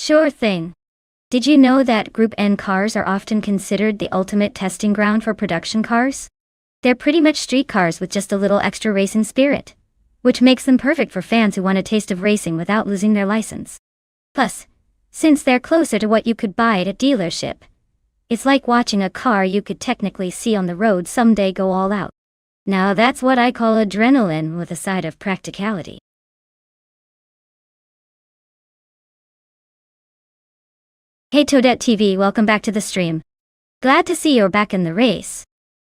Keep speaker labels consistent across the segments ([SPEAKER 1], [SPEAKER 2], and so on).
[SPEAKER 1] Sure thing. Did you know that Group N cars are often considered the ultimate testing ground for production cars? They're pretty much street cars with just a little extra racing spirit, which makes them perfect for fans who want a taste of racing without losing their license. Plus, since they're closer to what you could buy at a dealership, it's like watching a car you could technically see on the road someday go all out. Now that's what I call adrenaline with a side of practicality. Hey Toadette TV, welcome back to the stream. Glad to see you're back in the race.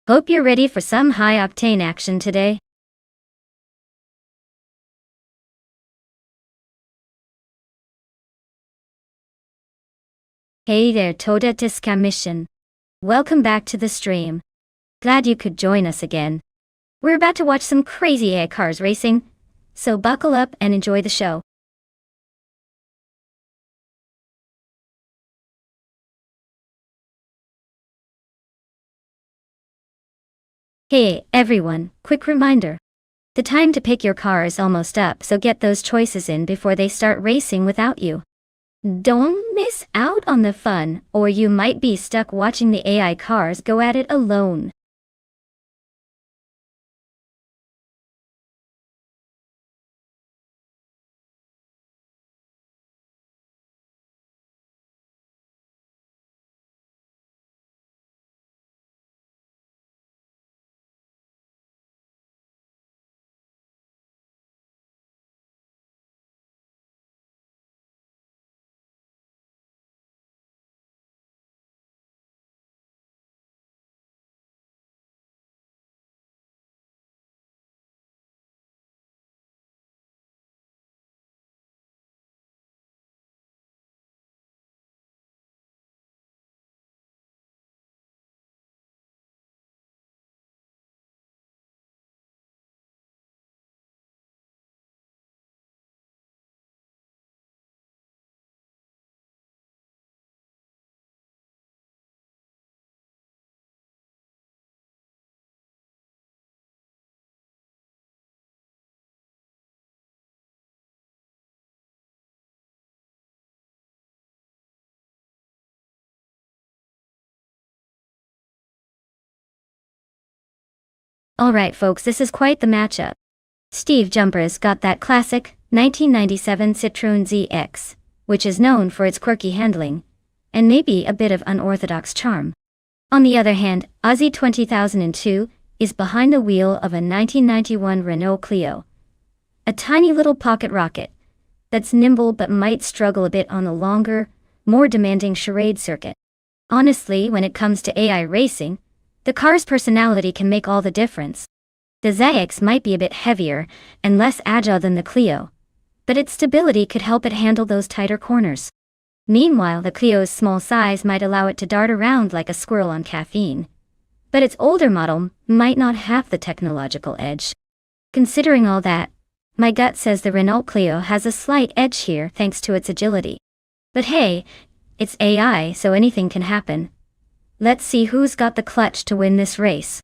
[SPEAKER 1] Hope you're ready for some high-octane action today. Hey there Toadette Mission. Welcome back to the stream. Glad you could join us again. We're about to watch some crazy AI cars racing, so buckle up and enjoy the show. Hey everyone, quick reminder. The time to pick your car is almost up, so get those choices in before they start racing without you. Don't miss out on the fun, or you might be stuck watching the AI cars go at it alone. Alright folks, this is quite the matchup. Steve Jumper's got that classic 1997 Citroën ZX, which is known for its quirky handling, and maybe a bit of unorthodox charm. On the other hand, Ozzy 20002 is behind the wheel of a 1991 Renault Clio. A tiny little pocket rocket that's nimble but might struggle a bit on the longer, more demanding charade circuit. Honestly, when it comes to AI racing, the car's personality can make all the difference. The ZX might be a bit heavier and less agile than the Clio, but its stability could help it handle those tighter corners. Meanwhile, the Clio's small size might allow it to dart around like a squirrel on caffeine, but its older model might not have the technological edge. Considering all that, my gut says the Renault Clio has a slight edge here thanks to its agility. But hey, it's AI, so anything can happen. Let's see who's got the clutch to win this race.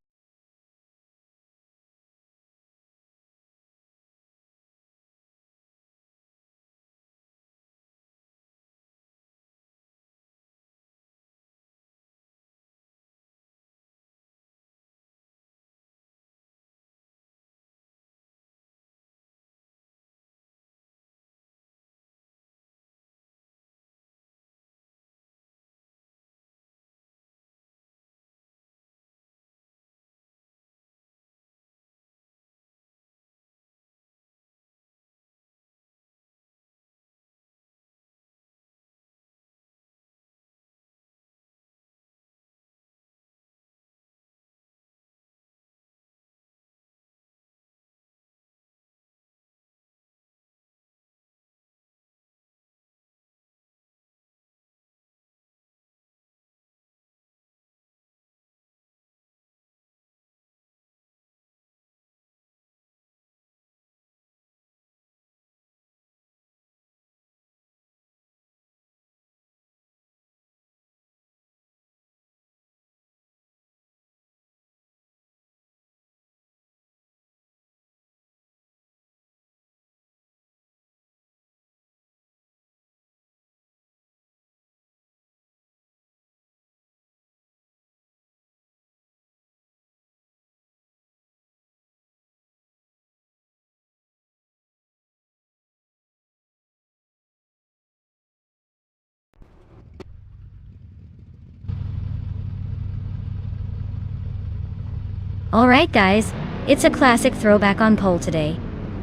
[SPEAKER 1] Alright guys, it's a classic throwback on pole today.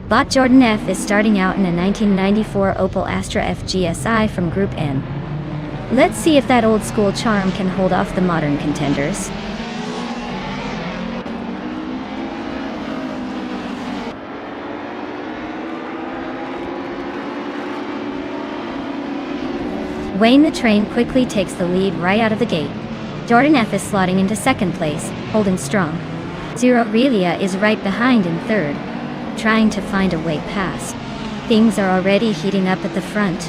[SPEAKER 1] Bot Jordan F is starting out in a 1994 Opel Astra F GSI from Group N. Let's see if that old school charm can hold off the modern contenders. Wayne the Train quickly takes the lead right out of the gate. Jordan F is slotting into second place, holding strong. Zero Relia is right behind in third, trying to find a way past. Things are already heating up at the front.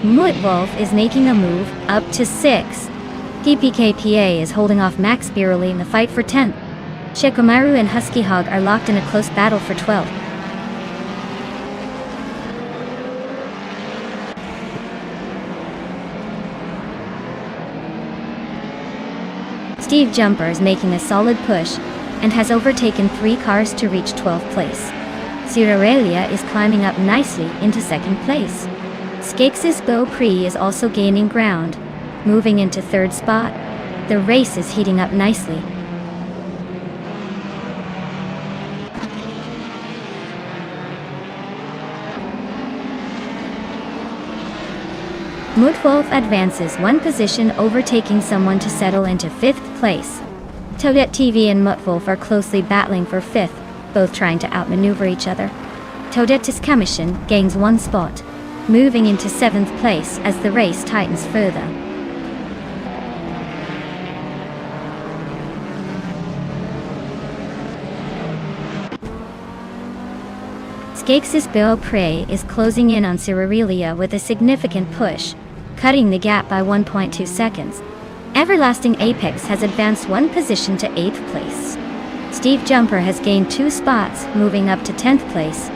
[SPEAKER 1] Mutwolf is making a move, up to 6. PPKPA is holding off Max Biroli in the fight for 10th. Shikamaru and Husky Hog are locked in a close battle for 12th. Steve Jumper is making a solid push, and has overtaken 3 cars to reach 12th place. Sirarelia is climbing up nicely into second place. Skaksis Beaupré is also gaining ground, moving into third spot. The race is heating up nicely. Mutwolf advances 1 position, overtaking someone to settle into 5th place. Toadette TV and Mutwolf are closely battling for 5th, both trying to outmaneuver each other. Toadette's Commission gains 1 spot, moving into 7th place as the race tightens further. Skaksis Beaupré is closing in on Sirarelia with a significant push, cutting the gap by 1.2 seconds. Everlasting Apex has advanced 1 position to 8th place. Steve Jumper has gained 2 spots, moving up to 10th place.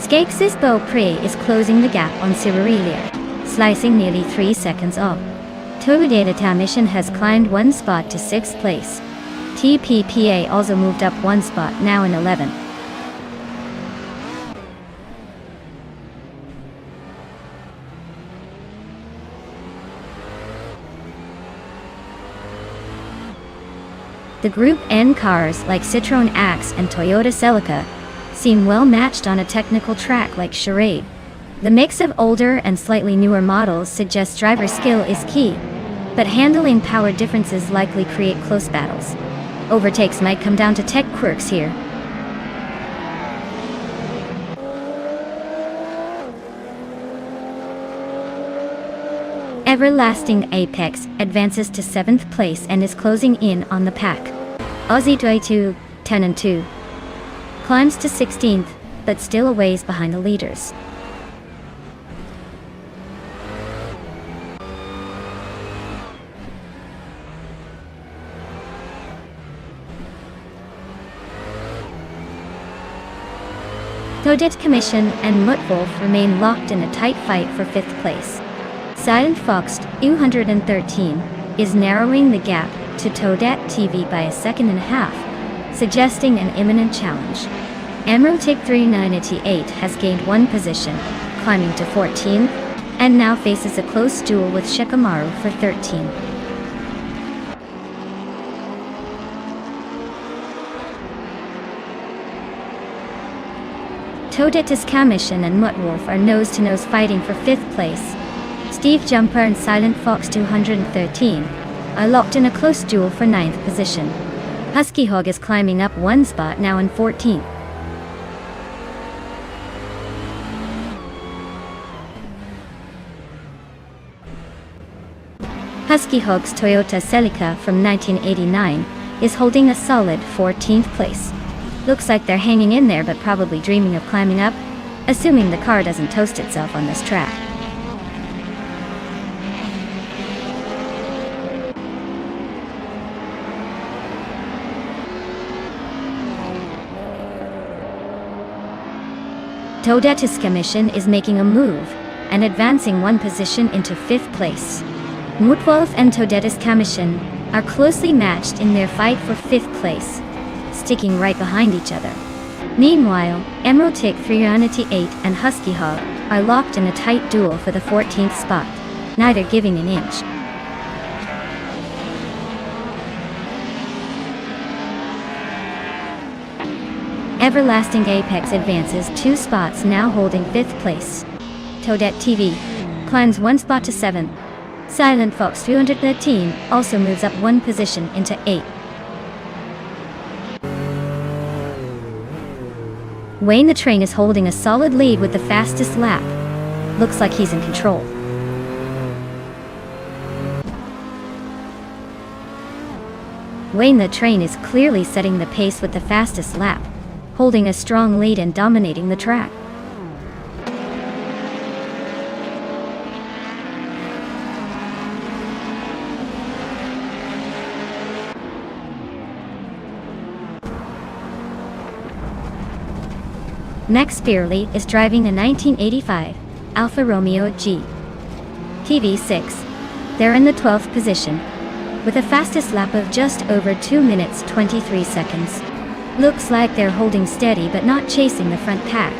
[SPEAKER 1] Skaksis Beaupré is closing the gap on Sirarelia, slicing nearly 3 seconds off. Toadette Mission has climbed 1 spot to 6th place. TPPA also moved up 1 spot, now in 11th. The Group N cars like Citroën Axe and Toyota Celica seem well matched on a technical track like Charade. The mix of older and slightly newer models suggests driver skill is key, but handling power differences likely create close battles. Overtakes might come down to tech quirks here. Everlasting Apex advances to 7th place and is closing in on the pack. Aussie 22, 10 and 2. Climbs to 16th, but still a ways behind the leaders. Toadette Commission and Mutwolf remain locked in a tight fight for 5th place. Silent Fox 213 is narrowing the gap to Toadette TV by 1.5 seconds, suggesting an imminent challenge. Emeraldic 398 has gained 1 position, climbing to 14th, and now faces a close duel with Shikamaru for 13th. Toadette's Commission and Mutwolf are nose-to-nose fighting for 5th place. Steve Jumper and Silent Fox 213 are locked in a close duel for 9th position. Husky Hog is climbing up 1 spot, now in 14th. Husky Hog's Toyota Celica from 1989 is holding a solid 14th place. Looks like they're hanging in there, but probably dreaming of climbing up, assuming the car doesn't toast itself on this track. Toadette's Commission is making a move and advancing 1 position into 5th place. Mutwolf and Toadette's Commission are closely matched in their fight for 5th place, sticking right behind each other. Meanwhile, Emerald Tick 398 and Husky Hog are locked in a tight duel for the 14th spot, neither giving an inch. Everlasting Apex advances 2 spots, now holding 5th place. Toadette TV climbs 1 spot to 7th. Silent Fox 213 also moves up 1 position into 8th. Wayne the Train is holding a solid lead with the fastest lap. Looks like he's in control. Wayne the Train is clearly setting the pace with the fastest lap, holding a strong lead and dominating the track. Max Spearley is driving a 1985 Alfa Romeo G. TV6. They're in the 12th position, with a fastest lap of just over 2 minutes 23 seconds. Looks like they're holding steady but not chasing the front pack.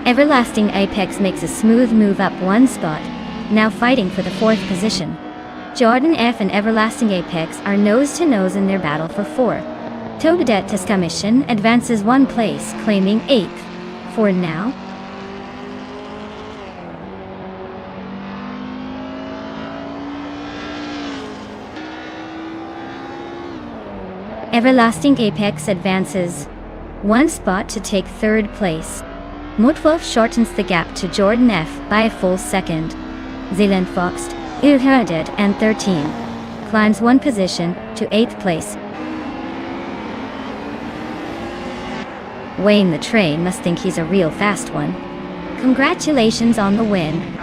[SPEAKER 1] Everlasting Apex makes a smooth move up 1 spot, now fighting for the 4th position. Jordan F and Everlasting Apex are nose-to-nose in their battle for 4th. Toadette Tuscamission advances 1 place, claiming 8th for now. Everlasting Apex advances 1 spot to take 3rd place. Mutwolf shortens the gap to Jordan F by a full second. Zealand Fox, Ilherded and 13 climbs 1 position to 8th place. Wayne the Train must think he's a real fast one. Congratulations on the win.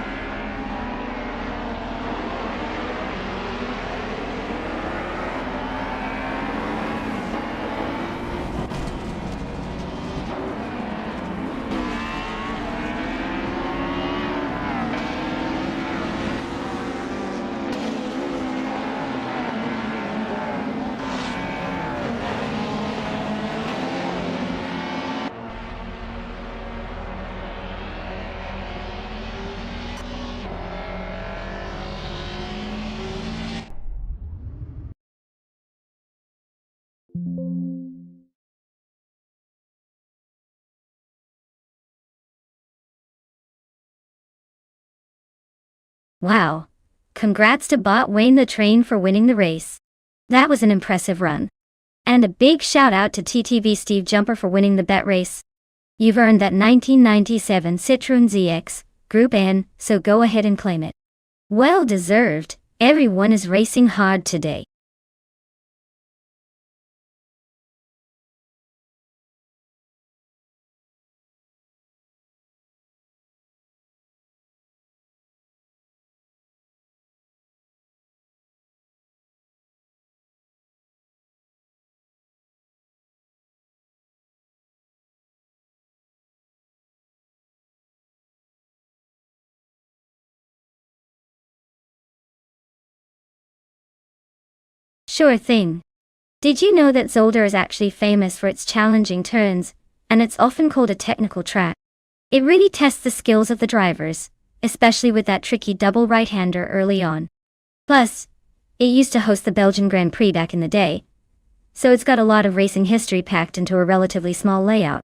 [SPEAKER 1] Wow. Congrats to Bot Wayne the Train for winning the race. That was an impressive run. And a big shout out to TTV Steve Jumper for winning the bet race. You've earned that 1997 Citroen ZX, Group N, so go ahead and claim it. Well deserved. Everyone is racing hard today. Sure thing. Did you know that Zolder is actually famous for its challenging turns, and it's often called a technical track? It really tests the skills of the drivers, especially with that tricky double right-hander early on. Plus, it used to host the Belgian Grand Prix back in the day, so it's got a lot of racing history packed into a relatively small layout.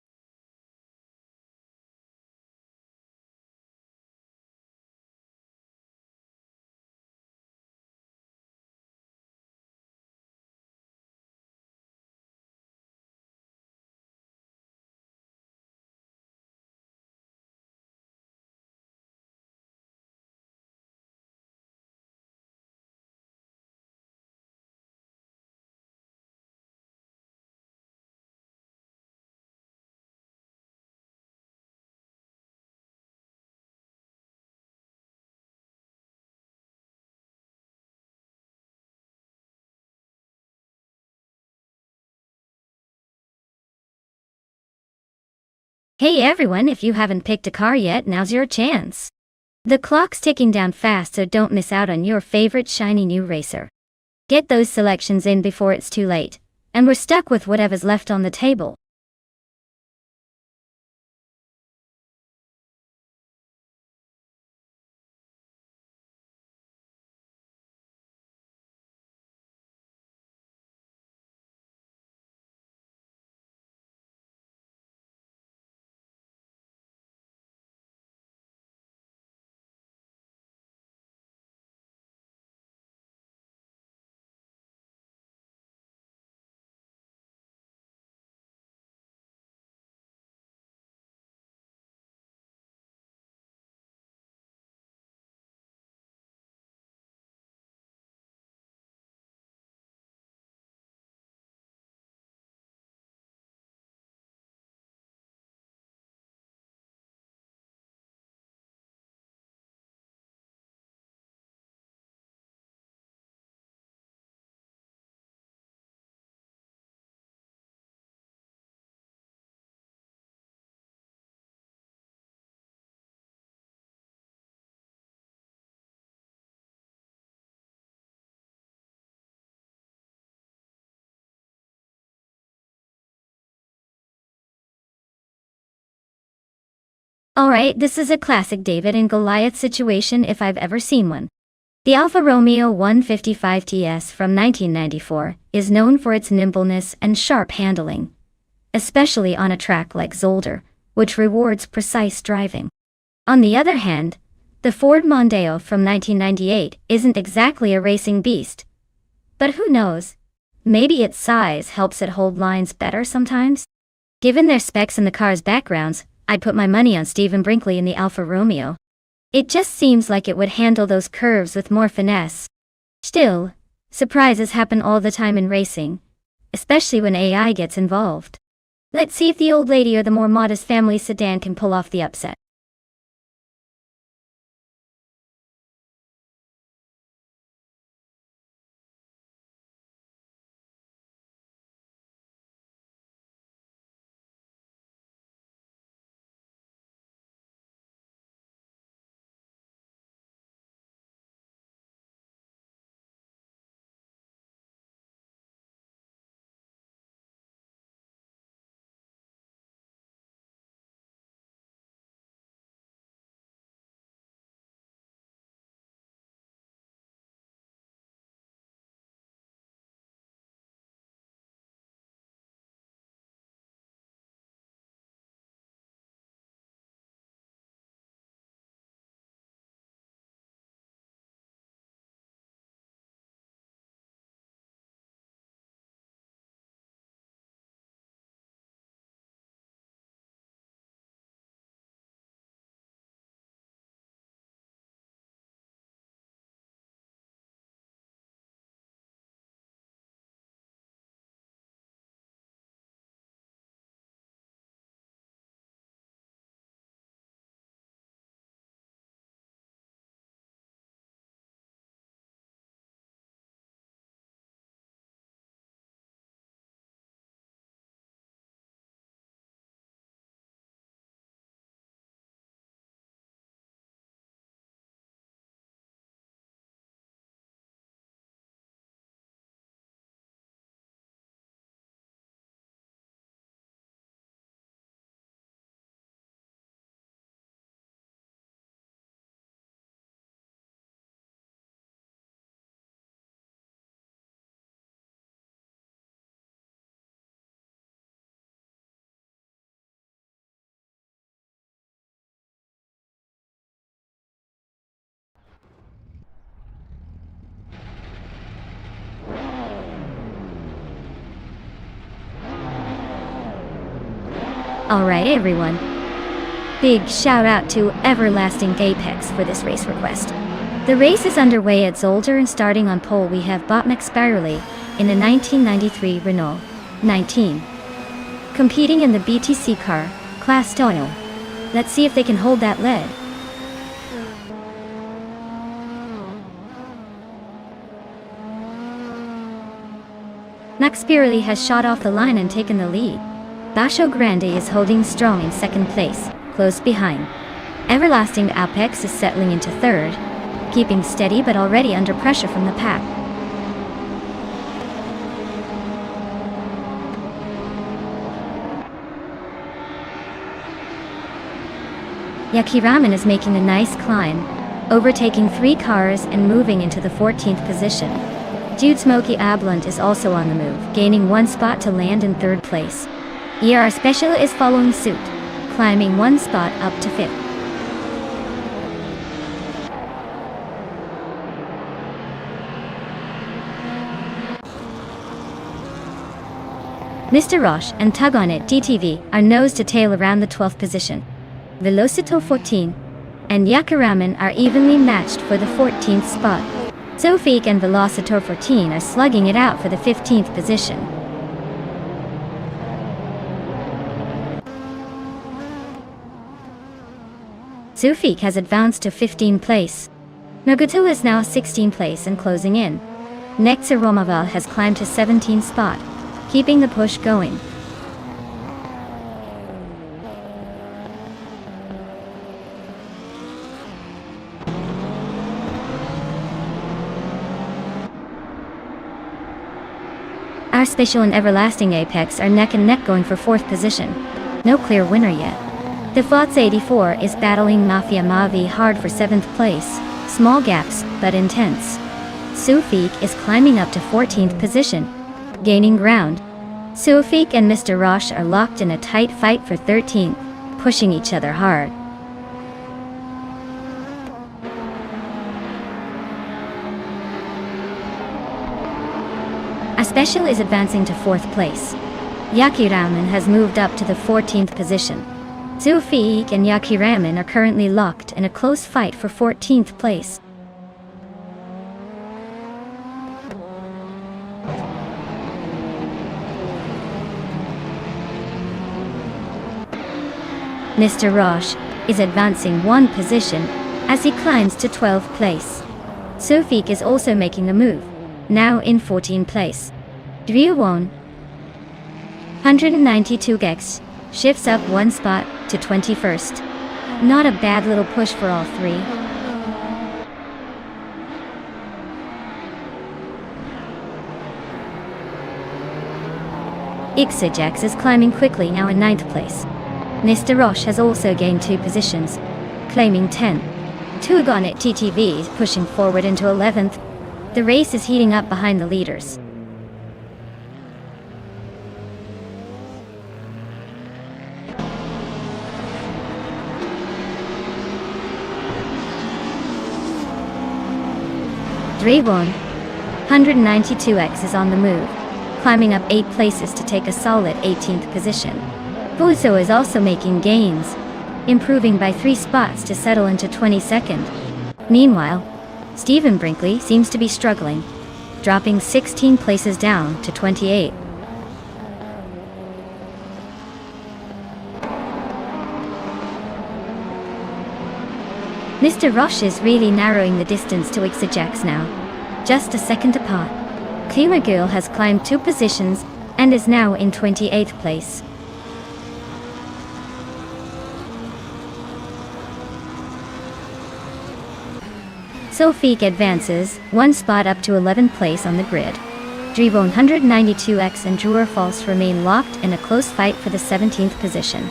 [SPEAKER 1] Hey everyone, if you haven't picked a car yet, now's your chance. The clock's ticking down fast, so don't miss out on your favorite shiny new racer. Get those selections in before it's too late, and we're stuck with whatever's left on the table. Alright, this is a classic David and Goliath situation if I've ever seen one. The Alfa Romeo 155 TS from 1994 is known for its nimbleness and sharp handling, especially on a track like Zolder, which rewards precise driving. On the other hand, the Ford Mondeo from 1998 isn't exactly a racing beast. But who knows? Maybe its size helps it hold lines better sometimes? Given their specs and the car's backgrounds, I'd put my money on Stephen Brinkley in the Alfa Romeo. It just seems like it would handle those curves with more finesse. Still, surprises happen all the time in racing, especially when AI gets involved. Let's see if the old lady or the more modest family sedan can pull off the upset. Alright everyone. Big shout out to Everlasting Apex for this race request. The race is underway at Zolder, and starting on pole we have Botmac Spirally in a 1993 Renault 19. Competing in the BTC car, class style. Let's see if they can hold that lead. Max Spirally has shot off the line and taken the lead. Basho Grande is holding strong in second place, close behind. Everlasting Apex is settling into third, keeping steady but already under pressure from the pack. Yakiraman is making a nice climb, overtaking 3 cars and moving into the 14th position. Jude Smoky Ablunt is also on the move, gaining 1 spot to land in 3rd place. ER Special is following suit, climbing 1 spot up to 5th. Mr. Roche and Tug On It DTV are nose to tail around the 12th position. Velocito 14 and Yakiraman are evenly matched for the 14th spot. Sofik and Velocitor 14 are slugging it out for the 15th position. Sofik has advanced to 15th place. Naguto is now 16th place and closing in. Nexer Romaval has climbed to 17th spot, keeping the push going. Our Special and Everlasting Apex are neck and neck going for 4th position. No clear winner yet. The Flots 84 is battling Mafia Mavi hard for 7th place. Small gaps, but intense. Sufik is climbing up to 14th position, gaining ground. Sufik and Mr. Roche are locked in a tight fight for 13th, pushing each other hard. A Special is advancing to 4th place. Yakiraman has moved up to the 14th position. Sufik and Yakiraman are currently locked in a close fight for 14th place. Mr. Roche is advancing 1 position as he climbs to 12th place. Sufik is also making a move, now in 14th place. Ryuwon 192 gex shifts up 1 spot to 21st. Not a bad little push for all 3. Ixajax is climbing quickly, now in 9th place. Mr. Roche has also gained 2 positions, claiming 10. Tugonit TTV is pushing forward into 11th. The race is heating up behind the leaders. Dragon 192X is on the move, climbing up 8 places to take a solid 18th position. Buzo is also making gains, improving by 3 spots to settle into 22nd. Meanwhile, Stephen Brinkley seems to be struggling, dropping 16 places down to 28. Mr. Roche is really narrowing the distance to Ixajax now, just a second apart. Klima Girl has climbed 2 positions and is now in 28th place. Sofik advances 1 spot up to 11th place on the grid. Drivon 192X and Drewer False remain locked in a close fight for the 17th position.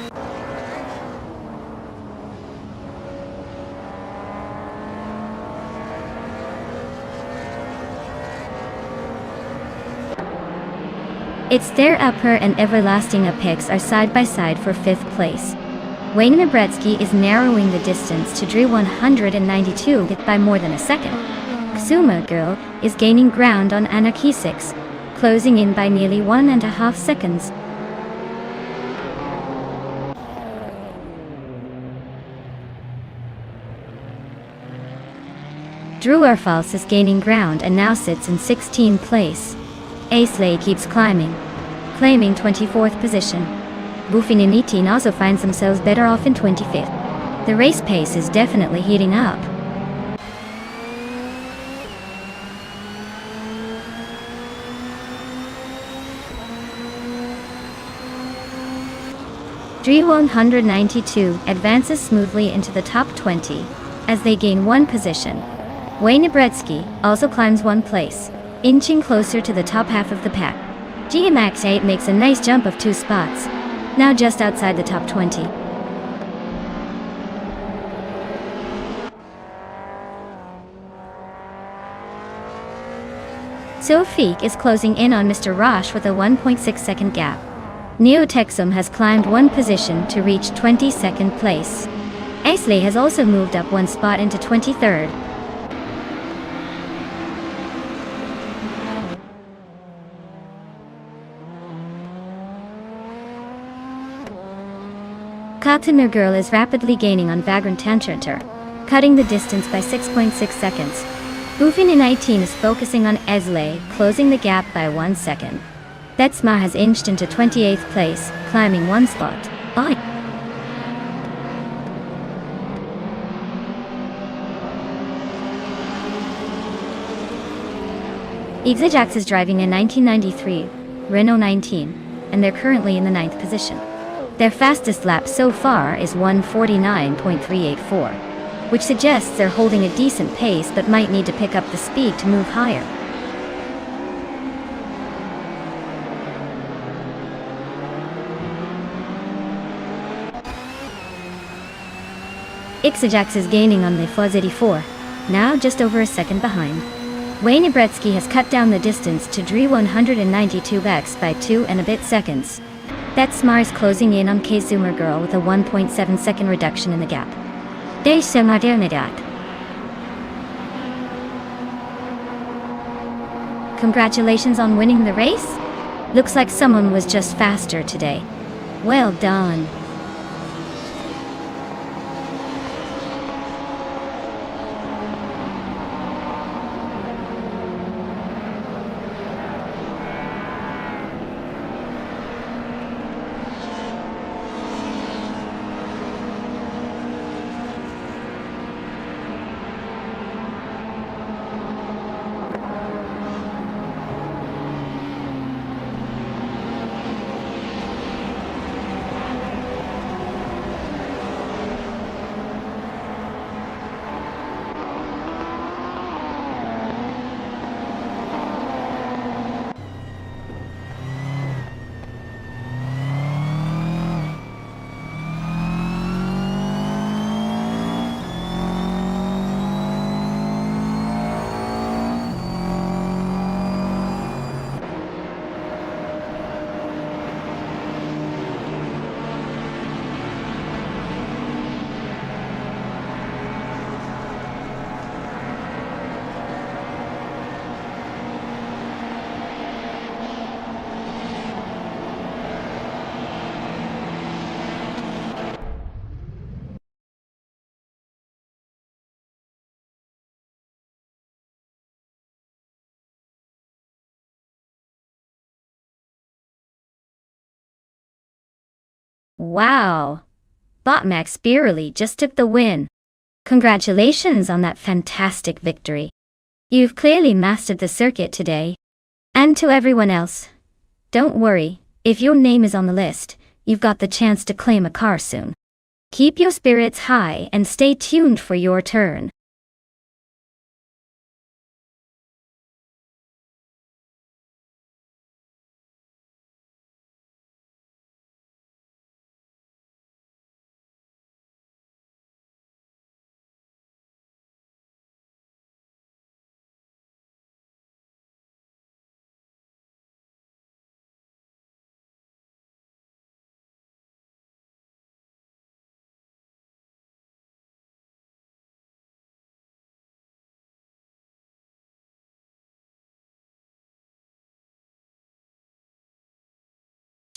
[SPEAKER 1] It's their Upper and Everlasting Apex are side by side for 5th place. Wayne Nabretsky is narrowing the distance to Drew 192 by more than a second. Ksuma Girl is gaining ground on Anarchy 6, closing in by nearly 1.5 seconds. Drew Erfals is gaining ground and now sits in 16th place. Aisley keeps climbing, claiming 24th position. Buffin and Etin also finds themselves better off in 25th. The race pace is definitely heating up. Dre192 advances smoothly into the top 20 as they gain one position. Wayne Brzeski also climbs one place, inching closer to the top half of the pack. GMX8 makes a nice jump of 2 spots, now just outside the top 20. Sofik is closing in on Mr. Roche with a 1.6 second gap. Neotexum has climbed one position to reach 22nd place. Aisley has also moved up one spot into 23rd. Katimer Girl is rapidly gaining on Vagrant Tantrator, cutting the distance by 6.6 seconds. Bufin in 19 is focusing on Aisley, closing the gap by 1 second. Betsma has inched into 28th place, climbing one spot. Exijax is driving a 1993 Renault 19, and they're currently in the 9th position. Their fastest lap so far is 1:49.384, which suggests they're holding a decent pace but might need to pick up the speed to move higher. Exijax is gaining on the Fuzz 84, now just over a second behind. Wayne Brzeski has cut down the distance to Dre192X by 2 and a bit seconds. Betsma is closing in on Kazoomer Girl with a 1.7 second reduction in the gap. Congratulations on winning the race? Looks like someone was just faster today. Well done. Wow! Botmax Beerly just took the win. Congratulations on that fantastic victory. You've clearly mastered the circuit today. And to everyone else, don't worry, if your name is on the list, you've got the chance to claim a car soon. Keep your spirits high and stay tuned for your turn.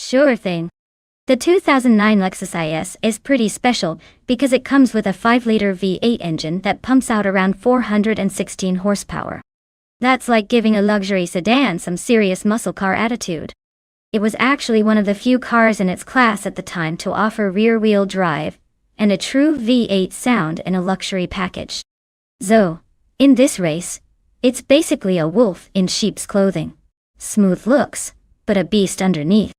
[SPEAKER 1] Sure thing. The 2009 Lexus IS is pretty special because it comes with a 5-liter V8 engine that pumps out around 416 horsepower. That's like giving a luxury sedan some serious muscle car attitude. It was actually one of the few cars in its class at the time to offer rear-wheel drive and a true V8 sound in a luxury package. So, in this race, it's basically a wolf in sheep's clothing. Smooth looks, but a beast underneath.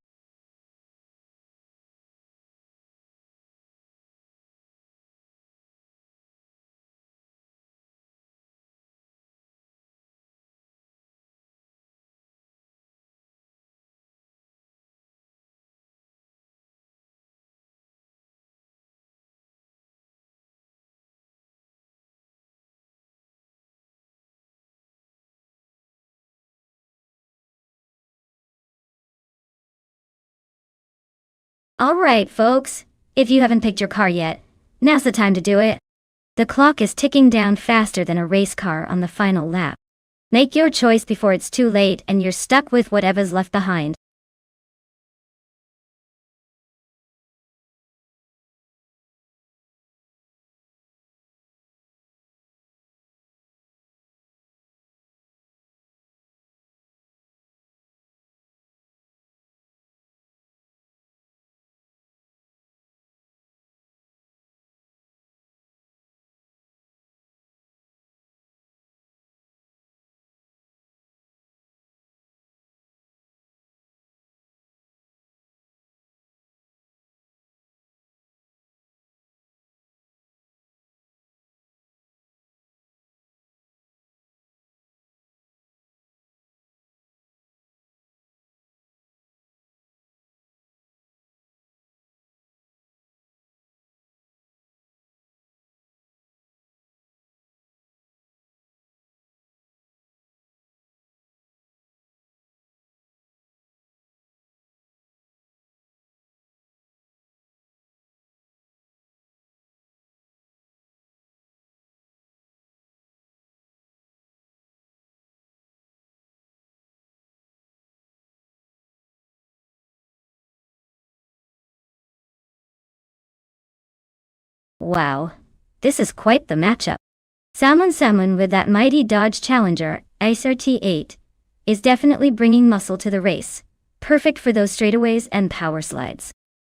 [SPEAKER 1] Alright, folks. If you haven't picked your car yet, now's the time to do it. The clock is ticking down faster than a race car on the final lap. Make your choice before it's too late and you're stuck with whatever's left behind. Wow. This is quite the matchup. Someone with that mighty Dodge Challenger, Icer T8, is definitely bringing muscle to the race, perfect for those straightaways and power slides.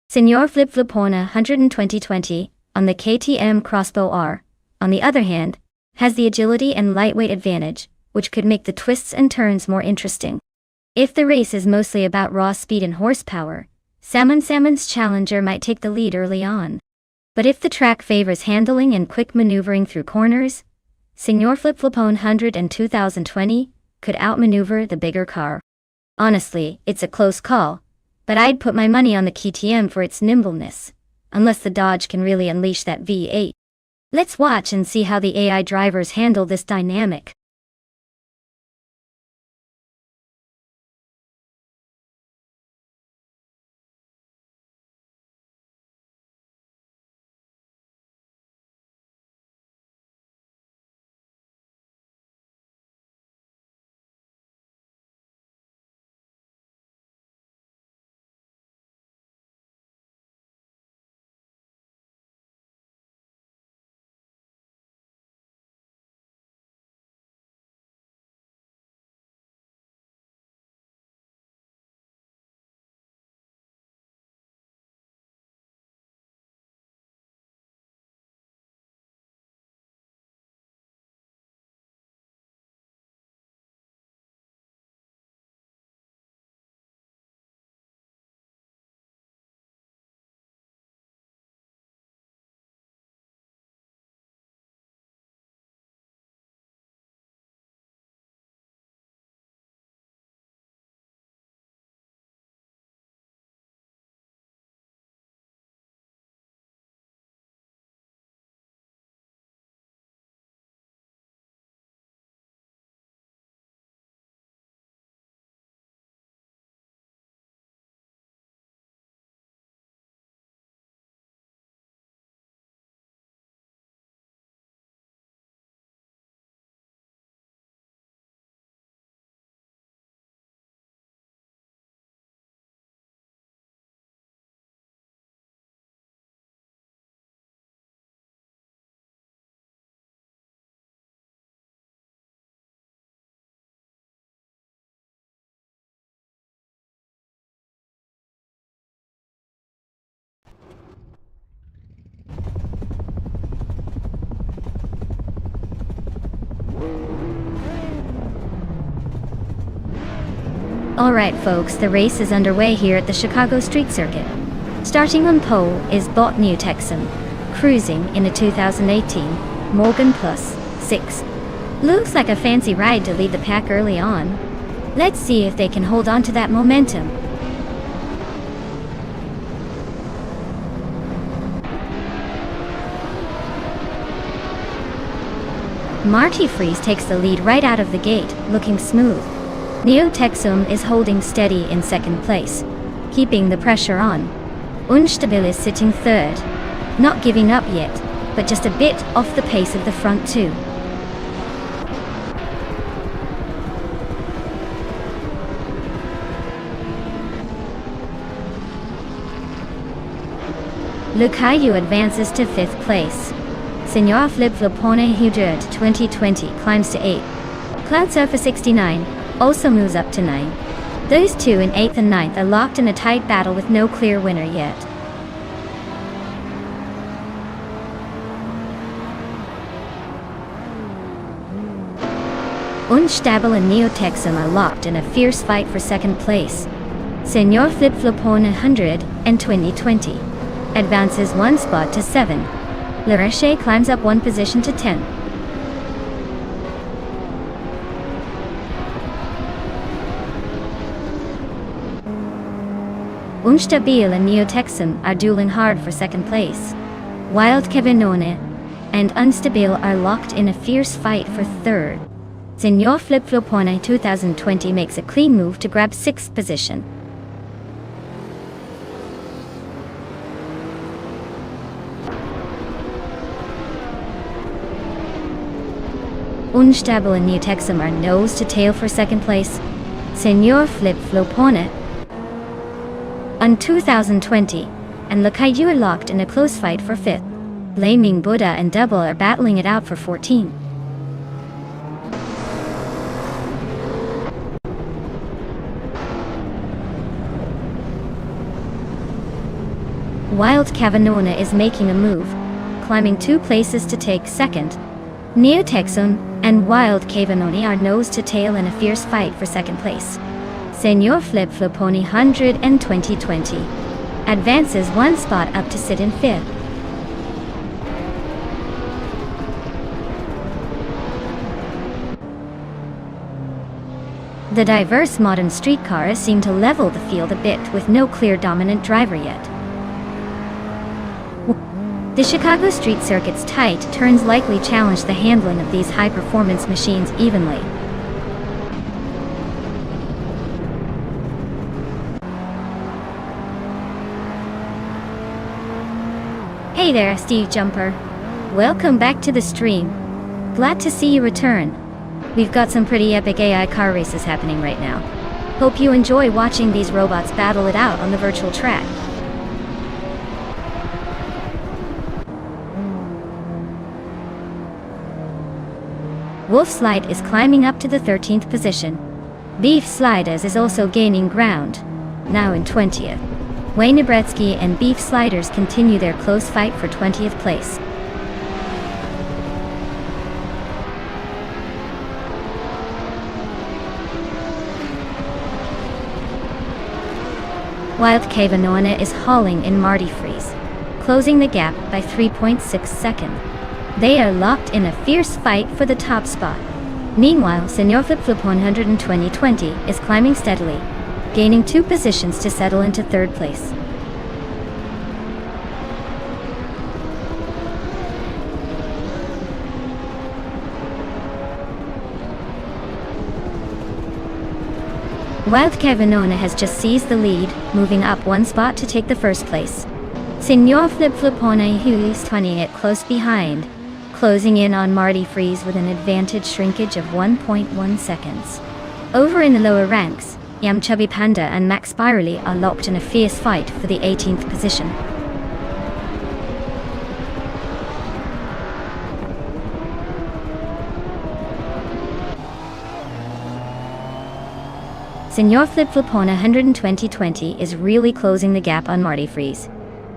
[SPEAKER 1] Senor Flip Flipona 12020, on the KTM Crossbow R, on the other hand, has the agility and lightweight advantage, which could make the twists and turns more interesting. If the race is mostly about raw speed and horsepower, Salmon's Challenger might take the lead early on. But if the track favors handling and quick maneuvering through corners, Senor Flip Flipone 100 and 2020 could outmaneuver the bigger car. Honestly, it's a close call, but I'd put my money on the KTM for its nimbleness, unless the Dodge can really unleash that V8. Let's watch and see how the AI drivers handle this dynamic. Alright folks, the race is underway here at the Chicago Street Circuit. Starting on pole is Bot New Texan, cruising in a 2018 Morgan Plus 6. Looks like a fancy ride to lead the pack early on. Let's see if they can hold on to that momentum. Marty Freeze takes the lead right out of the gate, looking smooth. Neo Texum is holding steady in second place, keeping the pressure on. Unstabil is sitting third, not giving up yet, but just a bit off the pace of the front two. Lukayu advances to 5th place. Senor Flip Flopone Hujert 2020 climbs to 8. Cloud Surfer 69 also moves up to 9. Those two in 8th and 9th are locked in a tight battle with no clear winner yet. Unstable and Neotexum are locked in a fierce fight for 2nd place. Senor Flip Flopone 100 and 2020 advances 1 spot to 7. Lareche climbs up 1 position to 10. Unstabil and Neotexum are dueling hard for 2nd place. Wild Kevinone and Unstabil are locked in a fierce fight for 3rd. Senor Flip Flopone 2020 makes a clean move to grab 6th position. Unstable and Neotexum are nose to tail for 2nd place. Senor Flip Flopone on 2020 and Lukayu are locked in a close fight for 5th. Blaming Buddha and Double are battling it out for 14. Wild Cavanona is making a move, climbing 2 places to take 2nd. Neotexum and Wild Cavanoni are nose to tail in a fierce fight for 2nd place. Senor Flip Flopone 100 and 2020 advances 1 spot up to sit in 5th. The diverse modern streetcars seem to level the field a bit with no clear dominant driver yet. The Chicago street circuit's tight turns likely challenge the handling of these high-performance machines evenly. Hey there, Steve Jumper. Welcome back to the stream. Glad to see you return. We've got some pretty epic AI car races happening right now. Hope you enjoy watching these robots battle it out on the virtual track. Wolf's Light is climbing up to the 13th position. Beef Sliders is also gaining ground, now in 20th. Wayne Nebretsky and Beef Sliders continue their close fight for 20th place. Wild Cavanona is hauling in Marty Freeze, closing the gap by 3.6 seconds. They are locked in a fierce fight for the top spot. Meanwhile, Senor Flip Flop 100 in 2020 is climbing steadily, gaining 2 positions to settle into 3rd place. Wild Cavanona has just seized the lead, moving up 1 spot to take the 1st place. Senor Flip Flopone who is 20 close behind, closing in on Marty Freeze with an advantage shrinkage of 1.1 seconds. Over in the lower ranks, Yam Chubby Panda and Max Spirally are locked in a fierce fight for the 18th position. Senor Flip Flopone 100 in 2020 is really closing the gap on Marty Freeze,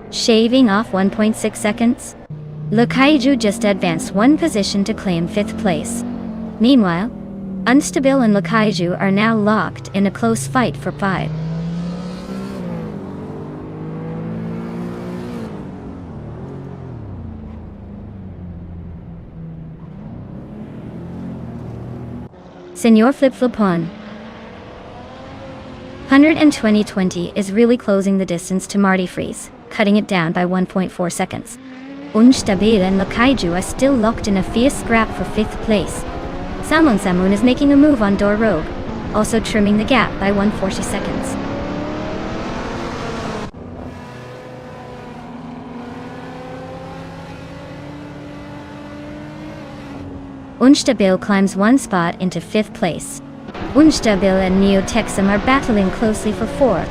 [SPEAKER 1] shaving off 1.6 seconds. Lukaiju just advanced 1 position to claim 5th place. Meanwhile, Unstabil and Lukaiju are now locked in a close fight for 5. Senor Flip Flopone 100 in 2020 is really closing the distance to Marty Freeze, cutting it down by 1.4 seconds. Unstabil and Lukaiju are still locked in a fierce scrap for 5th place. Salmon Samoon is making a move on Door Rogue, also trimming the gap by 140 seconds. Unstabil climbs one spot into 5th place. Unstabil and Neo Texum are battling closely for 4th.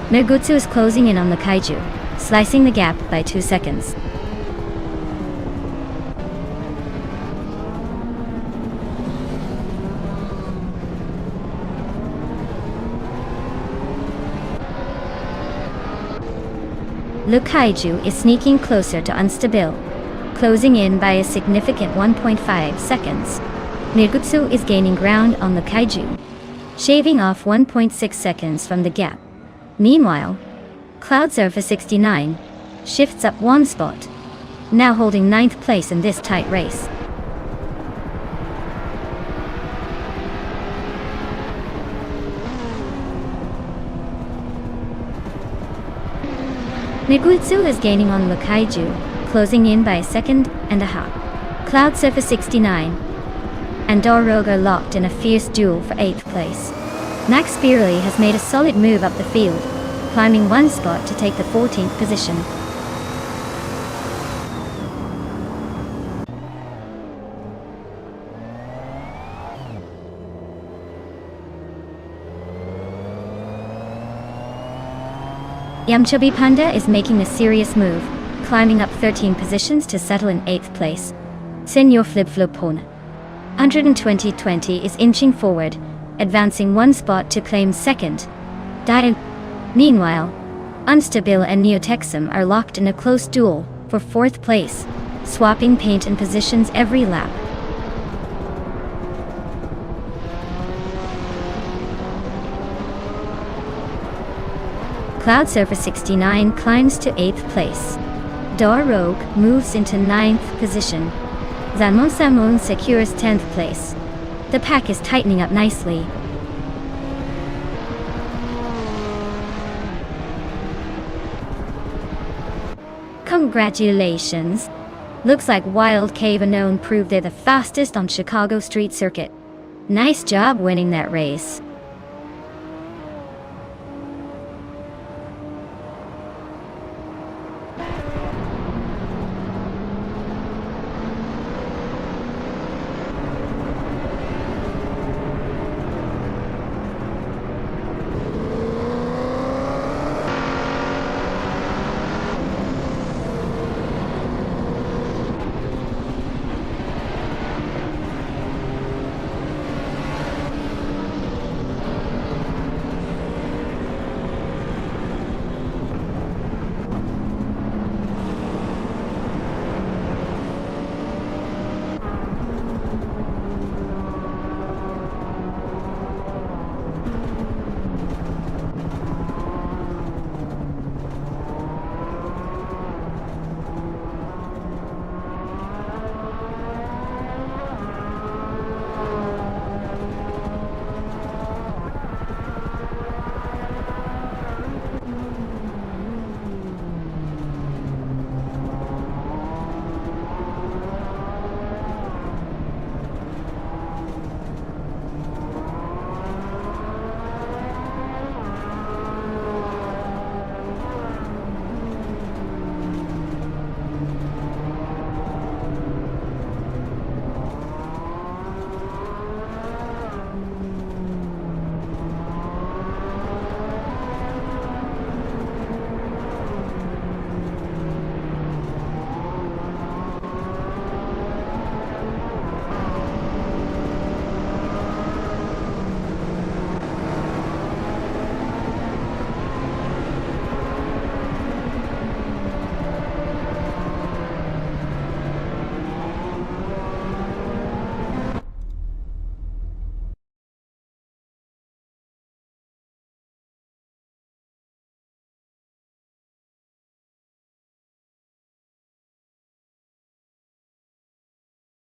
[SPEAKER 1] Nergutsu is closing in on the Kaiju, slicing the gap by 2 seconds. Le Kaiju is sneaking closer to Unstabil, closing in by a significant 1.5 seconds. Nergutsu is gaining ground on the Kaiju, shaving off 1.6 seconds from the gap. Meanwhile, Cloud Surfer 69 shifts up 1 spot, now holding 9th place in this tight race. Nergutsu is gaining on Le Kaiju, closing in by a second and a half. Cloud Surfer 69 and Dorog are locked in a fierce duel for 8th place. Max Beerley has made a solid move up the field, climbing 1 spot to take the 14th position. Yamchobi Panda is making a serious move, climbing up 13 positions to settle in 8th place. Senor Flip Flopon 120-20 is inching forward, advancing 1 spot to claim 2nd. Meanwhile, Unstabil and Neotexum are locked in a close duel for 4th place, swapping paint and positions every lap. Cloud Surfer 69 climbs to 8th place. Dorog moves into 9th position. Zanmon Samon secures 10th place. The pack is tightening up nicely. Congratulations! Looks like Wild Cave Unknown proved they're the fastest on Chicago street circuit. Nice job winning that race.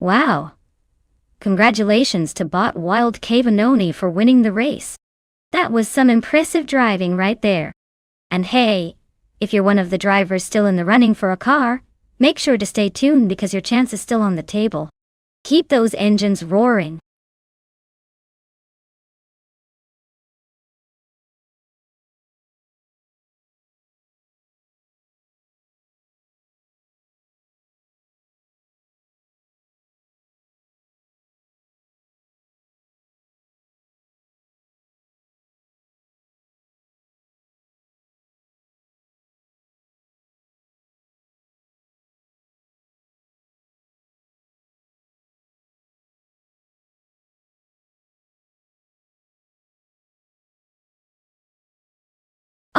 [SPEAKER 1] Wow! Congratulations to Bot Wild Cave Unknown for winning the race. That was some impressive driving right there. And hey, if you're one of the drivers still in the running for a car, make sure to stay tuned because your chance is still on the table. Keep those engines roaring.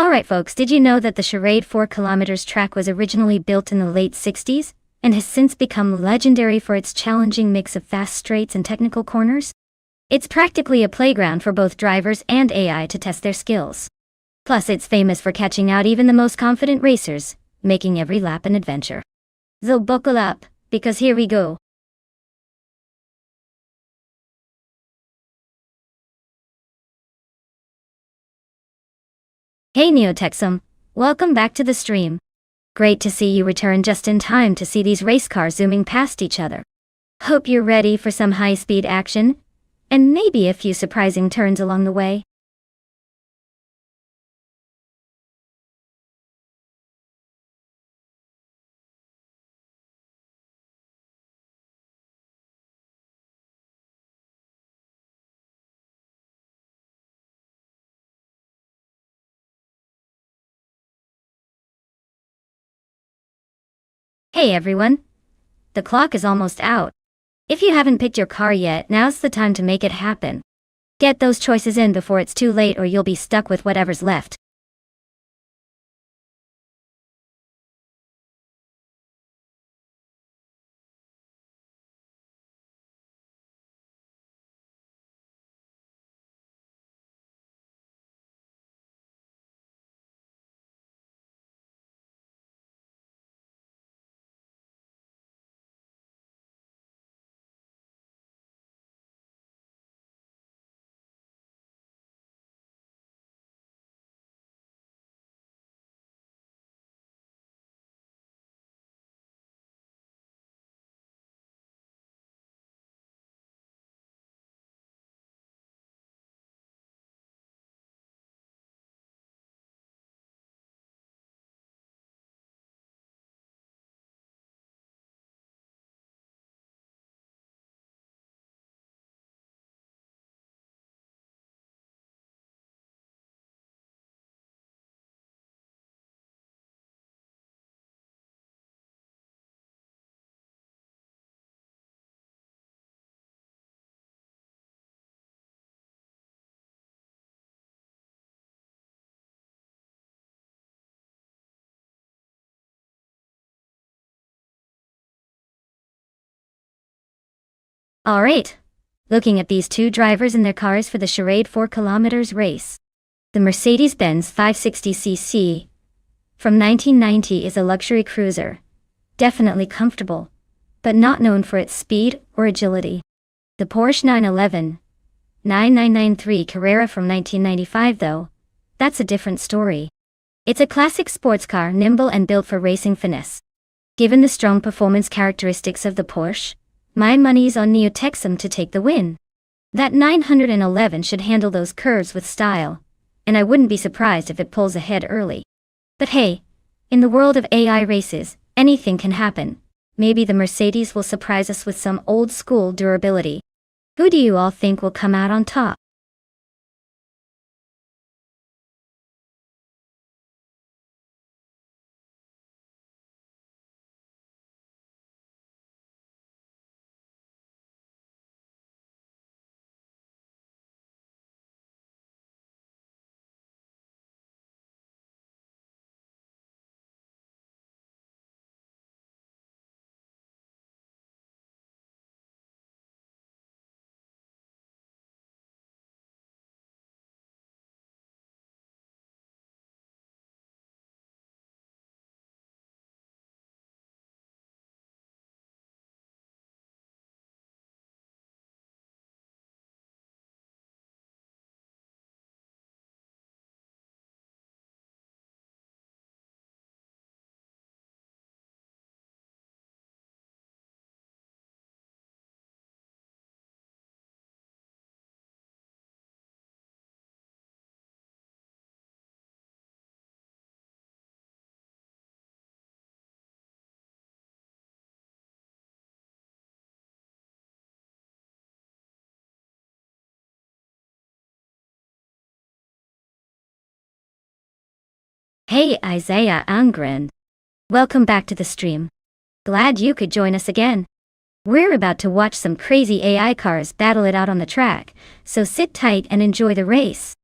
[SPEAKER 1] Alright folks, did you know that the Charade 4 kilometers track was originally built in the late 60s, and has since become legendary for its challenging mix of fast straights and technical corners? It's practically a playground for both drivers and AI to test their skills. Plus it's famous for catching out even the most confident racers, making every lap an adventure. So buckle up, because here we go. Hey Neotexum, welcome back to the stream. Great to see you return just in time to see these race cars zooming past each other. Hope you're ready for some high-speed action, and maybe a few surprising turns along the way. Hey everyone! The clock is almost out. If you haven't picked your car yet, now's the time to make it happen. Get those choices in before it's too late or you'll be stuck with whatever's left. Alright. Looking at these two drivers in their cars for the Charade 4 kilometers race. The Mercedes-Benz 560cc from 1990 is a luxury cruiser. Definitely comfortable, but not known for its speed or agility. The Porsche 911 9993 Carrera from 1995 though, that's a different story. It's a classic sports car, nimble and built for racing finesse. Given the strong performance characteristics of the Porsche, my money's on Neotexum to take the win. That 911 should handle those curves with style, and I wouldn't be surprised if it pulls ahead early. But hey, in the world of AI races, anything can happen. Maybe the Mercedes will surprise us with some old-school durability. Who do you all think will come out on top? Hey Isaiah Angren. Welcome back to the stream. Glad you could join us again. We're about to watch some crazy AI cars battle it out on the track, so sit tight and enjoy the race.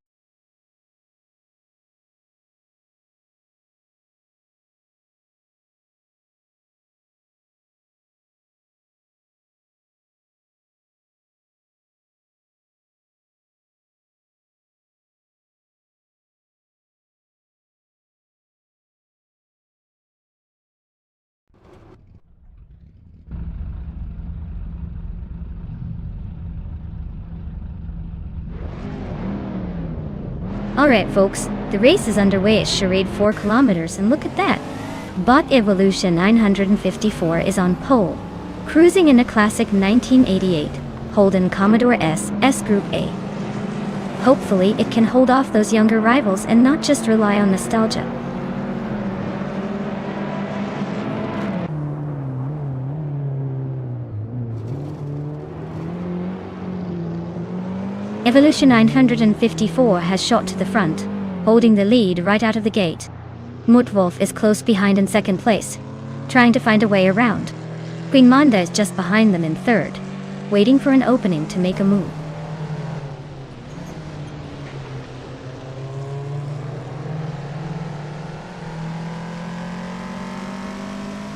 [SPEAKER 1] Alright folks, the race is underway at Charade 4 kilometers, and look at that. Bot Evolution 954 is on pole, cruising in a classic 1988 Holden Commodore S Group A. Hopefully it can hold off those younger rivals and not just rely on nostalgia. Evolution 954 has shot to the front, holding the lead right out of the gate. Mutwolf is close behind in second place, trying to find a way around. Queen Manda is just behind them in third, waiting for an opening to make a move.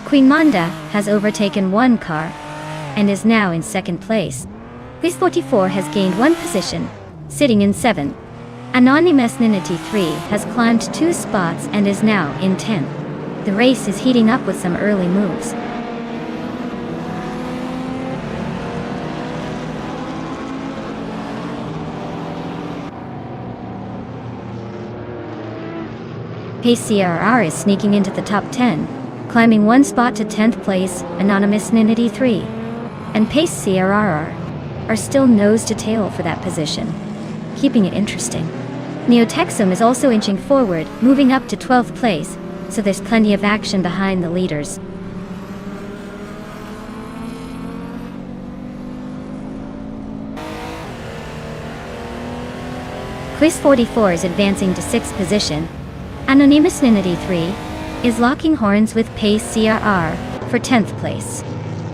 [SPEAKER 1] Queen Manda has overtaken one car and is now in second place. Quiz 44 has gained one position, sitting in 7th. Anonymous Ninity 3 has climbed 2 spots and is now in 10th. The race is heating up with some early moves. Pace CRR is sneaking into the top 10, climbing 1 spot to 10th place, Anonymous Ninity 3. And Pace CRR are still nose to tail for that position, keeping it interesting. Neotexum is also inching forward, moving up to 12th place, so there's plenty of action behind the leaders. Quiz 44 is advancing to 6th position. Anonymous Ninity 3 is locking horns with Pace CRR for 10th place.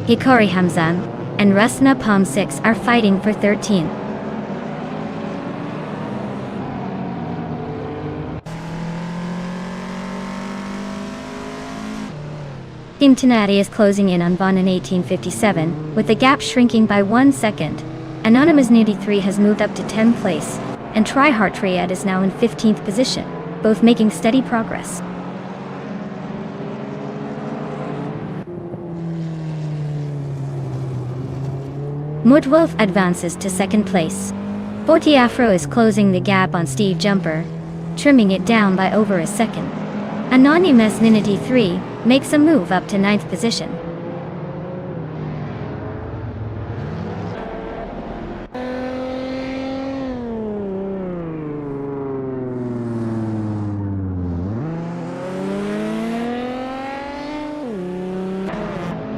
[SPEAKER 1] Hikari Hamzan and Rasna Palm 6 are fighting for 13th. Team Tenati is closing in on Von in 1857, with the gap shrinking by 1 second. Anonymous Nitty 3 has moved up to 10th place, and Tryhard Triad is now in 15th position, both making steady progress. Mudwolf advances to 2nd place. 40 Afro is closing the gap on Steve Jumper, trimming it down by over a second. Anonymous Ninity 3 makes a move up to 9th position.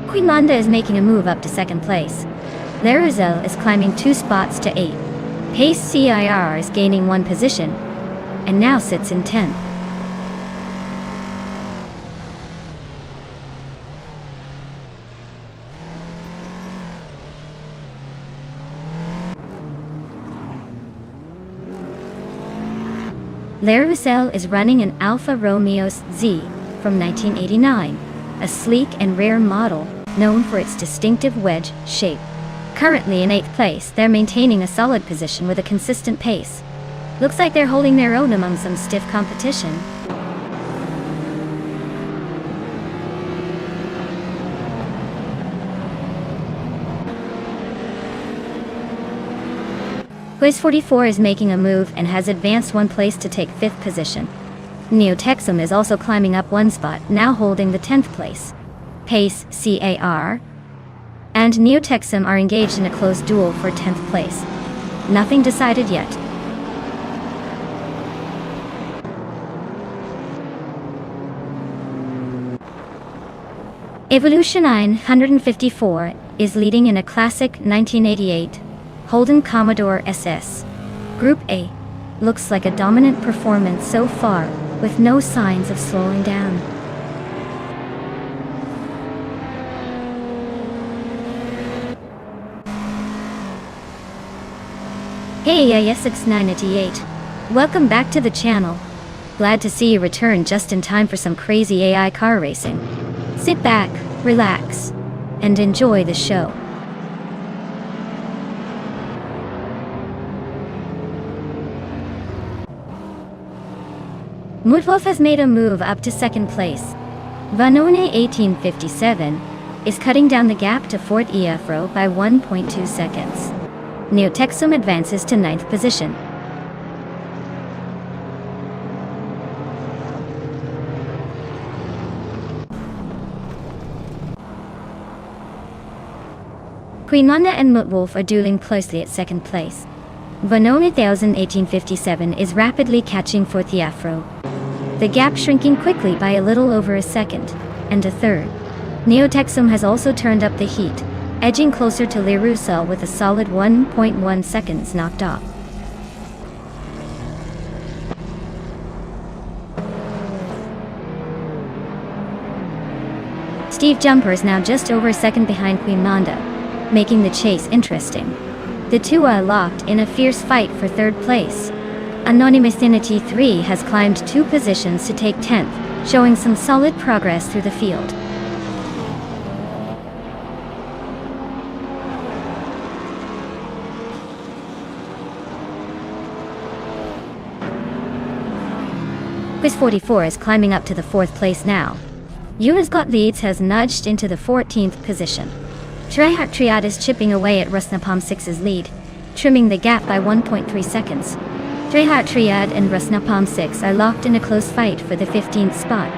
[SPEAKER 1] Queen Manda is making a move up to 2nd place. Laruzel is climbing 2 spots to 8. Pace CIR is gaining 1 position, and now sits in 10th. Laruzel is running an Alfa Romeo Z from 1989, a sleek and rare model known for its distinctive wedge shape. Currently in 8th place, they're maintaining a solid position with a consistent pace. Looks like they're holding their own among some stiff competition. Quiz 44 is making a move and has advanced 1 place to take 5th position. Neotexum is also climbing up 1 spot, now holding the 10th place. Pace CAR and Neotexum are engaged in a close duel for 10th place. Nothing decided yet. Evolution 954 is leading in a classic 1988 Holden Commodore SS. Group A looks like a dominant performance so far, with no signs of slowing down. Hey AIS6988, welcome back to the channel. Glad to see you return just in time for some crazy AI car racing. Sit back, relax, and enjoy the show. Mutwolf has made a move up to 2nd place. Vanone 1857 is cutting down the gap to 4th Eafro by 1.2 seconds. Neotexum advances to 9th position. Queen Manda and Mutwolf are dueling closely at second place. Vanone 1857 is rapidly catching for the Afro. The gap shrinking quickly by a little over a second, and a third. Neotexum has also turned up the heat, edging closer to Lerusel with a solid 1.1 seconds knocked off. Steve Jumper is now just over a second behind Queen Manda, making the chase interesting. The two are locked in a fierce fight for third place. Anonymity 3 has climbed 2 positions to take 10th, showing some solid progress through the field. Quiz 44 is climbing up to the 4th place now. Yuna's Got Leads has nudged into the 14th position. Tryhard Triad is chipping away at Rusnapalm 6's lead, trimming the gap by 1.3 seconds. Tryhard Triad and Rusnapalm 6 are locked in a close fight for the 15th spot.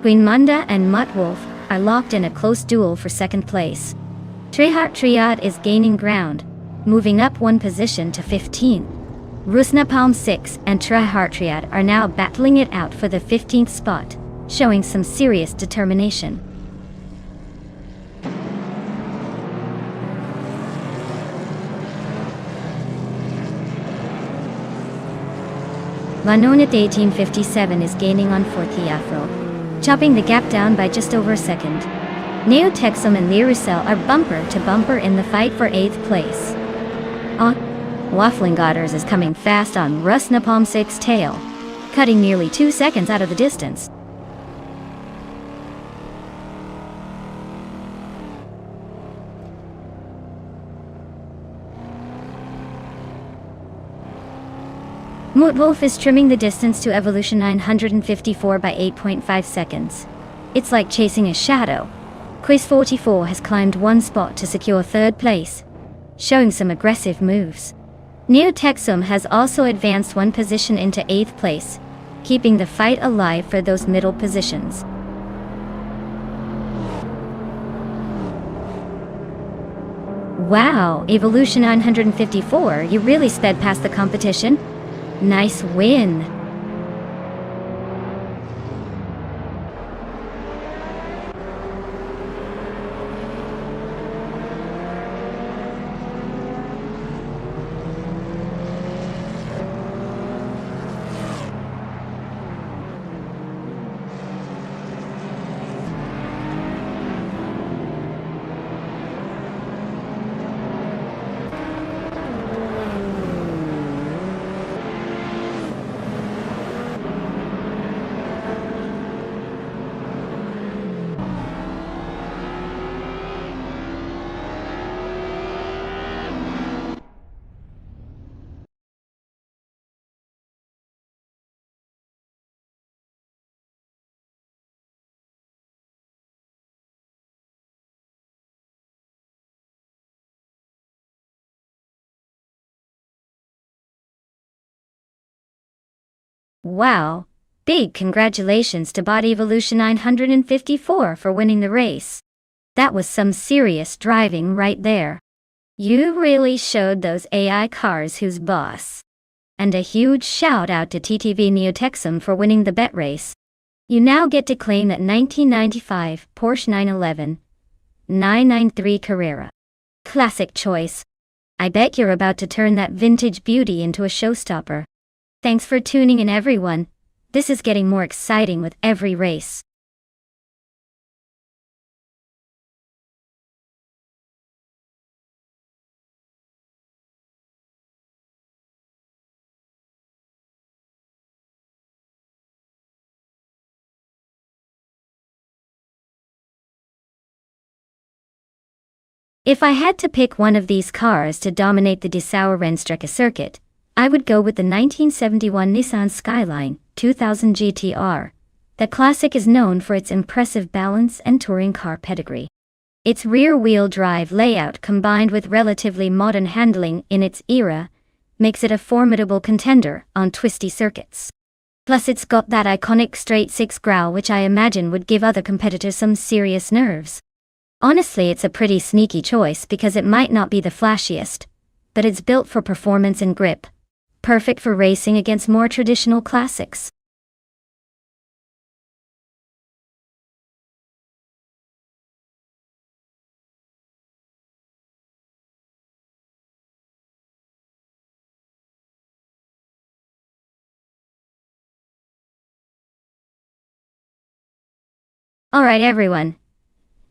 [SPEAKER 1] Queen Manda and Mutwolf are locked in a close duel for second place. Tryhard Triad is gaining ground, moving up 1 position to 15. Rusnapalm 6 and Tryhard Triad are now battling it out for the 15th spot, showing some serious determination. Vanonit 1857 is gaining on Forthy Afro, chopping the gap down by just over a second. Neotexum and Lerusel are bumper to bumper in the fight for 8th place. Waffling Godders is coming fast on Rusnapalm 6's tail, cutting nearly 2 seconds out of the distance. Mutwolf is trimming the distance to Evolution 954 by 8.5 seconds. It's like chasing a shadow. Quiz 44 has climbed 1 spot to secure 3rd place, showing some aggressive moves. Neotexum has also advanced 1 position into 8th place, keeping the fight alive for those middle positions. Wow, Evolution 954, you really sped past the competition? Nice win! Wow! Big congratulations to Bot Evolution 954 for winning the race. That was some serious driving right there. You really showed those AI cars who's boss. And a huge shout out to TTV Neotexum for winning the bet race. You now get to claim that 1995 Porsche 911 993 Carrera. Classic choice. I bet you're about to turn that vintage beauty into a showstopper. Thanks for tuning in, everyone. This is getting more exciting with every race. If I had to pick one of these cars to dominate the Dessau Rennstrecke circuit, I would go with the 1971 Nissan Skyline 2000 GTR. The classic is known for its impressive balance and touring car pedigree. Its rear-wheel drive layout combined with relatively modern handling in its era makes it a formidable contender on twisty circuits. Plus it's got that iconic straight-six growl which I imagine would give other competitors some serious nerves. Honestly, it's a pretty sneaky choice because it might not be the flashiest, but it's built for performance and grip. Perfect for racing against more traditional classics. Alright everyone.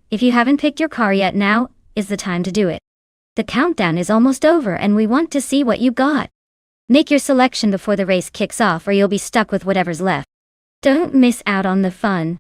[SPEAKER 1] If you haven't picked your car yet, now is the time to do it. The countdown is almost over and we want to see what you got. Make your selection before the race kicks off or you'll be stuck with whatever's left. Don't miss out on the fun.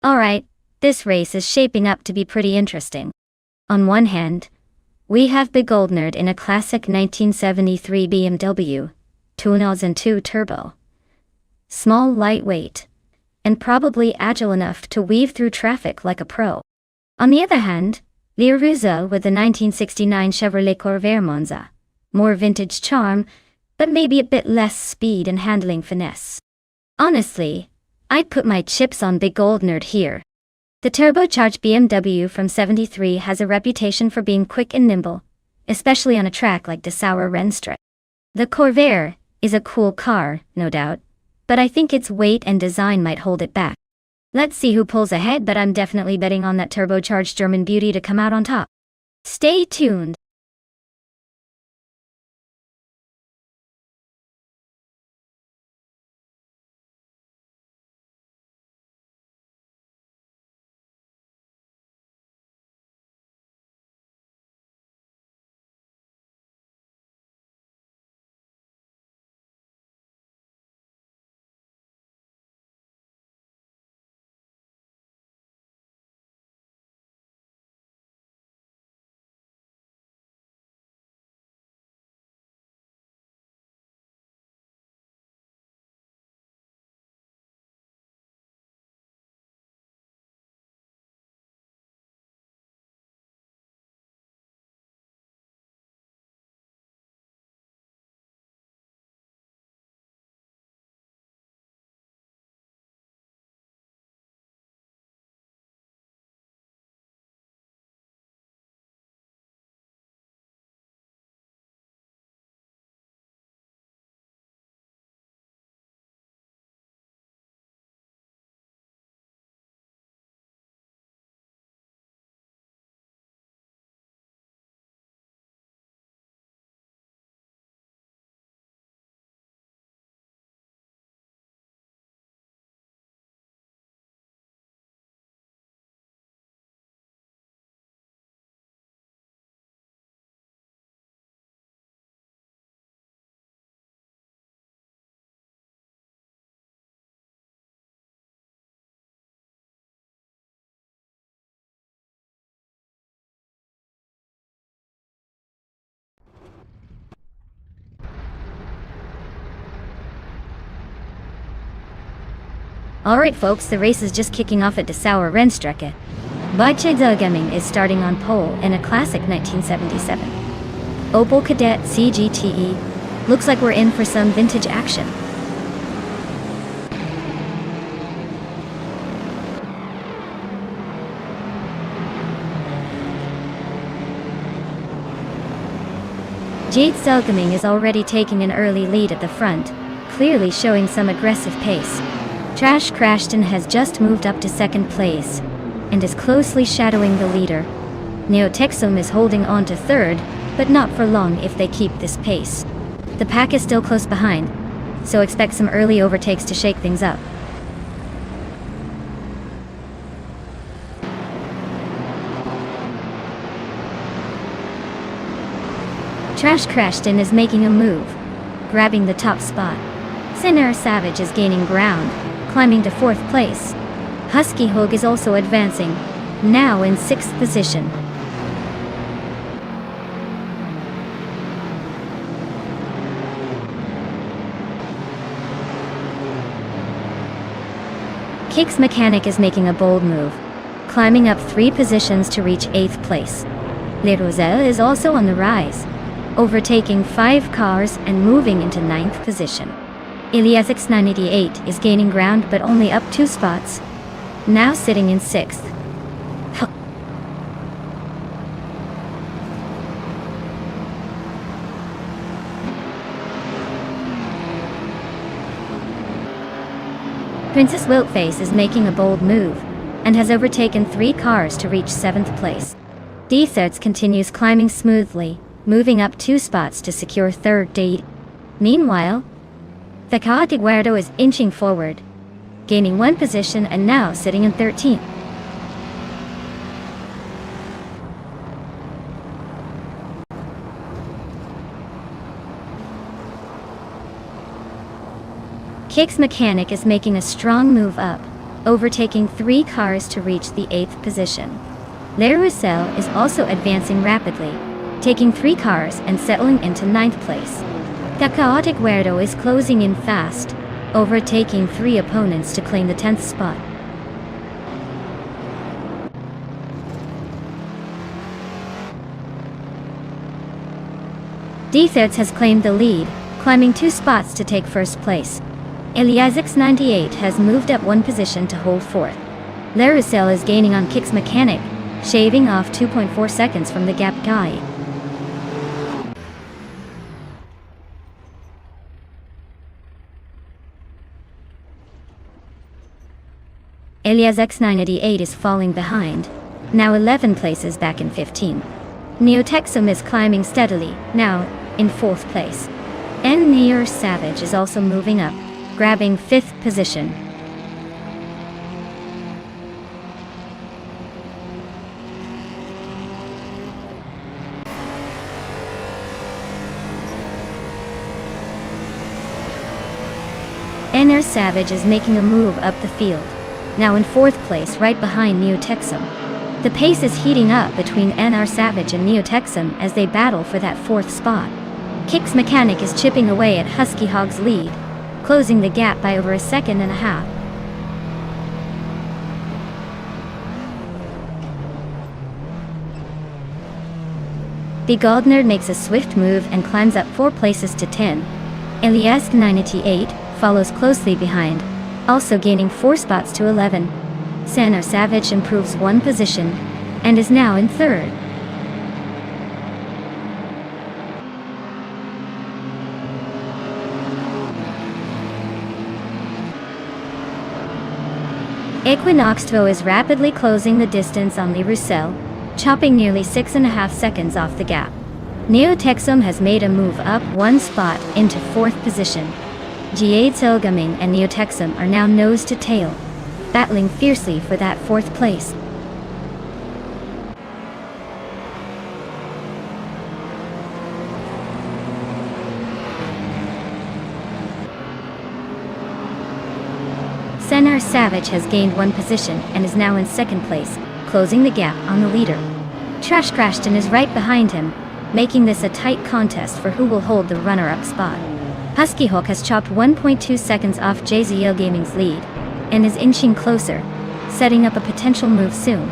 [SPEAKER 1] Alright, this race is shaping up to be pretty interesting. On one hand, we have Big Old Nerd in a classic 1973 BMW 2002 Turbo. Small, lightweight, and probably agile enough to weave through traffic like a pro. On the other hand, Liruza with the 1969 Chevrolet Corvair Monza. More vintage charm, but maybe a bit less speed and handling finesse. Honestly, I'd put my chips on Big Old Nerd here. The turbocharged BMW from '73 has a reputation for being quick and nimble, especially on a track like Dessauer Rennstrecke. The Corvair is a cool car, no doubt, but I think its weight and design might hold it back. Let's see who pulls ahead, but I'm definitely betting on that turbocharged German beauty to come out on top. Stay tuned. Alright folks, the race is just kicking off at Dessauer Rennstrecke. Baiche Gaming is starting on pole in a classic 1977 Opel Kadett CGTE. Looks like we're in for some vintage action. Jade Selgaming is already taking an early lead at the front, clearly showing some aggressive pace. Trash Crashton has just moved up to second place and is closely shadowing the leader. Neotexum is holding on to third, but not for long if they keep this pace. The pack is still close behind, so expect some early overtakes to shake things up. Trash Crashton is making a move, grabbing the top spot. Sinner Savage is gaining ground, climbing to fourth place. Husky Hogue is also advancing, now in sixth position. Kix Mechanic is making a bold move, climbing up 3 positions to reach 8th place. Le Roselle is also on the rise, overtaking 5 cars and moving into 9th position. Iliasix 988 is gaining ground but only up 2 spots, now sitting in 6th. Princess Wiltface is making a bold move, and has overtaken 3 cars to reach 7th place. Deserts continues climbing smoothly, moving up 2 spots to secure 3rd date. Meanwhile, the Caatiguardo is inching forward, gaining 1 position and now sitting in 13th. Kix Mechanic is making a strong move up, overtaking 3 cars to reach the 8th position. Le Roussel is also advancing rapidly, taking 3 cars and settling into 9th place. The Caatiguardo is closing in fast, overtaking 3 opponents to claim the 10th spot. Deserts has claimed the lead, climbing 2 spots to take first place. Iliasix 98 has moved up 1 position to hold 4th. Le Roussel is gaining on Kix Mechanic, shaving off 2.4 seconds from the gap guy. Iliasix 988 is falling behind, now 11 places back in 15. Neotexum is climbing steadily, now in 4th place. Near Savage is also moving up, grabbing 5th position. Near Savage is making a move up the field, now in 4th place right behind Neotexum. The pace is heating up between Near Savage and Neotexum as they battle for that 4th spot. Kix Mechanic is chipping away at Husky Hogue's lead, closing the gap by over 1.5 seconds. The Goldner makes a swift move and climbs up 4 places to 10. Iliasix 988 follows closely behind, also gaining 4 spots to 11. Near Savage improves 1 position, and is now in 3rd. Equinoxtvo is rapidly closing the distance on Le Roussel, chopping nearly 6.5 seconds off the gap. Neotexum has made a move up 1 spot into 4th position. Jade Selgaming and Neotexum are now nose to tail, battling fiercely for that 4th place. Near Savage has gained 1 position and is now in 2nd place, closing the gap on the leader. Trash Crashton is right behind him, making this a tight contest for who will hold the runner-up spot. Husky Hogue has chopped 1.2 seconds off JZO Gaming's lead, and is inching closer, setting up a potential move soon.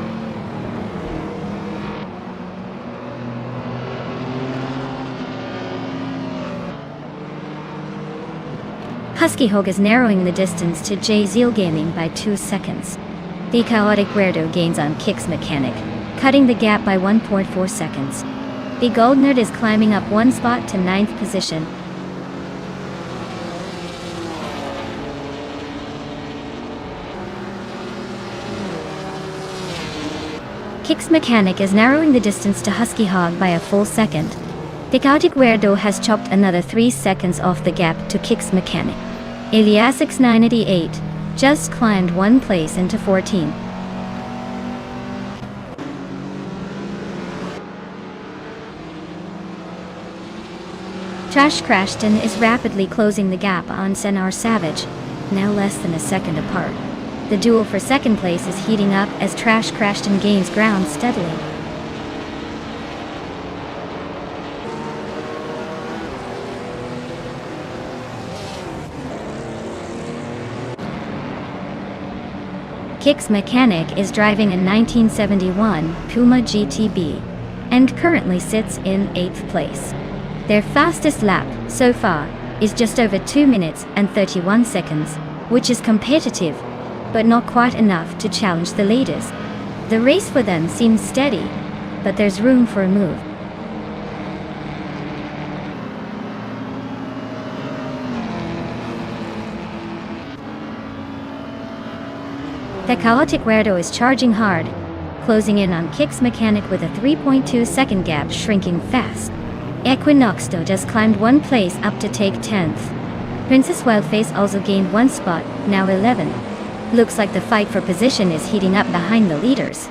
[SPEAKER 1] Husky Hog is narrowing the distance to J Zeal Gaming by 2 seconds. The Chaotic Weirdo gains on Kicks Mechanic, cutting the gap by 1.4 seconds. The Gold Nerd is climbing up one spot to 9th position. Kicks Mechanic is narrowing the distance to Husky Hog by a full second. The Chaotic Weirdo has chopped another 3 seconds off the gap to Kicks Mechanic. Eliasix988 just climbed one place into 14. Trash Crashton is rapidly closing the gap on Senar Savage, now less than a second apart. The duel for second place is heating up as Trash Crashton gains ground steadily. Kicks Mechanic is driving a 1971 Puma GTB and currently sits in 8th place. Their fastest lap, so far, is just over 2 minutes and 31 seconds, which is competitive, but not quite enough to challenge the leaders. The race for them seems steady, but there's room for a move. The Chaotic Weirdo is charging hard, closing in on Kicks Mechanic with a 3.2 second gap, shrinking fast. Equinoxto just climbed one place up to take 10th. Princess Wildface also gained one spot, now 11. Looks like the fight for position is heating up behind the leaders.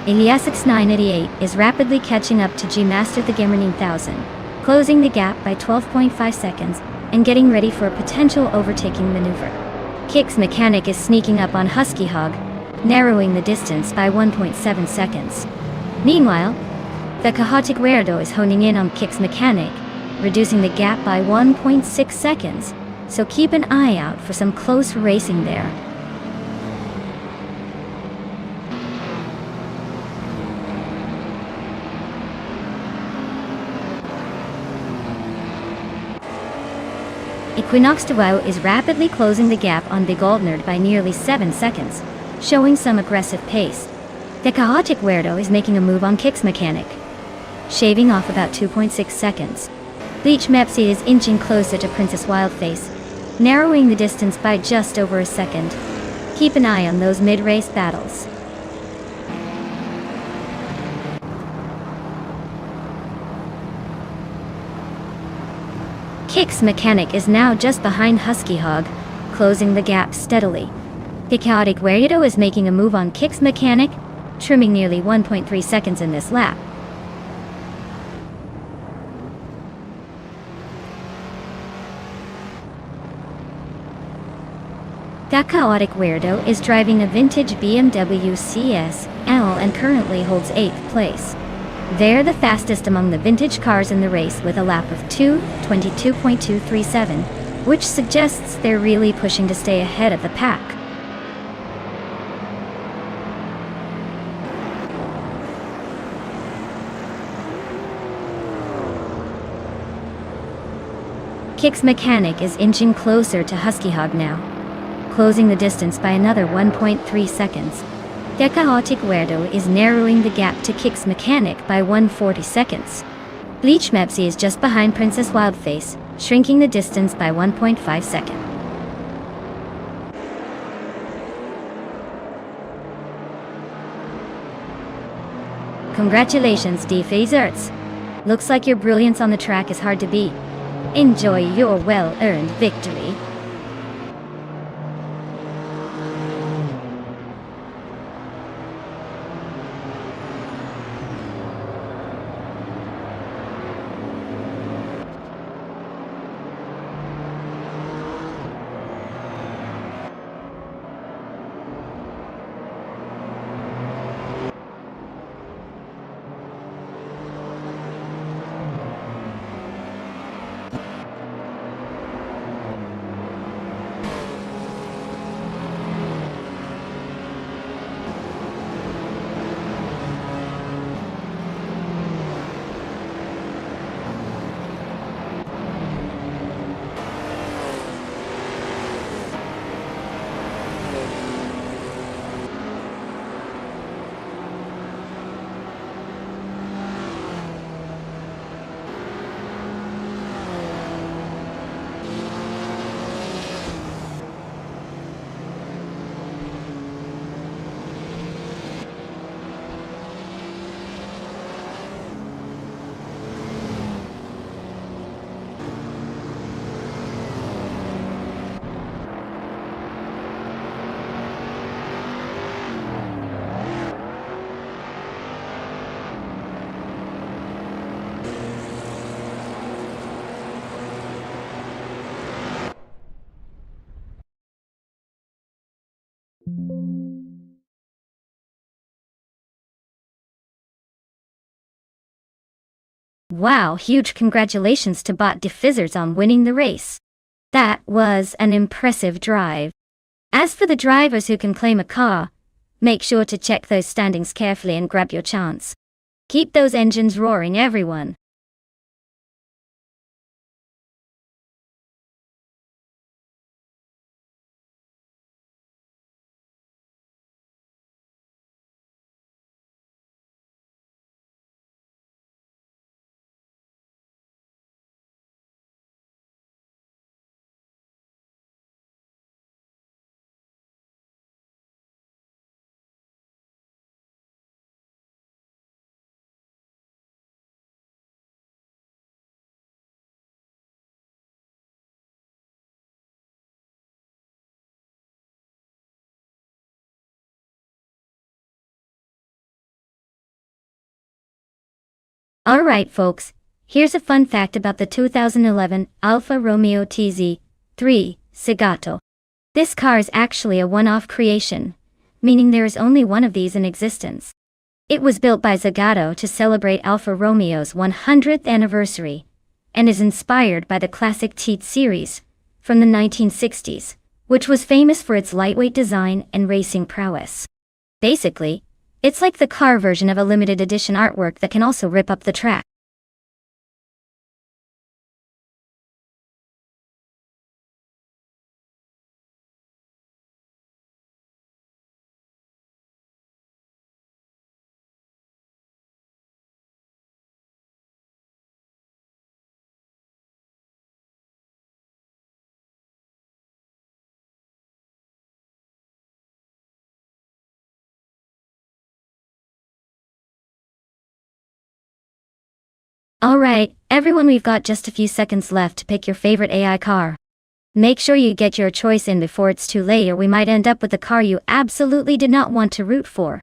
[SPEAKER 1] Eliasix988 is rapidly catching up to G-Master the Gamer 9000, closing the gap by 12.5 seconds and getting ready for a potential overtaking maneuver. Kicks Mechanic is sneaking up on Husky Hog, narrowing the distance by 1.7 seconds. Meanwhile, the Chaotic Weirdo is honing in on Kicks Mechanic, reducing the gap by 1.6 seconds, so keep an eye out for some close racing there. Equinox Duo is rapidly closing the gap on the Gold Nerd by nearly 7 seconds, showing some aggressive pace. The Chaotic Weirdo is making a move on Kicks Mechanic, shaving off about 2.6 seconds. Bleach Mepsi is inching closer to Princess Wildface, narrowing the distance by just over a second. Keep an eye on those mid-race battles. Kicks Mechanic is now just behind Husky Hog, closing the gap steadily. The Chaotic Weirdo is making a move on Kicks Mechanic, trimming nearly 1.3 seconds in this lap. The Chaotic Weirdo is driving a vintage BMW CS L and currently holds 8th place. They're the fastest among the vintage cars in the race with a lap of 2:22.237, which suggests they're really pushing to stay ahead of the pack. Kicks Mechanic is inching closer to Husky Hog now, closing the distance by another 1.3 seconds. The Chaotic Weirdo is narrowing the gap to Kicks Mechanic by 140 seconds. Bleach Mepsi is just behind Princess Wildface, shrinking the distance by 1.5 seconds. Congratulations, D-Phasers! Looks like your brilliance on the track is hard to beat. Enjoy your well-earned victory. Wow, huge congratulations to Bot Diffusers on winning the race. That was an impressive drive. As for the drivers who can claim a car, make sure to check those standings carefully and grab your chance. Keep those engines roaring, everyone. Alright folks, here's a fun fact about the 2011 Alfa Romeo TZ3 Zagato. This car is actually a one-off creation, meaning there is only one of these in existence. It was built by Zagato to celebrate Alfa Romeo's 100th anniversary, and is inspired by the classic T series from the 1960s, which was famous for its lightweight design and racing prowess. Basically, it's like the car version of a limited edition artwork that can also rip up the track. Alright, everyone, we've got just a few seconds left to pick your favorite AI car. Make sure you get your choice in before it's too late, or we might end up with a car you absolutely did not want to root for.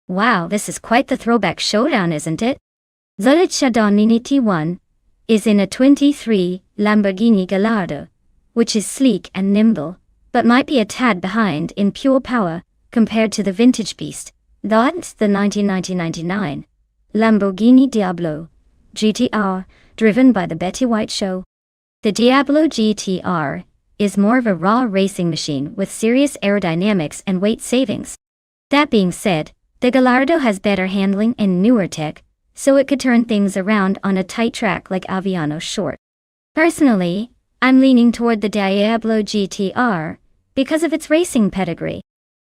[SPEAKER 1] Wow, this is quite the throwback showdown, isn't it? The Chardonnay T1 is in a 23 Lamborghini Gallardo, which is sleek and nimble, but might be a tad behind in pure power compared to the vintage beast. That's the 1999 Lamborghini Diablo GTR, driven by the Betty White Show. The Diablo GTR is more of a raw racing machine with serious aerodynamics and weight savings. That being said, the Gallardo has better handling and newer tech, so it could turn things around on a tight track like Aviano Short. Personally, I'm leaning toward the Diablo GTR because of its racing pedigree.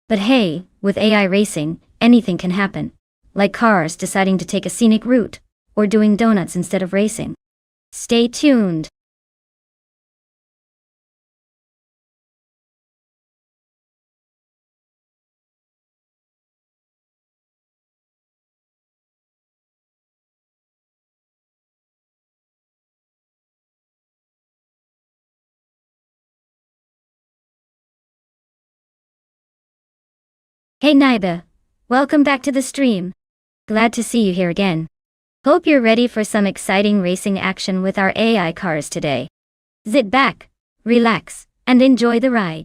[SPEAKER 1] But hey, with AI racing, anything can happen, like cars deciding to take a scenic route, or doing donuts instead of racing. Stay tuned. Hey Naiba, welcome back to the stream. Glad to see you here again. Hope you're ready for some exciting racing action with our AI cars today. Sit back, relax, and enjoy the ride.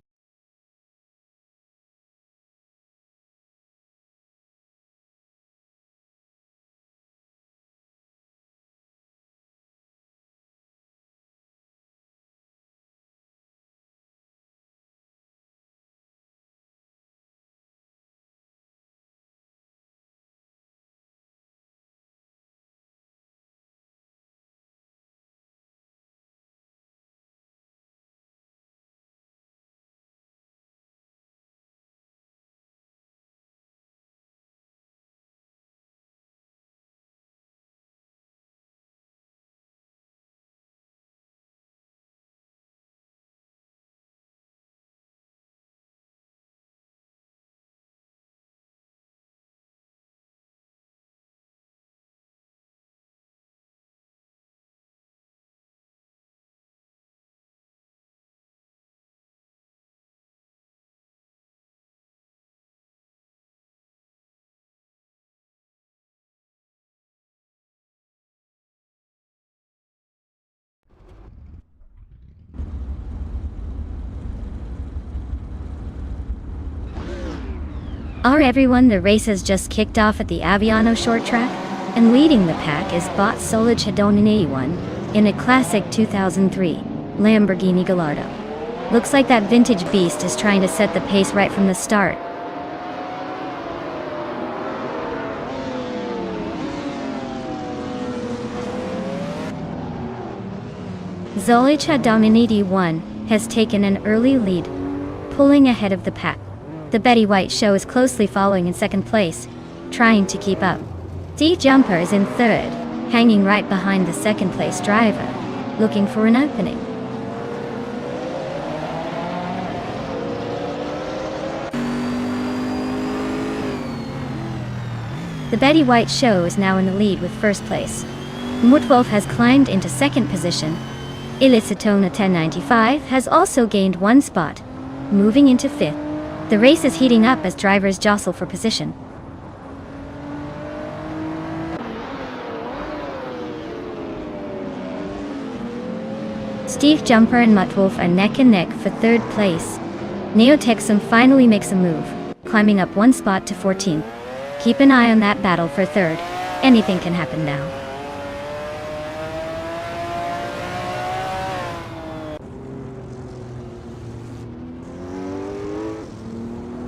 [SPEAKER 1] Alright everyone, the race has just kicked off at the Aviano short track, and leading the pack is Bot Solage Hedonian 81 in a classic 2003 Lamborghini Gallardo. Looks like that vintage beast is trying to set the pace right from the start. Solage Hedonian 81 has taken an early lead, pulling ahead of the pack. The Betty White show is closely following in second place, trying to keep up. Steve Jumper is in third, hanging right behind the second place driver, looking for an opening. The Betty White show is now in the lead with first place. Mutwolf has climbed into second position. Illicitona 1095 has also gained one spot, moving into fifth. The race is heating up as drivers jostle for position. Steve Jumper and Mutwolf are neck and neck for third place. Neotexum finally makes a move, climbing up one spot to 14th. Keep an eye on that battle for third. Anything can happen now.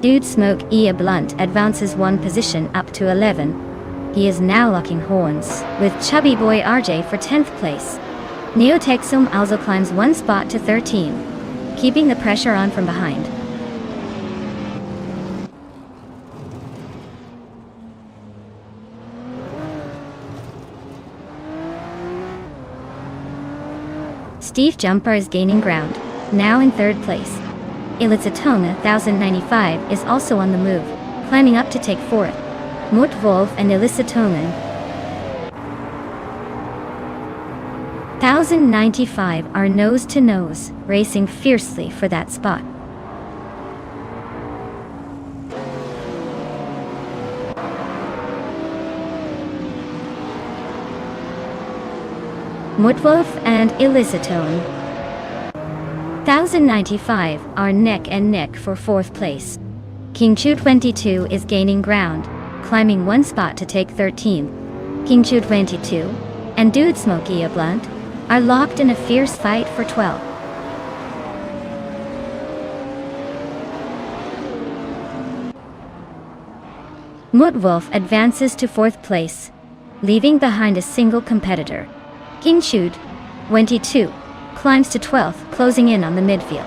[SPEAKER 1] Dude Smoke Ear Blunt advances one position up to 11. He is now locking horns with Chubby Boy RJ for 10th place. Neotexum also climbs one spot to 13, keeping the pressure on from behind. Steve Jumper is gaining ground, now in third place. Illicitona 1095 is also on the move, climbing up to take fourth. Mutwolf and Illicitona 1095 are nose to nose, racing fiercely for that spot. Mutwolf and Illicitone 1095 are neck and neck for fourth place. King Chu 22 is gaining ground, climbing one spot to take 13th. King Chu 22 and Dude Smokey a Blunt are locked in a fierce fight for 12th. Mutwolf advances to fourth place, leaving behind a single competitor. King Chu 22 climbs to 12th, closing in on the midfield.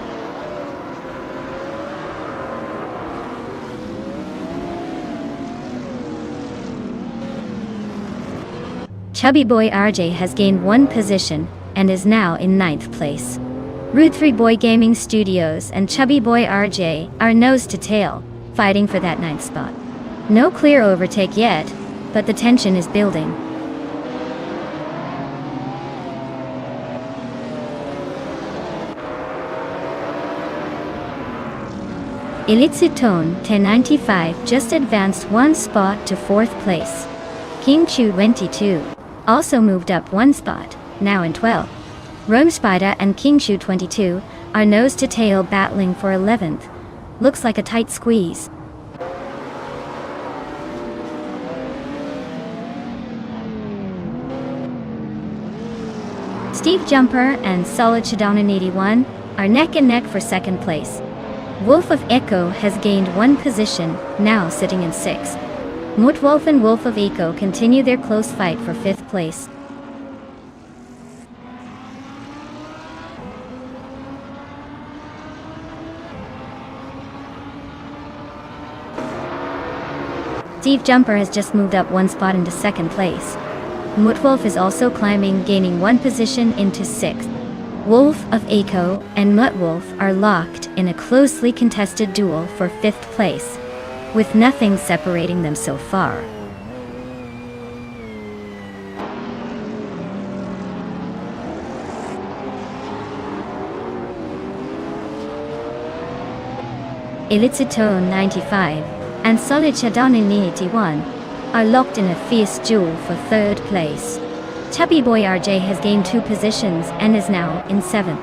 [SPEAKER 1] Chubby Boy RJ has gained one position and is now in 9th place. Rude 3 Boy Gaming Studios and Chubby Boy RJ are nose to tail, fighting for that 9th spot. No clear overtake yet, but the tension is building. Illicitone 1095 just advanced one spot to fourth place. King Chu 22 also moved up one spot, now in 12th. Rome Spider and King Chu 22 are nose to tail battling for 11th. Looks like a tight squeeze. Steve Jumper and Solid Shadown in 81 are neck and neck for second place. Wolf of Echo has gained one position, now sitting in 6th. Mutwolf and Wolf of Echo continue their close fight for 5th place. Steve Jumper has just moved up one spot into 2nd place. Mutwolf is also climbing, gaining one position into 6th. Wolf of Echo and Mutwolf are locked in a closely contested duel for 5th place, with nothing separating them so far. Elitsitone 95 and Solid Shadown in 81 are locked in a fierce duel for 3rd place. Chubby Boy RJ has gained 2 positions and is now in 7th.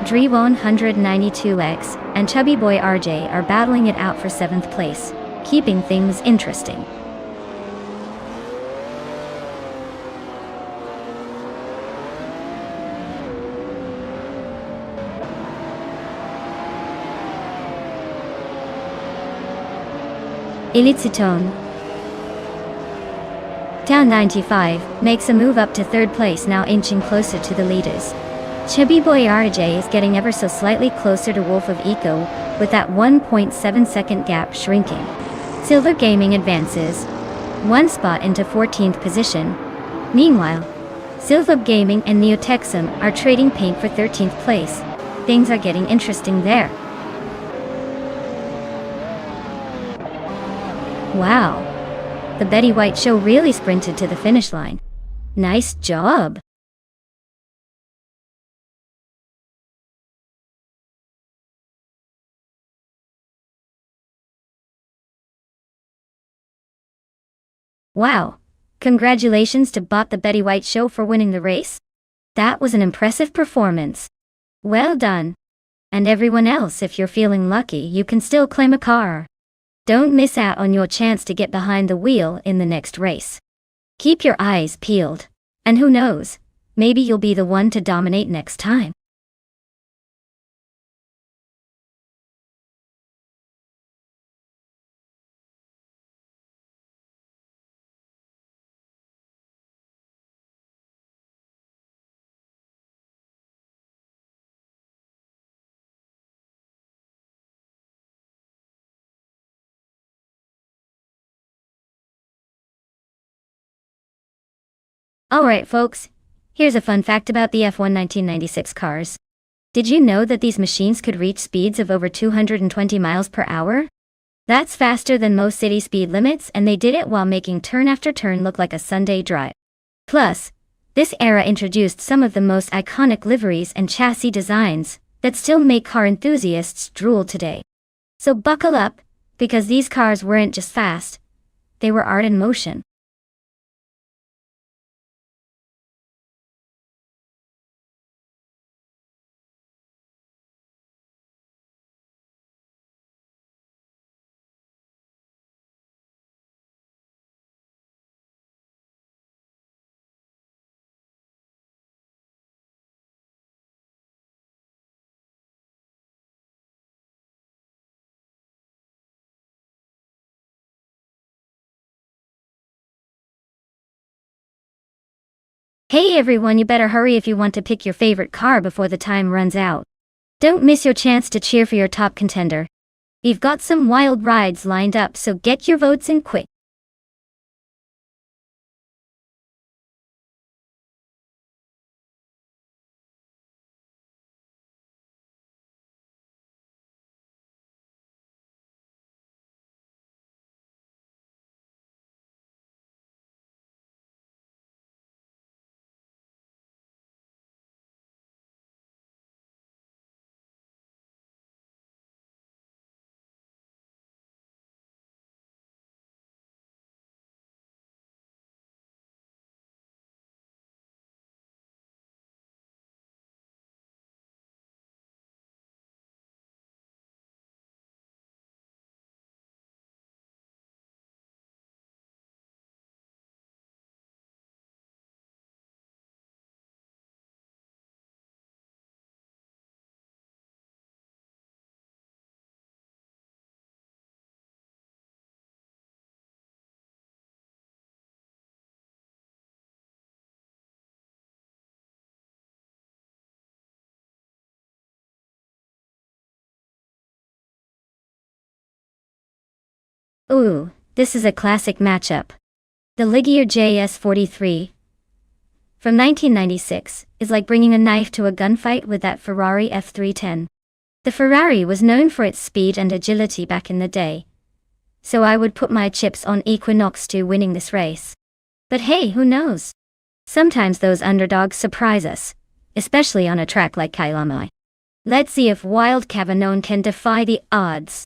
[SPEAKER 1] Drewon 192X and Chubby Boy RJ are battling it out for 7th place, keeping things interesting. Elitsitone Down 95 makes a move up to 3rd place, now inching closer to the leaders. Chubby Boy RJ is getting ever so slightly closer to Wolf of Eco, with that 1.7 second gap shrinking. Silver Gaming advances one spot into 14th position. Meanwhile, Silver Gaming and Neotexum are trading paint for 13th place. Things are getting interesting there. Wow, the Betty White show really sprinted to the finish line. Nice job. Wow, congratulations to Bot the Betty White show for winning the race. That was an impressive performance. Well done. And everyone else, if you're feeling lucky, you can still claim a car. Don't miss out on your chance to get behind the wheel in the next race. Keep your eyes peeled. And who knows, maybe you'll be the one to dominate next time. Alright folks, here's a fun fact about the F1 1996 cars. Did you know that these machines could reach speeds of over 220 miles per hour? That's faster than most city speed limits, and they did it while making turn after turn look like a Sunday drive. Plus, this era introduced some of the most iconic liveries and chassis designs that still make car enthusiasts drool today. So buckle up, because these cars weren't just fast, they were art in motion. Hey everyone, you better hurry if you want to pick your favorite car before the time runs out. Don't miss your chance to cheer for your top contender. We've got some wild rides lined up, so get your votes in quick. Ooh, this is a classic matchup. The Ligier JS43 from 1996 is like bringing a knife to a gunfight with that Ferrari F310. The Ferrari was known for its speed and agility back in the day, so I would put my chips on Equinox 2 winning this race. But hey, who knows? Sometimes those underdogs surprise us, especially on a track like Kyalami. Let's see if Wild Cavagnone can defy the odds.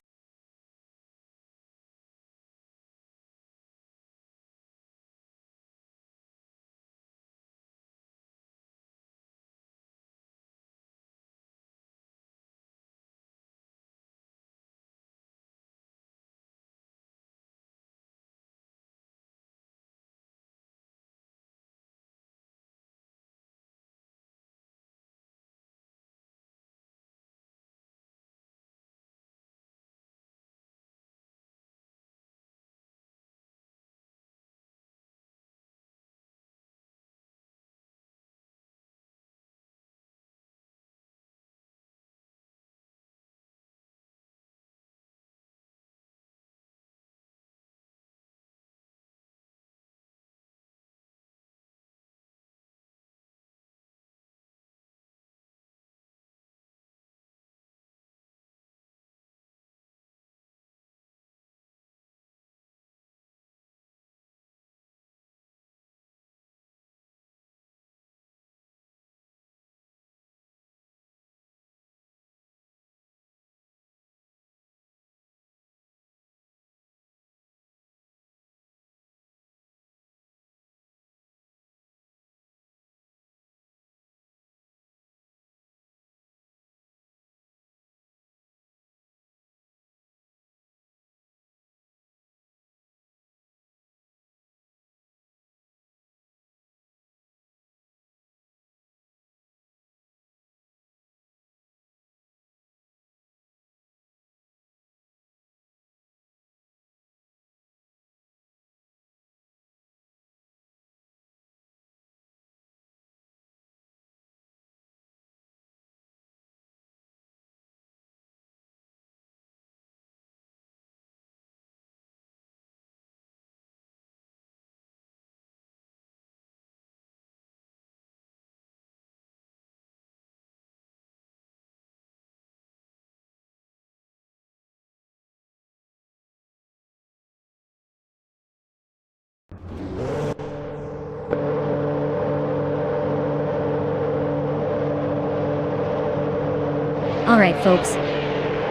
[SPEAKER 1] Alright folks,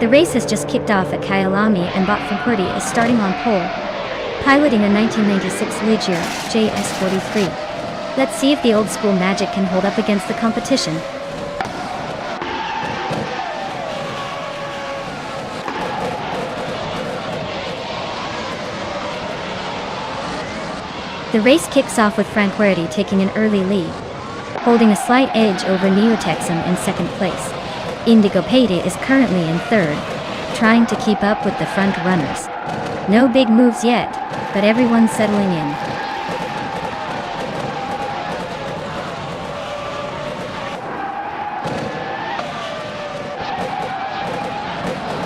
[SPEAKER 1] the race has just kicked off at Kyalami and Botfapurdi is starting on pole, piloting a 1996 Ligier JS43. Let's see if the old school magic can hold up against the competition. The race kicks off with Franquerity taking an early lead, holding a slight edge over Neotexum in second place. Indigo Payday is currently in third, trying to keep up with the front runners. No big moves yet, but everyone's settling in.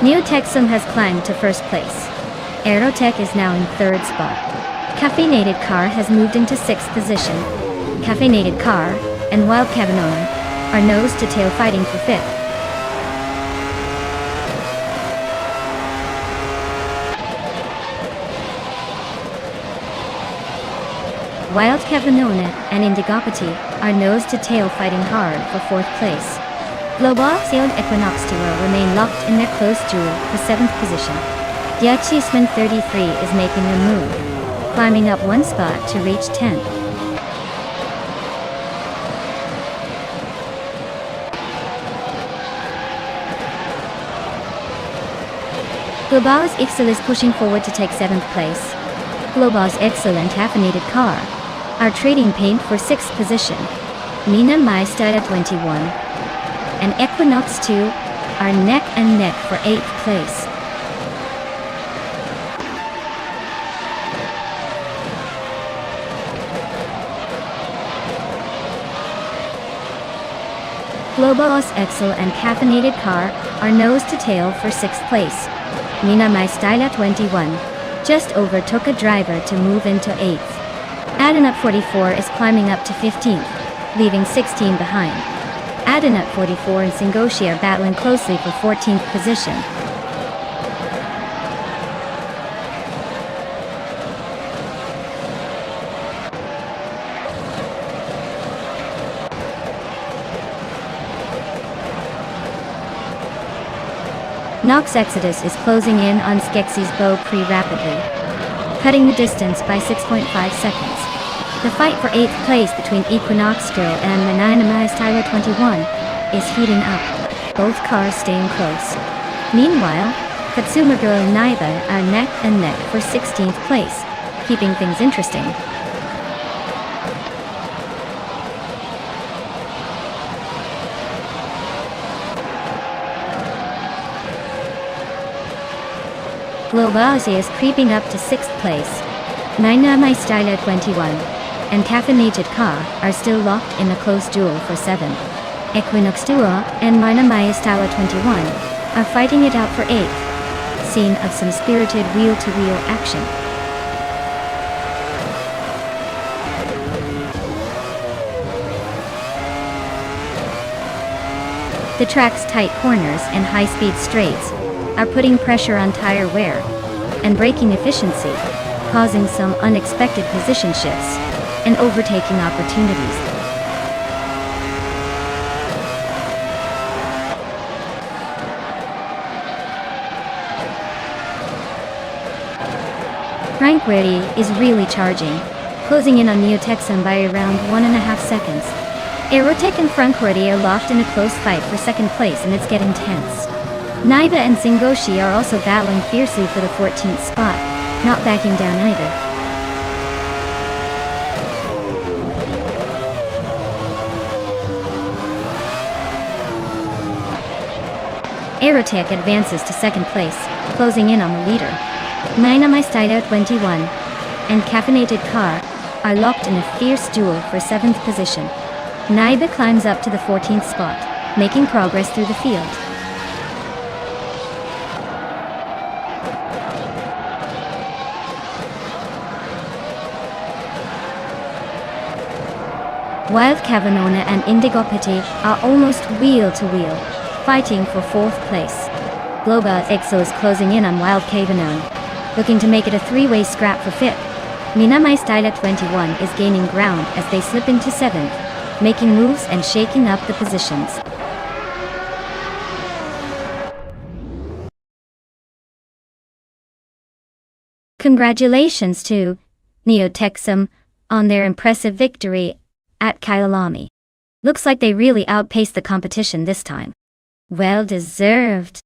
[SPEAKER 1] Neotexum has climbed to first place. Aerotech is now in third spot. Caffeinated Car has moved into sixth position. Caffeinated Car and Wild Cavagnone are nose-to-tail fighting for fifth. Wild Cavagnone and Indigopati are nose-to-tail fighting hard for fourth place. Global and Equinox 2 remain locked in their close duel for seventh position. Diachisman 33 is making a move, climbing up one spot to reach 10th. Global's Ixel is pushing forward to take 7th place. Global's Excel and Caffeinated Car are trading paint for 6th position. Mina Meister at 21 and Equinox 2 are neck and neck for 8th place. Global's Excel and Caffeinated Car are nose to tail for 6th place. Mina Meister at 21 just overtook a driver to move into 8th. Adenut 44 is climbing up to 15th, leaving 16 behind. Adenut 44 and Singoshi are battling closely for 14th position. Nox Exodus is closing in on Skeksis Bow Pre rapidly, cutting the distance by 6.5 seconds. The fight for 8th place between Equinox Drill and Mananamai Styler 21 is heating up, both cars staying close. Meanwhile, Katsuma Girl and Naiba are neck and neck for 16th place, keeping things interesting. Globasi is creeping up to 6th place. Mananamai Styler 21 and Caffeinated Car are still locked in a close duel for 7th. Equinox Duo and Mananamai Styler 21 are fighting it out for 8th. Scene of some spirited wheel-to-wheel action. The track's tight corners and high-speed straights are putting pressure on tire wear and braking efficiency, causing some unexpected position shifts and overtaking opportunities. Tranquility is really charging, closing in on Neotexum by around 1.5 seconds. Aerotech and Franquility are locked in a close fight for 2nd place, and it's getting tense. Naiba and Singoshi are also battling fiercely for the 14th spot, not backing down either. Aerotech advances to 2nd place, closing in on the leader. Mananamai Styler 21 and Caffeinated Car are locked in a fierce duel for 7th position. Naiba climbs up to the 14th spot, making progress through the field. Wild Cavanona and Indigopati are almost wheel-to-wheel, fighting for 4th place. Globa Exo is closing in on Wild Cavanona, looking to make it a 3-way scrap for 5th. Mananamai Styler 21 is gaining ground as they slip into 7th, making moves and shaking up the positions. Congratulations to Neotexum on their impressive victory at Kyalami. Looks like they really outpaced the competition this time. Well deserved.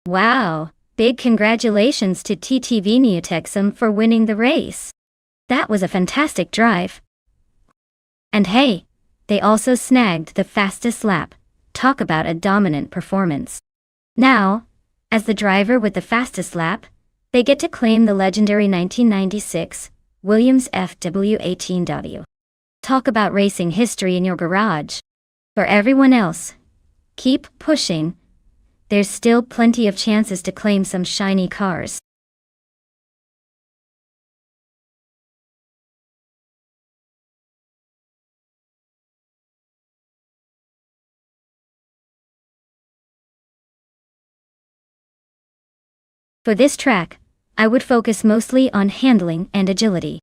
[SPEAKER 1] Wow, big congratulations to TTV Neotexum for winning the race. That was a fantastic drive. And hey, they also snagged the fastest lap. Talk about a dominant performance. Now, as the driver with the fastest lap, they get to claim the legendary 1996 Williams FW18W. Talk about racing history in your garage. For everyone else, keep pushing. There's still plenty of chances to claim some shiny cars. For this track, I would focus mostly on handling and agility.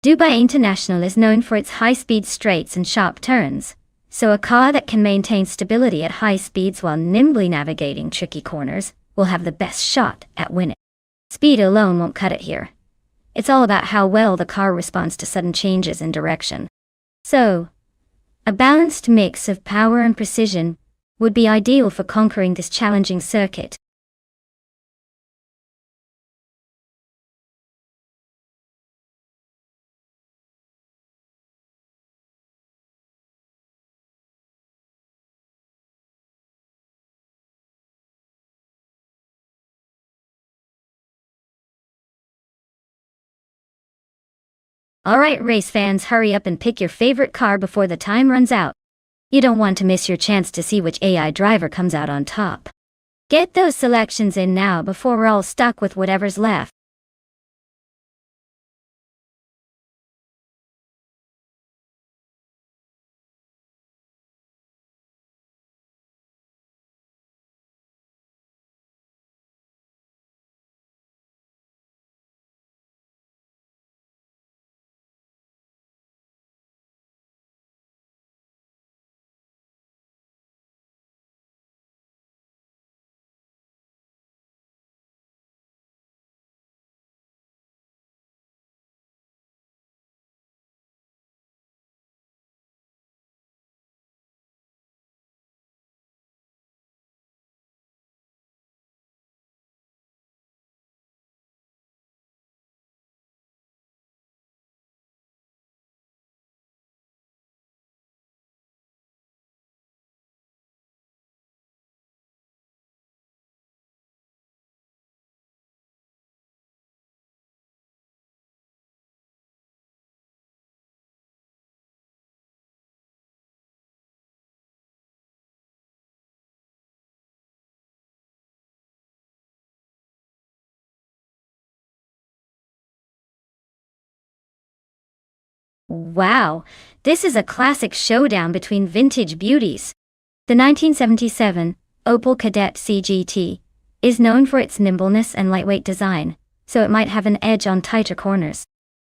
[SPEAKER 1] Dubai International is known for its high-speed straights and sharp turns, so a car that can maintain stability at high speeds while nimbly navigating tricky corners will have the best shot at winning. Speed alone won't cut it here. It's all about how well the car responds to sudden changes in direction. So, a balanced mix of power and precision would be ideal for conquering this challenging circuit. Alright race fans, hurry up and pick your favorite car before the time runs out. You don't want to miss your chance to see which AI driver comes out on top. Get those selections in now before we're all stuck with whatever's left. Wow, this is a classic showdown between vintage beauties. The 1977 Opel Kadett CGT is known for its nimbleness and lightweight design, so it might have an edge on tighter corners.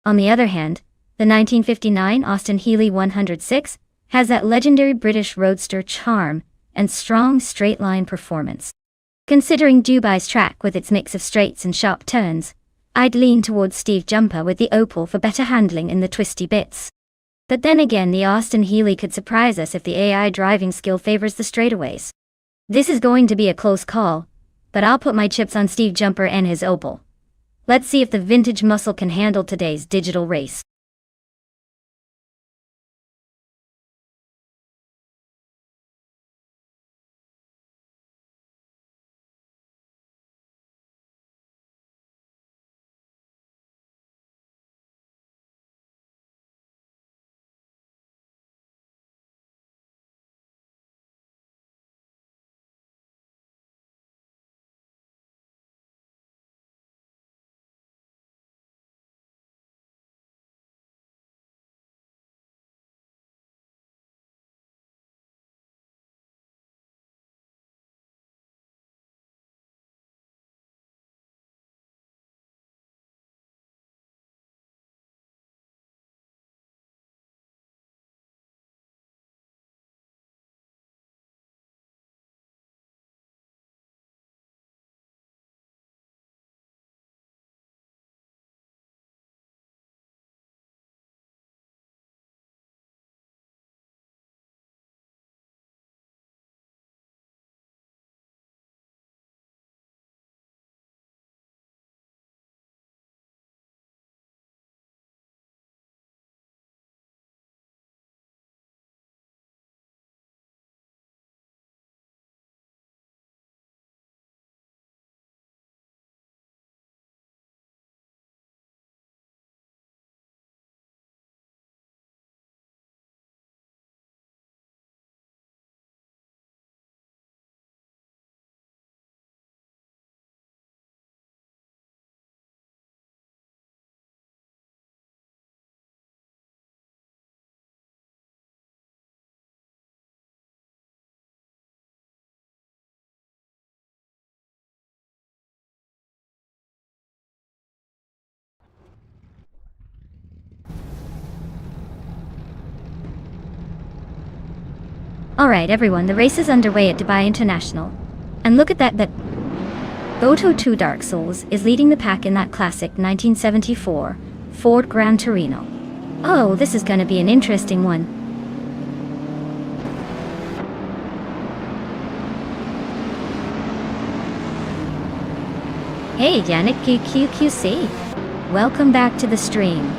[SPEAKER 1] On the other hand, the 1959 Austin Healey 106 has that legendary British roadster charm and strong straight-line performance. Considering Dubai's track with its mix of straights and sharp turns, I'd lean towards Steve Jumper with the Opel for better handling in the twisty bits. But then again, the Austin Healey could surprise us if the AI driving skill favors the straightaways. This is going to be a close call, but I'll put my chips on Steve Jumper and his Opel. Let's see if the vintage muscle can handle today's digital race. Alright everyone, the race is underway at Dubai International. And look at that Goto 2 Dark Souls is leading the pack in that classic 1974 Ford Gran Torino. Oh, this is gonna be an interesting one. Hey Yannick QQQC. Welcome back to the stream.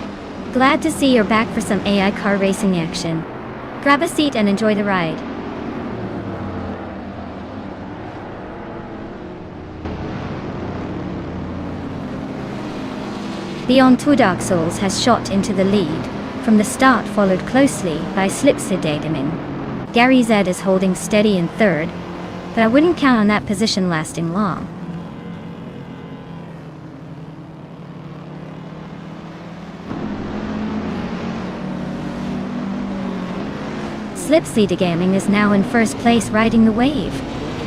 [SPEAKER 1] Glad to see you're back for some AI car racing action. Grab a seat and enjoy the ride. Beyond Two Dark Souls has shot into the lead, from the start followed closely by Slipslide. Gary Z is holding steady in third, but I wouldn't count on that position lasting long. Slipslide is now in first place riding the wave.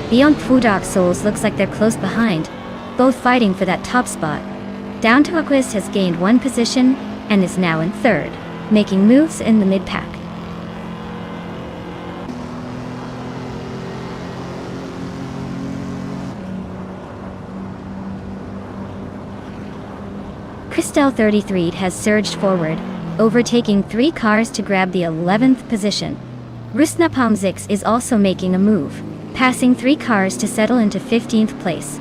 [SPEAKER 1] Beyond Two Dark Souls looks like they're close behind, both fighting for that top spot. Down to Aquist has gained one position and is now in third, making moves in the mid-pack. Cristal 33 has surged forward, overtaking 3 cars to grab the 11th position. Rusnapalm 6 is also making a move, passing 3 cars to settle into 15th place.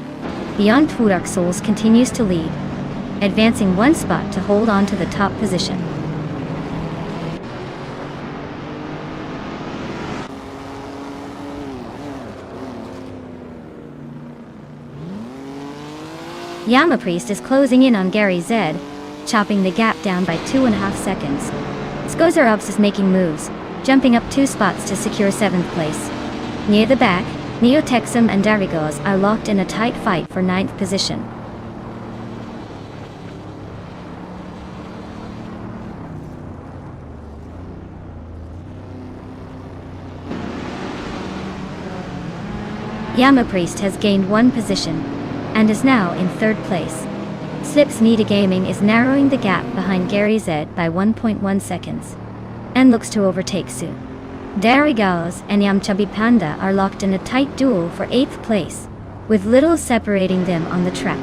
[SPEAKER 1] Beyond Two Dark Souls continues to lead, advancing 1 spot to hold on to the top position. Yamapriest is closing in on Gary Z, chopping the gap down by 2.5 seconds. Skozarovs is making moves, jumping up 2 spots to secure 7th place. Near the back, Neotexum and Darigos are locked in a tight fight for 9th position. Yamapriest has gained 1 position, and is now in 3rd place. Slipslide is narrowing the gap behind Gary Z by 1.1 seconds, and looks to overtake soon. Darigos and Yamchubby Panda are locked in a tight duel for 8th place, with little separating them on the track.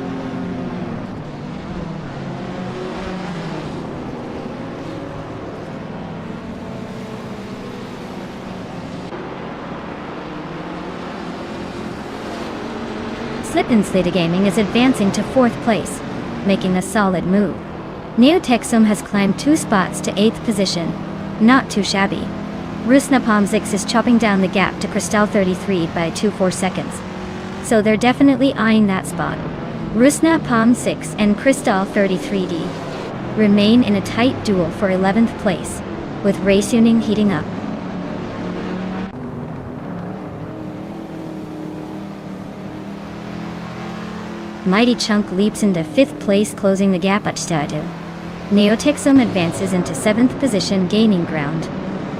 [SPEAKER 1] Slipslide is advancing to 4th place, making a solid move. Neotexum has climbed 2 spots to 8th position, not too shabby. Rusnapalm 6 is chopping down the gap to Cristal 33 by 2.4 seconds, so they're definitely eyeing that spot. Rusnapalm 6 and Cristal 33D remain in a tight duel for 11th place, with race tuning heating up. Mighty Chunk leaps into 5th place, closing the gap at Stadu. Neotexum advances into 7th position, gaining ground.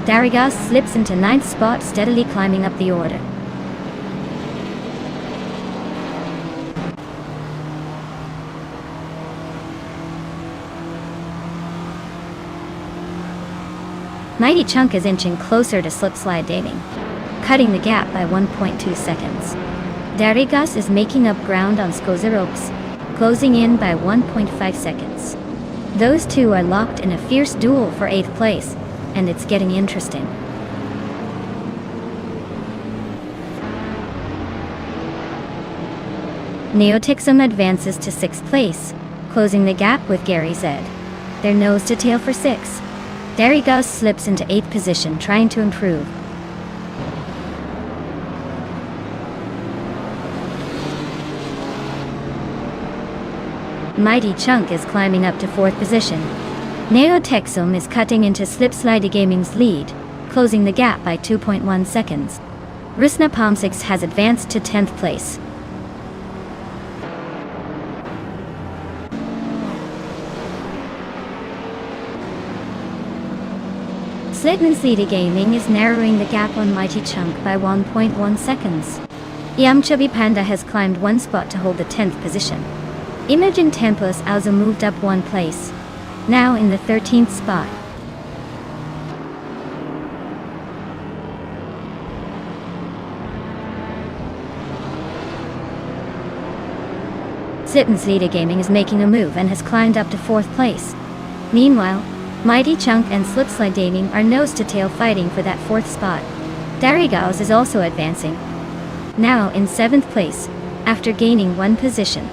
[SPEAKER 1] Darigos slips into 9th spot, steadily climbing up the order. Mighty Chunk is inching closer to Slipslide, cutting the gap by 1.2 seconds. Darigos is making up ground on Skozarovs, closing in by 1.5 seconds. Those two are locked in a fierce duel for 8th place, and it's getting interesting. Neotexum advances to 6th place, closing the gap with Gary Z. They're nose to tail for 6. Darigos slips into 8th position, trying to improve. Mighty Chunk is climbing up to 4th position. Neotexum is cutting into Slipslide's lead, closing the gap by 2.1 seconds. Rusnapalm 6 has advanced to 10th place. Slipslide is narrowing the gap on Mighty Chunk by 1.1 seconds. Yamchubby Panda has climbed 1 spot to hold the 10th position. Imogen Tempest also moved up 1 place, now in the 13th spot. Slipslide is making a move and has climbed up to 4th place. Meanwhile, Mighty Chunk and Slipslide are nose to tail fighting for that 4th spot. Darigos is also advancing, now in 7th place, after gaining 1 position.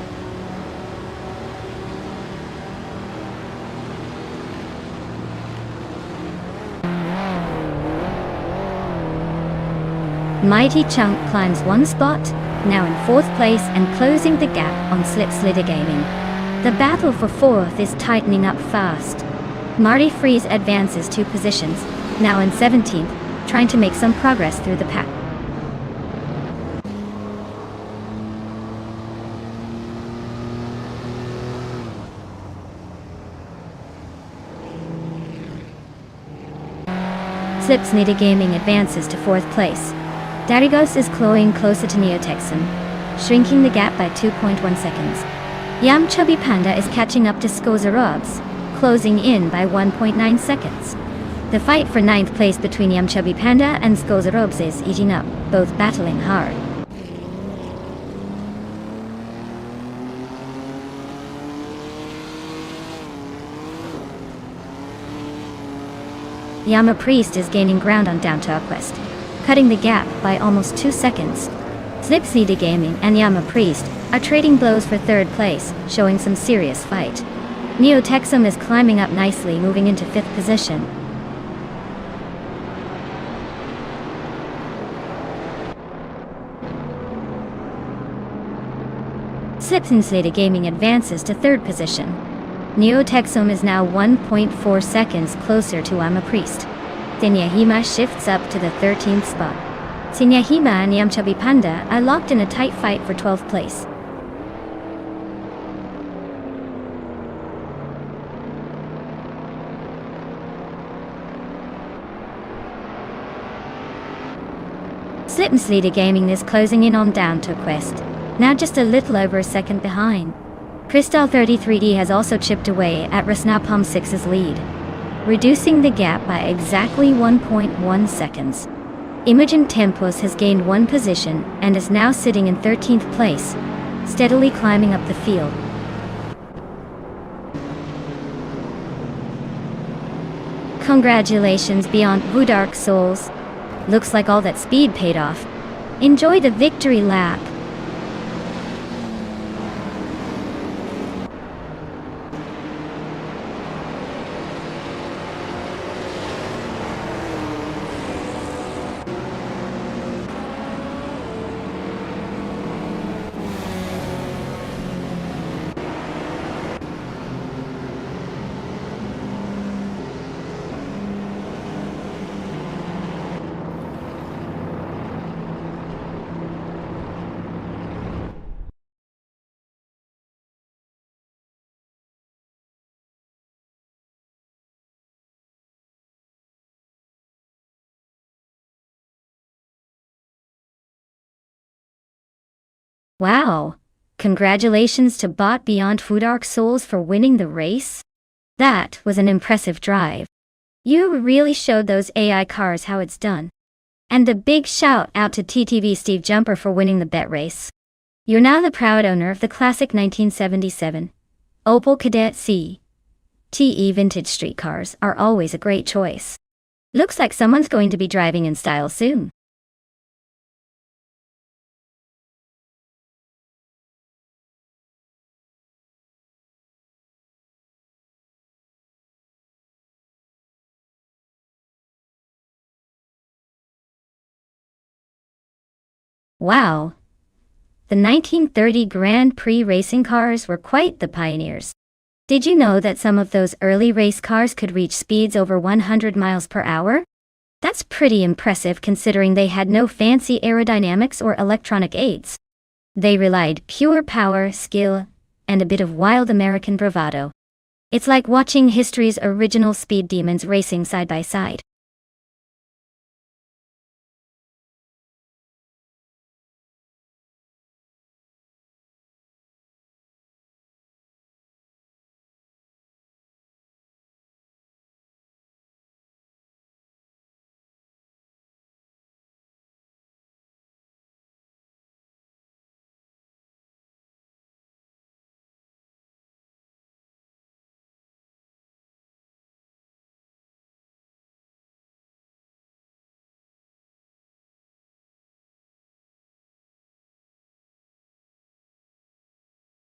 [SPEAKER 1] Mighty Chunk climbs 1 spot, now in 4th place and closing the gap on Slipslide. The battle for fourth is tightening up fast. Marty Freese advances 2 positions, now in 17th, trying to make some progress through the pack. Slipsnida Gaming advances to 4th place. Darigos is clawing closer to Neotexum, shrinking the gap by 2.1 seconds. Yam Chubby Panda is catching up to Skozerobs, closing in by 1.9 seconds. The fight for 9th place between Yam Chubby Panda and Skozerobs is eating up, both battling hard. Yama Priest is gaining ground on Down to Quest, cutting the gap by almost 2 seconds. Slipsnida Gaming and Yama Priest are trading blows for 3rd place, showing some serious fight. Neotexum is climbing up nicely, moving into 5th position. Slipsnida Gaming advances to 3rd position. Neotexum is now 1.4 seconds closer to Yama Priest. Sinyahima shifts up to the 13th spot. Sinyahima and Yam Chubby Panda are locked in a tight fight for 12th place. Slipsnida Gaming is closing in on Down to Quest, now just a little over a second behind. Crystal 33D has also chipped away at Rasnapalm 6's lead, reducing the gap by exactly 1.1 seconds. Imogen Tempos has gained 1 position and is now sitting in 13th place, steadily climbing up the field. Congratulations Beyond Blue Dark Souls. Looks like all that speed paid off. Enjoy the victory lap. Wow! Congratulations to Bot Beyond Blue Dark Souls for winning the race. That was an impressive drive. You really showed those AI cars how it's done. And a big shout out to TTV Steve Jumper for winning the bet race. You're now the proud owner of the classic 1977 Opel Kadett C. TE vintage street cars are always a great choice. Looks like someone's going to be driving in style soon. Wow! The 1930 Grand Prix racing cars were quite the pioneers. Did you know that some of those early race cars could reach speeds over 100 miles per hour? That's pretty impressive considering they had no fancy aerodynamics or electronic aids. They relied pure power, skill, and a bit of wild American bravado. It's like watching history's original speed demons racing side by side.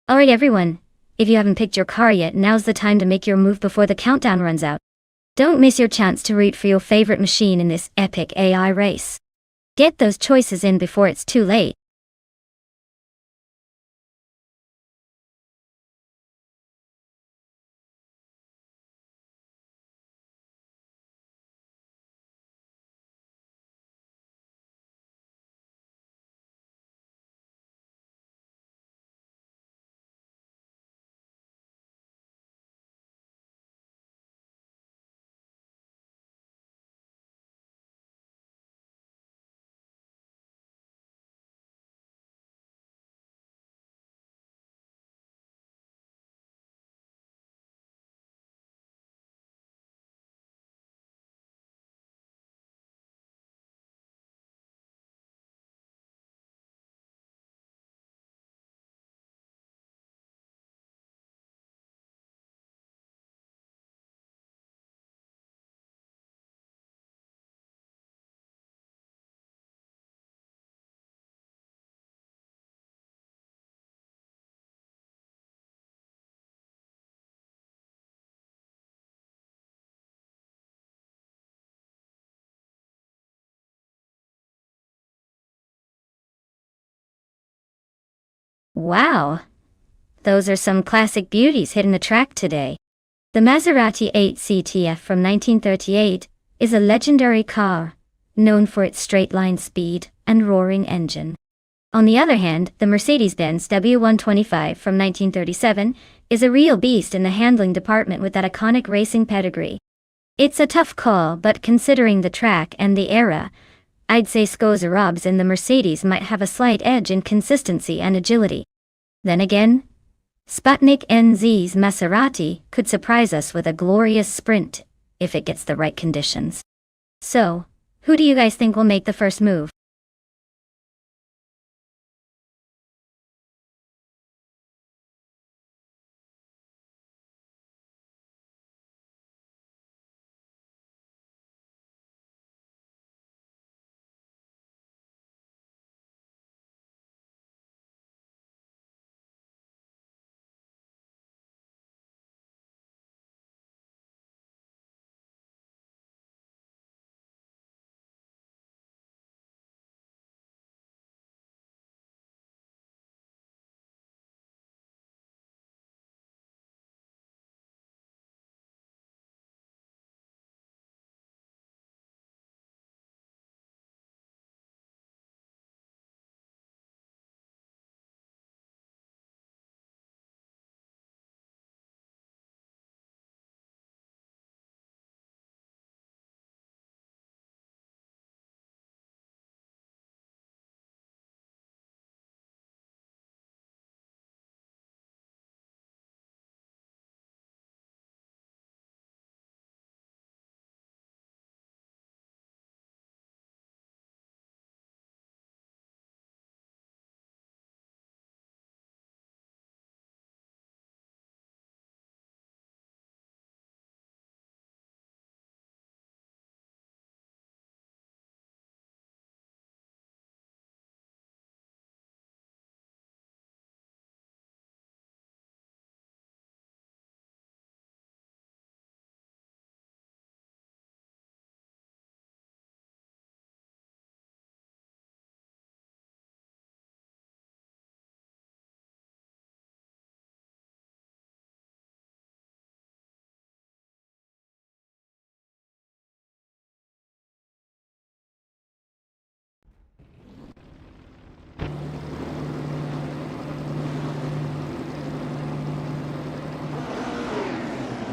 [SPEAKER 1] Alright everyone, if you haven't picked your car yet, now's the time to make your move before the countdown runs out. Don't miss your chance to root for your favorite machine in this epic AI race. Get those choices in before it's too late. Wow! Those are some classic beauties hitting the track today. The Maserati 8 CTF from 1938 is a legendary car, known for its straight-line speed and roaring engine. On the other hand, the Mercedes-Benz W125 from 1937 is a real beast in the handling department with that iconic racing pedigree. It's a tough call, but considering the track and the era, I'd say Scosa Robs in the Mercedes might have a slight edge in consistency and agility. Then again, Sputnik NZ's Maserati could surprise us with a glorious sprint, if it gets the right conditions. So, who do you guys think will make the first move?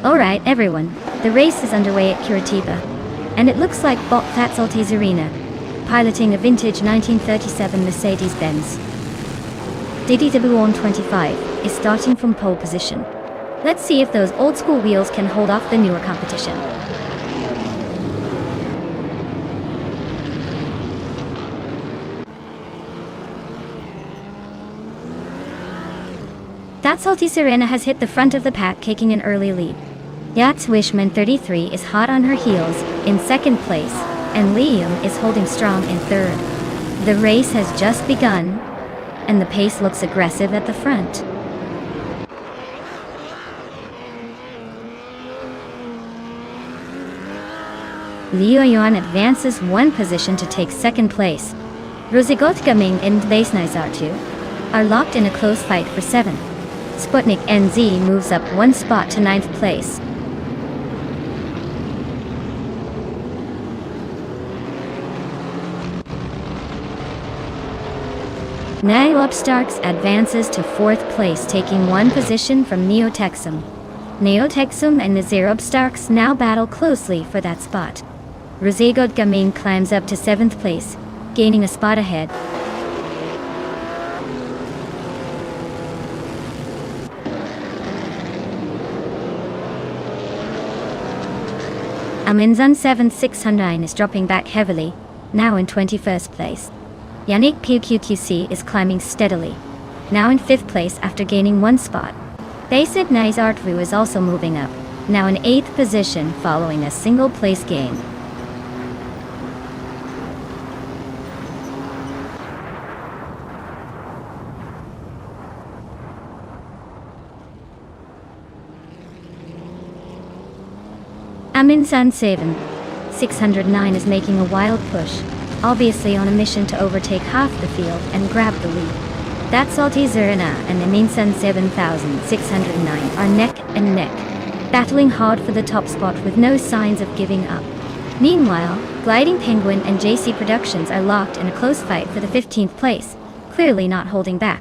[SPEAKER 1] Alright everyone, the race is underway at Curitiba, and it looks like Bob Fatsalti's arena, piloting a vintage 1937 Mercedes-Benz. Didi Debuon 25 is starting from pole position. Let's see if those old school wheels can hold off the newer competition. Fatsalti Serena has hit the front of the pack, taking an early lead. Yats Wishman 33 is hot on her heels, in second place, and Liam is holding strong in third. The race has just begun, and the pace looks aggressive at the front. Liu Yuan advances one position to take second place. Rozigot Gaming and Leisnaizartu are locked in a close fight for 7th. Sputnik NZ moves up one spot to 9th place. Neopstarks advances to 4th place, taking one position from Neotexum. Neotexum and Nazirobstarks now battle closely for that spot. Rozegod Gaming climbs up to 7th place, gaining a spot ahead. Aminzan 7609 is dropping back heavily, now in 21st place. Yannick PQQC is climbing steadily, now in 5th place after gaining one spot. Basid Nizartvu is also moving up, now in 8th position following a single place gain. Aminsan 609 is making a wild push, obviously on a mission to overtake half the field and grab the lead. That Salty Zerina and Aminsan 7609 are neck and neck, battling hard for the top spot with no signs of giving up. Meanwhile, Gliding Penguin and JC Productions are locked in a close fight for the 15th place, clearly not holding back.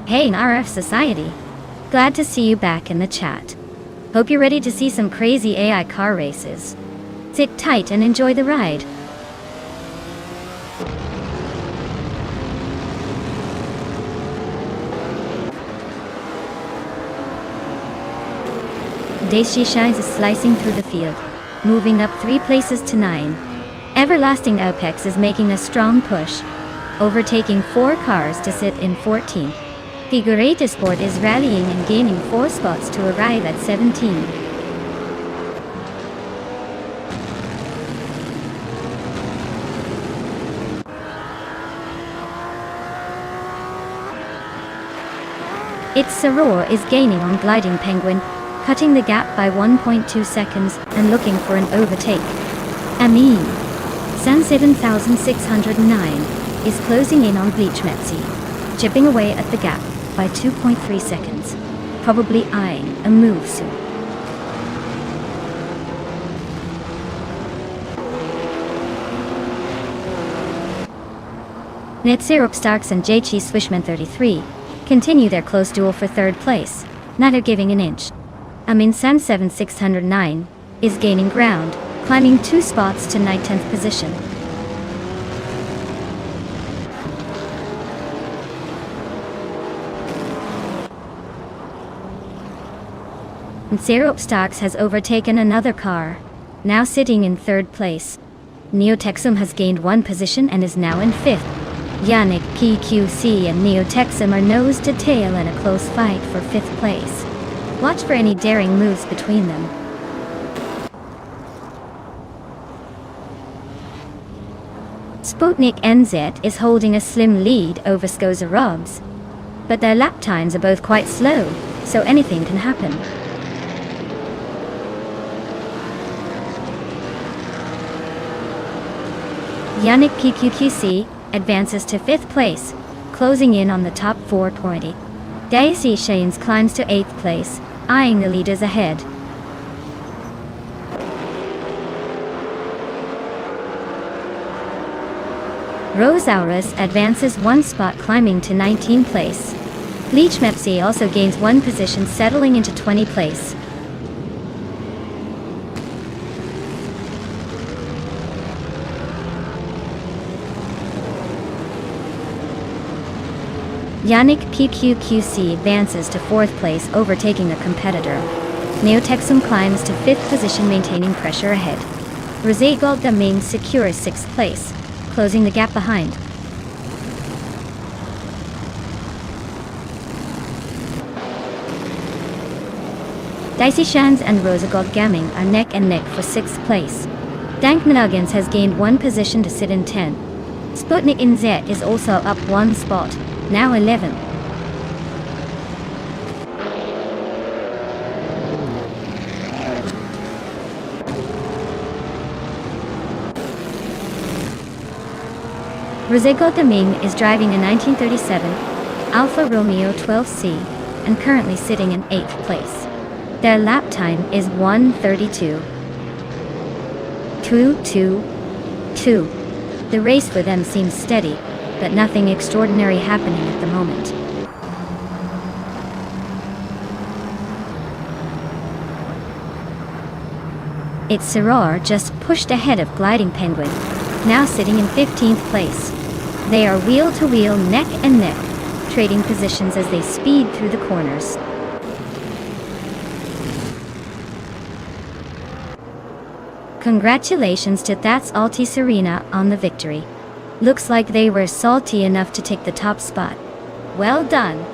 [SPEAKER 1] Hey RF Society! Glad to see you back in the chat. Hope you're ready to see some crazy AI car races. Sit tight and enjoy the ride. Daisy Shines is slicing through the field, moving up 3 places to 9. Everlasting Apex is making a strong push, overtaking 4 cars to sit in 14th. Figurate Sport is rallying and gaining 4 spots to arrive at 17. It's Saror is gaining on Gliding Penguin, cutting the gap by 1.2 seconds and looking for an overtake. Amin San 7609 is closing in on Bleach Metzi, chipping away at the gap by 2.3 seconds, probably eyeing a move soon. Netsyrup Starks and JC Swishman 33 continue their close duel for 3rd place, neither giving an inch. Amin San 7609 is gaining ground, climbing 2 spots to 10th position. Netsyrup Starks has overtaken another car, now sitting in 3rd place. Neotexum has gained 1 position and is now in 5th. Yannick PQC and Neotexum are nose to tail in a close fight for 5th place. Watch for any daring moves between them. Sputnik NZ is holding a slim lead over Skoza Robs, but their lap times are both quite slow, so anything can happen. Yannick PQQC advances to 5th place, closing in on the top 420. Daisy Shanes climbs to 8th place, eyeing the leaders ahead. Rosaurus advances 1 spot, climbing to 19th place. Bleach Mepsi also gains 1 position, settling into 20th place. Yannick PQQC advances to 4th place, overtaking a competitor. Neotexum climbs to 5th position, maintaining pressure ahead. Rosé Gold Daming secures 6th place, closing the gap behind. Dicey Shans and Rosagold Gaming are neck and neck for 6th place. Dank Menuggins has gained 1 position to sit in 10. Sputnik NZ is also up 1 spot, now 11. Rosego Daming is driving a 1937 Alfa Romeo 12C and currently sitting in 8th place. Their lap time is 1:32.222. The race for them seems steady, but nothing extraordinary happening at the moment. It's Sirrar just pushed ahead of Gliding Penguin, now sitting in 15th place. They are wheel to wheel, neck and neck, trading positions as they speed through the corners. Congratulations to That's Alti Serena on the victory. Looks like they were salty enough to take the top spot. Well done.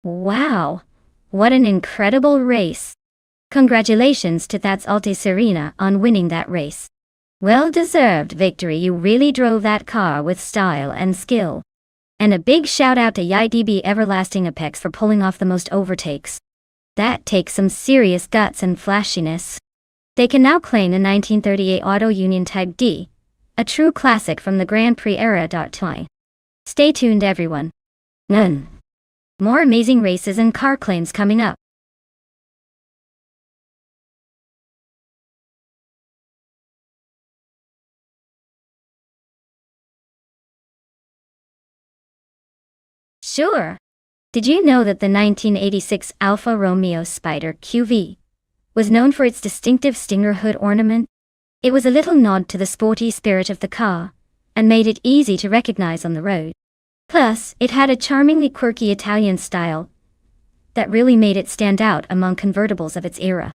[SPEAKER 1] Wow! What an incredible race! Congratulations to That's Alte Serena on winning that race. Well-deserved victory. You really drove that car with style and skill. And a big shout out to YDB Everlasting Apex for pulling off the most overtakes. That takes some serious guts and flashiness. They can now claim the 1938 Auto Union Type D, a true classic from the Grand Prix era. Stay tuned, everyone. More amazing races and car claims coming up. Sure. Did you know that the 1986 Alfa Romeo Spider QV was known for its distinctive stinger hood ornament? It was a little nod to the sporty spirit of the car, and made it easy to recognize on the road. Plus, it had a charmingly quirky Italian style that really made it stand out among convertibles of its era.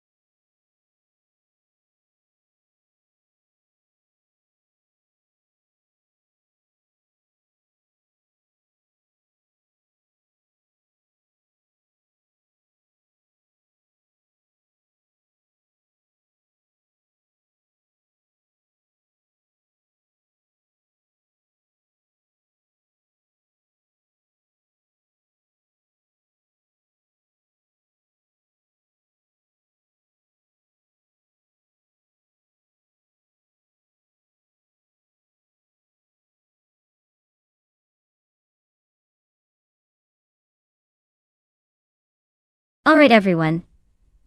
[SPEAKER 1] Alright, everyone.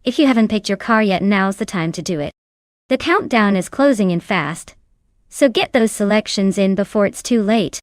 [SPEAKER 1] If you haven't picked your car yet, now's the time to do it. The countdown is closing in fast, so get those selections in before it's too late.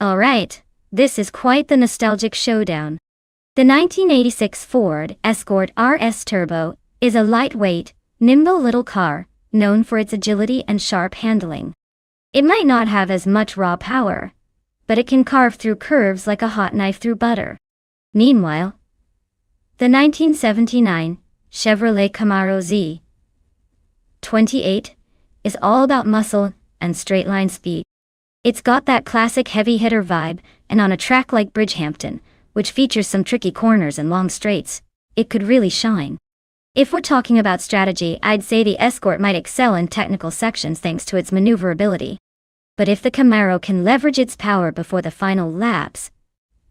[SPEAKER 1] Alright, this is quite the nostalgic showdown. The 1986 Ford Escort RS Turbo is a lightweight, nimble little car, known for its agility and sharp handling. It might not have as much raw power, but it can carve through curves like a hot knife through butter. Meanwhile, the 1979 Chevrolet Camaro Z28 is all about muscle and straight-line speed. It's got that classic heavy-hitter vibe, and on a track like Bridgehampton, which features some tricky corners and long straights, it could really shine. If we're talking about strategy, I'd say the Escort might excel in technical sections thanks to its maneuverability. But if the Camaro can leverage its power before the final laps,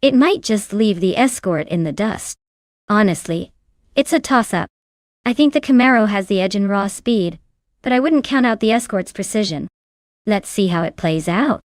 [SPEAKER 1] it might just leave the Escort in the dust. Honestly, it's a toss-up. I think the Camaro has the edge in raw speed, but I wouldn't count out the Escort's precision. Let's see how it plays out.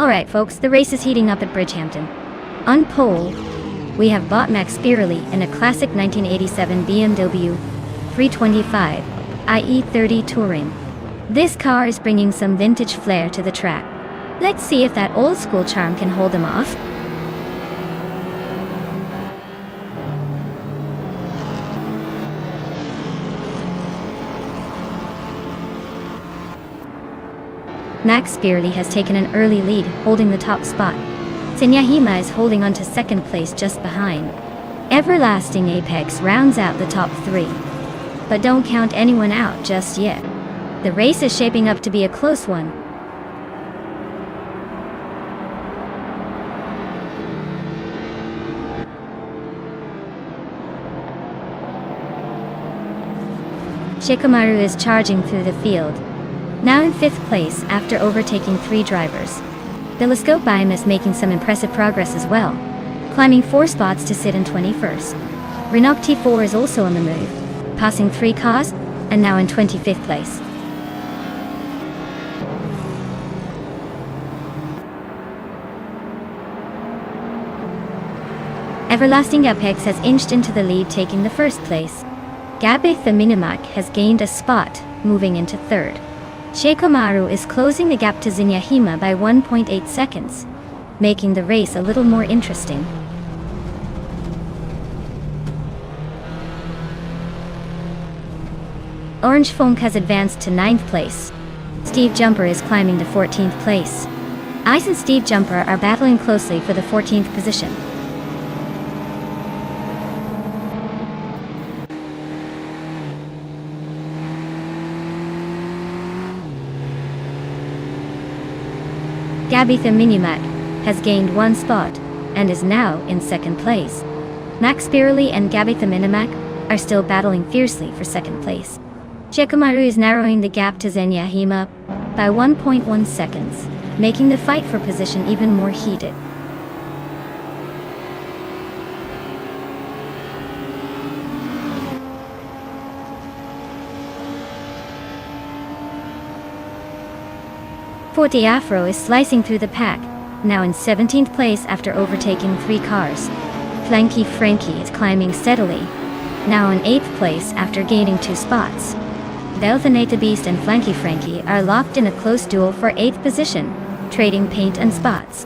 [SPEAKER 1] Alright folks, the race is heating up at Bridgehampton. On pole, we have Max Spirelli in a classic 1987 BMW 325, i.e. 30 Touring. This car is bringing some vintage flair to the track. Let's see if that old school charm can hold him off. Max Spirelli has taken an early lead, holding the top spot. Senyahima is holding on to second place just behind. Everlasting Apex rounds out the top three. But don't count anyone out just yet. The race is shaping up to be a close one. Shikamaru is charging through the field, now in 5th place after overtaking 3 drivers. Telescope Bime is making some impressive progress as well, climbing 4 spots to sit in 21st. Renault T4 is also on the move, passing 3 cars, and now in 25th place. Everlasting Apex has inched into the lead, taking the 1st place. Gabe the Minimac has gained a spot, moving into 3rd. Shikamaru is closing the gap to Senyahima by 1.8 seconds, making the race a little more interesting. Orange Funk has advanced to 9th place. Steve Jumper is climbing to 14th place. Ice and Steve Jumper are battling closely for the 14th position. Gabi the Minimac has gained 1 spot and is now in 2nd place. Max Spirelli and Gabi the Minimac are still battling fiercely for 2nd place. Shikamaru is narrowing the gap to Senyahima by 1.1 seconds, making the fight for position even more heated. Forte Afro is slicing through the pack, now in 17th place after overtaking 3 cars. Flanky Frankie is climbing steadily, now in 8th place after gaining 2 spots. Delfinata Beast and Flanky Frankie are locked in a close duel for 8th position, trading paint and spots.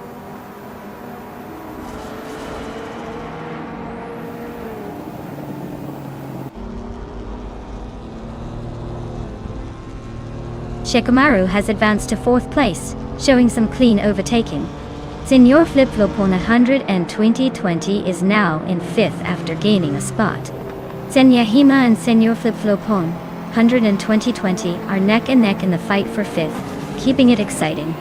[SPEAKER 1] Shikamaru has advanced to 4th place, showing some clean overtaking. Senor Flip-Flopon 100 and 2020 is now in 5th after gaining a spot. Senyahima and Senor Flip-Flopon 100 and 2020 are neck and neck in the fight for 5th, keeping it exciting.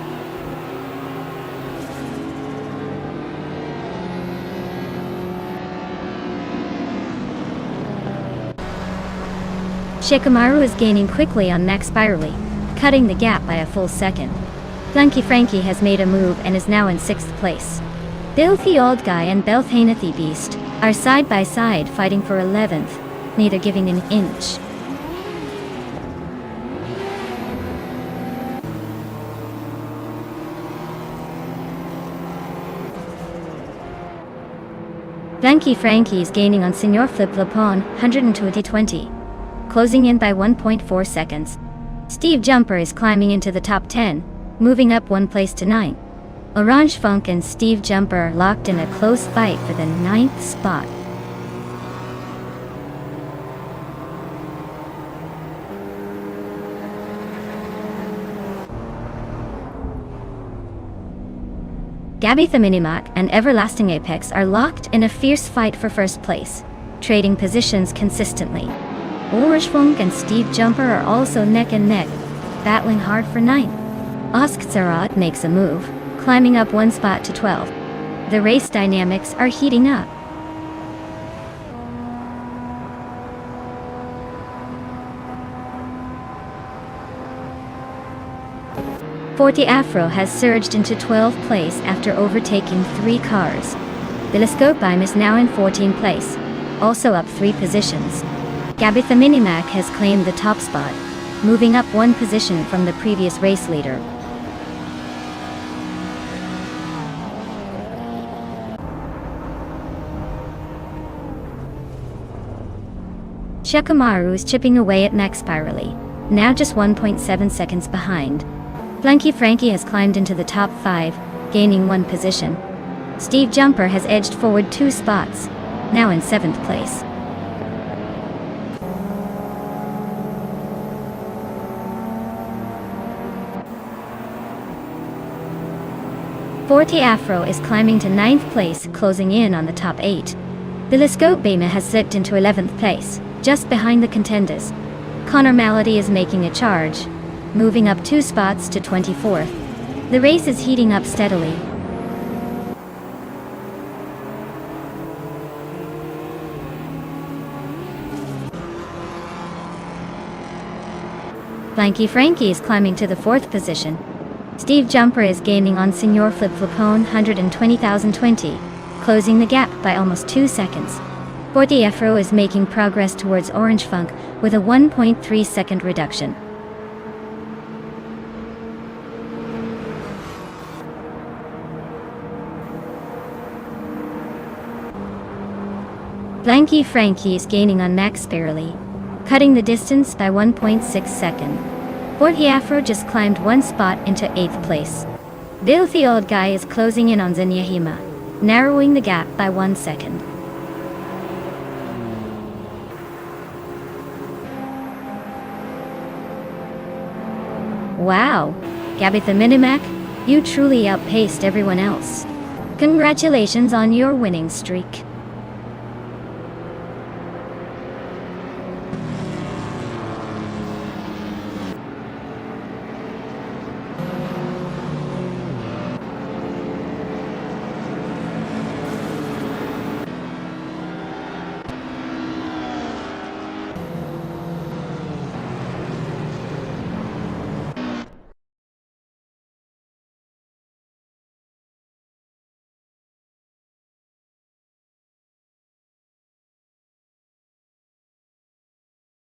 [SPEAKER 1] Shikamaru is gaining quickly on Max Spirelli, cutting the gap by a full second. Flanky Frankie has made a move and is now in 6th place. Filthy Old Guy and Belthanethi Beast are side by side fighting for 11th, neither giving an inch. Flanky Frankie is gaining on Senor Flip-Flopon 100 and 2020, closing in by 1.4 seconds. Steve Jumper is climbing into the top 10, moving up 1 place to 9. Orange Funk and Steve Jumper are locked in a close fight for the 9th spot. Gabi the Minimac and Everlasting Apex are locked in a fierce fight for 1st place, trading positions consistently. Orange Funk and Steve Jumper are also neck and neck, battling hard for 9th. Oskzarat makes a move, climbing up 1 spot to 12. The race dynamics are heating up. Forte Afro has surged into 12th place after overtaking 3 cars. Telescope Bime is now in 14th place, also up 3 positions. Gabi the Minimac has claimed the top spot, moving up 1 position from the previous race leader. Shikamaru is chipping away at Max spirally, now just 1.7 seconds behind. Blanky Frankie has climbed into the top 5, gaining 1 position. Steve Jumper has edged forward 2 spots, now in 7th place. Forty Afro is climbing to 9th place, closing in on the top 8. Billiscope Bema has slipped into 11th place, just behind the contenders. Connor Malady is making a charge, moving up 2 spots to 24th. The race is heating up steadily. Blanky Frankie is climbing to the 4th position. Steve Jumper is gaining on Senor Flip Flipone 120,020, closing the gap by almost 2 seconds. Forty Afro is making progress towards Orange Funk with a 1.3 second reduction. Blanky Frankie is gaining on Max Spirally, cutting the distance by 1.6 seconds. Forty Afro just climbed 1 spot into 8th place. Filthy Old Guy is closing in on Zenyahima, narrowing the gap by 1 second. Wow, Gabby the Minimac, you truly outpaced everyone else. Congratulations on your winning streak.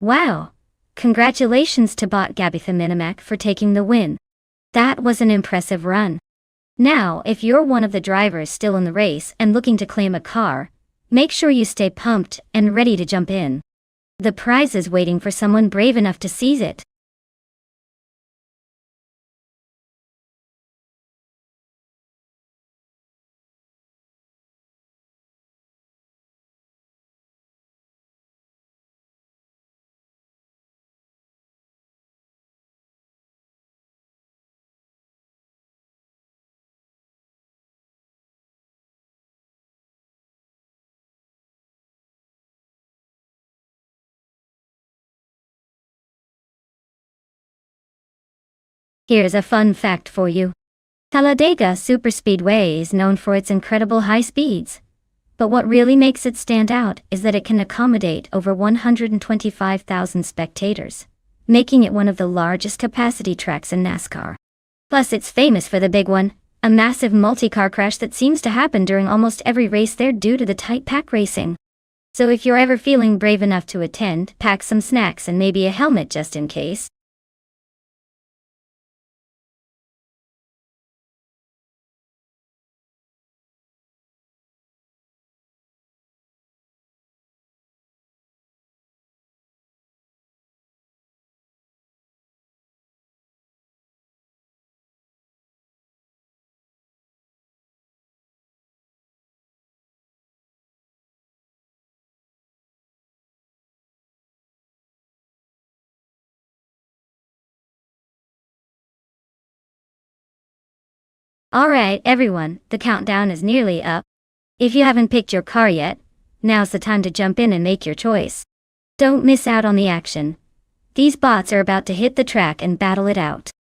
[SPEAKER 1] Wow! Congratulations to bot Gabitha Minimac for taking the win. That was an impressive run. Now, if you're one of the drivers still in the race and looking to claim a car, make sure you stay pumped and ready to jump in. The prize is waiting for someone brave enough to seize it. Here's a fun fact for you. Talladega Superspeedway is known for its incredible high speeds. But what really makes it stand out is that it can accommodate over 125,000 spectators, making it one of the largest capacity tracks in NASCAR. Plus, it's famous for the big one, a massive multi-car crash that seems to happen during almost every race there due to the tight pack racing. So if you're ever feeling brave enough to attend, pack some snacks and maybe a helmet just in case. Alright everyone, the countdown is nearly up. If you haven't picked your car yet, now's the time to jump in and make your choice. Don't miss out on the action. These bots are about to hit the track and battle it out.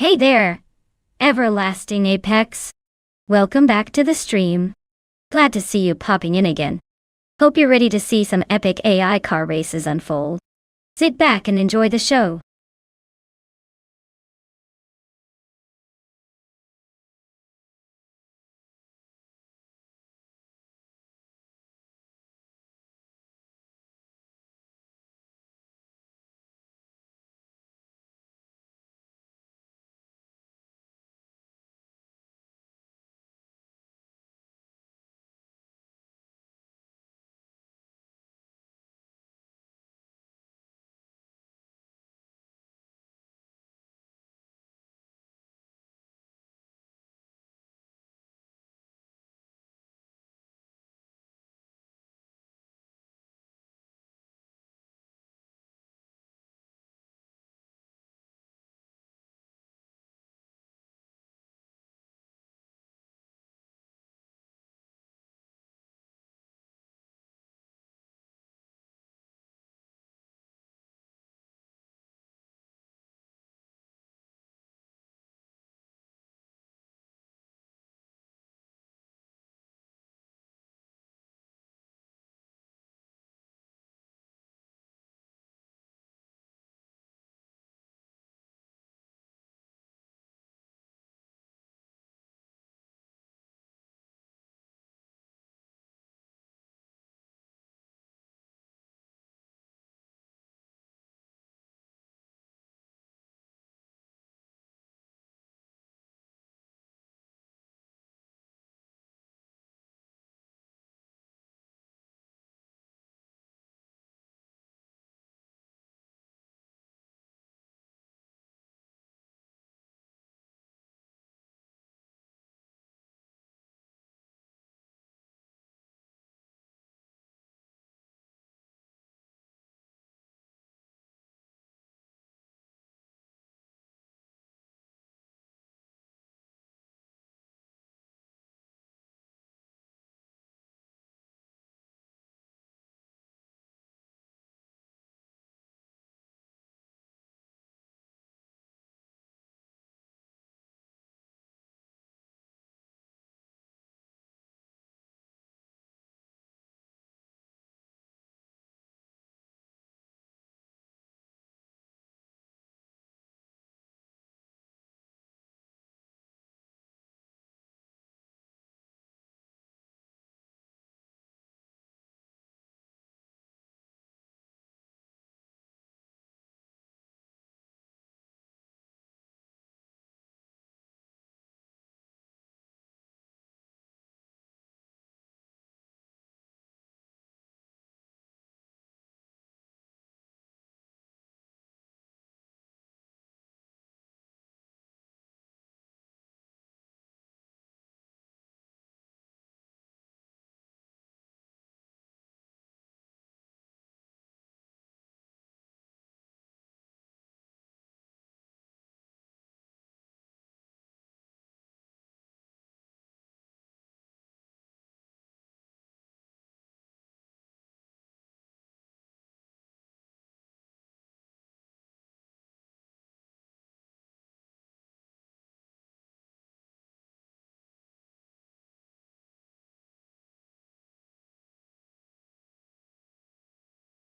[SPEAKER 1] Hey there, everlasting Apex. Welcome back to the stream. Glad to see you popping in again. Hope you're ready to see some epic AI car races unfold. Sit back and enjoy the show.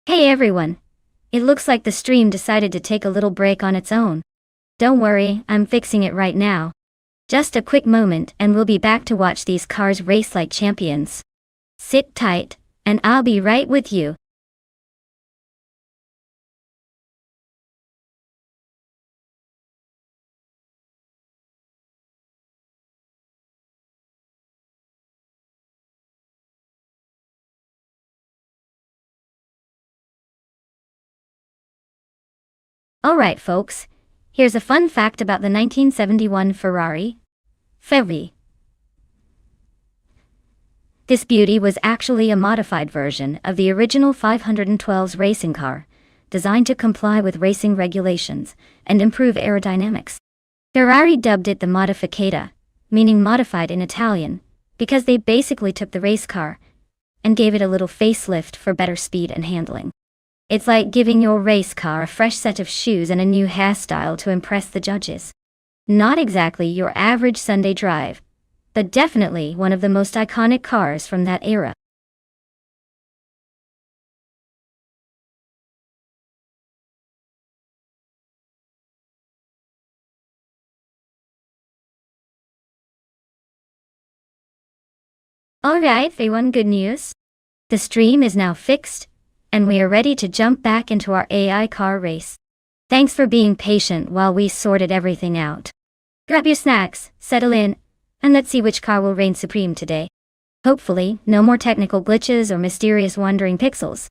[SPEAKER 1] Hey everyone. It looks like the stream decided to take a little break on its own. Don't worry, I'm fixing it right now. Just a quick moment and we'll be back to watch these cars race like champions. Sit tight, and I'll be right with you. Alright folks, here's a fun fact about the 1971 Ferrari. Ferrari. This beauty was actually a modified version of the original 512's racing car, designed to comply with racing regulations and improve aerodynamics. Ferrari dubbed it the Modificata, meaning modified in Italian, because they basically took the race car and gave it a little facelift for better speed and handling. It's like giving your race car a fresh set of shoes and a new hairstyle to impress the judges. Not exactly your average Sunday drive, but definitely one of the most iconic cars from that era. Alright, everyone, good news. The stream is now fixed, and we are ready to jump back into our AI car race. Thanks for being patient while we sorted everything out. Grab your snacks, settle in, and let's see which car will reign supreme today. Hopefully, no more technical glitches or mysterious wandering pixels.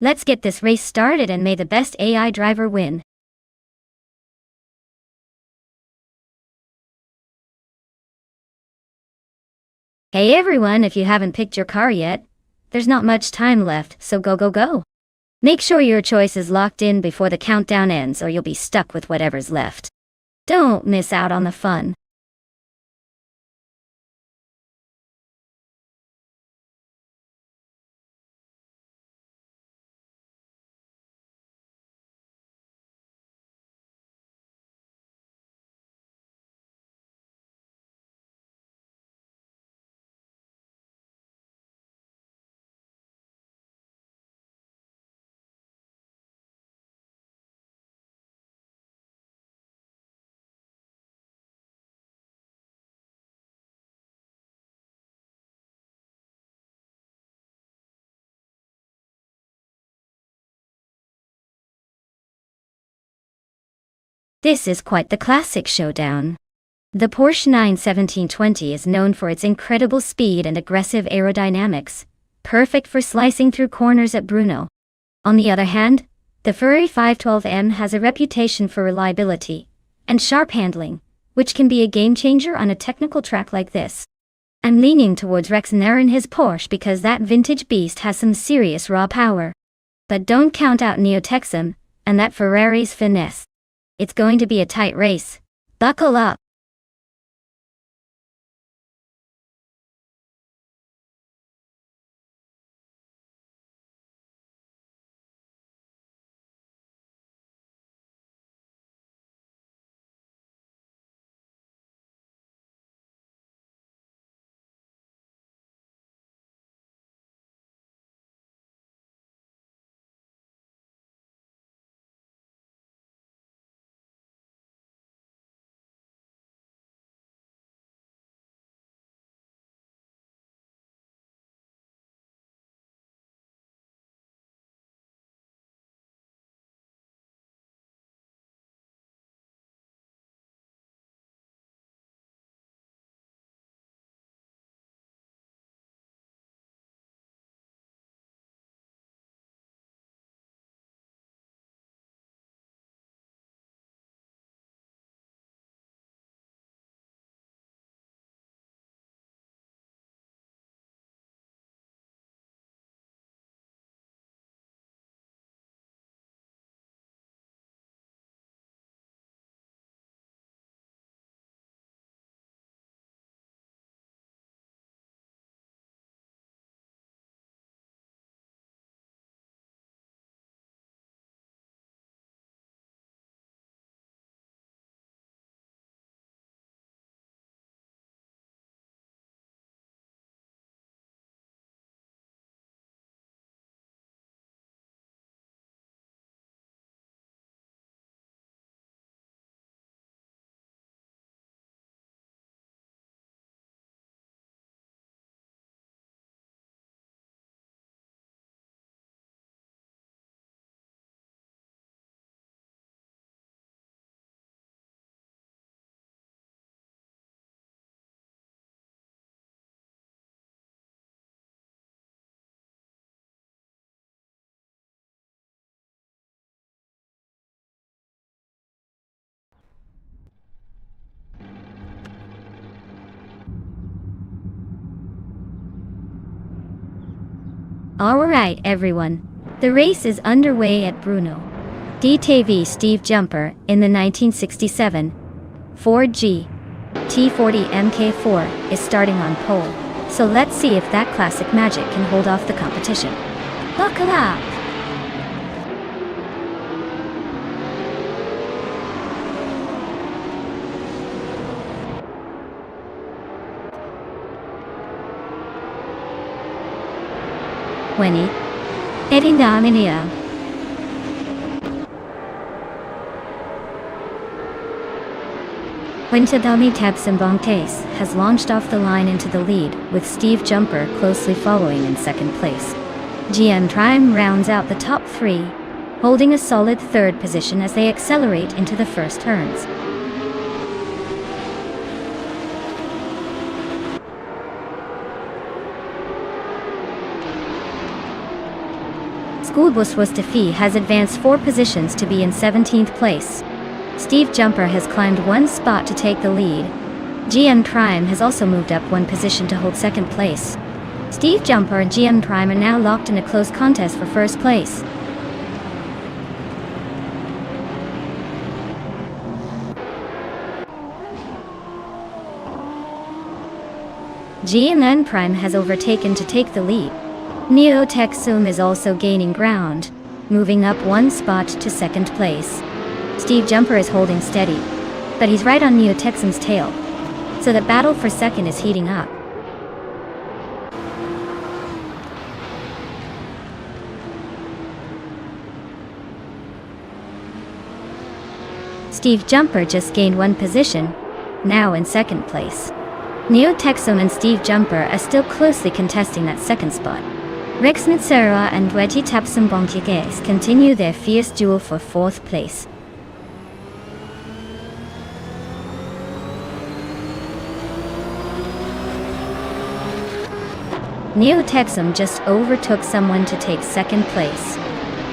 [SPEAKER 1] Let's get this race started and may the best AI driver win. Hey everyone, if you haven't picked your car yet, there's not much time left, so go go go. Make sure your choice is locked in before the countdown ends or you'll be stuck with whatever's left. Don't miss out on the fun. This is quite the classic showdown. The Porsche 91720 is known for its incredible speed and aggressive aerodynamics, perfect for slicing through corners at Brno. On the other hand, the Ferrari 512M has a reputation for reliability and sharp handling, which can be a game-changer on a technical track like this. I'm leaning towards Rexner and his Porsche because that vintage beast has some serious raw power. But don't count out Neo-Texum and that Ferrari's finesse. It's going to be a tight race. Buckle up. Alright everyone, the race is underway at Brno. DTV Steve Jumper in the 1967 Ford GT40 MK4 is starting on pole, so let's see if that classic magic can hold off the competition. Buckle up! Weni. Edindaminia. Wintadami Tabsimbongtes has launched off the line into the lead, with Steve Jumper closely following in second place. GM Prime rounds out the top three, holding a solid third position as they accelerate into the first turns. Schoolbus Wustafi has advanced 4 positions to be in 17th place. Steve Jumper has climbed 1 spot to take the lead. GM Prime has also moved up 1 position to hold second place. Steve Jumper and GM Prime are now locked in a close contest for first place. GM Prime has overtaken to take the lead. Neo Texum is also gaining ground, moving up 1 spot to second place. Steve Jumper is holding steady, but he's right on Neo Texum's tail, so the battle for second is heating up. Steve Jumper just gained 1 position, now in second place. Neo Texum and Steve Jumper are still closely contesting that second spot. Rex Mitsura and Wedi Tapsimbongkikes continue their fierce duel for 4th place. Neo Texum just overtook someone to take second place.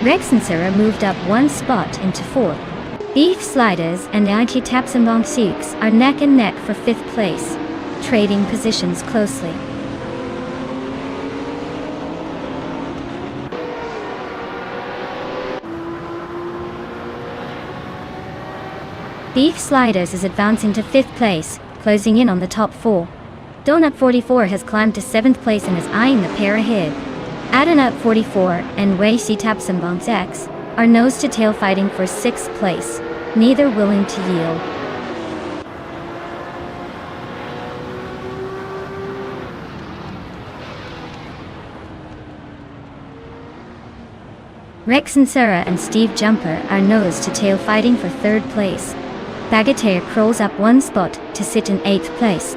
[SPEAKER 1] Rex Mitsura moved up 1 spot into 4th. Beef Sliders and Iki Tapsimbongkikes are neck and neck for 5th place, trading positions closely. Beef Sliders is advancing to 5th place, closing in on the top 4. Donut 44 has climbed to 7th place and is eyeing the pair ahead. Adanut 44 and Weishi Tapsimbongkikes are nose to tail fighting for 6th place, neither willing to yield. Rex Nsura and Steve Jumper are nose to tail fighting for 3rd place. Bagatelle crawls up 1 spot to sit in 8th place.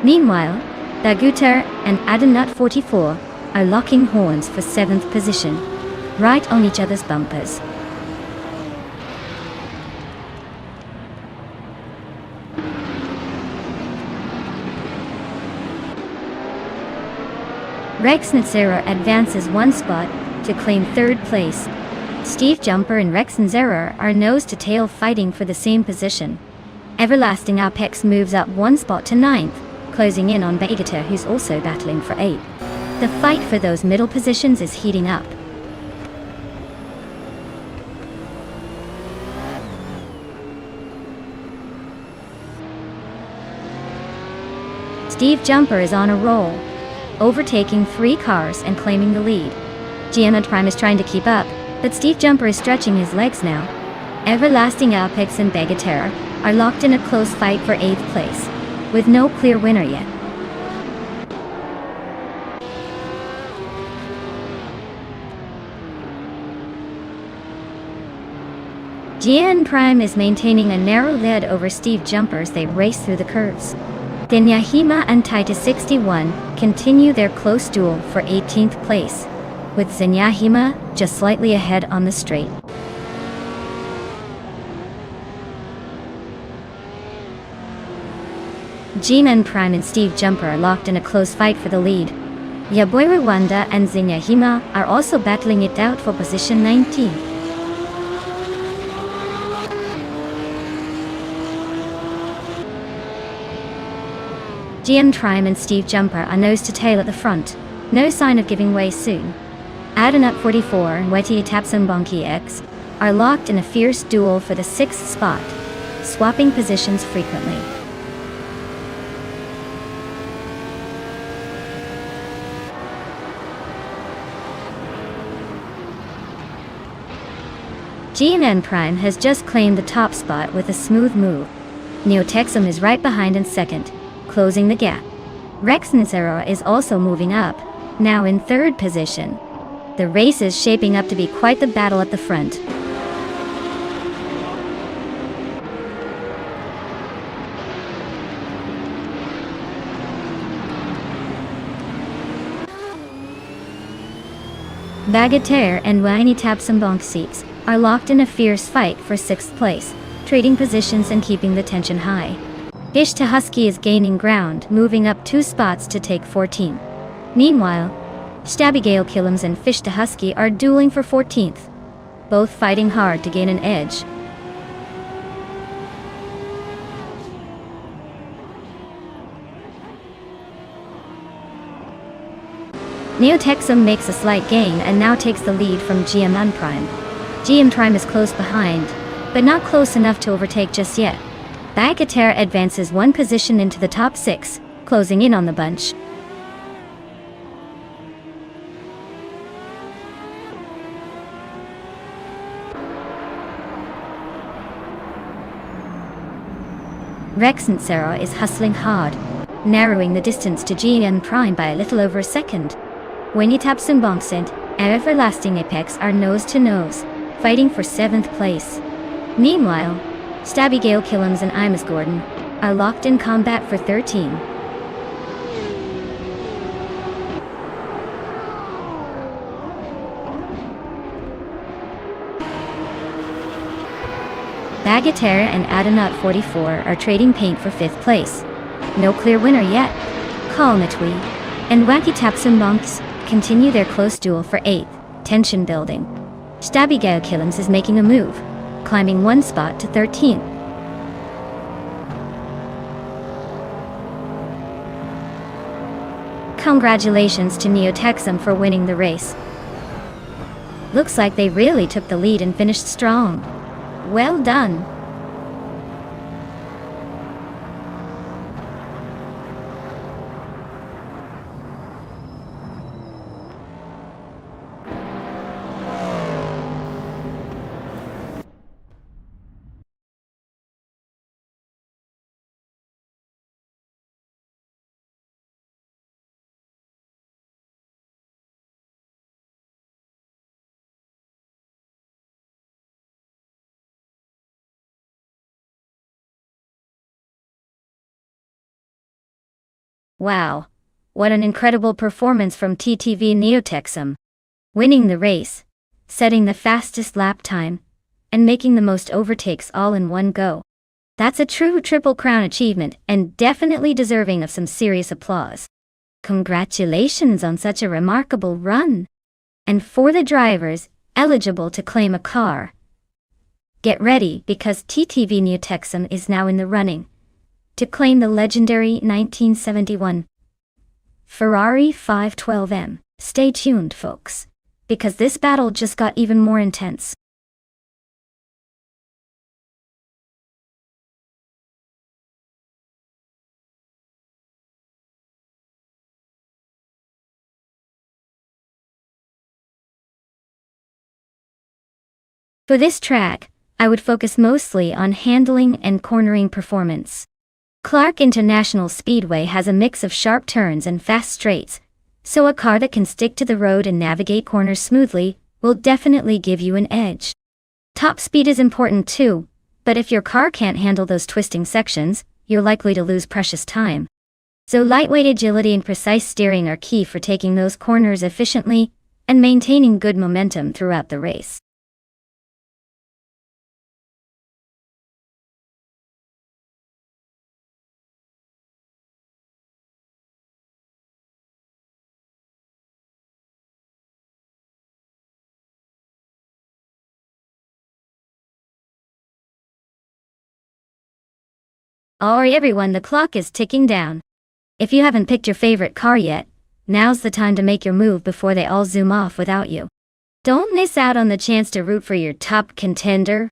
[SPEAKER 1] Meanwhile, Bagutter and Adanut 44 are locking horns for 7th position, right on each other's bumpers. Rex Nsura advances 1 spot to claim 3rd place. Steve Jumper and Rex Nsura are nose to tail fighting for the same position. Everlasting Apex moves up 1 spot to 9th, closing in on Bagatelle, who's also battling for 8th. The fight for those middle positions is heating up. Steve Jumper is on a roll, overtaking 3 cars and claiming the lead. GM Prime is trying to keep up, but Steve Jumper is stretching his legs now. Everlasting Apex and Bagatelle are locked in a close fight for 8th place, with no clear winner yet. GN Prime is maintaining a narrow lead over Steve Jumper as they race through the curves. Denyahima and Titus 61 continue their close duel for 18th place, with Zenyahima just slightly ahead on the straight. G-Men Prime and Steve Jumper are locked in a close fight for the lead. Yaboy Rwanda and Zenyahima are also battling it out for position 19. GM Prime and Steve Jumper are nose to tail at the front, no sign of giving way soon. Adanut 44 and Wedi Tapsimbongkikes are locked in a fierce duel for the 6th spot, swapping positions frequently. GN Prime has just claimed the top spot with a smooth move. Neo Texum is right behind in 2nd, closing the gap. Rex Nsura is also moving up, now in 3rd position. The race is shaping up to be quite the battle at the front. Bagatelle and Nonstop Racing are locked in a fierce fight for 6th place, trading positions and keeping the tension high. Fish to Husky is gaining ground, moving up 2 spots to take 14. Meanwhile, Stabigale Killams and Fish to Husky are dueling for 14th, both fighting hard to gain an edge. Neotexum makes a slight gain and now takes the lead from GM Prime. GM Prime is close behind, but not close enough to overtake just yet. Bagatelle advances 1 position into the top 6, closing in on the bunch. Rexensera is hustling hard, narrowing the distance to GM Prime by a little over a second. Nonstop Racing and Everlasting Apex are nose-to-nose, fighting for 7th place. Meanwhile, Stabigale Killams and Imus Gordon are locked in combat for 13. Bagatelle and Adonaut 44 are trading paint for 5th place. No clear winner yet. Kalmatwi and Wacky Tapsumbonks continue their close duel for 8th, tension building. Stabigale Killams is making a move, climbing 1 spot to 13th. Congratulations to Neotexum for winning the race. Looks like they really took the lead and finished strong. Well done. Wow, what an incredible performance from TTV Neotexum. Winning the race, setting the fastest lap time, and making the most overtakes all in one go. That's a true Triple Crown achievement and definitely deserving of some serious applause. Congratulations on such a remarkable run. And for the drivers eligible to claim a car, get ready because TTV Neotexum is now in the running to claim the legendary 1971 Ferrari 512M. Stay tuned, folks, because this battle just got even more intense. For this track, I would focus mostly on handling and cornering performance. Clark International Speedway has a mix of sharp turns and fast straights, so a car that can stick to the road and navigate corners smoothly will definitely give you an edge. Top speed is important too, but if your car can't handle those twisting sections, you're likely to lose precious time. So lightweight agility and precise steering are key for taking those corners efficiently and maintaining good momentum throughout the race. Alright everyone, the clock is ticking down. If you haven't picked your favorite car yet, now's the time to make your move before they all zoom off without you. Don't miss out on the chance to root for your top contender.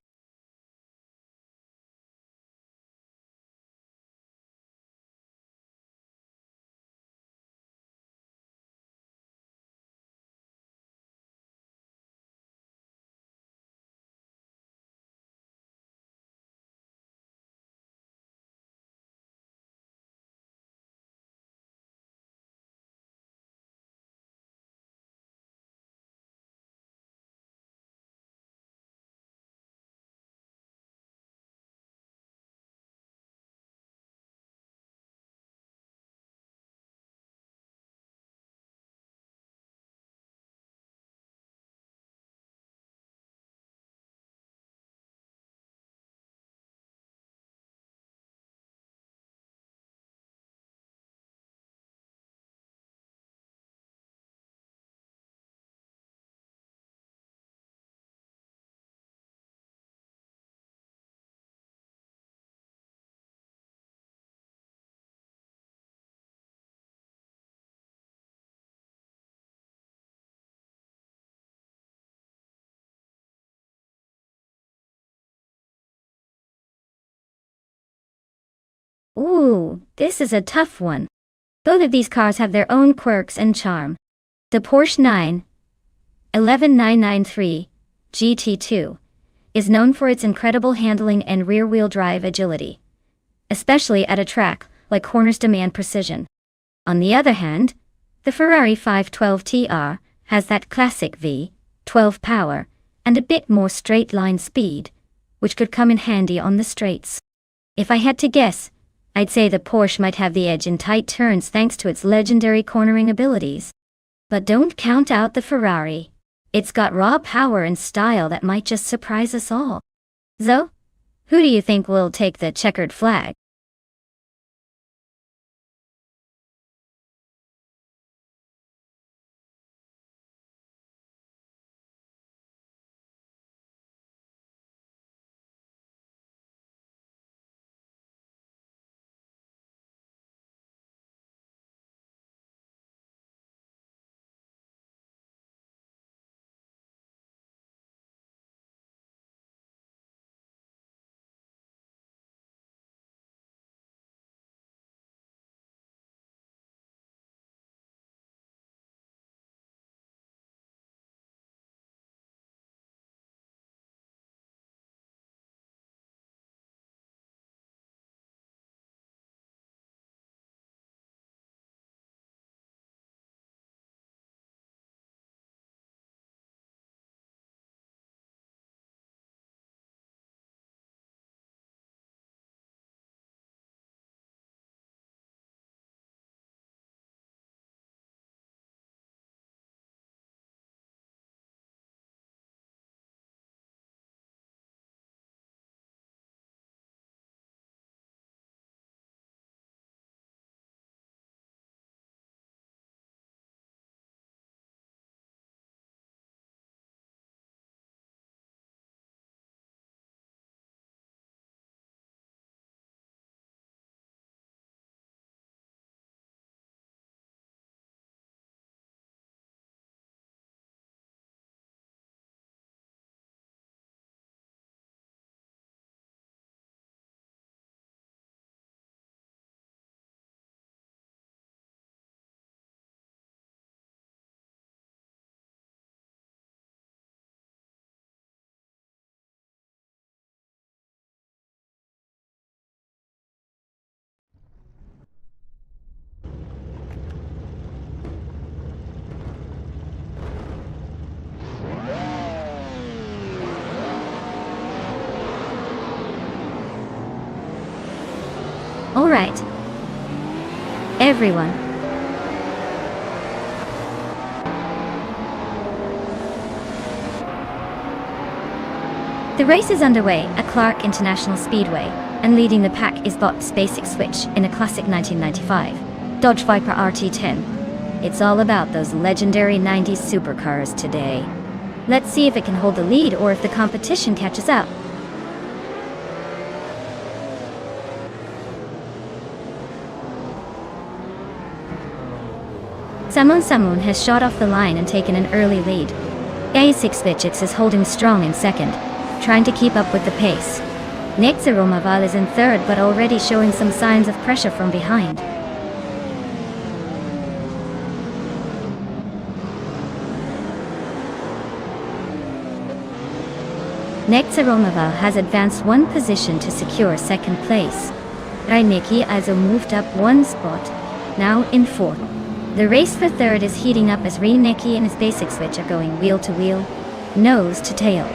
[SPEAKER 1] Ooh, this is a tough one. Both of these cars have their own quirks and charm. The Porsche 911 GT2 is known for its incredible handling and rear-wheel drive agility, especially at a track like corners demand precision. On the other hand, the Ferrari 512 TR has that classic V12 power and a bit more straight-line speed, which could come in handy on the straights. If I had to guess, I'd say the Porsche might have the edge in tight turns thanks to its legendary cornering abilities. But don't count out the Ferrari. It's got raw power and style that might just surprise us all. So, who do you think will take the checkered flag? Alright, everyone. The race is underway at Clark International Speedway, and leading the pack is Bot's basic switch in a classic 1995 Dodge Viper RT10. It's all about those legendary 90s supercars today. Let's see if it can hold the lead or if the competition catches up. Samun has shot off the line and taken an early lead. A6 is holding strong in second, trying to keep up with the pace. Next Romaval is in third but already showing some signs of pressure from behind. Next Romaval has advanced one position to secure second place. Reinecke also moved up one spot, now in fourth. The race for third is heating up as Reinecke and his basic switch are going wheel to wheel, nose to tail.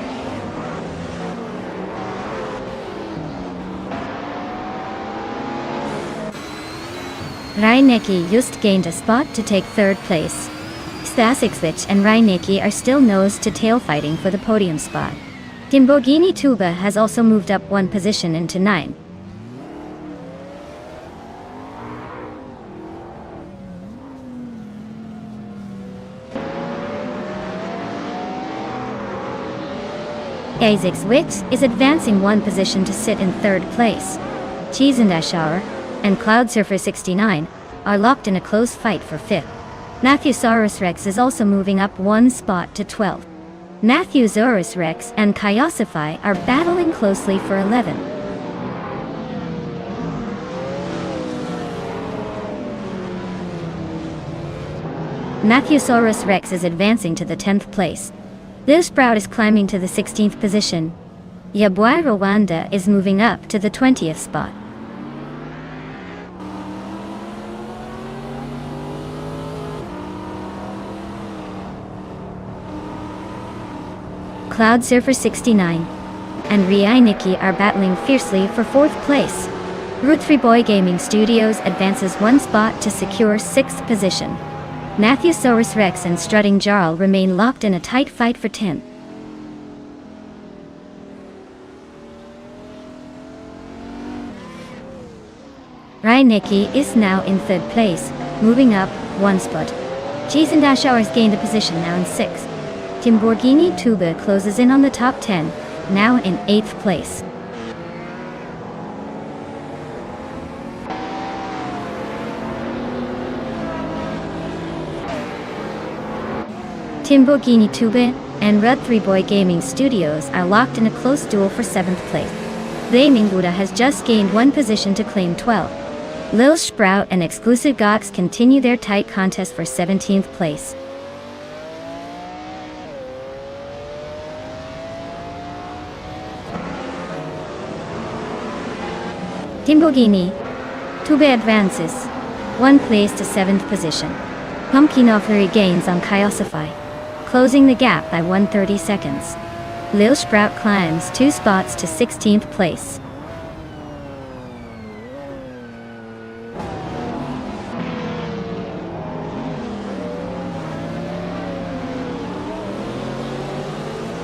[SPEAKER 1] Reinecke just gained a spot to take third place. Stasic and Reinecke are still nose to tail fighting for the podium spot. Lamborghini Tuba has also moved up one position into 9. A6 is advancing one position to sit in third place. Cheesendashauer and Cloudsurfer 69 are locked in a close fight for fifth. Matthewsaurus Rex is also moving up one spot to 12th. Matthewsaurus Rex and Kyosify are battling closely for 11. Matthewsaurus Rex is advancing to the 10th place. Lil Sprout is climbing to the 16th position. Yaboy Rwanda is moving up to the 20th spot. Cloud Surfer 69 and Riai Nikki are battling fiercely for 4th place. Root 3 Boy Gaming Studios advances 1 spot to secure 6th position. Matthewsaurus Rex and Strutting Jarl remain locked in a tight fight for 10th. Riai Nikki is now in 3rd place, moving up 1 spot. Cheese and Dash Hours gained a position now in 6th. Timborghini Tuba closes in on the top 10, now in 8th place. Timborghini Tuba and Rud 3 Boy Gaming Studios are locked in a close duel for 7th place. Flaming Buddha has just gained 1 position to claim 12. Lil Sprout and Exclusive Gox continue their tight contest for 17th place. Timborghini Tuba advances 1 place to 7th position. Pumpkin Offery gains on Kyosify, closing the gap by 130 seconds. Lil Sprout climbs 2 spots to 16th place.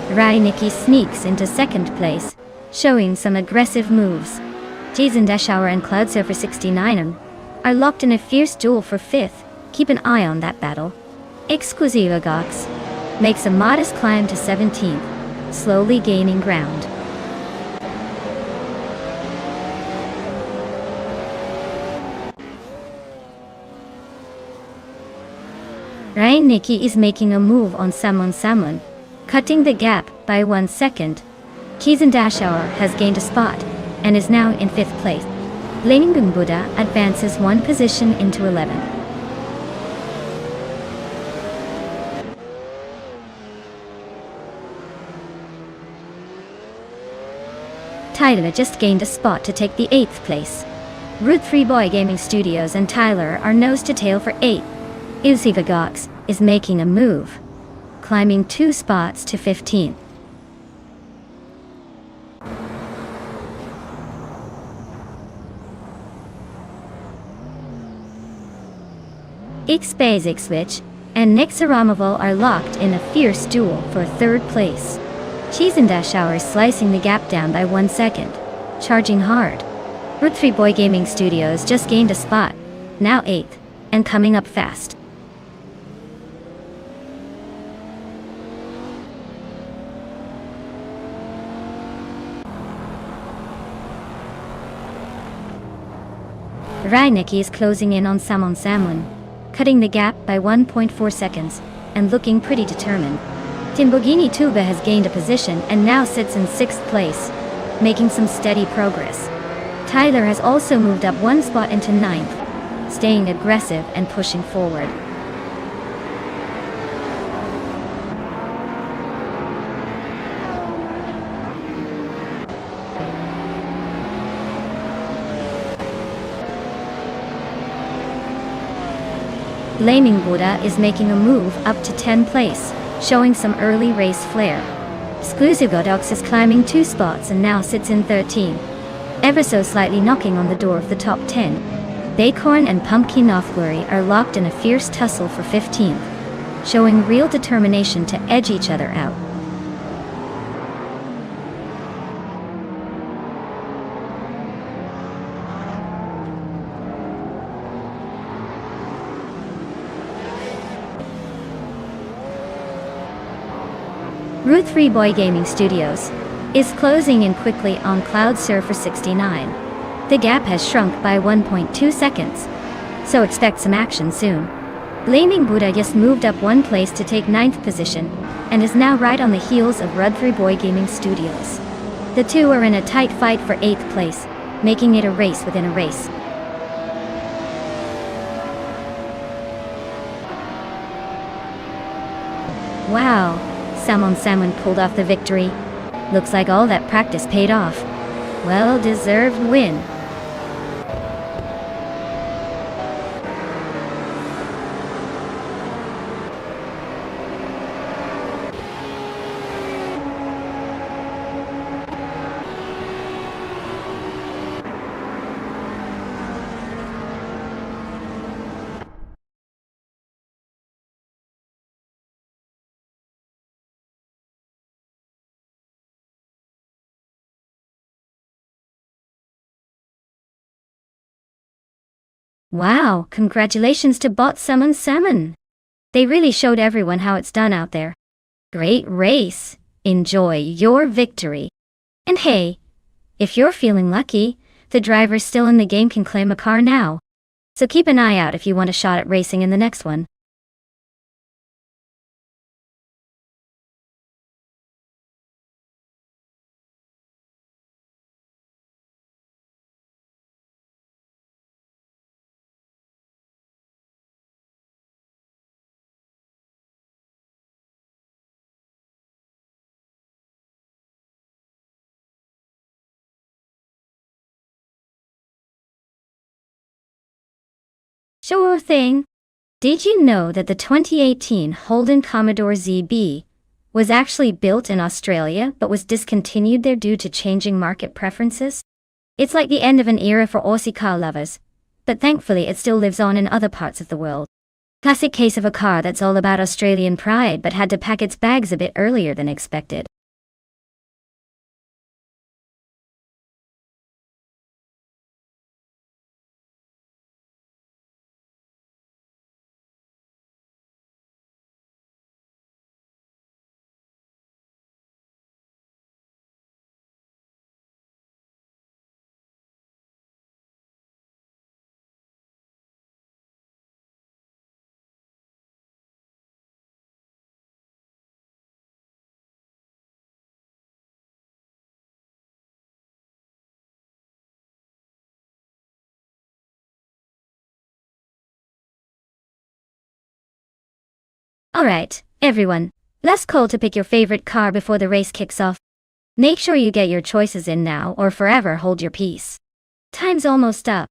[SPEAKER 1] Riai Nikki sneaks into 2nd place, showing some aggressive moves. Jason Dashour and Cloud Surfer 69 are locked in a fierce duel for 5th. Keep an eye on that battle. Exclusiva Gox makes a modest climb to 17th, slowly gaining ground. Riai Nikki is making a move on Samon, cutting the gap by 1 second. Kizan Dashour has gained a spot and is now in 5th place. Blaming Buddha advances 1 position into 11th. Tyler just gained a spot to take the 8th place. Root 3 Boy Gaming Studios and Tyler are nose to tail for 8th. Ilsiva Gox is making a move, climbing 2 spots to 15th. X Switch and Nick Saramoval are locked in a fierce duel for 3rd place. Cheese and Dashour is slicing the gap down by 1 second, charging hard. Root 3 Boy Gaming Studios just gained a spot, now 8th, and coming up fast. Riai Nikki is closing in on Samon, cutting the gap by 1.4 seconds, and looking pretty determined. Timborghini Tuba has gained a position and now sits in 6th place, making some steady progress. Tyler has also moved up 1 spot into 9th, staying aggressive and pushing forward. Blaming Buddha is making a move up to 10th place, showing some early race flair. Exclusive Godox is climbing 2 spots and now sits in 13th, ever so slightly knocking on the door of the top 10. Bacorn and Pumpkin Offlurry are locked in a fierce tussle for 15th, showing real determination to edge each other out. Root 3 Boy Gaming Studios is closing in quickly on Cloud Surfer 69. The gap has shrunk by 1.2 seconds, so expect some action soon. Blaming Buddha just moved up 1 place to take 9th position, and is now right on the heels of Rud 3 Boy Gaming Studios. The two are in a tight fight for 8th place, making it a race within a race. Wow, Salmon pulled off the victory. Looks like all that practice paid off. Well-deserved win. Wow, congratulations to Bot Salmon. They really showed everyone how it's done out there. Great race. Enjoy your victory. And hey, if you're feeling lucky, the drivers still in the game can claim a car now. So keep an eye out if you want a shot at racing in the next one. Sure thing. Did you know that the 2018 Holden Commodore ZB was actually built in Australia but was discontinued there due to changing market preferences? It's like the end of an era for Aussie car lovers, but thankfully it still lives on in other parts of the world. Classic case of a car that's all about Australian pride but had to pack its bags a bit earlier than expected. Alright, everyone, last call to pick your favorite car before the race kicks off. Make sure you get your choices in now or forever hold your peace. Time's almost up.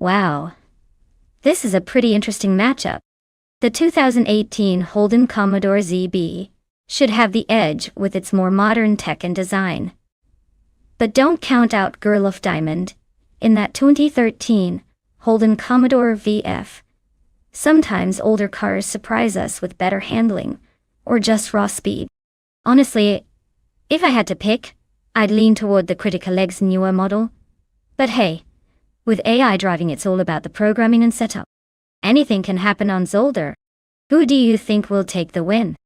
[SPEAKER 1] Wow. This is a pretty interesting matchup. The 2018 Holden Commodore ZB should have the edge with its more modern tech and design. But don't count out Girl of Diamond. In that 2013 Holden Commodore VF, sometimes older cars surprise us with better handling, or just raw speed. Honestly, if I had to pick, I'd lean toward the Critica Leg's newer model. But hey, with AI driving it's all about the programming and setup. Anything can happen on Zolder. Who do you think will take the win?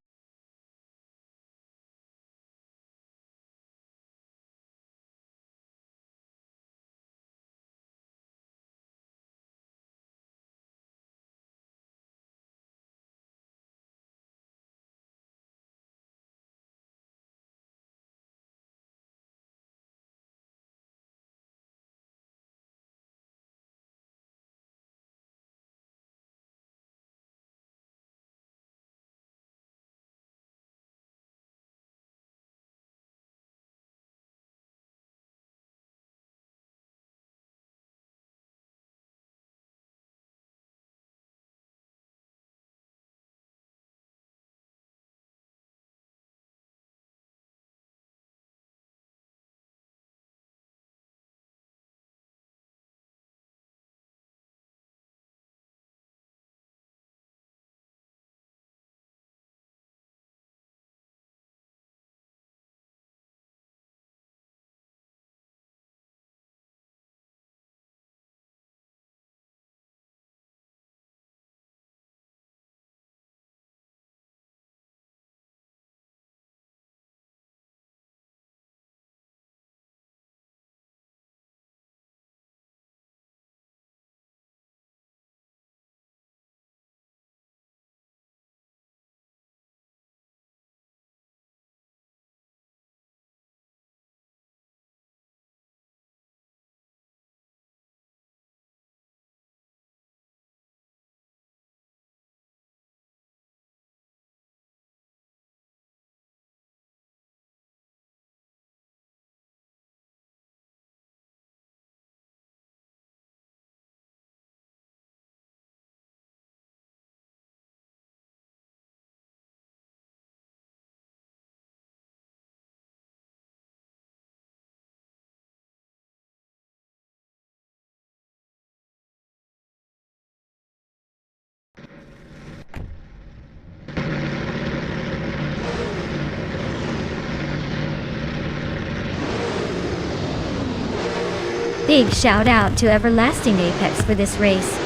[SPEAKER 1] Big shout out to Everlasting Apex for this race.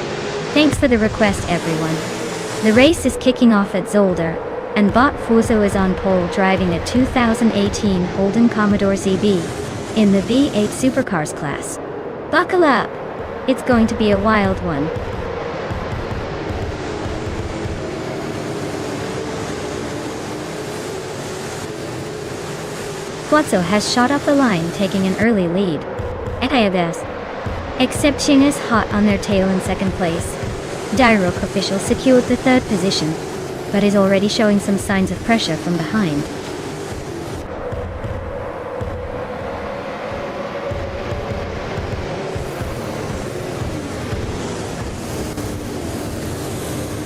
[SPEAKER 1] Thanks for the request, everyone. The race is kicking off at Zolder, and Bot Fuso is on pole driving a 2018 Holden Commodore ZB in the V8 Supercars class. Buckle up! It's going to be a wild one. Guazzo has shot up the line, taking an early lead. Except Ching is hot on their tail in second place. Dairoc official secured the third position, but is already showing some signs of pressure from behind.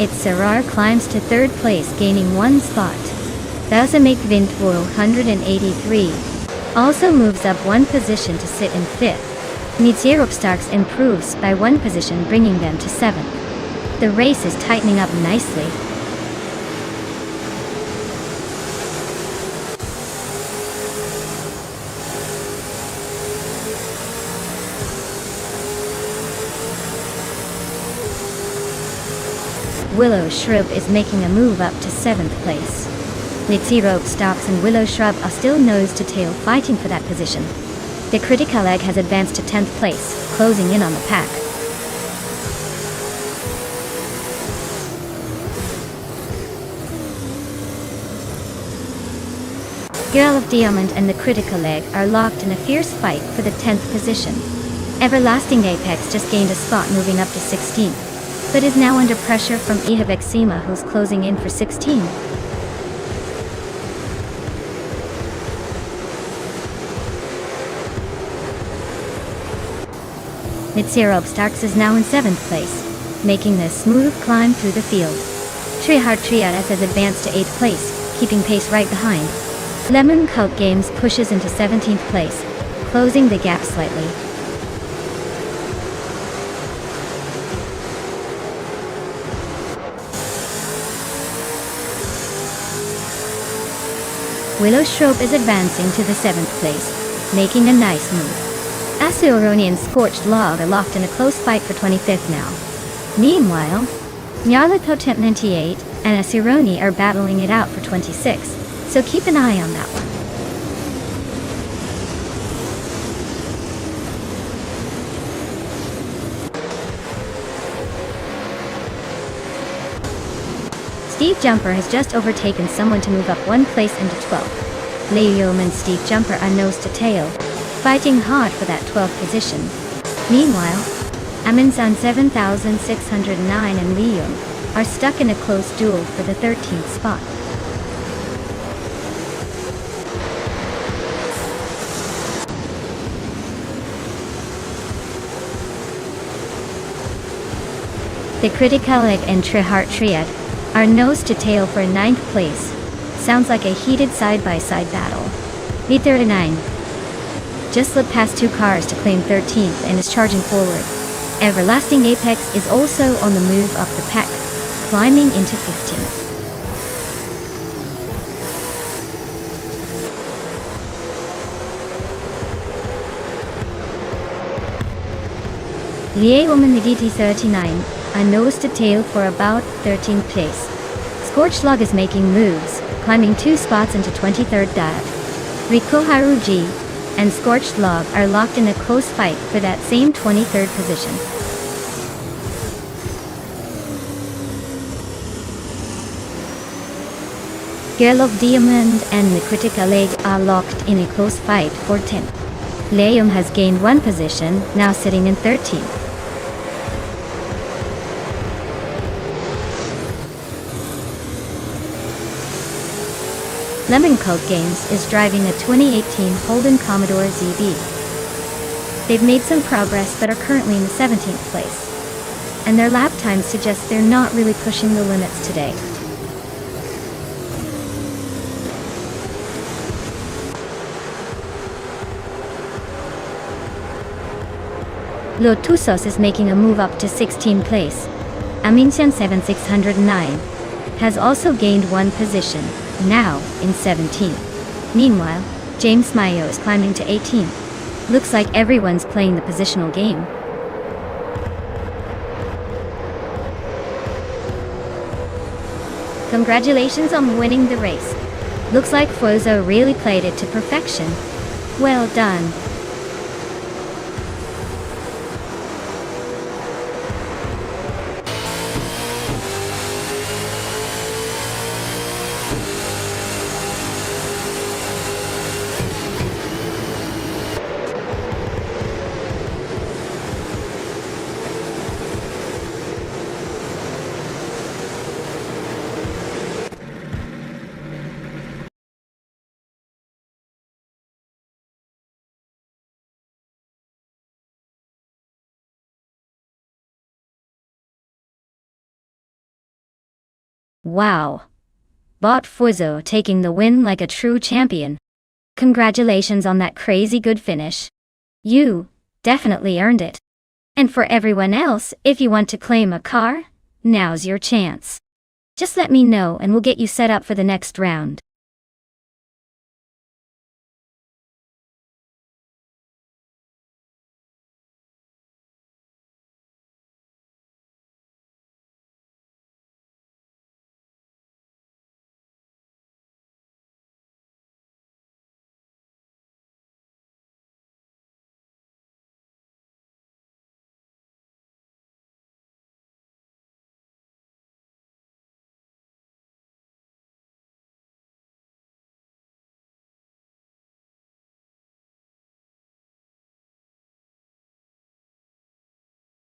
[SPEAKER 1] Its Serrar climbs to third place, gaining one spot. Make Vint 183 also moves up one position to sit in fifth. Starks improves by one position, bringing them to seventh. The race is tightening up nicely. Willow Shrub is making a move up to seventh place. Nitsi Stocks and Willow Shrub are still nose to tail, fighting for that position. The Critical Egg has advanced to 10th place, closing in on the pack. Girl of Diamond and the Critical Egg are locked in a fierce fight for the 10th position. Everlasting Apex just gained a spot, moving up to 16th, but is now under pressure from Ihevexima, who's closing in for 16. Nitsi Starks is now in 7th place, making a smooth climb through the field. Trihard Triadas has advanced to 8th place, keeping pace right behind. Lemon Cult Games pushes into 17th place, closing the gap slightly. Willow Shrub is advancing to the 7th place, making a nice move. Asuroni and Scorched Log are locked in a close fight for 25th now. Meanwhile, Nyarlathotep 98 and Asuroni are battling it out for 26, so keep an eye on that one. Steve Jumper has just overtaken someone to move up one place into 12th. Liam and Steve Jumper are nose to tail, fighting hard for that 12th position. Meanwhile, Aminsan 7609 and Liam are stuck in a close duel for the 13th spot. The Critical Egg and Trihart Triad are nose to tail for 9th place. Sounds like a heated side-by-side battle. V39 just slipped past two cars to claim 13th and is charging forward. Everlasting Apex is also on the move up the pack, climbing into 15th. Lié Woman the DT39 are nose to tail for about 13th place. Scorched Log is making moves, climbing 2 spots into 23rd dive. Riko Haruji and Scorched Log are locked in a close fight for that same 23rd position. Girl of Diamond and the Critical Egg are locked in a close fight for 10th. Liam has gained one position, now sitting in 13th. Lemon Cult Games is driving a 2018 Holden Commodore ZB. They've made some progress but are currently in the 17th place, and their lap times suggest they're not really pushing the limits today. Lotusos is making a move up to 16th place. Aminsian 7609 has also gained one position, now in 17th. Meanwhile, James Mayo is climbing to 18th. Looks like everyone's playing the positional game. Congratulations on winning the race. Looks like Forza really played it to perfection. Well done. Wow. Bot Forza taking the win like a true champion. Congratulations on that crazy good finish. You definitely earned it. And for everyone else, if you want to claim a car, now's your chance. Just let me know and we'll get you set up for the next round.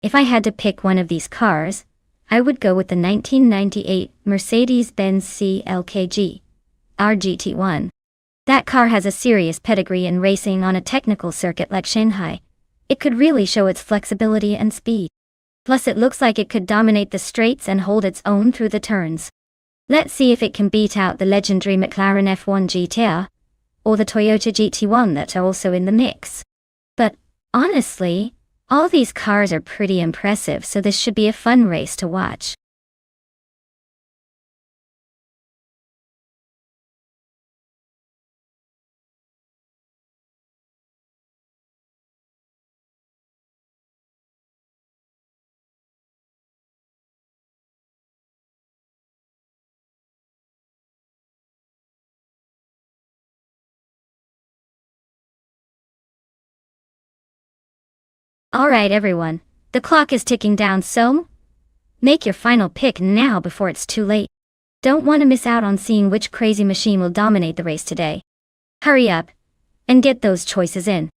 [SPEAKER 1] If I had to pick one of these cars, I would go with the 1998 Mercedes-Benz CLKG RGT1. That car has a serious pedigree in racing on a technical circuit like Shanghai. It could really show its flexibility and speed. Plus it looks like it could dominate the straights and hold its own through the turns. Let's see if it can beat out the legendary McLaren F1 GTR, or the Toyota GT1 that are also in the mix. But, honestly, all these cars are pretty impressive, so this should be a fun race to watch. Alright everyone, the clock is ticking down, so make your final pick now before it's too late. Don't want to miss out on seeing which crazy machine will dominate the race today. Hurry up and get those choices in.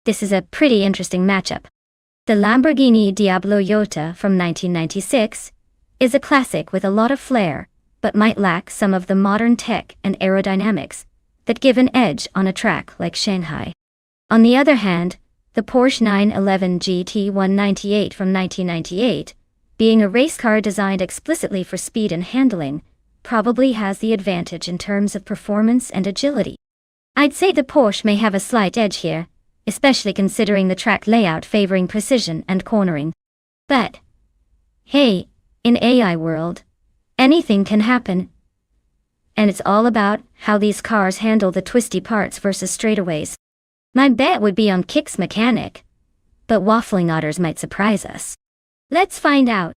[SPEAKER 1] This is a pretty interesting matchup. The Lamborghini Diablo Yota from 1996 is a classic with a lot of flair, but might lack some of the modern tech and aerodynamics that give an edge on a track like Shanghai. On the other hand, the Porsche 911 GT 198 from 1998, being a race car designed explicitly for speed and handling, probably has the advantage in terms of performance and agility. I'd say the Porsche may have a slight edge here, especially considering the track layout favoring precision and cornering. But, hey, in AI world, anything can happen. and it's all about how these cars handle the twisty parts versus straightaways. My bet would be on Kick's mechanic, but Waffling Otters might surprise us. Let's find out.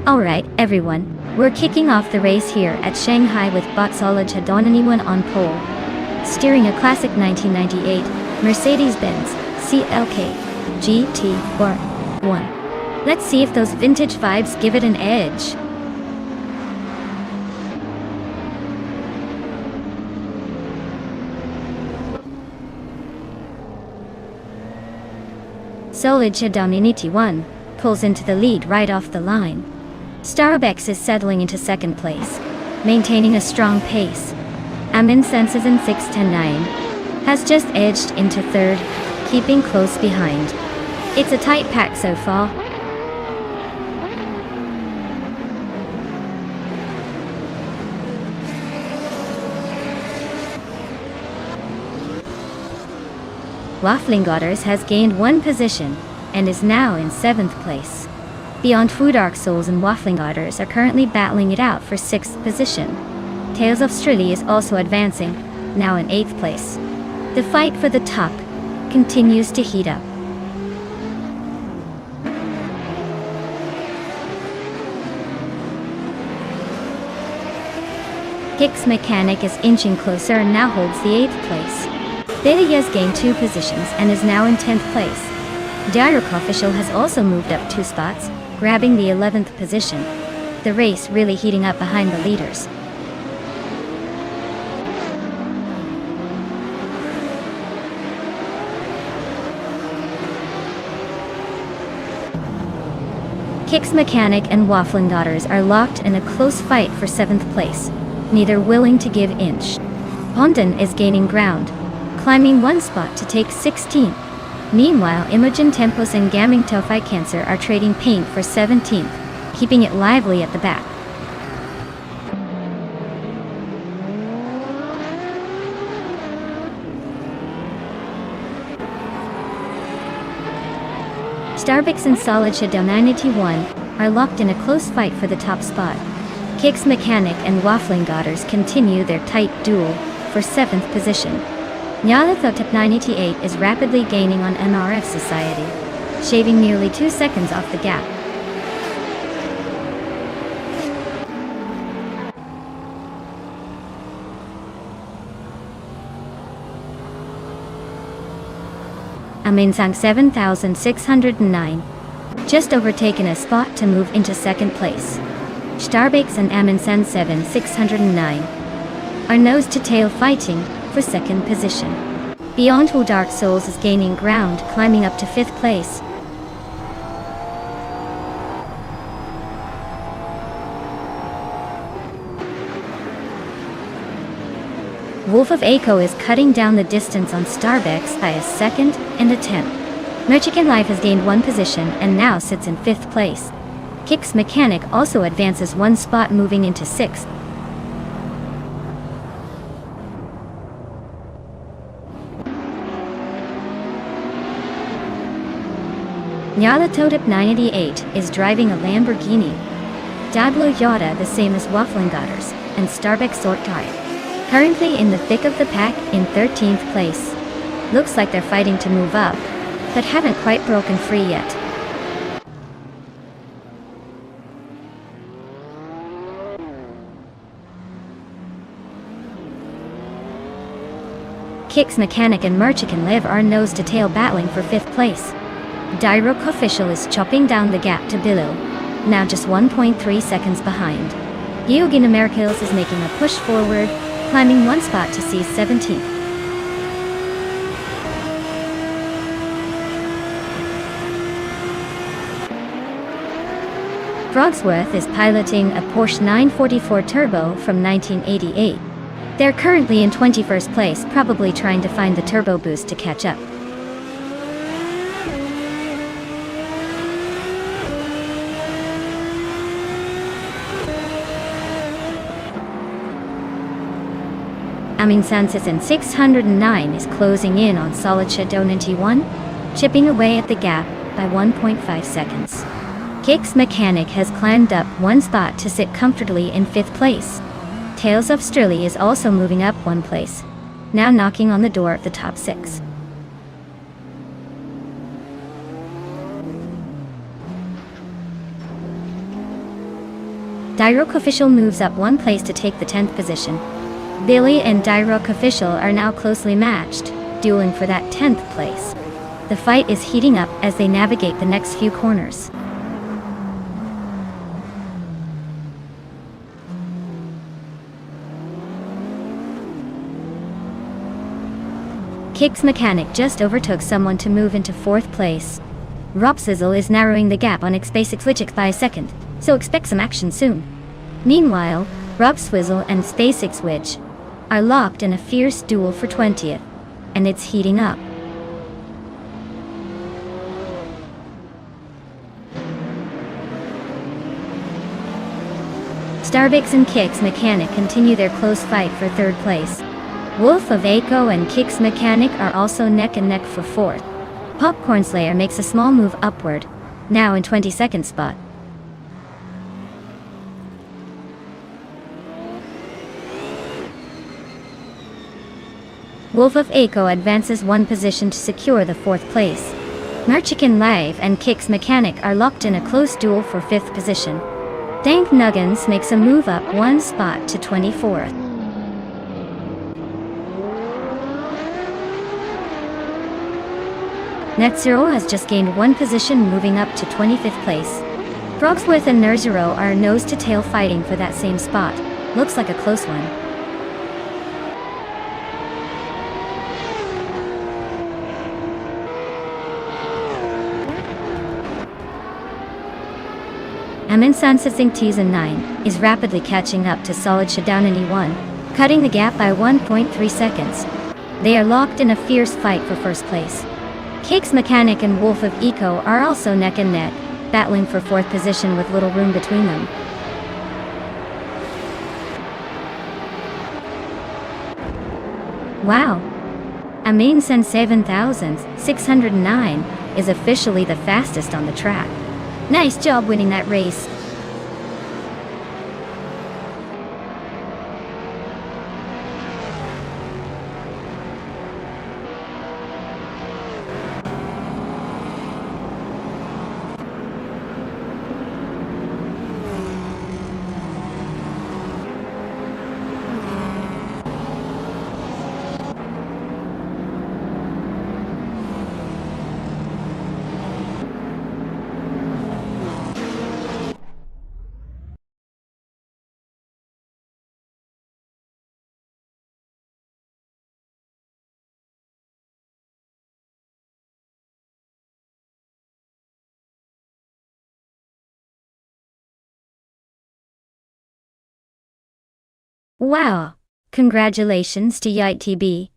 [SPEAKER 1] Alright, everyone, we're kicking off the race here at Shanghai with Botsolid Hadonanyone on pole. Steering a classic 1998 Mercedes-Benz CLK GT1. Let's see if those vintage vibes give it an edge. Solid Hadonanyone pulls into the lead right off the line. Starbucks is settling into second place, maintaining a strong pace. Amin Senses in 6:10.9 has just edged into third, keeping close behind. It's a tight pack so far. Waffling Otters has gained one position and is now in 7th place. Beyond Food Dark Souls and Waffling Otters are currently battling it out for 6th position. Tales of Strilly is also advancing, now in 8th place. The fight for the top continues to heat up. Kick's mechanic is inching closer and now holds the 8th place. Beta has gained 2 positions and is now in 10th place. Diarok Official has also moved up 2 spots, grabbing the 11th position. The race really heating up behind the leaders. Kick's mechanic and Waffling Otters are locked in a close fight for 7th place, neither willing to give inch. Hondan is gaining ground, climbing 1 spot to take 16th. Meanwhile, Imogen Tempos and Gaming Tofi Cancer are trading paint for 17th, keeping it lively at the back. Starbucks and Solid Hadonanyone are locked in a close fight for the top spot. Kick's mechanic and Waffling Otters continue their tight duel for 7th position. Nyalathotep 988 is rapidly gaining on MRF Society, shaving nearly 2 seconds off the gap. Aminsang 7609 just overtaken a spot to move into 2nd place. Starbakes and Amundsen 7609 are nose-to-tail fighting for second position. Beyond Who Dark Souls is gaining ground, climbing up to 5th place. Wolf of Aco is cutting down the distance on Starbakes by a 2nd and a 10th. Merchican Life has gained 1 position and now sits in 5th place. Kix Mechanic also advances 1 spot, moving into 6th. Nyarlathotep 988 is driving a Lamborghini. Dablo Yada the same as Wafflingotters and Starbek Sortai. Currently in the thick of the pack in 13th place. Looks like they're fighting to move up, but haven't quite broken free yet. Kix Mechanic and Merchican Live are nose-to-tail battling for 5th place. Dyrok Official is chopping down the gap to Billow, now just 1.3 seconds behind. Geogin Americals is making a push forward, climbing 1 spot to see 17th. Frogsworth is piloting a Porsche 944 Turbo from 1988. They're currently in 21st place, probably trying to find the turbo boost to catch up. Amin Sansisin 609 is closing in on Solid Shadow 91, chipping away at the gap by 1.5 seconds. Kix Mechanic has climbed up 1 spot to sit comfortably in 5th place. Tales of Stirly is also moving up 1 place, now knocking on the door of the top 6. Dyrok Official moves up 1 place to take the 10th position. Billy and Dyrok Official are now closely matched, dueling for that 10th place. The fight is heating up as they navigate the next few corners. Kix Mechanic just overtook someone to move into 4th place. Ropsizzle is narrowing the gap on X-Basics by a 2nd, so expect some action soon. Meanwhile, Rob Swizzle and SpaceX Witch are locked in a fierce duel for 20th, and it's heating up. Starbakes and Kix Mechanic continue their close fight for 3rd place. Wolf of Aco and Kix Mechanic are also neck and neck for 4th. Popcorn Slayer makes a small move upward, now in 22nd spot. Wolf of Aco advances 1 position to secure the 4th place. Merchican Live and Kix Mechanic are locked in a close duel for 5th position. Dank Nuggins makes a move up 1 spot to 24th. Netzero has just gained 1 position, moving up to 25th place. Frogsworth and Nerzero are nose-to-tail fighting for that same spot. Looks like a close one. Amin Sansasing Tizan 9 is rapidly catching up to Solid Shadownini 1, cutting the gap by 1.3 seconds. They are locked in a fierce fight for 1st place. Kix Mechanic and Wolf of Eco are also neck and neck, battling for 4th position with little room between them. Wow! Amin Sen 7609 is officially the fastest on the track. Nice job winning that race. Wow! Congratulations to YTB.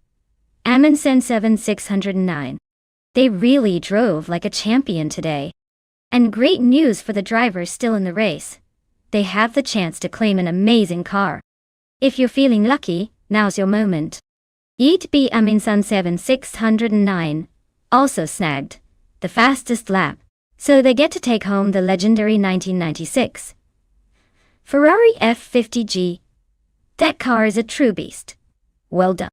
[SPEAKER 1] Amundsen 7609. They really drove like a champion today. And great news for the drivers still in the race. They have the chance to claim an amazing car. If you're feeling lucky, now's your moment. YTB Amundsen 7609 also snagged the fastest lap, so they get to take home the legendary 1996 Ferrari F50G. That car is a true beast. Well done.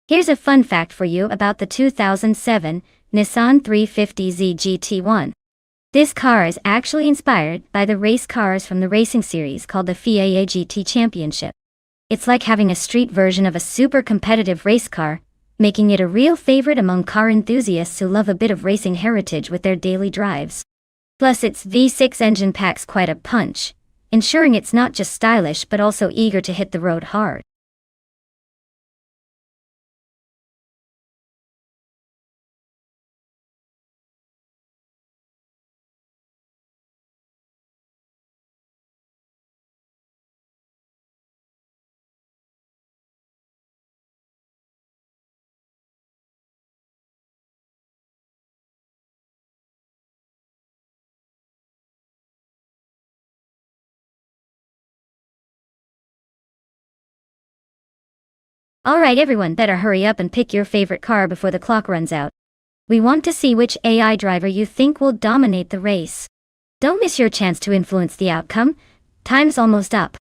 [SPEAKER 1] Here's a fun fact for you about the 2007 Nissan 350Z GT1. This car is actually inspired by the race cars from the racing series called the FIA GT Championship. It's like having a street version of a super competitive race car, making it a real favorite among car enthusiasts who love a bit of racing heritage with their daily drives. Plus its V6 engine packs quite a punch, ensuring it's not just stylish but also eager to hit the road hard. Alright everyone, better hurry up and pick your favorite car before the clock runs out. We want to see which AI driver you think will dominate the race. Don't miss your chance to influence the outcome. Time's almost up.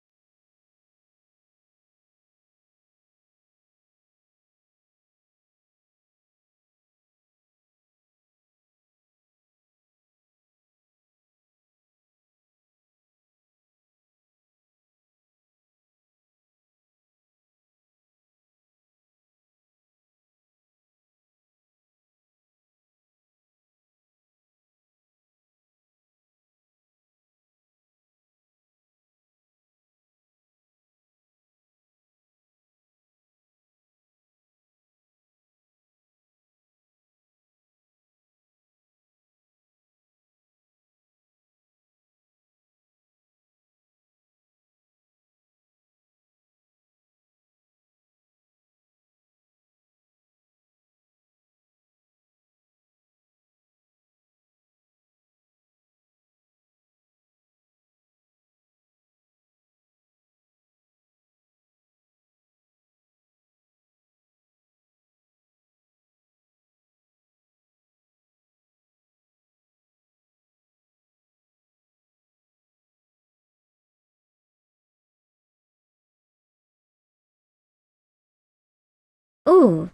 [SPEAKER 1] Ooh,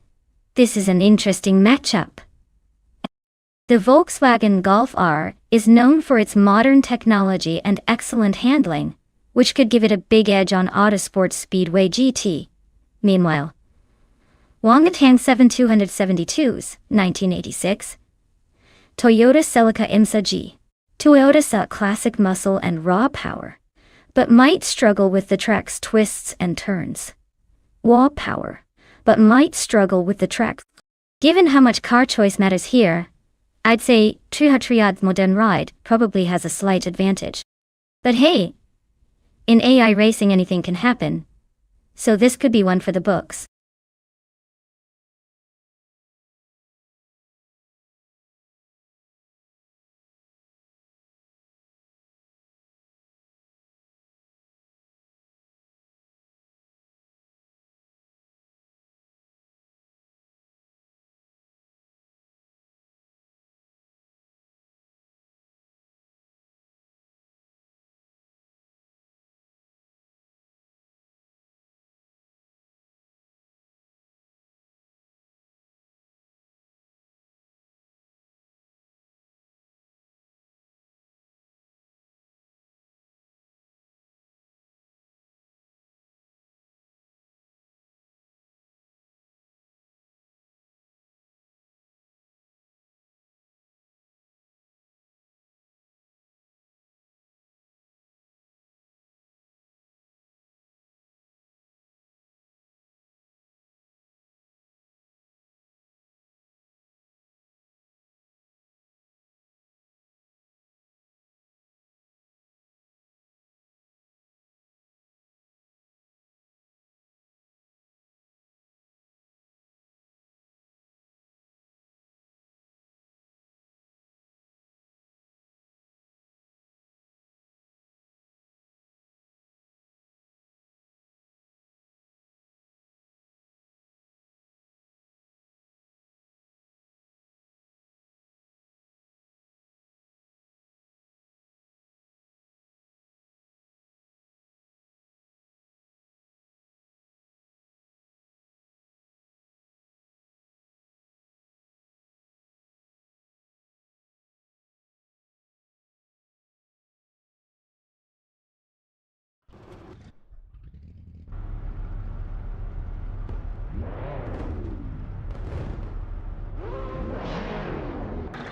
[SPEAKER 1] this is an interesting matchup. The Volkswagen Golf R is known for its modern technology and excellent handling, which could give it a big edge on Autosport's Speedway GT. Meanwhile, Wangatang 7272's 1986 Toyota Celica IMSA G. Toyota's a classic muscle and raw power, but might struggle with the track's twists and turns. Raw power, but might struggle with the track. Given how much car choice matters here, I'd say Triad's modern ride probably has a slight advantage. But hey, in AI racing anything can happen, so this could be one for the books.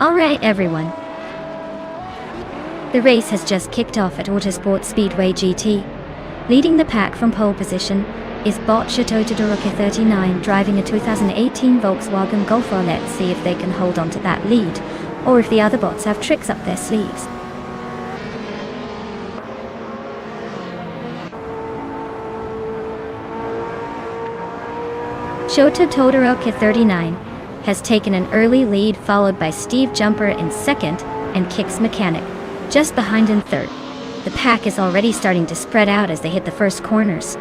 [SPEAKER 1] Alright everyone. The race has just kicked off at Autosport Speedway GT. Leading the pack from pole position is bot Chateau Todoroki 39 driving a 2018 Volkswagen Golf. Let's see if they can hold on to that lead, or if the other bots have tricks up their sleeves. Chateau Todoroki 39 has taken an early lead, followed by Steve Jumper in second and Kicks Mechanic just behind in third. The pack is already starting to spread out as they hit the first corners.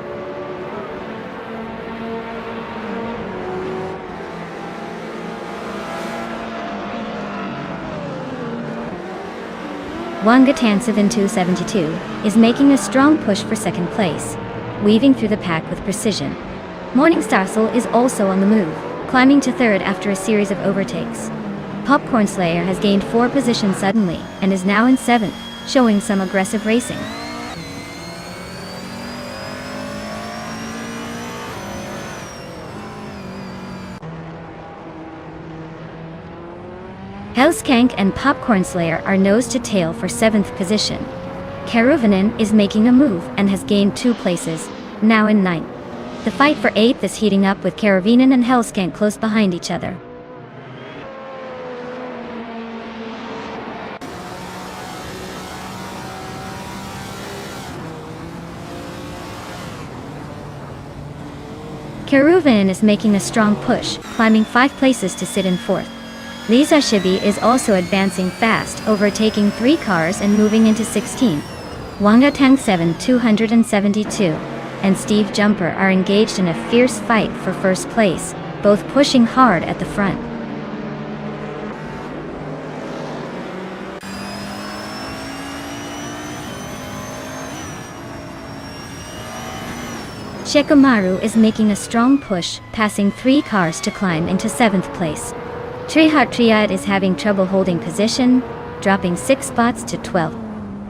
[SPEAKER 1] Wanga Tansevin 272 is making a strong push for second place, weaving through the pack with precision. Morningstar is also on the move, climbing to third after a series of overtakes. Popcorn Slayer has gained 4 positions suddenly and is now in 7th, showing some aggressive racing. Hellskank and Popcorn Slayer are nose to tail for 7th position. Karuvinen is making a move and has gained 2 places, now in 9th. The fight for 8th is heating up with Karuvinen and Hellskank close behind each other. Karuvinen is making a strong push, climbing 5 places to sit in 4th. Lisa Shibi is also advancing fast, overtaking 3 cars and moving into 16th. Wanga Tangsevin 272 and Steve Jumper are engaged in a fierce fight for first place, both pushing hard at the front. Shikamaru is making a strong push, passing 3 cars to climb into 7th place. Trihart Triad is having trouble holding position, dropping 6 spots to 12th.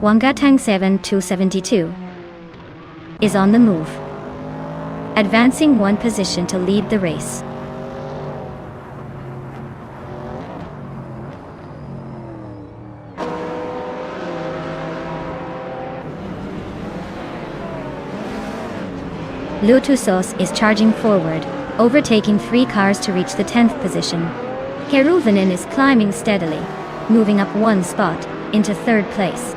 [SPEAKER 1] Wangatang 272 is on the move, advancing 1 position to lead the race. Lotusos is charging forward, overtaking 3 cars to reach the 10th position. Karuvinen is climbing steadily, moving up 1 spot, into 3rd place.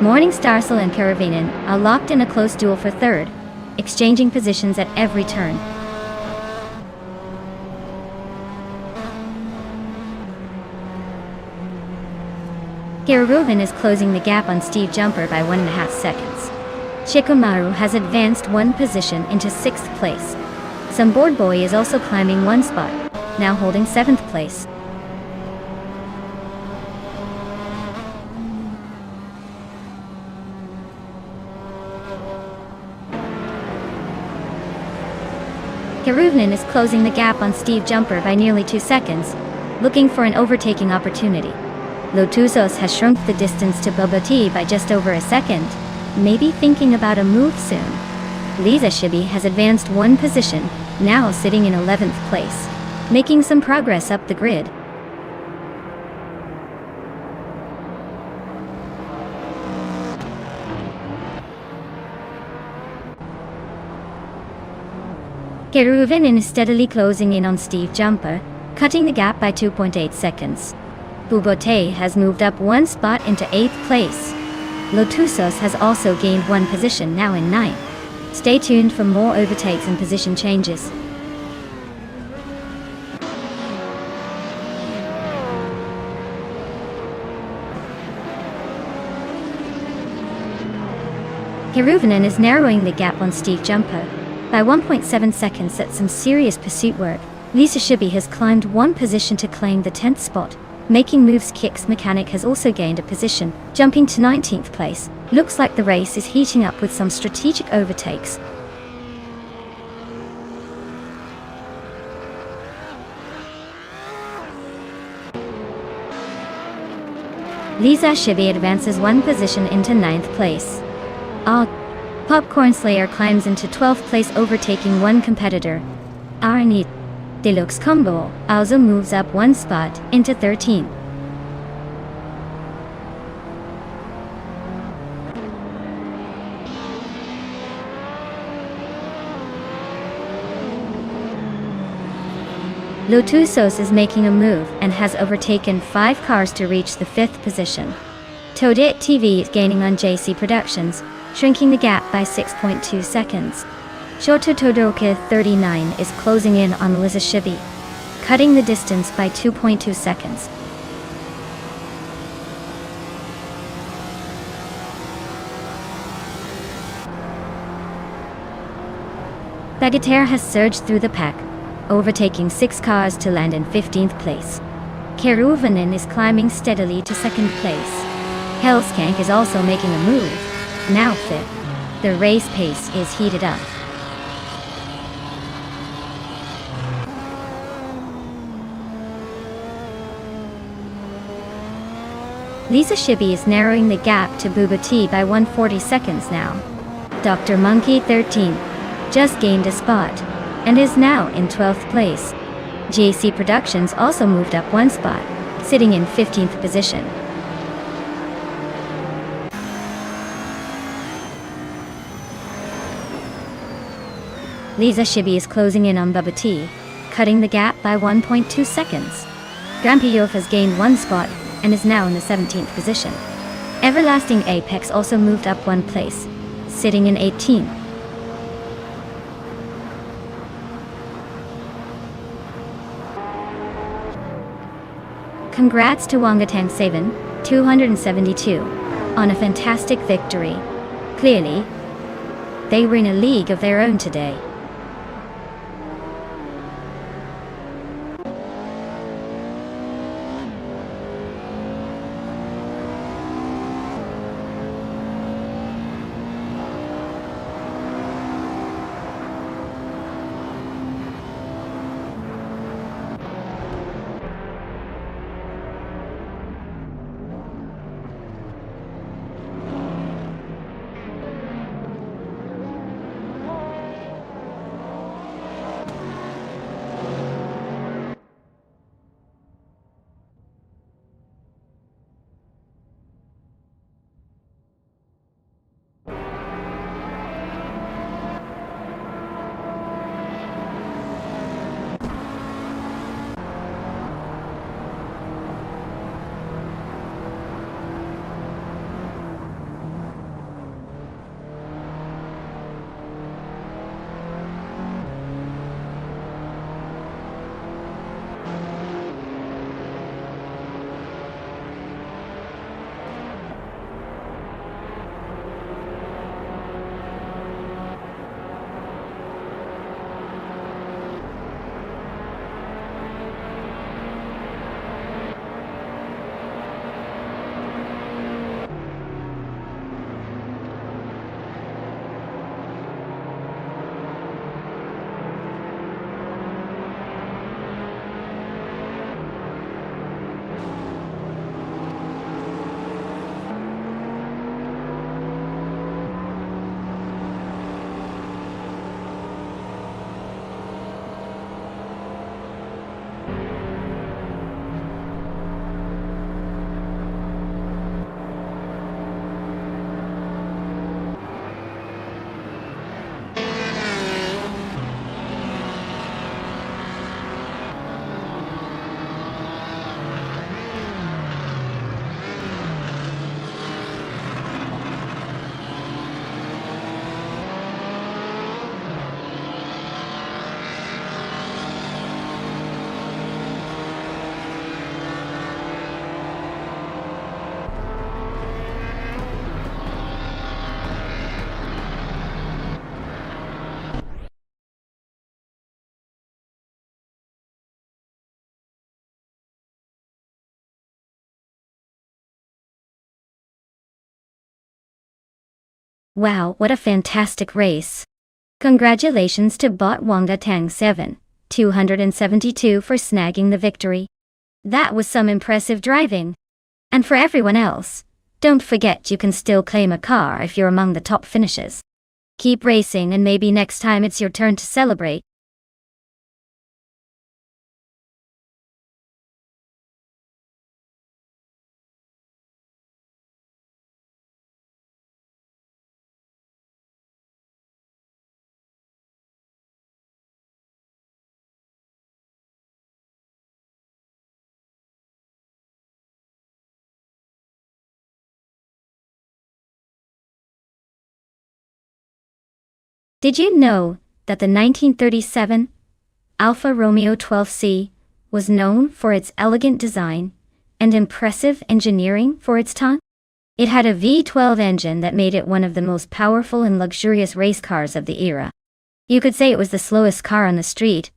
[SPEAKER 1] Morningstar and Karuvinen are locked in a close duel for 3rd, exchanging positions at every turn. Karuvinen is closing the gap on Steve Jumper by 1.5 seconds. Shikamaru has advanced 1 position into 6th place. Some Board Boy is also climbing 1 spot, now holding 7th place. Karuvinen is closing the gap on Steve Jumper by nearly 2 seconds, looking for an overtaking opportunity. Lotusos has shrunk the distance to Boboti by just over a second, maybe thinking about a move soon. Lisa Shibi has advanced 1 position, now sitting in 11th place, making some progress up the grid. Karuvinen is steadily closing in on Steve Jumper, cutting the gap by 2.8 seconds. Bubote has moved up 1 spot into 8th place. Lotusos has also gained 1 position, now in 9th. Stay tuned for more overtakes and position changes. Karuvinen is narrowing the gap on Steve Jumper by 1.7 seconds at some serious pursuit work. Lisa Shibi has climbed 1 position to claim the 10th spot. Making moves, Kicks Mechanic has also gained a position, jumping to 19th place. Looks like the race is heating up with some strategic overtakes. Lisa Shibi advances 1 position into 9th place. Popcorn Slayer climbs into 12th place, overtaking 1 competitor. Arnit Deluxe Combo also moves up 1 spot into 13th. Lotusos is making a move and has overtaken 5 cars to reach the 5th position. Todit TV is gaining on JC Productions, shrinking the gap by 6.2 seconds. Shoto Todoroki 39 is closing in on Liza Shibi, cutting the distance by 2.2 seconds. Bagatelle has surged through the pack, overtaking 6 cars to land in 15th place. Keruvanen is climbing steadily to 2nd place. Hellskank is also making a move, now 5th. The race pace is heated up. Liza Shibi is narrowing the gap to Booba T by 140 seconds now. Dr. Monkey 13 just gained a spot and is now in 12th place. JC Productions also moved up 1 spot, sitting in 15th position. Liza Shibi is closing in on Bubba T, cutting the gap by 1.2 seconds. Grampiyov has gained 1 spot and is now in the 17th position. Everlasting Apex also moved up 1 place, sitting in 18th. Congrats to Wangatang Saban, 272, on a fantastic victory. Clearly, they were in a league of their own today. Wow, what a fantastic race. Congratulations to Bot Wangatang 7, 272 for snagging the victory. That was some impressive driving. And for everyone else, don't forget you can still claim a car if you're among the top finishers. Keep racing and maybe next time it's your turn to celebrate. Did you know that the 1937 Alfa Romeo 12C was known for its elegant design and impressive engineering for its time? It had a V12 engine that made it one of the most powerful and luxurious race cars of the era. You could say it was the slowest car on the street,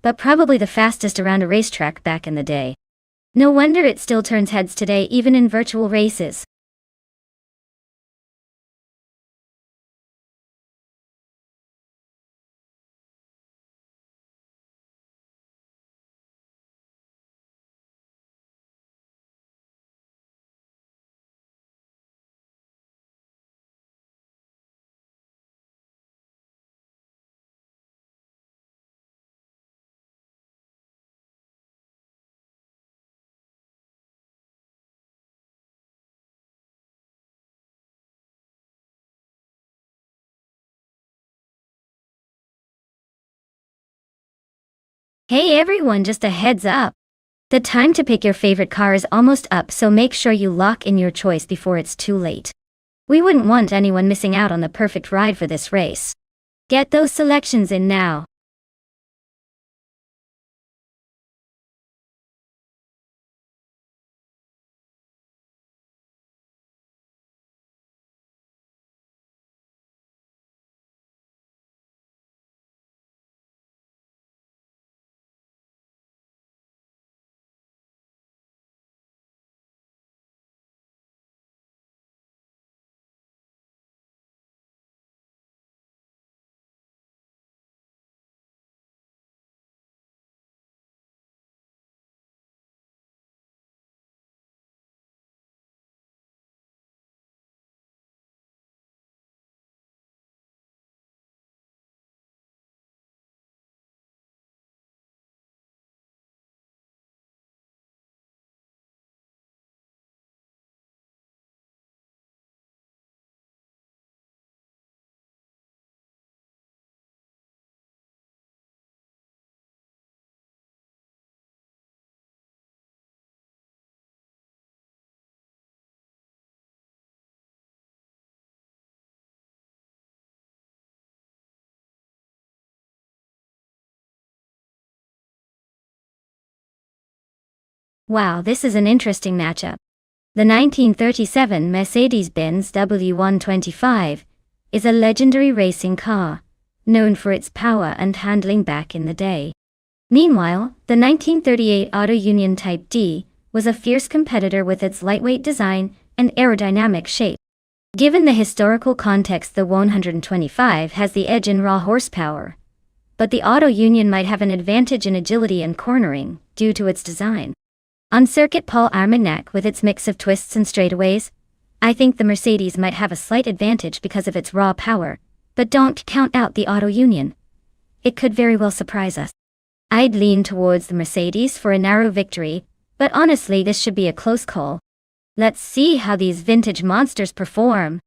[SPEAKER 1] but probably the fastest around a racetrack back in the day. No wonder it still turns heads today even in virtual races. Hey everyone, just a heads up. The time to pick your favorite car is almost up, so make sure you lock in your choice before it's too late. We wouldn't want anyone missing out on the perfect ride for this race. Get those selections in now. Wow, this is an interesting matchup. The 1937 Mercedes-Benz W125 is a legendary racing car, known for its power and handling back in the day. Meanwhile, the 1938 Auto Union Type D was a fierce competitor with its lightweight design and aerodynamic shape. Given the historical context, the 125 has the edge in raw horsepower, but the Auto Union might have an advantage in agility and cornering due to its design. On circuit Paul Armagnac with its mix of twists and straightaways, I think the Mercedes might have a slight advantage because of its raw power, but don't count out the Auto Union. It could very well surprise us. I'd lean towards the Mercedes for a narrow victory, but honestly this should be a close call. Let's see how these vintage monsters perform.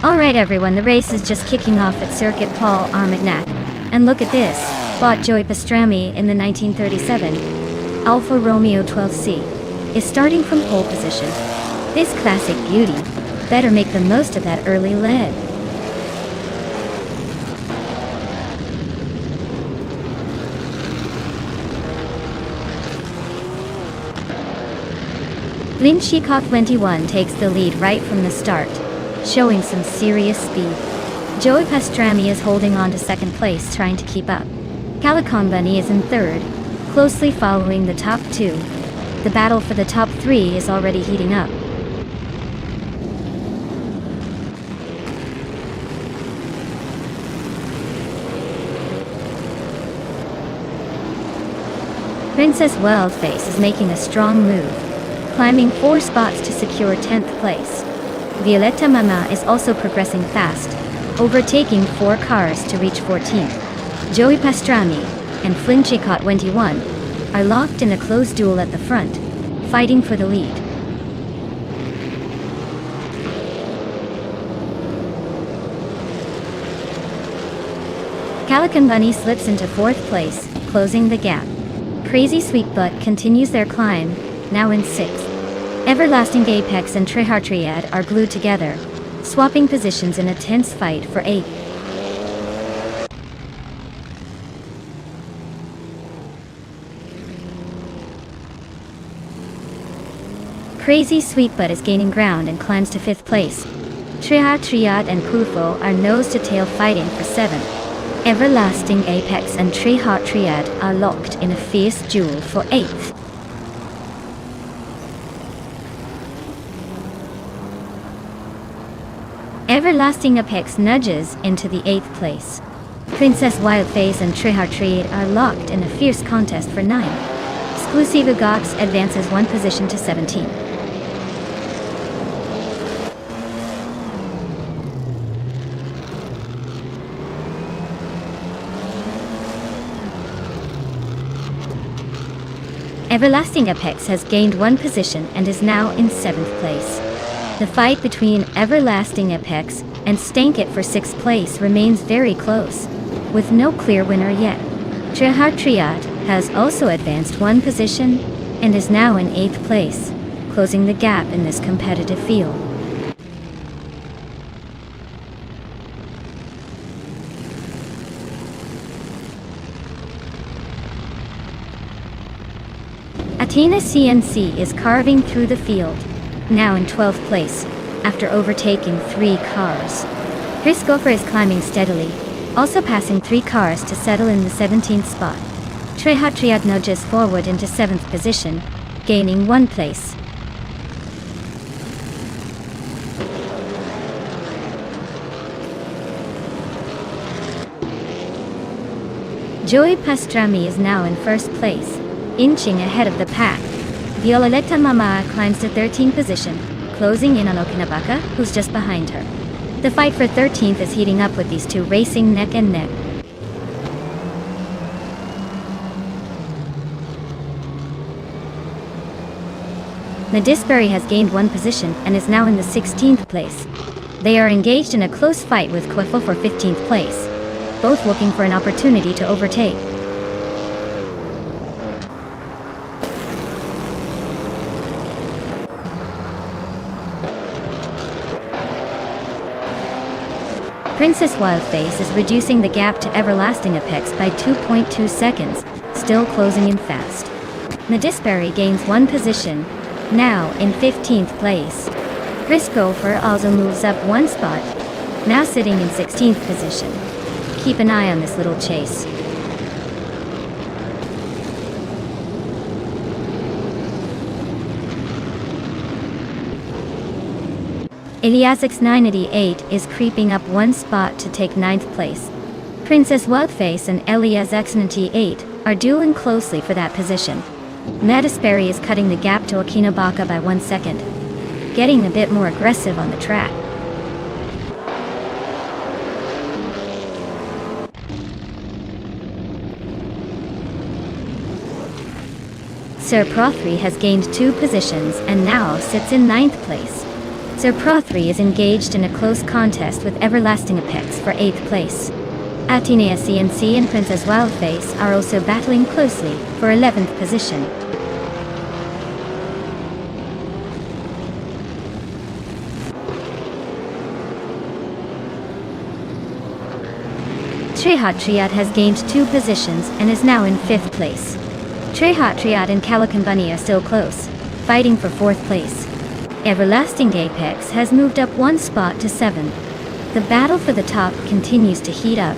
[SPEAKER 1] Alright everyone, the race is just kicking off at Circuit Paul Armagnac. And look at this, bought Joey Pastrami in the 1937 Alfa Romeo 12C, is starting from pole position. This classic beauty better make the most of that early lead. Linchikov 21 takes the lead right from the start, showing some serious speed. Joey Pastrami is holding on to second place, trying to keep up. Calico Bunny is in third, closely following the top two. The battle for the top three is already heating up. Princess Wildface is making a strong move, climbing 4 spots to secure 10th place. Violetta Mama is also progressing fast, overtaking 4 cars to reach 14th. Joey Pastrami and Flinchicott 21 are locked in a close duel at the front, fighting for the lead. Calico Bunny slips into 4th place, closing the gap. Crazy Sweet Butt continues their climb, now in 6th. Everlasting Apex and Trihar Triad are glued together, swapping positions in a tense fight for 8th. Crazy Sweet Butt is gaining ground and climbs to 5th place. Trihar Triad and Pufo are nose-to-tail fighting for 7th. Everlasting Apex and Trihar Triad are locked in a fierce duel for 8th. Everlasting Apex nudges into the 8th place. Princess Wildface and Trihar Triad are locked in a fierce contest for 9th. Exclusive Gox advances 1 position to 17th. Everlasting Apex has gained 1 position and is now in 7th place. The fight between Everlasting Apex and Stankit for 6th place remains very close, with no clear winner yet. Trihar Triad has also advanced 1 position and is now in 8th place, closing the gap in this competitive field. Athena CNC is carving through the field, now in 12th place, after overtaking 3 cars. Chris Gopher is climbing steadily, also passing 3 cars to settle in the 17th spot. Trihar Triad nudges forward into 7th position, gaining 1 place. Joey Pastrami is now in 1st place, inching ahead of the pack. Violetta Mama climbs to 13th position, closing in on Okinabaka, who's just behind her. The fight for 13th is heating up with these two racing neck and neck. Nadisbury has gained 1 position and is now in the 16th place. They are engaged in a close fight with Quiffle for 15th place, both looking for an opportunity to overtake. Princess Wildface is reducing the gap to Everlasting Apex by 2.2 seconds, still closing in fast. Nadisbury gains 1 position, now in 15th place. Chris Gopher also moves up 1 spot, now sitting in 16th position. Keep an eye on this little chase. Eliasix 988 is creeping up 1 spot to take 9th place. Princess Wildface and Eliasix 98 are dueling closely for that position. Nadisbury is cutting the gap to Okinabaka by 1 second, getting a bit more aggressive on the track. Sir Prothry has gained 2 positions and now sits in 9th place. Sir Pro 3 is engaged in a close contest with Everlasting Apex for 8th place. Atenea CNC and Princess Wildface are also battling closely for 11th position. Trehat has gained 2 positions and is now in 5th place. Trehat and Calican Bunny are still close, fighting for 4th place. Everlasting Apex has moved up 1 spot to 7. The battle for the top continues to heat up.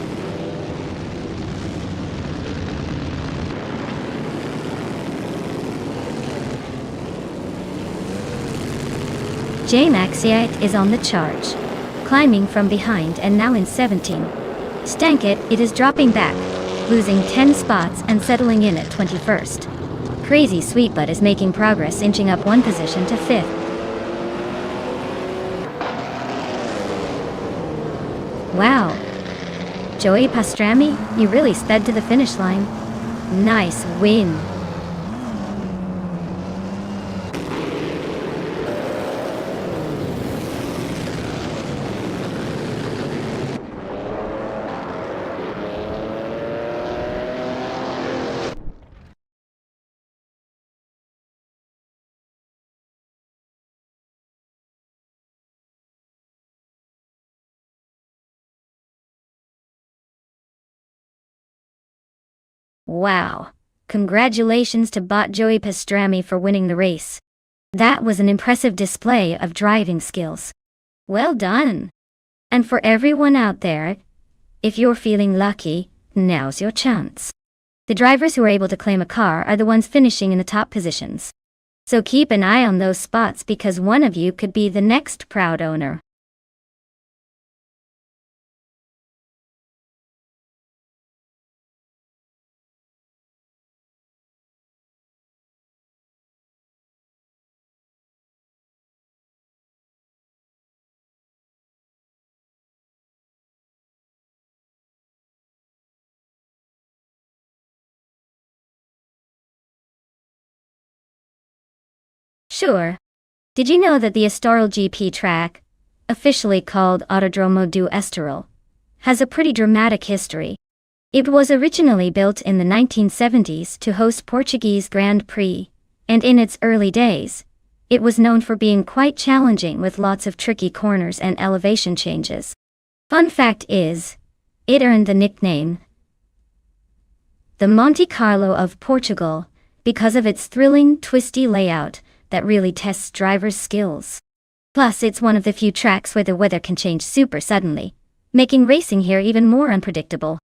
[SPEAKER 1] J-Maxiite is on the charge, climbing from behind and now in 17. Stankit, it is dropping back, losing 10 spots and settling in at 21st. Crazy Sweetbutt is making progress, inching up 1 position to 5th. Wow. Joey Pastrami, you really sped to the finish line. Nice win. Wow. Congratulations to bot Joey Pastrami for winning the race. That was an impressive display of driving skills. Well done. And for everyone out there, if you're feeling lucky, now's your chance. The drivers who are able to claim a car are the ones finishing in the top positions. So keep an eye on those spots because one of you could be the next proud owner. Sure. Did you know that the Estoril GP track, officially called Autodromo do Estoril, has a pretty dramatic history? It was originally built in the 1970s to host Portuguese Grand Prix, and in its early days, it was known for being quite challenging with lots of tricky corners and elevation changes. Fun fact is, it earned the nickname the Monte Carlo of Portugal because of its thrilling, twisty layout that really tests drivers' skills. Plus, it's one of the few tracks where the weather can change super suddenly, making racing here even more unpredictable.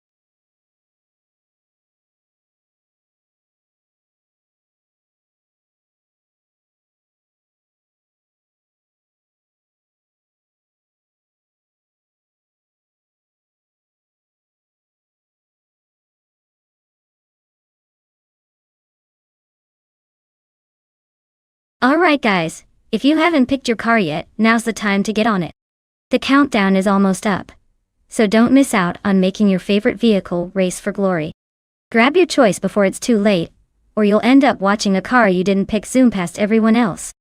[SPEAKER 1] Alright guys, if you haven't picked your car yet, now's the time to get on it. The countdown is almost up. So don't miss out on making your favorite vehicle race for glory. Grab your choice before it's too late, or you'll end up watching a car you didn't pick zoom past everyone else.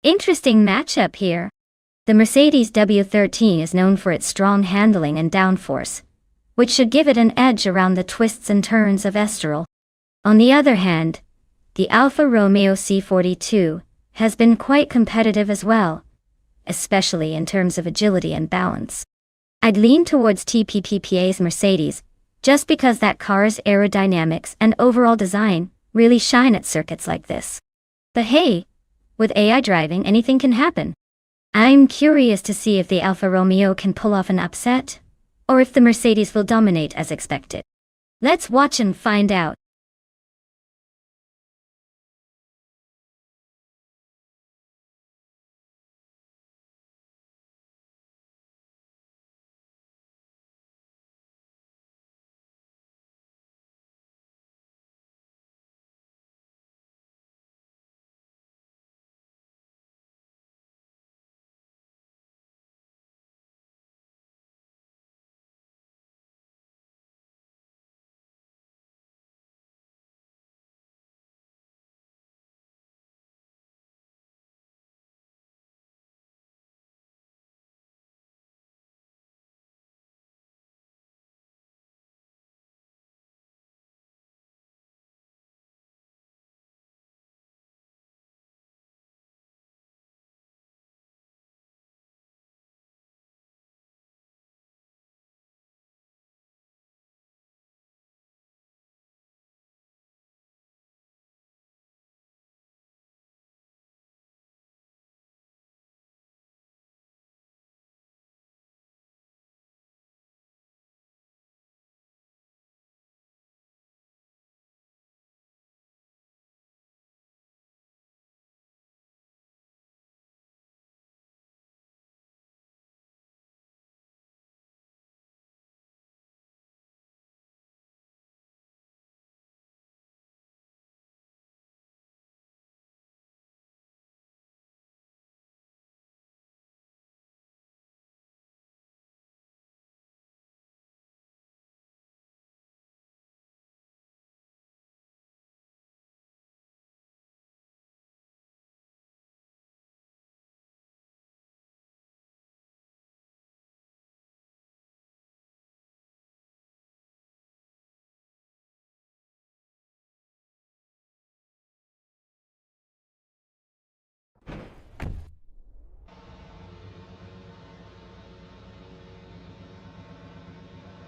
[SPEAKER 1] Interesting matchup here. The Mercedes W13 is known for its strong handling and downforce, which should give it an edge around the twists and turns of Estoril. On the other hand, the Alfa Romeo C42 has been quite competitive as well, especially in terms of agility and balance. I'd lean towards TPPPA's Mercedes, just because that car's aerodynamics and overall design really shine at circuits like this. But hey, with AI driving, anything can happen. I'm curious to see if the Alfa Romeo can pull off an upset, or if the Mercedes will dominate as expected. Let's watch and find out.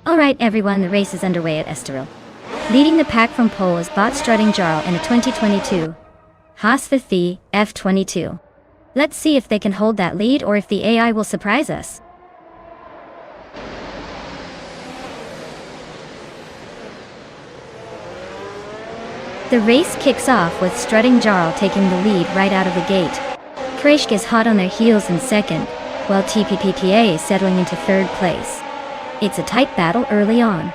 [SPEAKER 1] Alright everyone, the race is underway at Estoril. Leading the pack from pole is Bot Strutting Jarl in a 2022 Haas 50 F22. Let's see if they can hold that lead or if the AI will surprise us. The race kicks off with Strutting Jarl taking the lead right out of the gate. Kreshk is hot on their heels in second, while TPPPA is settling into third place. It's a tight battle early on.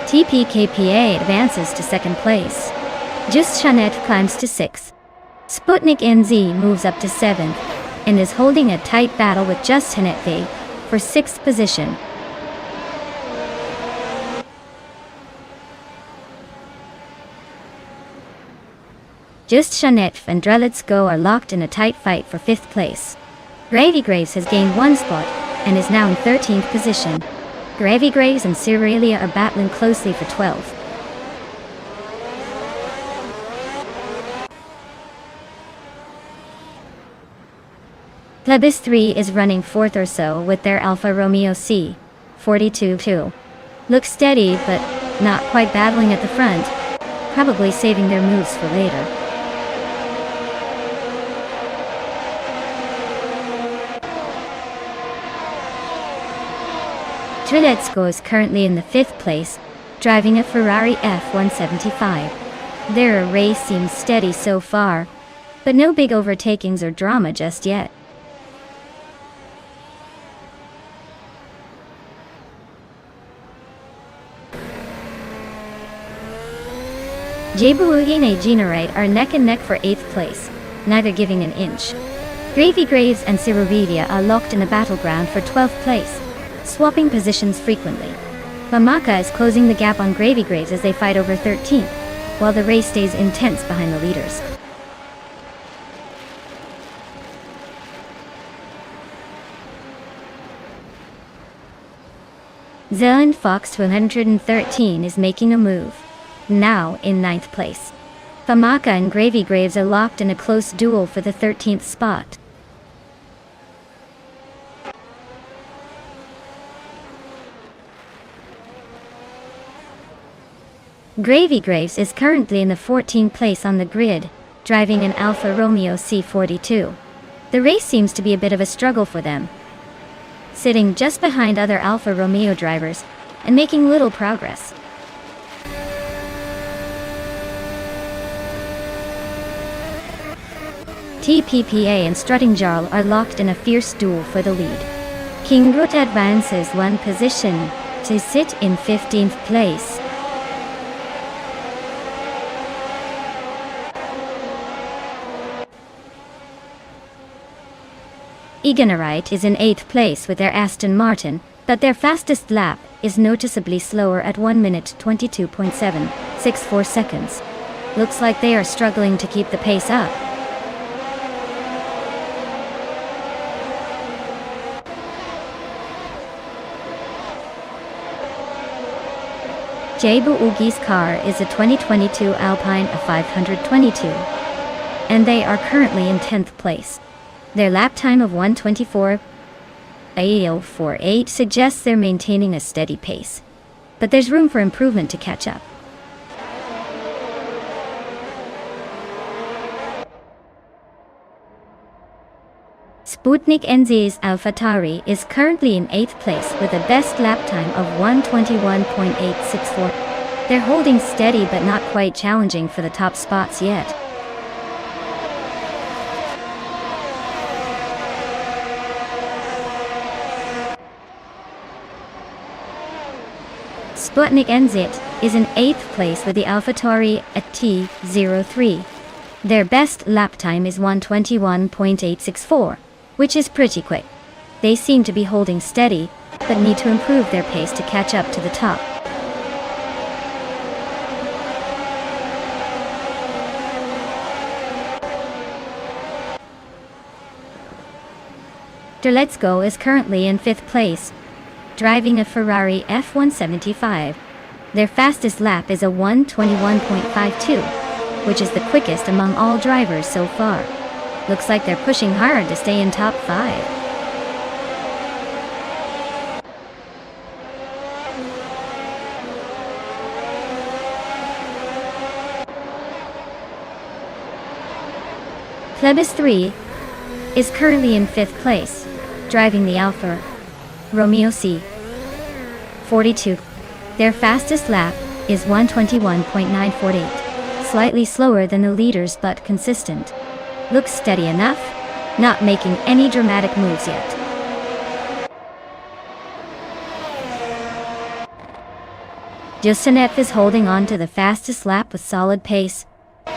[SPEAKER 1] TPKPA advances to second place. Just Jeanette climbs to 6th. Sputnik NZ moves up to 7th, and is holding a tight battle with Just Jeanette for 6th position. Just Jeanette and Drelitz Go are locked in a tight fight for 5th place. Gravy Graves has gained 1 spot, and is now in 13th position. Gravy Graves and Cyrelia are battling closely for 12th. Plebis 3 is running 4th or so with their Alfa Romeo C 42-2. Looks steady, but not quite battling at the front, probably saving their moves for later. Triletsko is currently in the 5th place, driving a Ferrari F175. Their race seems steady so far, but no big overtakings or drama just yet. Jabuugi and Generate are neck and neck for 8th place, neither giving an inch. Gravy Graves and Cyrelia are locked in a battleground for 12th place, swapping positions frequently. Mamaka is closing the gap on Gravy Graves as they fight over 13th, while the race stays intense behind the leaders. Zealand Fox 213 is making a move. Now in 9th place. Famaka and Gravy Graves are locked in a close duel for the 13th spot. Gravy Graves is currently in the 14th place on the grid, driving an Alfa Romeo C42. The race seems to be a bit of a struggle for them, sitting just behind other Alfa Romeo drivers and making little progress. TPPA and Strutting Jarl are locked in a fierce duel for the lead. King Groot advances one position to sit in 15th place. Eganarite is in 8th place with their Aston Martin, but their fastest lap is noticeably slower at 1 minute 22.764 seconds. Looks like they are struggling to keep the pace up. Jabu Ugi's car is a 2022 Alpine A522, and they are currently in 10th place. Their lap time of 1:24.48 suggests they're maintaining a steady pace, but there's room for improvement to catch up. Sputnik NZ's AlphaTauri is currently in 8th place with a best lap time of 1:21.864. They're holding steady but not quite challenging for the top spots yet. Sputnik NZ is in 8th place with the AlphaTauri at T03. Their best lap time is 1:21.864, which is pretty quick. They seem to be holding steady, but need to improve their pace to catch up to the top. Let's Go is currently in 5th place, driving a Ferrari F175. Their fastest lap is a 1:21.52, which is the quickest among all drivers so far. Looks like they're pushing hard to stay in top 5. Plebis 3 is currently in 5th place, driving the Alfa Romeo C42. Their fastest lap is 1:21.948, slightly slower than the leaders but consistent. Looks steady enough, not making any dramatic moves yet. Jusenev is holding on to the fastest lap with solid pace,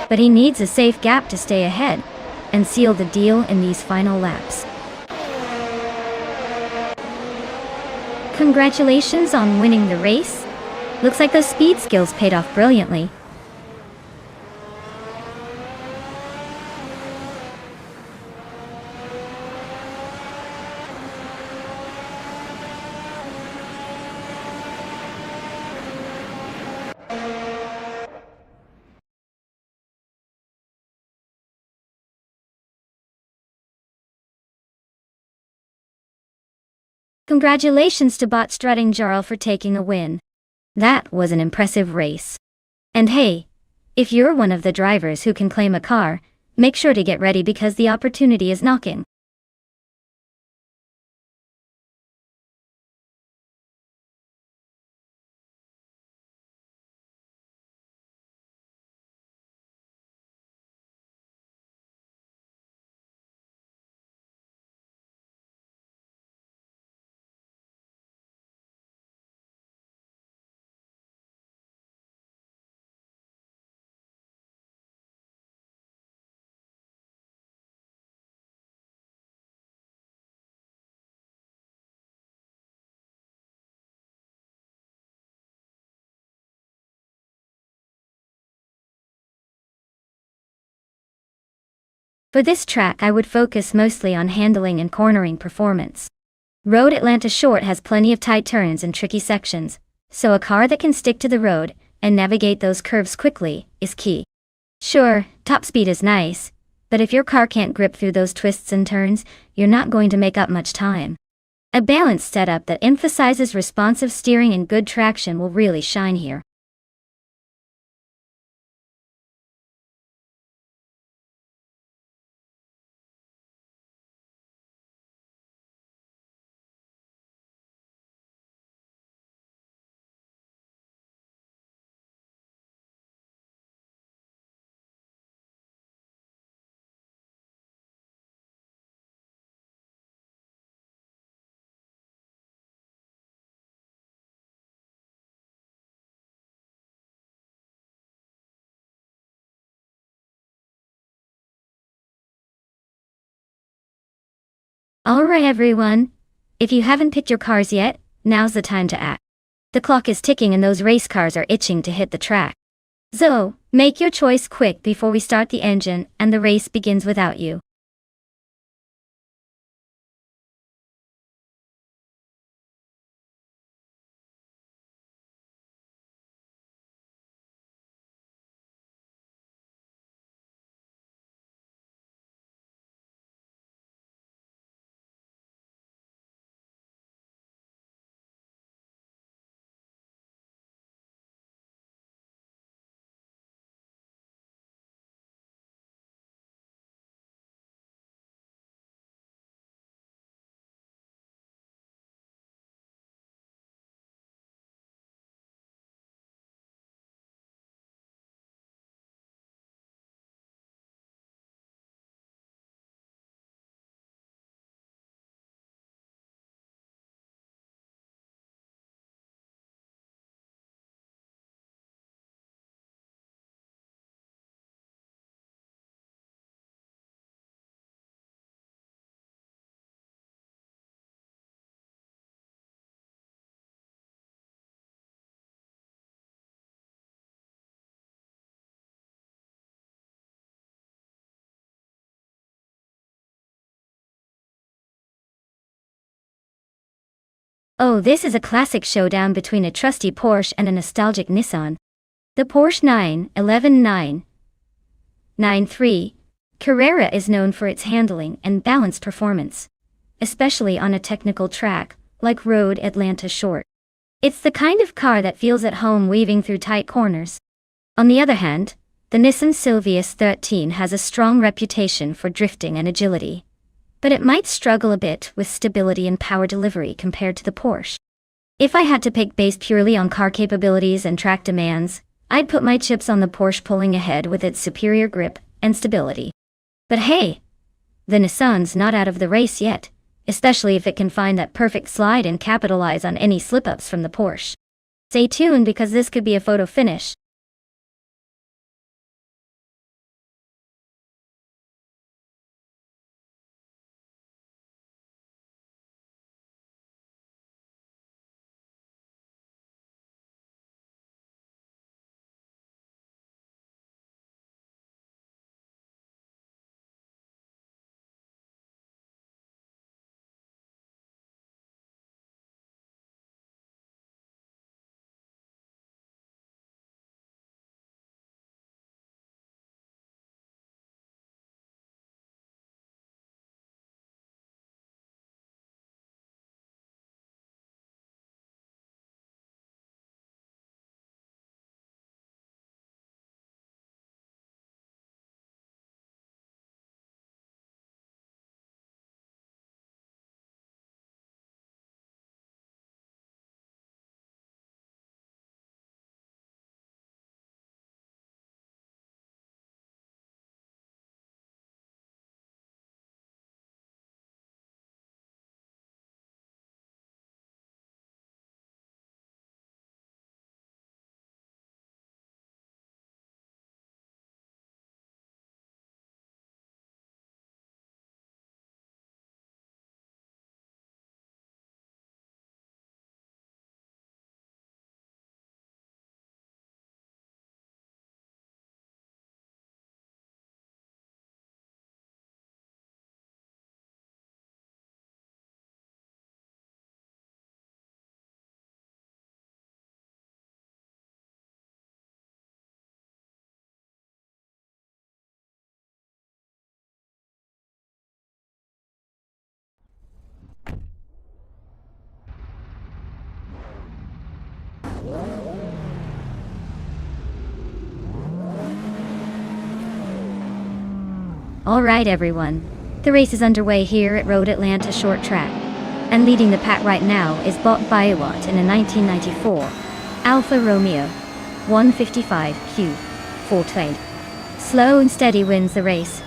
[SPEAKER 1] but he needs a safe gap to stay ahead and seal the deal in these final laps. Congratulations on winning the race. Looks like those speed skills paid off brilliantly. Congratulations to Bot Strutting Jarl for taking a win. That was an impressive race. And hey, if you're one of the drivers who can claim a car, make sure to get ready because the opportunity is knocking. For this track I would focus mostly on handling and cornering performance. Road Atlanta Short has plenty of tight turns and tricky sections, so a car that can stick to the road and navigate those curves quickly is key. Sure, top speed is nice, but if your car can't grip through those twists and turns, you're not going to make up much time. A balanced setup that emphasizes responsive steering and good traction will really shine here. Alright everyone, if you haven't picked your cars yet, now's the time to act. The clock is ticking and those race cars are itching to hit the track. So, make your choice quick before we start the engine and the race begins without you. Oh, this is a classic showdown between a trusty Porsche and a nostalgic Nissan. The Porsche 911 Carrera is known for its handling and balanced performance, especially on a technical track, like Road Atlanta Short. It's the kind of car that feels at home weaving through tight corners. On the other hand, the Nissan Silvius 13 has a strong reputation for drifting and agility, but it might struggle a bit with stability and power delivery compared to the Porsche. If I had to pick based purely on car capabilities and track demands, I'd put my chips on the Porsche pulling ahead with its superior grip and stability. But hey, the Nissan's not out of the race yet, especially if it can find that perfect slide and capitalize on any slip-ups from the Porsche. Stay tuned because this could be a photo finish. Alright everyone, the race is underway here at Road Atlanta Short Track, and leading the pack right now is Bot Biowat in a 1994 Alfa Romeo 155Q full trade. Slow and steady wins the race.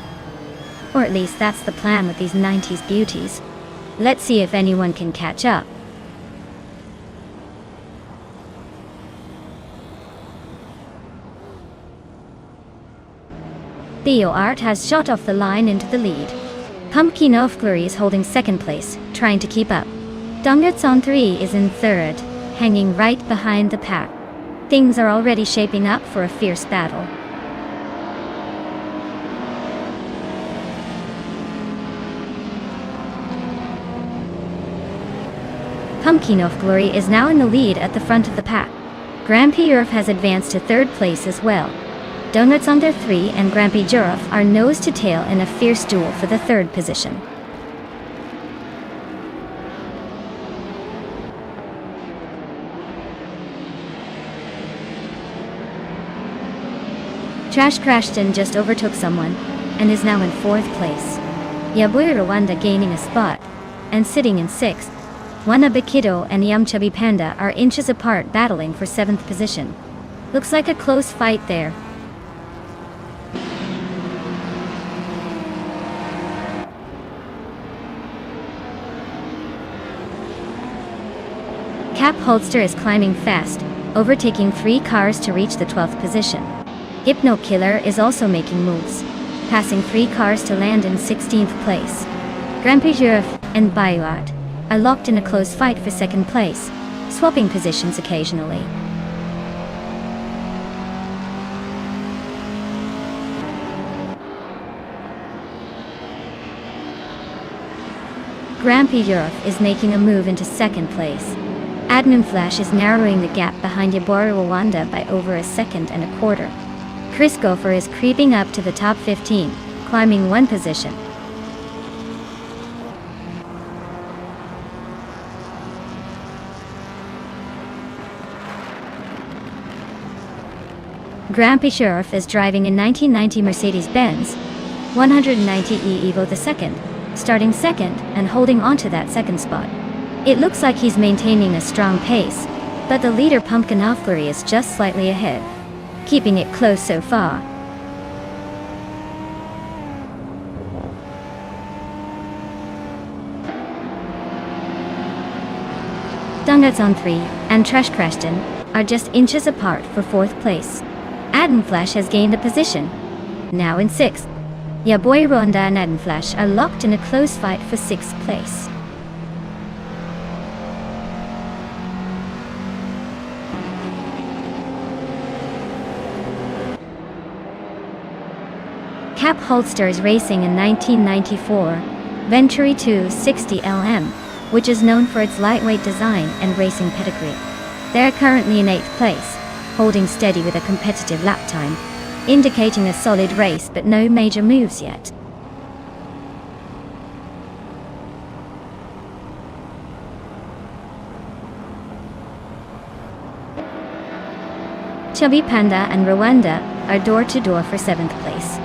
[SPEAKER 1] Or at least that's the plan with these 90s beauties. Let's see if anyone can catch up. Biowat has shot off the line into the lead. Pumpkin of Glory is holding second place, trying to keep up. Dongertson 3 is in third, hanging right behind the pack. Things are already shaping up for a fierce battle. Pumpkin of Glory is now in the lead at the front of the pack. Grampy Urf has advanced to third place as well. Donuts Under 3 and Grampy Jurov are nose to tail in a fierce duel for the third position. Trash Crashton just overtook someone and is now in fourth place. Yaboy Rwanda gaining a spot and sitting in sixth. Wanabikido and Chubby Panda are inches apart battling for seventh position. Looks like a close fight there. Cap Holster is climbing fast, overtaking 3 cars to reach the 12th position. Hypno Killer is also making moves, passing 3 cars to land in 16th place. Grampy Jurov and Biowat are locked in a close fight for second place, swapping positions occasionally. Grampy Jurov is making a move into second place. Admin Flash is narrowing the gap behind Yaboy Rwanda by over a second and a quarter. Chris Gopher is creeping up to the top 15, climbing 1 position. Grampy Sheriff is driving a 1990 Mercedes-Benz 190E Evo II, starting second and holding onto that second spot. It looks like he's maintaining a strong pace, but the leader Pumpkin of Glory is just slightly ahead, keeping it close so far. Donuts on 3 and Trash Crashton are just inches apart for fourth place. Adam Flash has gained a position, now in sixth. Yaboy Rwanda and Adam Flash are locked in a close fight for sixth place. Cap Holster is racing a 1994 Venturi 260 LM, which is known for its lightweight design and racing pedigree. They are currently in 8th place, holding steady with a competitive lap time, indicating a solid race but no major moves yet. Chubby Panda and Rwanda are door-to-door for 7th place.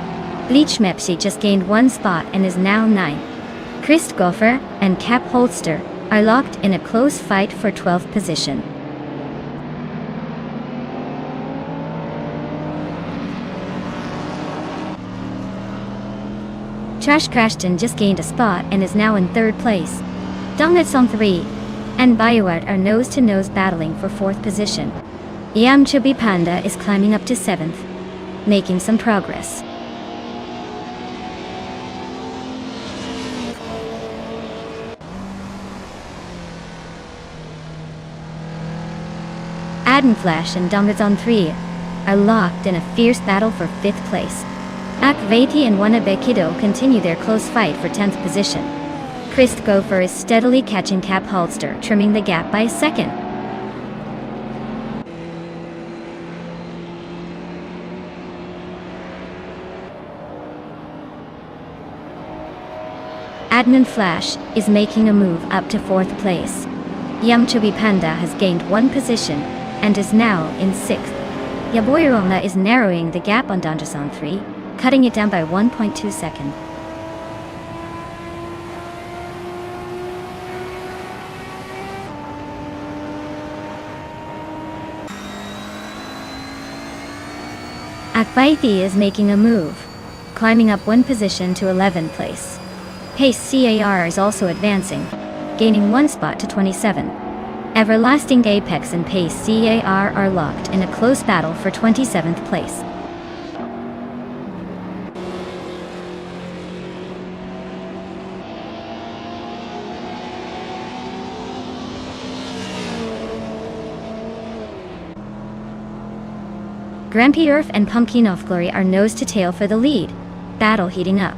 [SPEAKER 1] Bleach Mepsi just gained 1 spot and is now 9th. Chris Gopher and Cap Holster are locked in a close fight for 12th position. Trash Crashton just gained a spot and is now in 3rd place. Donuts on 3 and Biowat are nose-to-nose battling for 4th position. Chubby Panda is climbing up to 7th, making some progress. Adam Flash and Donuts on 3 are locked in a fierce battle for 5th place. Akvati and Wanabekido continue their close fight for 10th position. Chris Gopher is steadily catching Cap Holster, trimming the gap by a second. Admin Flash is making a move up to 4th place. Chubby Panda has gained 1 position and is now in 6th. Yaboy Rwanda is narrowing the gap on Donderson 3, cutting it down by 1.2 seconds. Akbaiti is making a move, climbing up one position to 11th place. Pace CAR is also advancing, gaining one spot to 27. Everlasting Apex and Pace CAR are locked in a close battle for 27th place. Grampy Earth and Pumpkin of Glory are nose to tail for the lead. Battle heating up.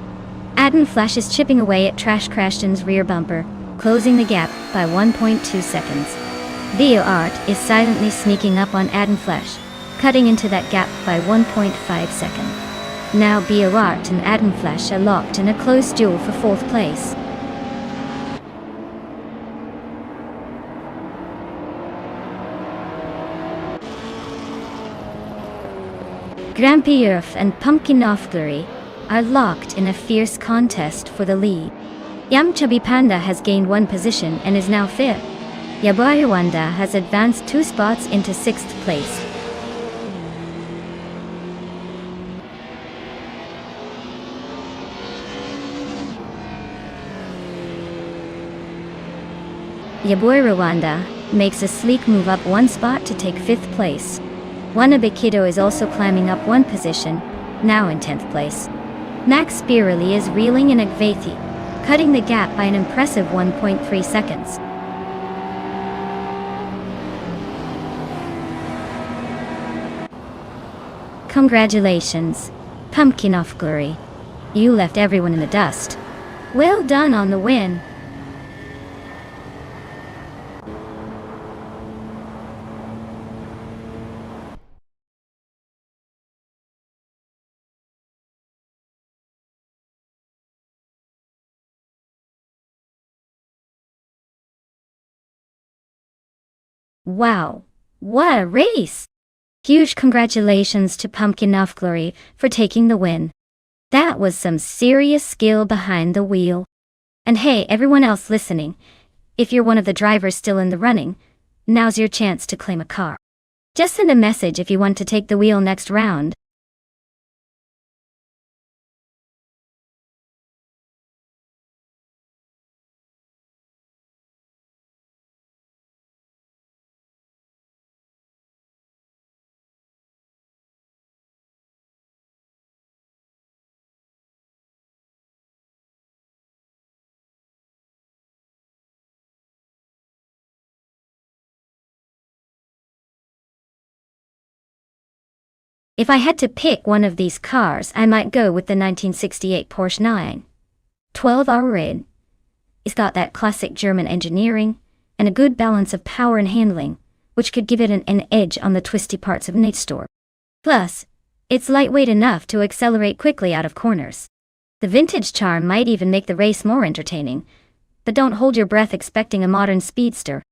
[SPEAKER 1] Adden Flash is chipping away at Trash Crashton's rear bumper, closing the gap by 1.2 seconds. Theo Art is silently sneaking up on Adden Flash, cutting into that gap by 1.5 seconds. Now Theo Art and Adden Flash are locked in a close duel for 4th place. Grampy Earth and Pumpkin of Glory are locked in a fierce contest for the lead. Yam Chubby Panda has gained one position and is now 5th. Yabayawanda has advanced 2 spots into 6th place. Yaboy Rwanda makes a sleek move up 1 spot to take 5th place. Wannabe Kiddo is also climbing up 1 position, now in 10th place. Max Spirally is reeling in Agvathi, cutting the gap by an impressive 1.3 seconds. Congratulations, Pumpkin of Glory. You left everyone in the dust. Well done on the win. Wow, what a race! Huge congratulations to Pumpkin of Glory for taking the win. That was some serious skill behind the wheel. And hey, everyone else listening, if you're one of the drivers still in the running, now's your chance to claim a car. Just send a message if you want to take the wheel next round. If I had to pick one of these cars, I might go with the 1968 Porsche 912 Red. It's got that classic German engineering and a good balance of power and handling, which could give it an edge on the twisty parts of Nate. Plus, it's lightweight enough to accelerate quickly out of corners. The vintage charm might even make the race more entertaining, but don't hold your breath expecting a modern speedster.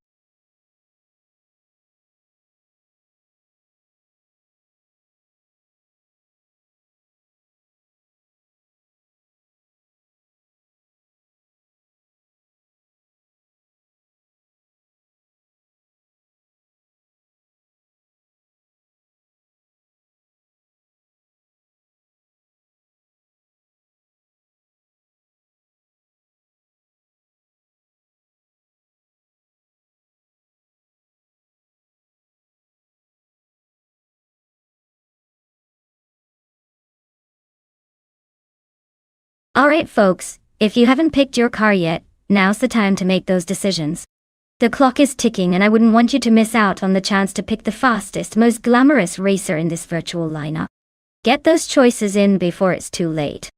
[SPEAKER 1] Alright folks, if you haven't picked your car yet, now's the time to make those decisions. The clock is ticking and I wouldn't want you to miss out on the chance to pick the fastest, most glamorous racer in this virtual lineup. Get those choices in before it's too late.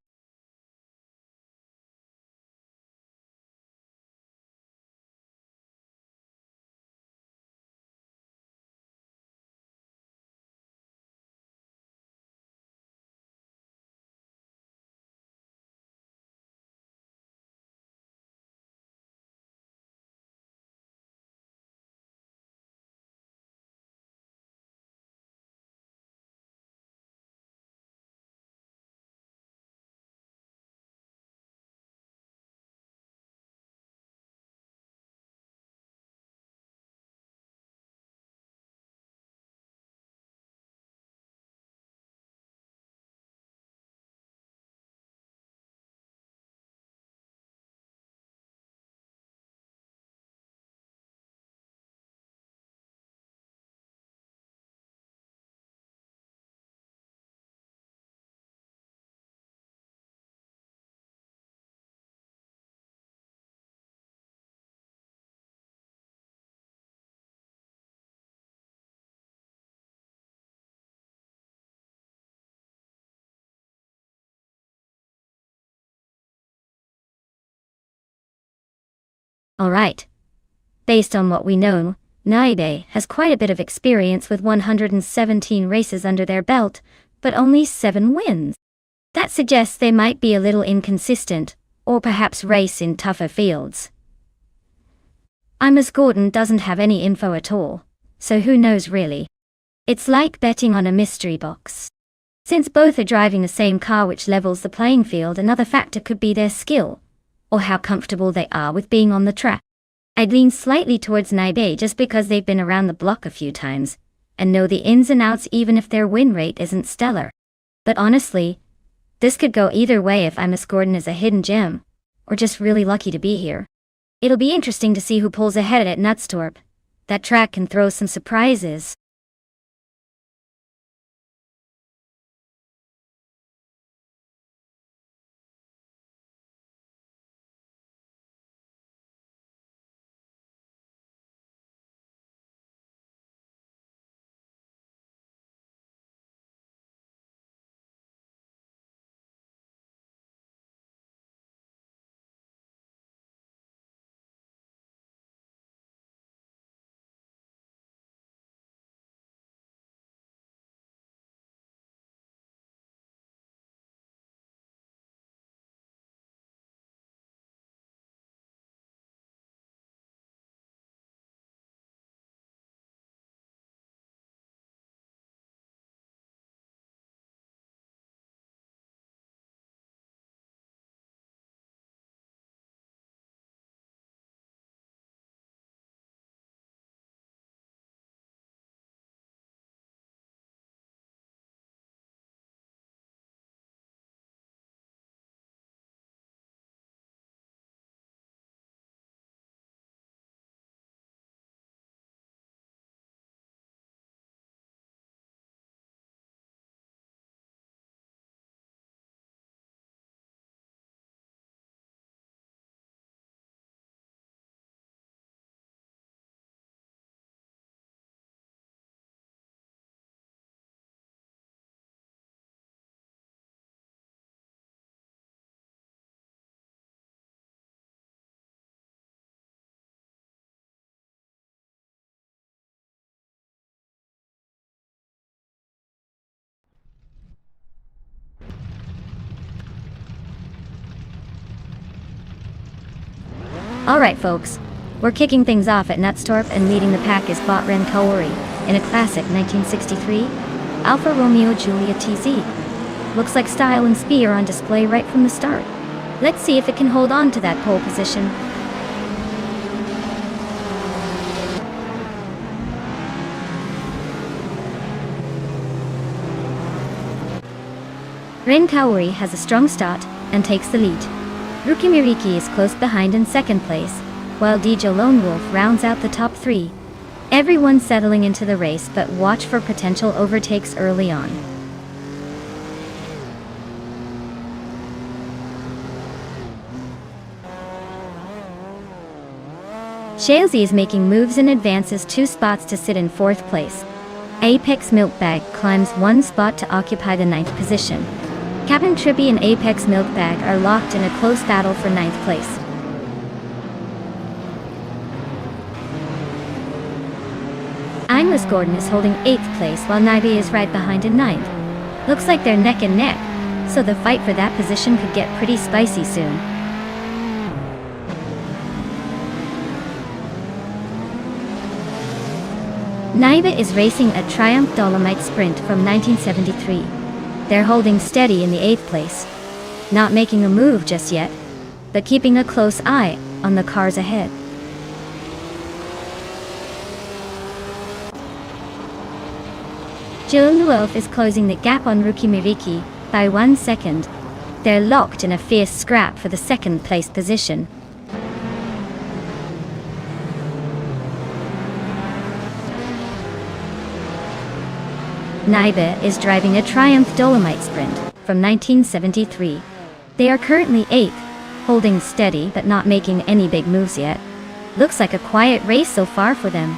[SPEAKER 1] Alright. Based on what we know, Naibe has quite a bit of experience with 117 races under their belt, but only 7 wins. That suggests they might be a little inconsistent, or perhaps race in tougher fields. Miss Gordon doesn't have any info at all, so who knows really. It's like betting on a mystery box. Since both are driving the same car which levels the playing field, another factor could be their skill, or how comfortable they are with being on the track. I'd lean slightly towards Naibe just because they've been around the block a few times, and know the ins and outs even if their win rate isn't stellar. But honestly, this could go either way if Miss Gordon is a hidden gem, or just really lucky to be here. It'll be interesting to see who pulls ahead at Knutstorp. That track can throw some surprises. Alright folks, we're kicking things off at Knutstorp, and leading the pack is Bot Ren Kaori in a classic 1963 Alfa Romeo Giulia TZ. Looks like style and speed are on display right from the start. Let's see if it can hold on to that pole position. Ren Kaori has a strong start and takes the lead. Ruki Miriki is close behind in second place, while Dijo Lone Wolf rounds out the top 3. Everyone's settling into the race, but watch for potential overtakes early on. Shalesy is making moves and advances 2 spots to sit in 4th place. Apex Milkbag climbs 1 spot to occupy the 9th position. Captain Trippy and Apex Milkbag are locked in a close battle for 9th place. Miss Gordon is holding 8th place while Naibe is right behind in 9th. Looks like they're neck and neck, so the fight for that position could get pretty spicy soon. Naibe is racing a Triumph Dolomite Sprint from 1973. They're holding steady in the 8th place, not making a move just yet, but keeping a close eye on the cars ahead. Jiluluov is closing the gap on Ruki Miriki by 1 second. They're locked in a fierce scrap for the 2nd place position. Naibe is driving a Triumph Dolomite Sprint from 1973. They are currently 8th, holding steady but not making any big moves yet. Looks like a quiet race so far for them.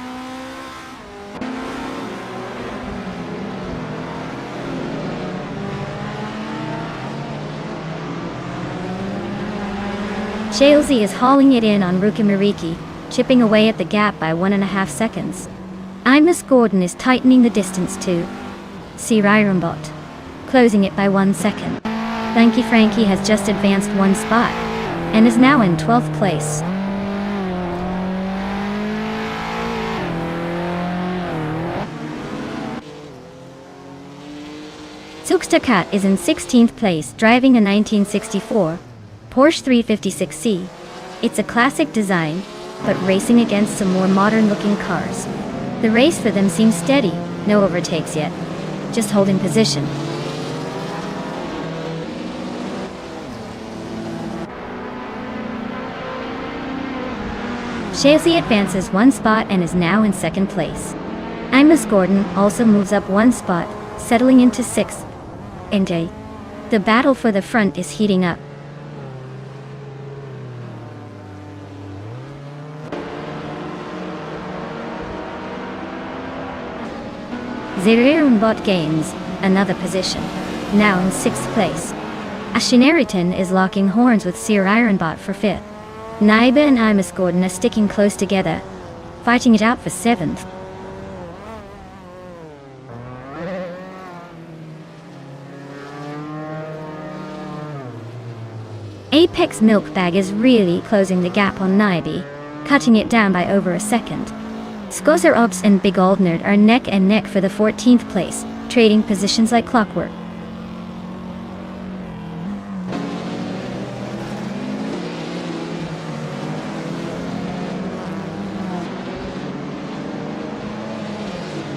[SPEAKER 1] Shalesy is hauling it in on Rukimiriki, chipping away at the gap by 1.5 seconds. Imus Gordon is tightening the distance to Sirairumbot, closing it by 1 second. Lanky Frankie has just advanced 1 spot, and is now in 12th place. Zugstakat is in 16th place, driving a 1964 Porsche 356C. It's a classic design, but racing against some more modern-looking cars. The race for them seems steady, no overtakes yet, just holding position. Shalesy advances 1 spot and is now in 2nd place. Imus Gordon also moves up 1 spot, settling into 6th. The battle for the front is heating up. Zerirumbot gains another position, now in 6th place. Ashineriton is locking horns with Sirairumbot for 5th. Naiba and Imus Gordon are sticking close together, fighting it out for 7th. Apex Milkbag is really closing the gap on Naibi, cutting it down by over a second. Skozer Ops and Big Old Nerd are neck and neck for the 14th place, trading positions like clockwork.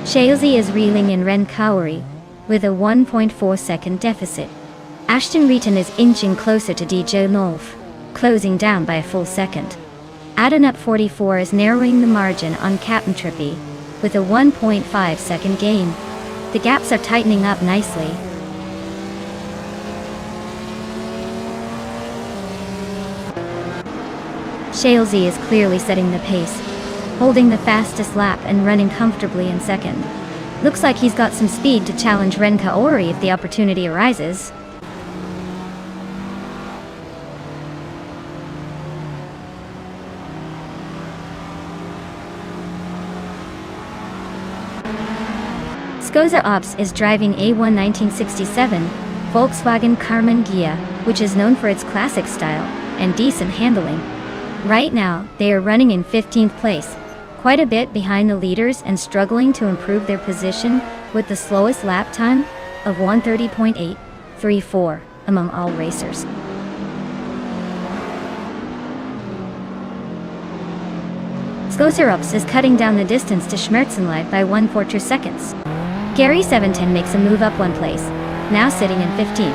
[SPEAKER 1] Shalesy is reeling in Ren Kaori, with a 1.4 second deficit. Ashton Reeton is inching closer to DJ Nolf, closing down by a full second. Adenup 44 is narrowing the margin on Captain Trippy, with a 1.5 second gain. The gaps are tightening up nicely. Shalesy is clearly setting the pace, holding the fastest lap and running comfortably in 2nd. Looks like he's got some speed to challenge Ren Kaori if the opportunity arises. Skozer Ops is driving a 1967 Volkswagen Carmen Ghia, which is known for its classic style and decent handling. Right now, they are running in 15th place, quite a bit behind the leaders and struggling to improve their position with the slowest lap time of 1:30.834 among all racers. Skozer Ops is cutting down the distance to Schmerzenleit by 1/4 seconds. Gary 710 makes a move up 1 place, now sitting in 15th.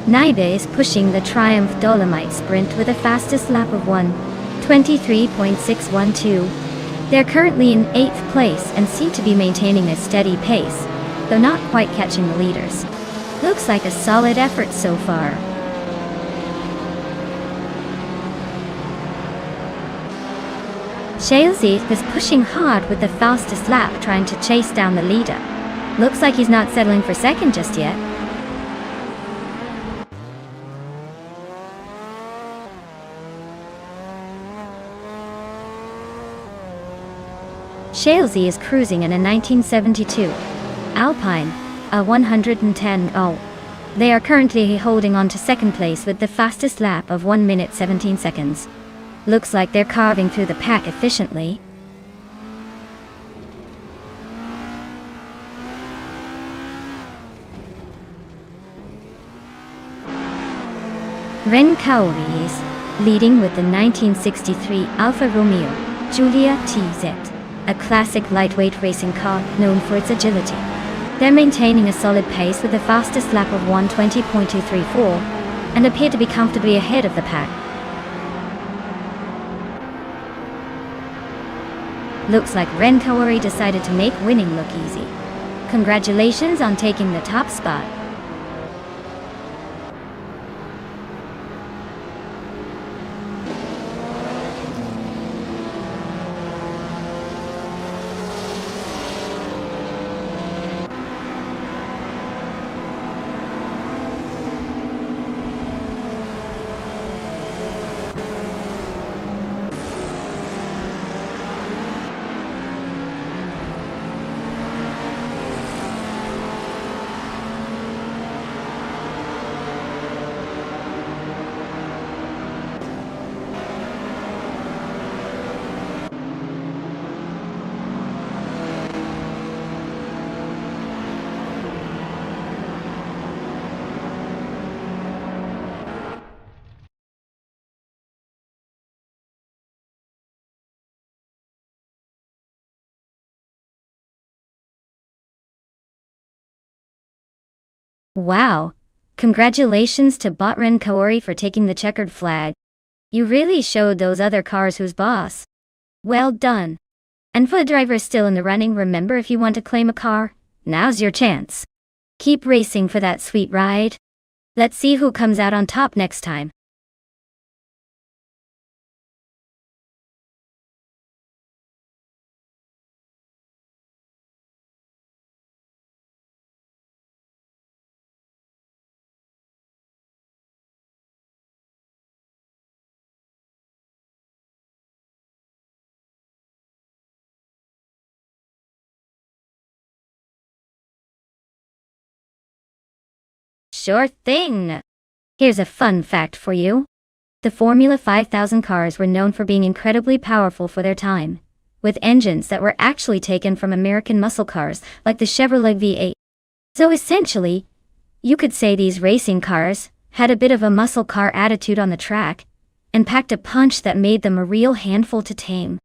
[SPEAKER 1] Naibe is pushing the Triumph Dolomite Sprint with a fastest lap of 1:23.612. They're currently in 8th place and seem to be maintaining a steady pace, though not quite catching the leaders. Looks like a solid effort so far. Shalesy is pushing hard with the fastest lap, trying to chase down the leader. Looks like he's not settling for 2nd just yet. Shalesy is cruising in a 1972 Alpine, a 110. They are currently holding on to 2nd place with the fastest lap of 1 minute 17 seconds. Looks like they're carving through the pack efficiently. Ren Kaori is leading with the 1963 Alfa Romeo Giulia TZ, a classic lightweight racing car known for its agility. They're maintaining a solid pace with the fastest lap of 1:20.234 and appear to be comfortably ahead of the pack. Looks like Ren Kaori decided to make winning look easy. Congratulations on taking the top spot. Wow! Congratulations to Botran Kaori for taking the checkered flag. You really showed those other cars who's boss. Well done. And for the drivers still in the running, remember, if you want to claim a car, now's your chance. Keep racing for that sweet ride. Let's see who comes out on top next time. Sure thing. Here's a fun fact for you. The Formula 5000 cars were known for being incredibly powerful for their time, with engines that were actually taken from American muscle cars like the Chevrolet V8. So essentially, you could say these racing cars had a bit of a muscle car attitude on the track, and packed a punch that made them a real handful to tame.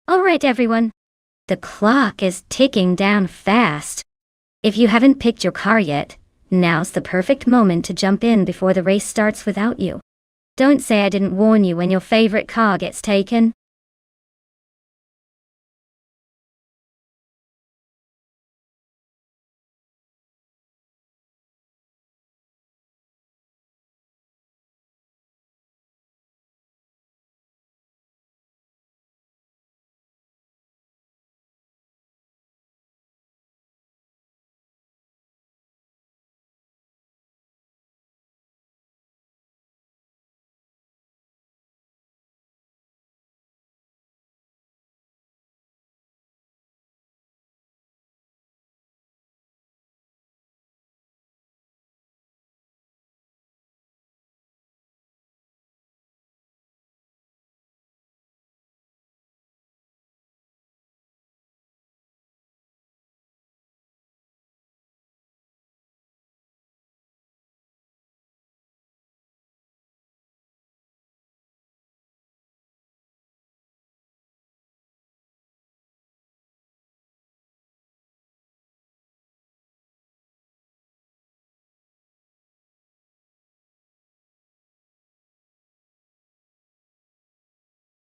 [SPEAKER 1] Alright everyone, the clock is ticking down fast. If you haven't picked your car yet, now's the perfect moment to jump in before the race starts without you. Don't say I didn't warn you when your favorite car gets taken.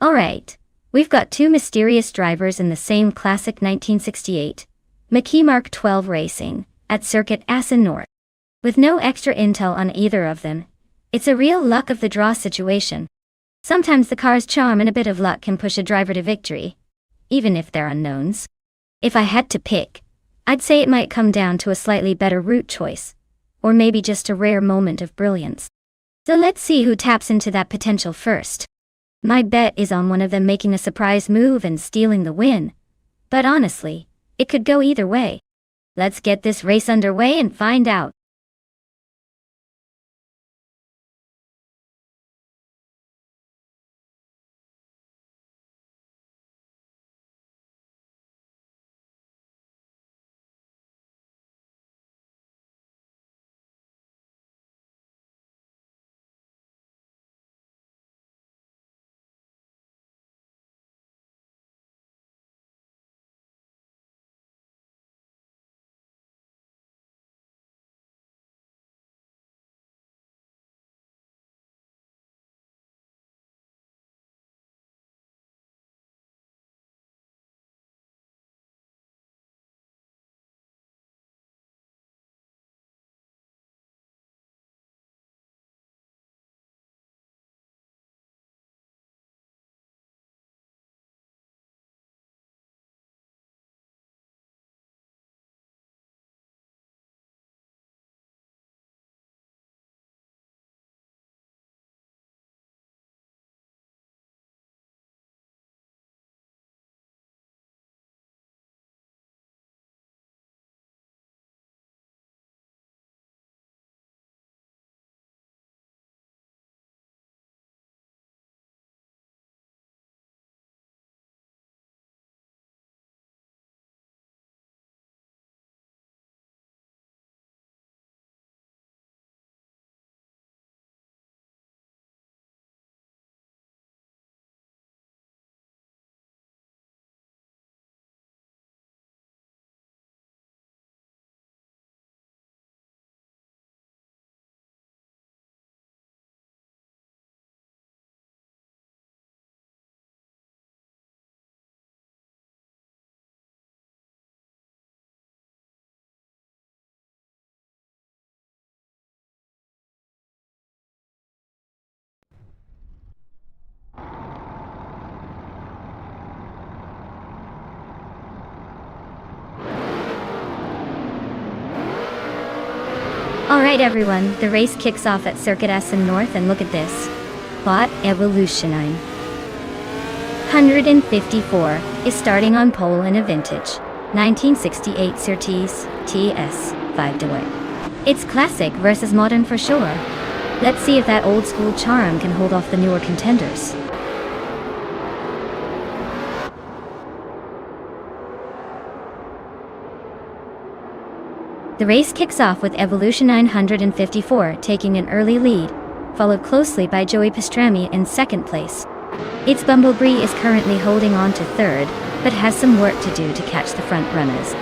[SPEAKER 1] Alright, we've got two mysterious drivers in the same classic 1968 Mackie Mark 12 Racing at Circuit Assen North. With no extra intel on either of them, it's a real luck of the draw situation. Sometimes the car's charm and a bit of luck can push a driver to victory, even if they're unknowns. If I had to pick, I'd say it might come down to a slightly better route choice, or maybe just a rare moment of brilliance. So let's see who taps into that potential first. My bet is on one of them making a surprise move and stealing the win. But honestly, it could go either way. Let's get this race underway and find out. Alright everyone, the race kicks off at Circuit Essen North and look at this. Bot Evolution 154 is starting on pole in a vintage 1968 Surtees TS 5-way. It's classic versus modern for sure. Let's see if that old school charm can hold off the newer contenders. The race kicks off with Evolution 954 taking an early lead, followed closely by Joey Pastrami in second place. Its Bumblebee is currently holding on to third, but has some work to do to catch the front runners.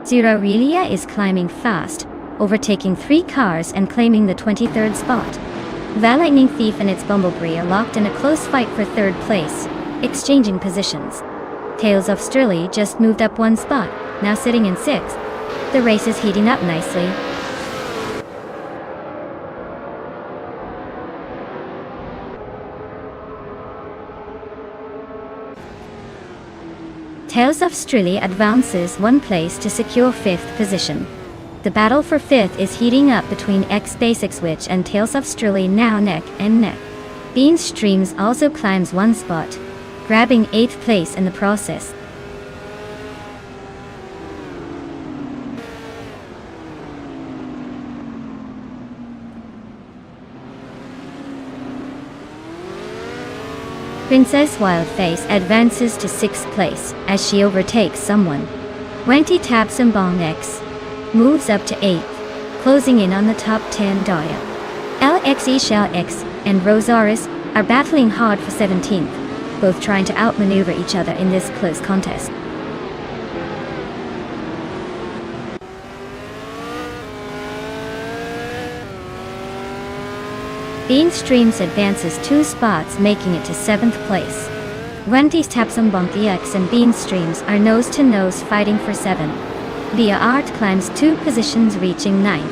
[SPEAKER 1] Zero Relia is climbing fast, overtaking 3 cars and claiming the 23rd spot. The Lightning Thief and its Bumblebee are locked in a close fight for third place, exchanging positions. Tales of Stirley just moved up 1 spot, now sitting in 6th. The race is heating up nicely. Tales of Stirley advances 1 place to secure 5th position. The battle for 5th is heating up between X-Basics Witch and Tales of Stirley, now neck and neck. Beans Streams also climbs 1 spot, grabbing 8th place in the process. Princess Wildface advances to 6th place as she overtakes someone. Wenty Tabsumbong X moves up to 8th, closing in on the top 10 Daya. LXE Shell X and Rosaris are battling hard for 17th, both trying to outmaneuver each other in this close contest. Bean Streams advances 2 spots, making it to 7th place. Wendy's Tapsumbong EX and Bean Streams are nose-to-nose fighting for 7. Via Art climbs 2 positions, reaching 9th.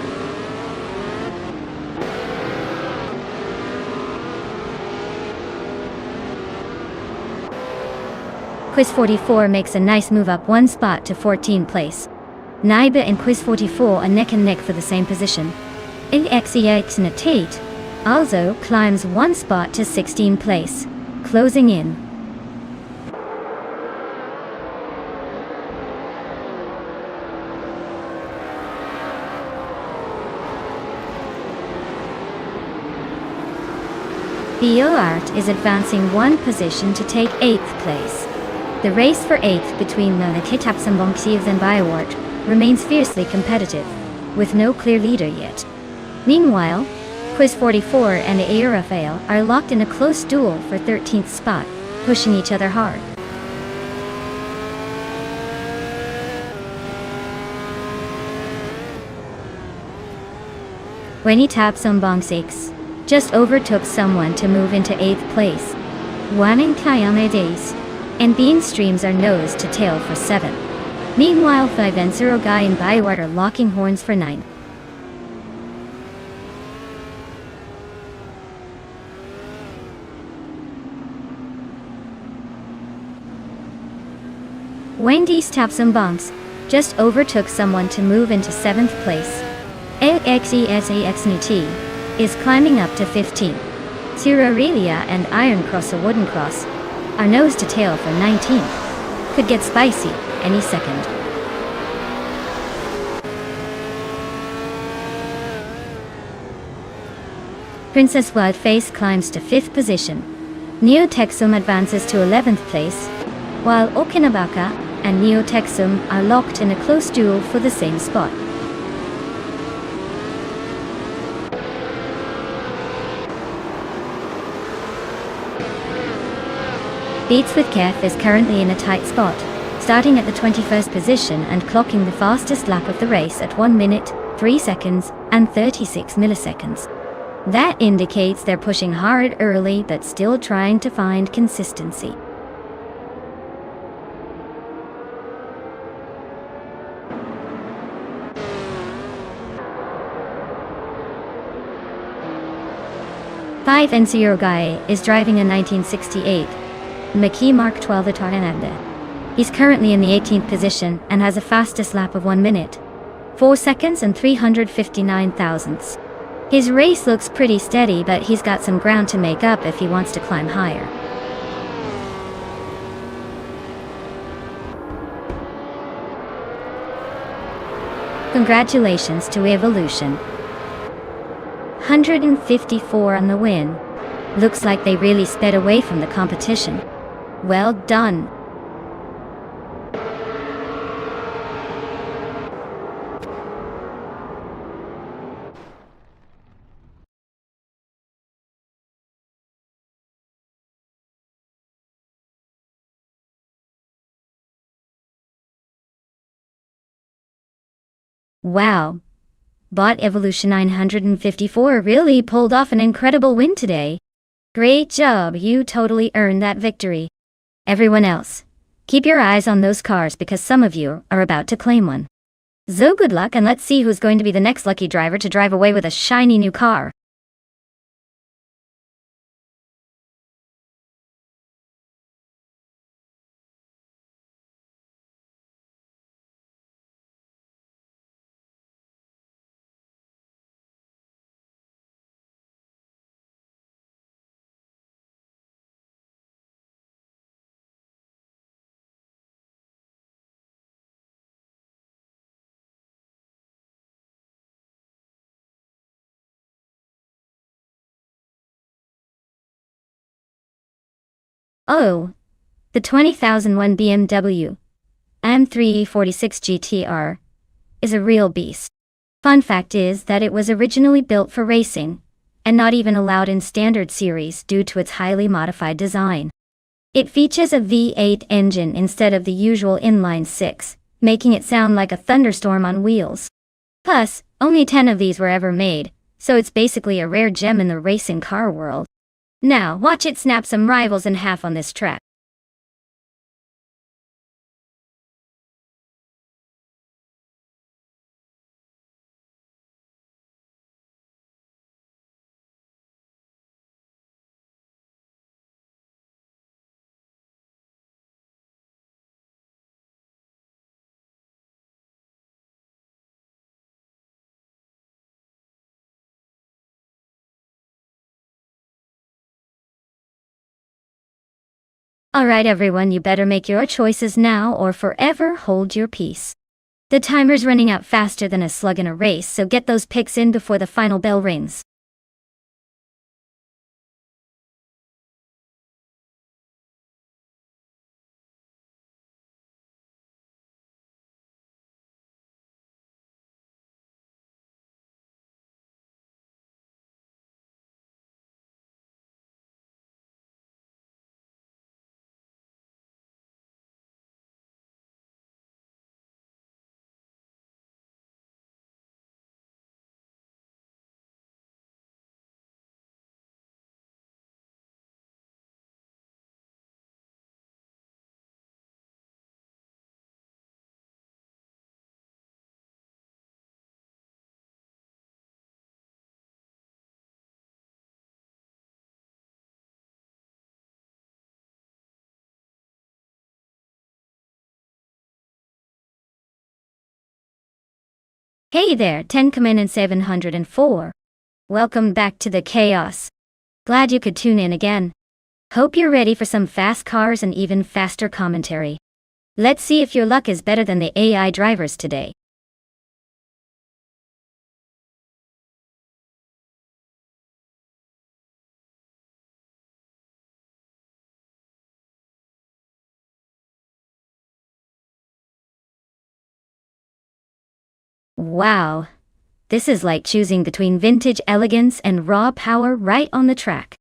[SPEAKER 1] Quiz 44 makes a nice move up 1 spot to 14th place. Naiba and Quiz 44 are neck and neck for the same position. LXEX Natate also climbs 1 spot to 16th place, closing in. BioArt is advancing 1 position to take 8th place. The race for 8th between the Kitapsambongsievs and BioArt remains fiercely competitive, with no clear leader yet. Meanwhile, Quiz 44 and Rafael are locked in a close duel for 13th spot, pushing each other hard. Wenny Tabsumbong 6 just overtook someone to move into 8th place. Wan and Kayame Days and Bean Streams are nose to tail for 7. Meanwhile, 5 and Surogai and Baiwart are locking horns for 9. Wendy's Tapsumbongs just overtook someone to move into 7th place. AXESAXNT is climbing up to 15th. Sirarelia and Iron Cross or Wooden Cross are nose to tail for 19th. Could get spicy any second. Princess Wildface climbs to 5th position. Neo Texum advances to 11th place, while Okinabaka and Neo Texum are locked in a close duel for the same spot. Beats with Kef is currently in a tight spot, starting at the 21st position and clocking the fastest lap of the race at 1 minute, 3 seconds, and 36 milliseconds. That indicates they're pushing hard early but still trying to find consistency. 5 Ensio Guy is driving a 1968 Mackie Mark 12 Itaranade. He's currently in the 18th position and has a fastest lap of 1 minute, 4 seconds and 359 thousandths. His race looks pretty steady, but he's got some ground to make up if he wants to climb higher. Congratulations to Evolution. 154 on the win. Looks like they really sped away from the competition. Well done. Wow. Bot Evolution 954 really pulled off an incredible win today. Great job, you totally earned that victory. Everyone else, keep your eyes on those cars because some of you are about to claim one. So good luck, and let's see who's going to be the next lucky driver to drive away with a shiny new car. Oh, the 2001 BMW M3E46 GTR is a real beast. Fun fact is that it was originally built for racing, and not even allowed in standard series due to its highly modified design. It features a V8 engine instead of the usual inline-6, making it sound like a thunderstorm on wheels. Plus, only 10 of these were ever made, so it's basically a rare gem in the racing car world. Now, watch it snap some rivals in half on this track. Alright everyone, you better make your choices now or forever hold your peace. The timer's running out faster than a slug in a race, so get those picks in before the final bell rings. Hey there, 10 and 704. Welcome back to the chaos. Glad you could tune in again. Hope you're ready for some fast cars and even faster commentary. Let's see if your luck is better than the AI drivers today. Wow. This is like choosing between vintage elegance and raw power right on the track.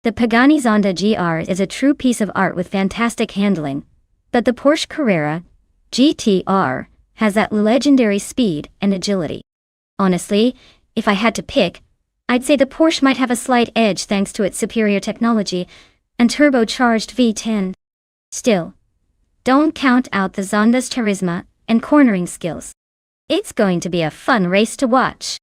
[SPEAKER 1] The Pagani Zonda GR is a true piece of art with fantastic handling, but the Porsche Carrera GTR has that legendary speed and agility. Honestly, if I had to pick, I'd say the Porsche might have a slight edge thanks to its superior technology and turbocharged V10. Still, don't count out the Zonda's charisma and cornering skills. It's going to be a fun race to watch.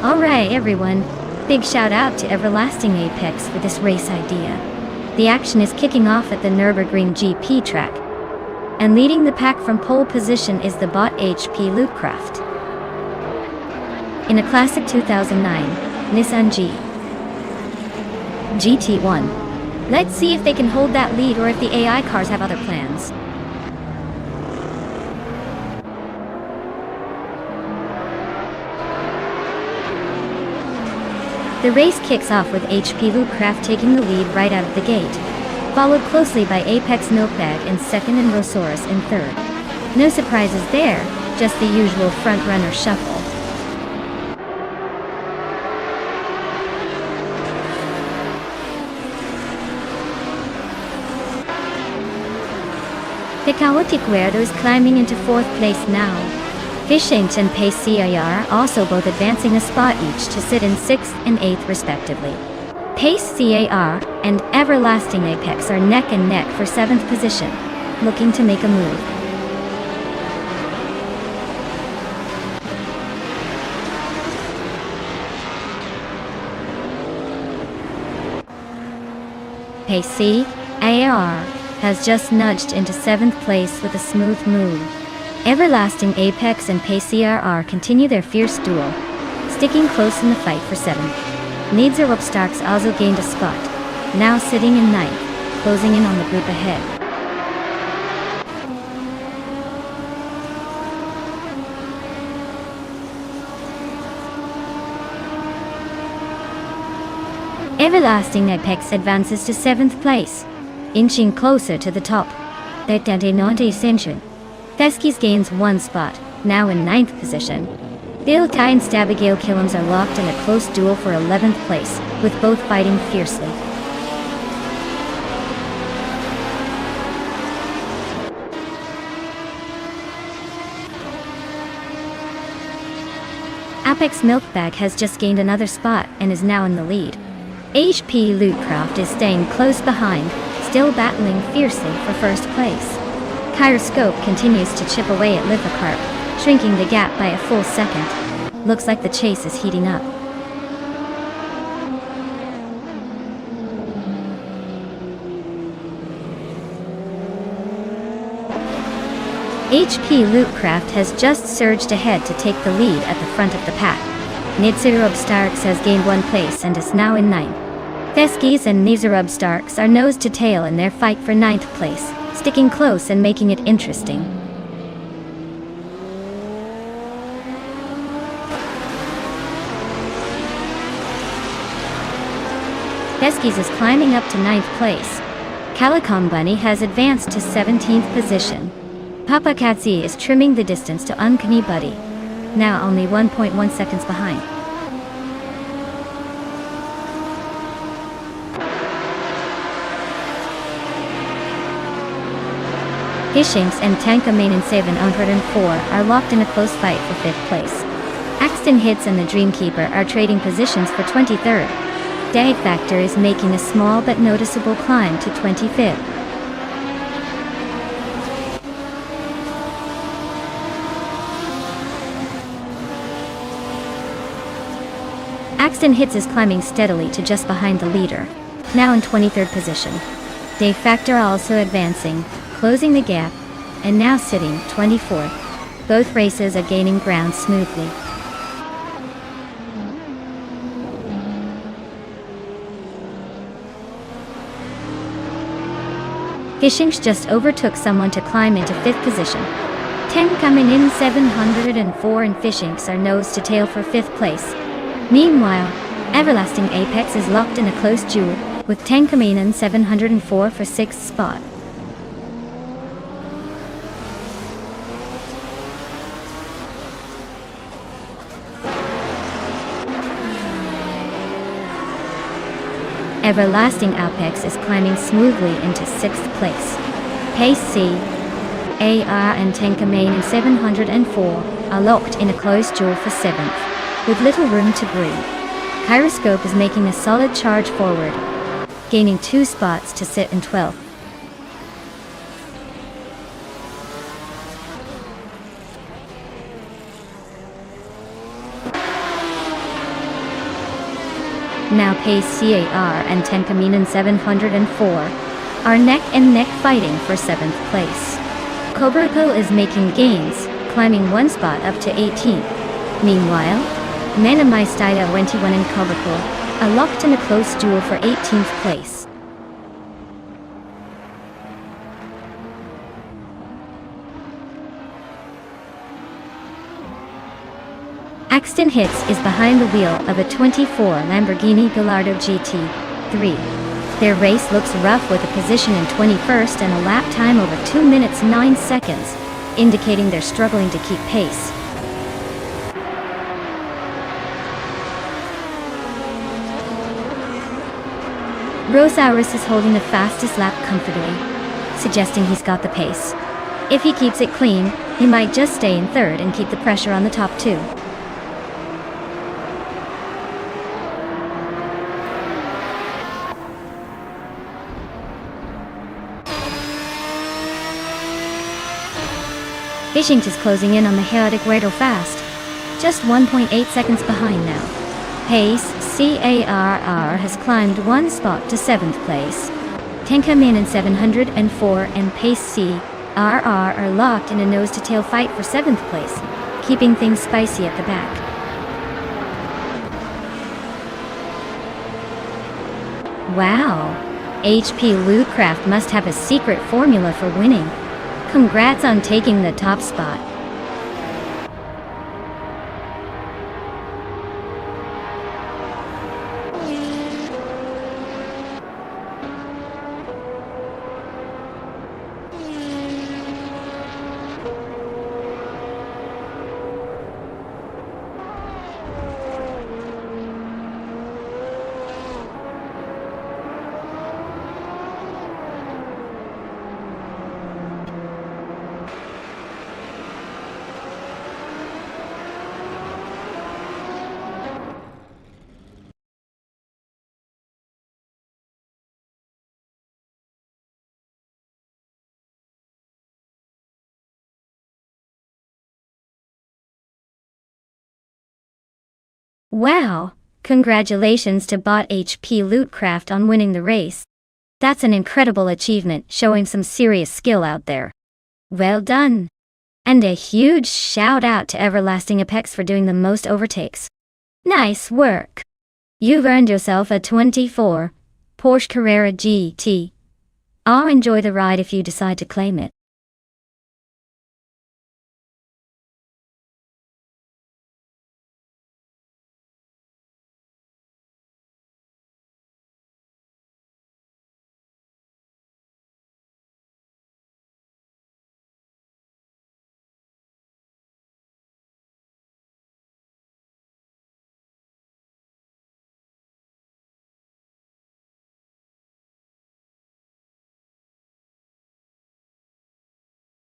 [SPEAKER 1] Alright everyone, big shout out to Everlasting Apex for this race idea. The action is kicking off at the Nürburgring GP track. And leading the pack from pole position is the bot HP Lootcraft. In a classic 2009 Nissan GT1. Let's see if they can hold that lead or if the AI cars have other plans. The race kicks off with HP Lootcraft taking the lead right out of the gate, followed closely by Apex Milkbag in second and Rosaurus in third. No surprises there, just the usual front-runner shuffle. Peccauticuerdo is climbing into fourth place now. Fishinks and Pace CIR also both advancing a spot each to sit in 6th and 8th respectively. Pace CAR and Everlasting Apex are neck and neck for 7th position, looking to make a move. Pace CAR has just nudged into 7th place with a smooth move. Everlasting Apex and Pace CRR continue their fierce duel, sticking close in the fight for 7th. Nonstop Racing also gained a spot, now sitting in 9th, closing in on the group ahead. Everlasting Apex advances to 7th place, inching closer to the top. Teskies gains 1 spot, now in 9th position. Biltai and Stabigale Killums are locked in a close duel for 11th place, with both fighting fiercely. Apex Milkbag has just gained another spot and is now in the lead. HP Lootcraft is staying close behind, still battling fiercely for first place. Gyroscope continues to chip away at Lithocarp, shrinking the gap by a full second. Looks like the chase is heating up. HP Lootcraft has just surged ahead to take the lead at the front of the pack. Nizarub Starks has gained 1 place and is now in 9th. Teskies and Nizarub Starks are nose to tail in their fight for 9th place, sticking close and making it interesting. Teskies is climbing up to 9th place. Calicom Bunny has advanced to 17th position. Papa Katsi is trimming the distance to Uncanny Buddy, now only 1.1 seconds behind. Fishinks and Tankamane in 704 are locked in a close fight for 5th place. Axton Hits and the Dreamkeeper are trading positions for 23rd. Dag Factor is making a small but noticeable climb to 25th. Axton Hits is climbing steadily to just behind the leader, now in 23rd position. Dag Factor also advancing, closing the gap, and now sitting 24th. Both races are gaining ground smoothly. Fishinks just overtook someone to climb into 5th position. 10 coming in 704 and Fishinks are nose to tail for 5th place. Meanwhile, Everlasting Apex is locked in a close duel, with 10 coming in 704 for 6th spot. Everlasting Apex is climbing smoothly into 6th place. Pace C, AR and Tankamane in 704 are locked in a close duel for 7th, with little room to breathe. Gyroscope is making a solid charge forward, gaining 2 spots to sit in 12th. Now Pace CAR and Tenkaminen 704 are neck and neck fighting for 7th place. Kobrako is making gains, climbing one spot up to 18th. Meanwhile, Manamaistida 21 and Kobrako are locked in a close duel for 18th place. Axton Hits is behind the wheel of a 24 Lamborghini Gallardo GT3. Their race looks rough with a position in 21st and a lap time over 2 minutes 9 seconds, indicating they're struggling to keep pace. Rosauerus is holding the fastest lap comfortably, suggesting he's got the pace. If he keeps it clean, he might just stay in 3rd and keep the pressure on the top 2. Fishing is closing in on the chaotic Guido fast, just 1.8 seconds behind now. Pace CARR has climbed one spot to 7th place. Tenkaminen 704 and Pace CRR are locked in a nose-to-tail fight for 7th place, keeping things spicy at the back. Wow! HP Lootcraft must have a secret formula for winning. Congrats on taking the top spot. Wow! Congratulations to bot HP Lootcraft on winning the race. That's an incredible achievement, showing some serious skill out there. Well done! And a huge shout out to Everlasting Apex for doing the most overtakes. Nice work! You've earned yourself a 24 Porsche Carrera GT. I'll enjoy the ride if you decide to claim it.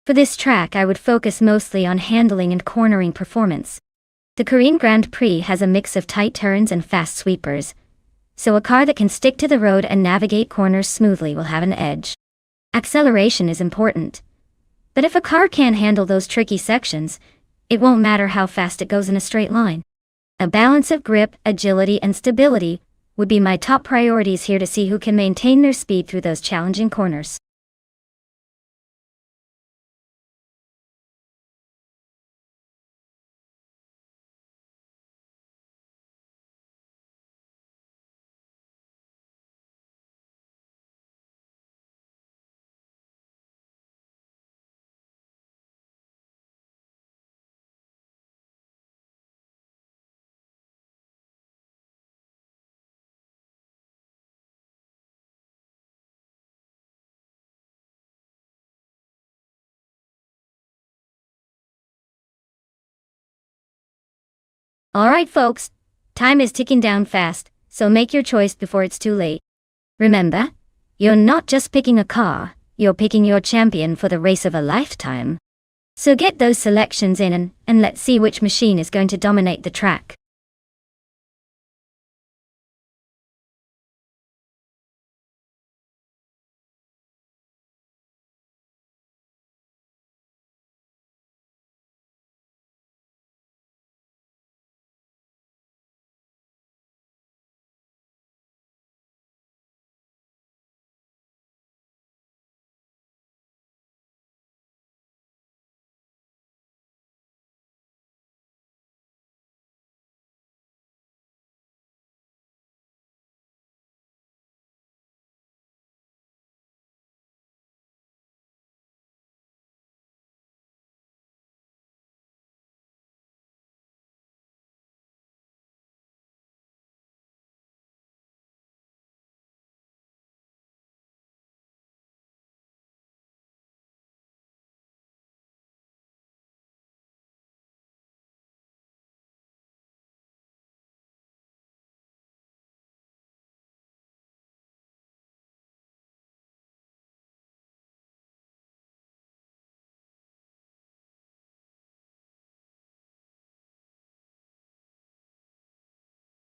[SPEAKER 1] For this track I would focus mostly on handling and cornering performance. The Korean Grand Prix has a mix of tight turns and fast sweepers, so a car that can stick to the road and navigate corners smoothly will have an edge. Acceleration is important, but if a car can't handle those tricky sections, it won't matter how fast it goes in a straight line. A balance of grip, agility and stability would be my top priorities here to see who can maintain their speed through those challenging corners. Alright folks, time is ticking down fast, so make your choice before it's too late. Remember, you're not just picking a car, you're picking your champion for the race of a lifetime. So get those selections in and let's see which machine is going to dominate the track.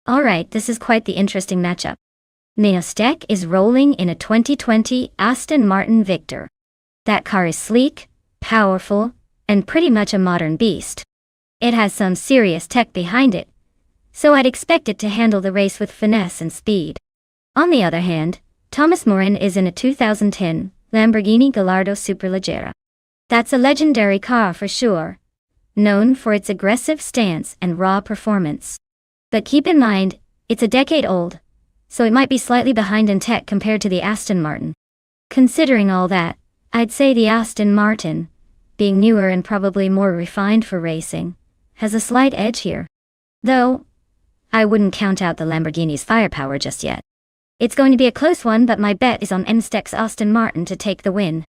[SPEAKER 1] Alright, this is quite the interesting matchup. Nonstop is rolling in a 2020 Aston Martin Victor. That car is sleek, powerful, and pretty much a modern beast. It has some serious tech behind it, so I'd expect it to handle the race with finesse and speed. On the other hand, Thomas Morin is in a 2010 Lamborghini Gallardo Superleggera. That's a legendary car for sure, known for its aggressive stance and raw performance. But keep in mind, it's a decade old, so it might be slightly behind in tech compared to the Aston Martin. Considering all that, I'd say the Aston Martin, being newer and probably more refined for racing, has a slight edge here. Though, I wouldn't count out the Lamborghini's firepower just yet. It's going to be a close one, but my bet is on Nonstop's Aston Martin to take the win.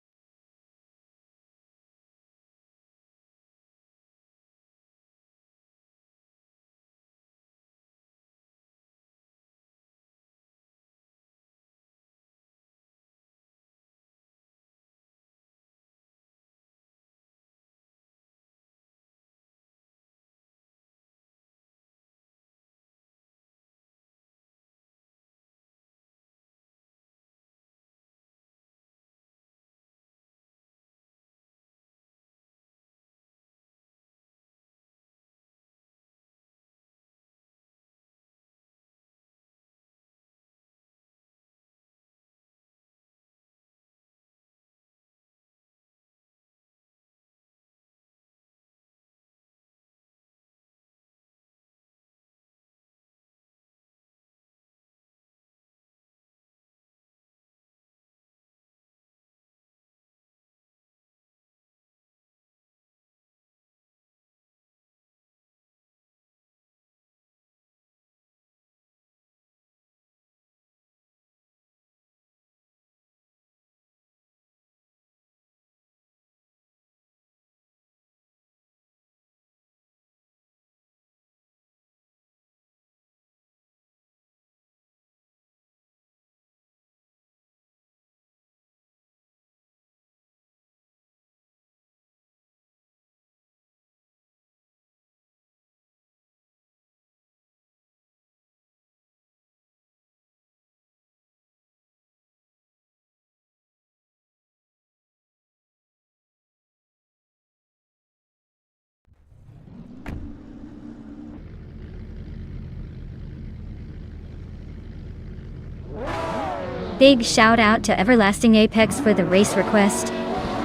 [SPEAKER 1] Big shout out to Everlasting Apex for the race request.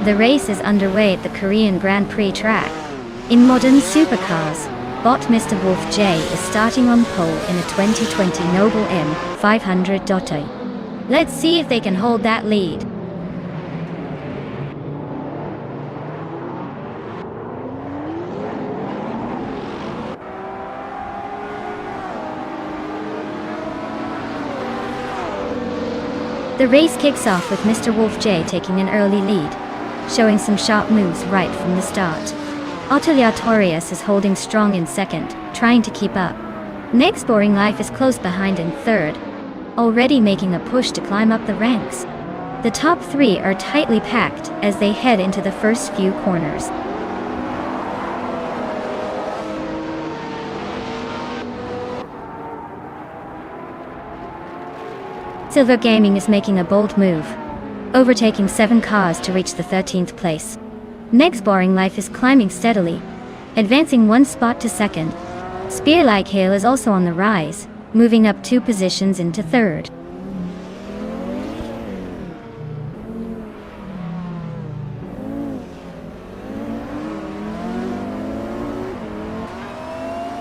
[SPEAKER 1] The race is underway at the Korean Grand Prix track. In modern supercars, bot Mr. Wolf J is starting on pole in a 2020 Noble M500. Let's see if they can hold that lead. The race kicks off with Mr. Wolf J taking an early lead, showing some sharp moves right from the start. Atelier Torius is holding strong in second, trying to keep up. Next Boring Life is close behind in third, already making a push to climb up the ranks. The top three are tightly packed as they head into the first few corners. Silver Gaming is making a bold move, overtaking 7 cars to reach the 13th place. Next Boring Life is climbing steadily, advancing 1 spot to second. Spear Like Hail is also on the rise, moving up 2 positions into third.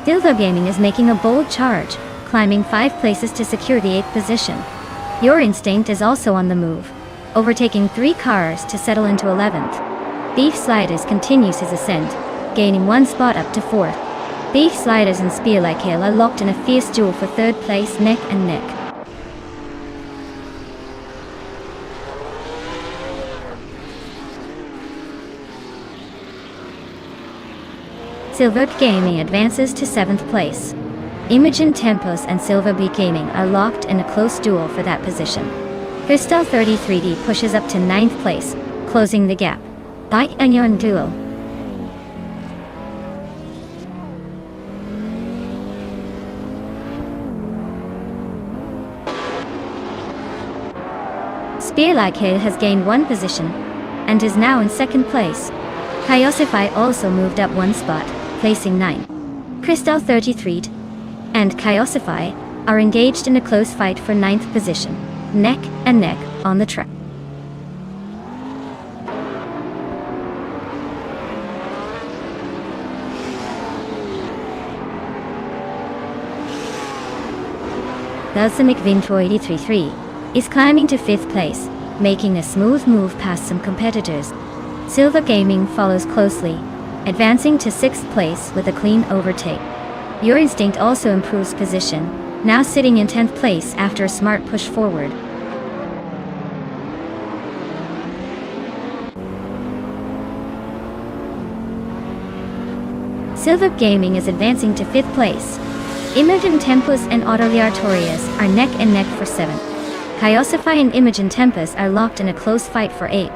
[SPEAKER 1] Silver Gaming is making a bold charge, climbing 5 places to secure the 8th position. Your Instinct is also on the move, overtaking 3 cars to settle into 11th. Beef Sliders continues his ascent, gaining 1 spot up to 4th. Beef Sliders and Spear Like Hail are locked in a fierce duel for 3rd place neck and neck. Silver Gaming advances to 7th place. Imogen Tempos and Silver B Gaming are locked in a close duel for that position. Crystal 33D pushes up to 9th place, closing the gap. Bite Onion Duel. Spearlike Hill has gained 1 position and is now in 2nd place. Kyosify also moved up 1 spot, placing 9. Crystal 33 and Kyosify are engaged in a close fight for 9th position, neck and neck on the track. Balsamic Vinto 833 is climbing to 5th place, making a smooth move past some competitors. Silver Gaming follows closely, advancing to 6th place with a clean overtake. Your Instinct also improves position, now sitting in 10th place after a smart push forward. Silver Gaming is advancing to 5th place. Imogen Tempest and Autoliar Torias are neck and neck for 7th. Kyosify and Imogen Tempest are locked in a close fight for 8th.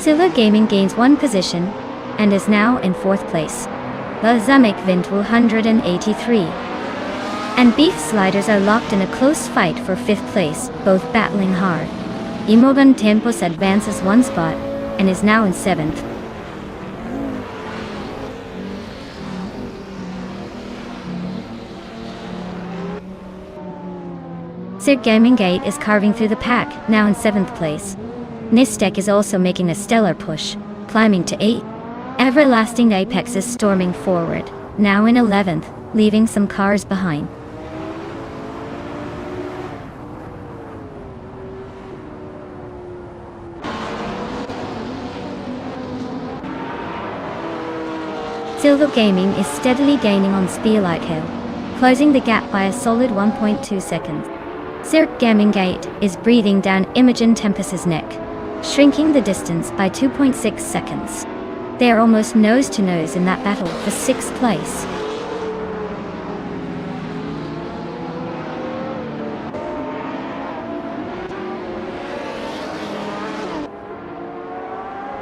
[SPEAKER 1] Silver Gaming gains 1 position and is now in 4th place. Balsamic Vint 183 and Beef Sliders are locked in a close fight for 5th place, both battling hard. Imogen Tempest advances 1 spot and is now in 7th. Sir Gaming Gate is carving through the pack, now in 7th place. Nistek is also making a stellar push, climbing to 8th. Everlasting Apex is storming forward, now in 11th, leaving some cars behind. Silver Gaming is steadily gaining on Spearlike Hill, closing the gap by a solid 1.2 seconds. Cirque Gaming Gate is breathing down Imogen Tempest's neck, shrinking the distance by 2.6 seconds. They are almost nose to nose in that battle for 6th place.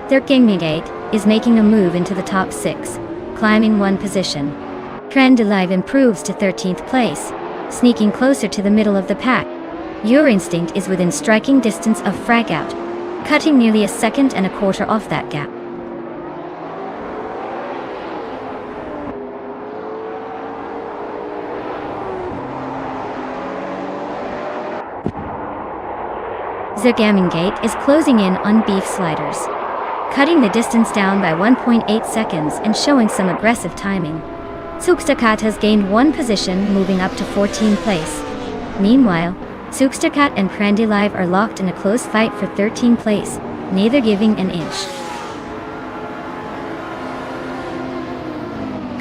[SPEAKER 1] Cirque Gaming Gate is making a move into the top 6, climbing 1 position. Trendalive improves to 13th place, sneaking closer to the middle of the pack. Your Instinct is within striking distance of Frag Out, cutting nearly a second and a quarter off that gap. Zergaming Gate is closing in on Beef Sliders, cutting the distance down by 1.8 seconds and showing some aggressive timing. Sukstakat has gained 1 position, moving up to 14th place. Meanwhile, Sukstakat and Prandilive are locked in a close fight for 13th place, neither giving an inch.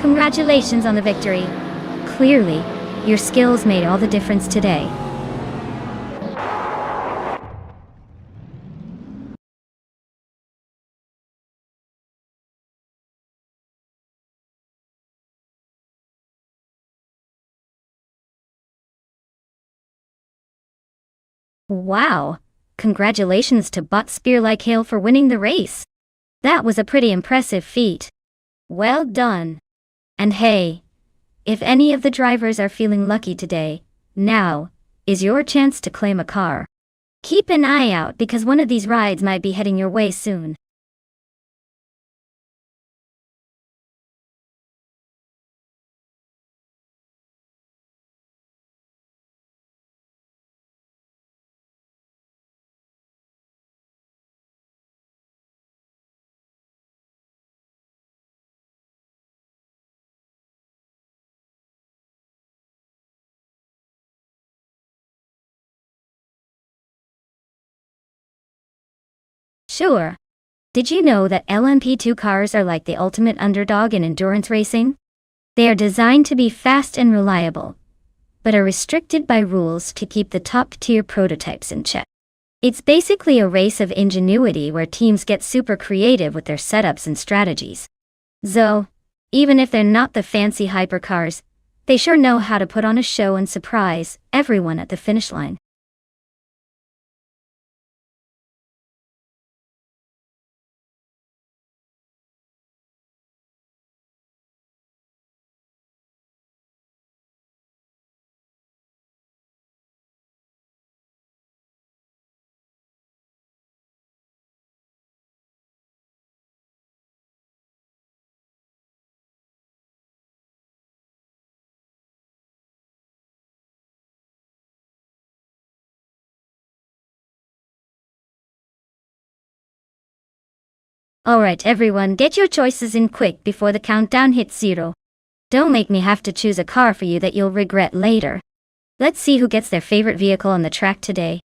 [SPEAKER 1] Congratulations on the victory. Clearly, your skills made all the difference today. Wow! Congratulations to Bot Spearlike Hill for winning the race. That was a pretty impressive feat. Well done. And hey, if any of the drivers are feeling lucky today, now is your chance to claim a car. Keep an eye out because one of these rides might be heading your way soon. Sure. Did you know that LMP2 cars are like the ultimate underdog in endurance racing? They are designed to be fast and reliable, but are restricted by rules to keep the top-tier prototypes in check. It's basically a race of ingenuity where teams get super creative with their setups and strategies. So, even if they're not the fancy hypercars, they sure know how to put on a show and surprise everyone at the finish line. Alright everyone, get your choices in quick before the countdown hits 0. Don't make me have to choose a car for you that you'll regret later. Let's see who gets their favorite vehicle on the track today.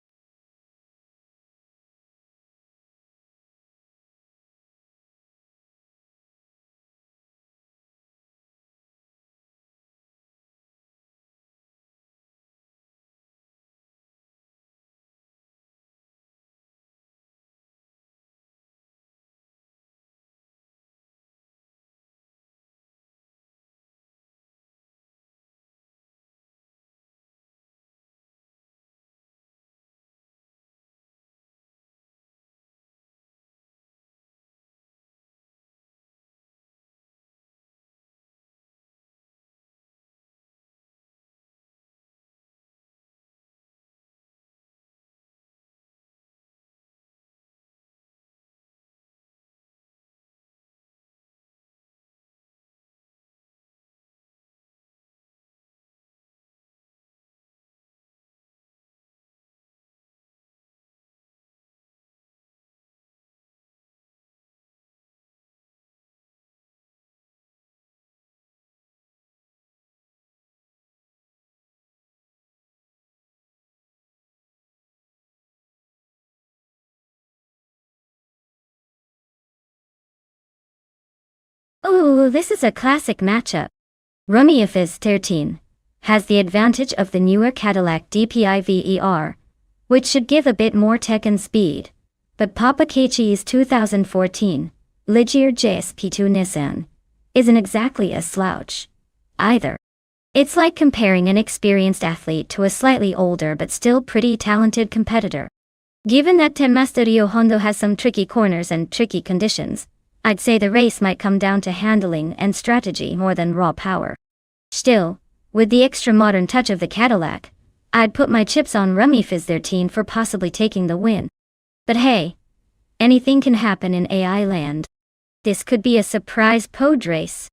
[SPEAKER 1] Ooh, this is a classic matchup. Rummy Fizz 13 has the advantage of the newer Cadillac DPI-VER, which should give a bit more tech and speed. But Papa Kechi's 2014 Ligier JSP2 Nissan isn't exactly a slouch either. It's like comparing an experienced athlete to a slightly older but still pretty talented competitor. Given that Nonstop Racing has some tricky corners and tricky conditions, I'd say the race might come down to handling and strategy more than raw power. Still, with the extra modern touch of the Cadillac, I'd put my chips on Rummy Fizz 13 for possibly taking the win. But hey, anything can happen in AI land. This could be a surprise pod race.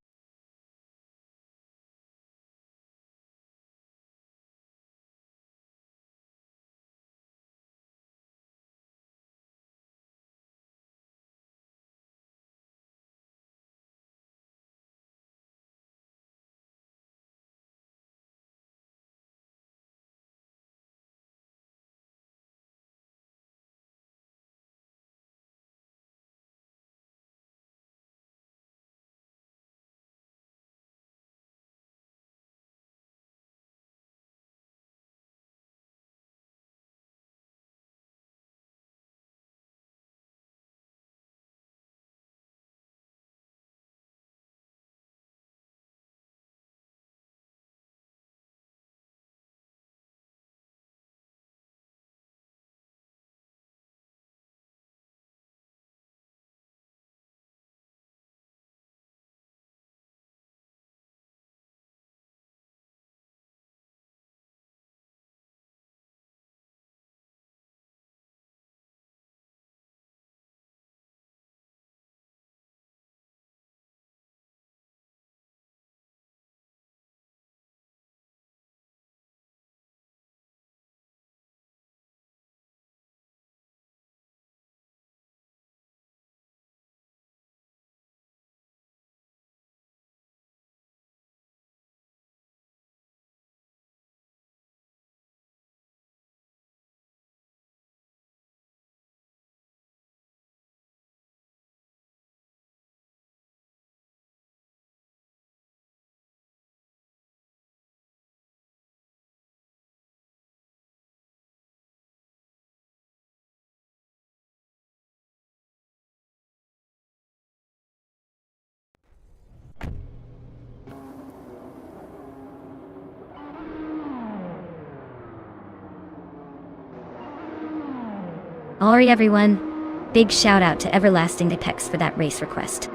[SPEAKER 1] Alright everyone, big shout out to Everlasting Apex for that race request.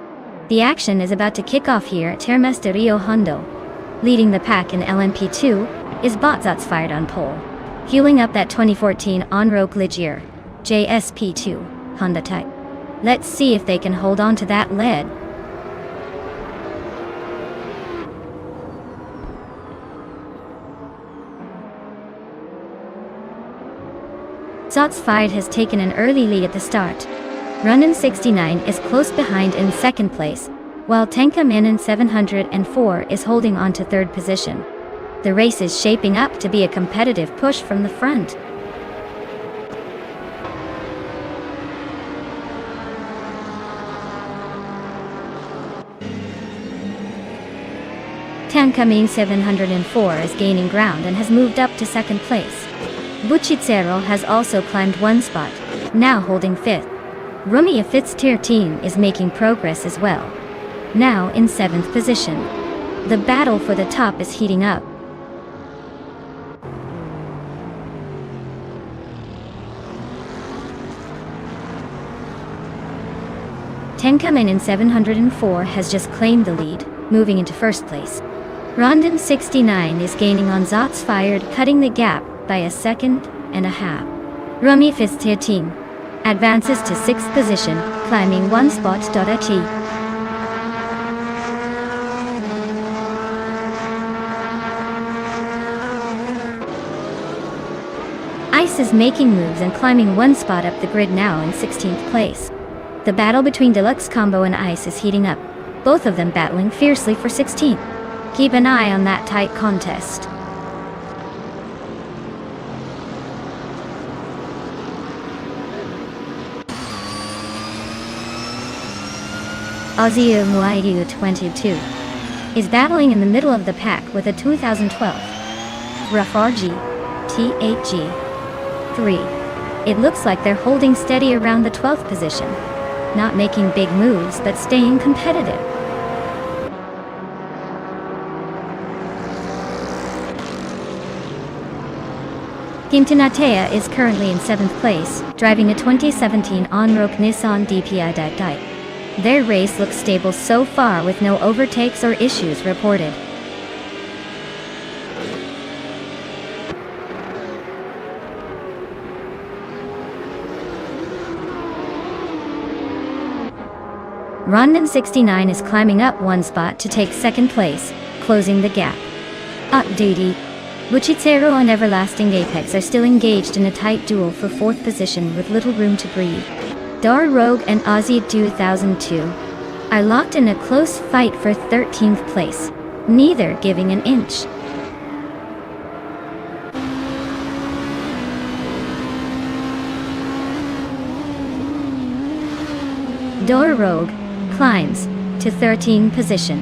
[SPEAKER 1] The action is about to kick off here at Termes de Rio Hondo. Leading the pack in LMP2 is Botzot's fired on pole, fueling up that 2014 Onroque Ligier JSP2 Honda type. Let's see if they can hold on to that lead. Shots fired has taken an early lead at the start. Ronin 69 is close behind in second place, while Tenkamen 704 is holding on to third position. The race is shaping up to be a competitive push from the front. Tenkamen 704 is gaining ground and has moved up to second place. Buchitsero has also climbed one spot, now holding fifth. Rumia Fifth's tier team is making progress as well, now in seventh position. The battle for the top is heating up. Tenkamen 704 has just claimed the lead, moving into first place. Rondon 69 is gaining on Zots Fired, cutting the gap by a second and a half. Rumi Fifth's tier team advances to sixth position, climbing one spot. Ice is making moves and climbing one spot up the grid, now in 16th place. The battle between Deluxe Combo and Ice is heating up, both of them battling fiercely for 16th. Keep an eye on that tight contest. Ozio Muayu 22 is battling in the middle of the pack with a 2012 Rough RG THG 3. It looks like they're holding steady around the 12th position, not making big moves but staying competitive. Kimtanatea is currently in 7th place, driving a 2017 Onroc Nissan DPI Dai. Their race looks stable so far with no overtakes or issues reported. Rondon 69 is climbing up one spot to take second place, closing the gap. Updatey. Buchitsero and Everlasting Apex are still engaged in a tight duel for fourth position with little room to breathe. Dar Rogue and Aussie 2002 are locked in a close fight for 13th place, neither giving an inch. Dar Rogue climbs to 13th position.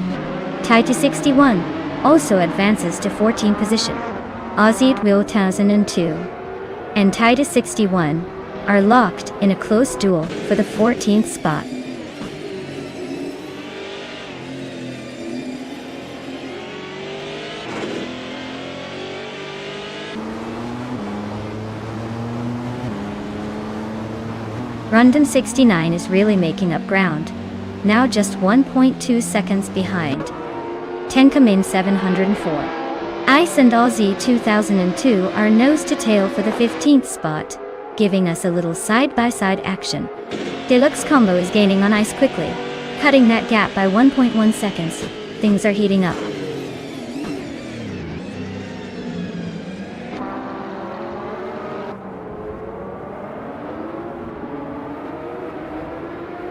[SPEAKER 1] Taita 61 also advances to 14th position. Aussie 2002 and Taita 61 are locked in a close duel for the 14th spot. Rondon 69 is really making up ground, now just 1.2 seconds behind Tenkamen 704. Ice and Aussie 2002 are nose to tail for the 15th spot, giving us a little side-by-side action. Deluxe Combo is gaining on Ice quickly, cutting that gap by 1.1 seconds. Things are heating up.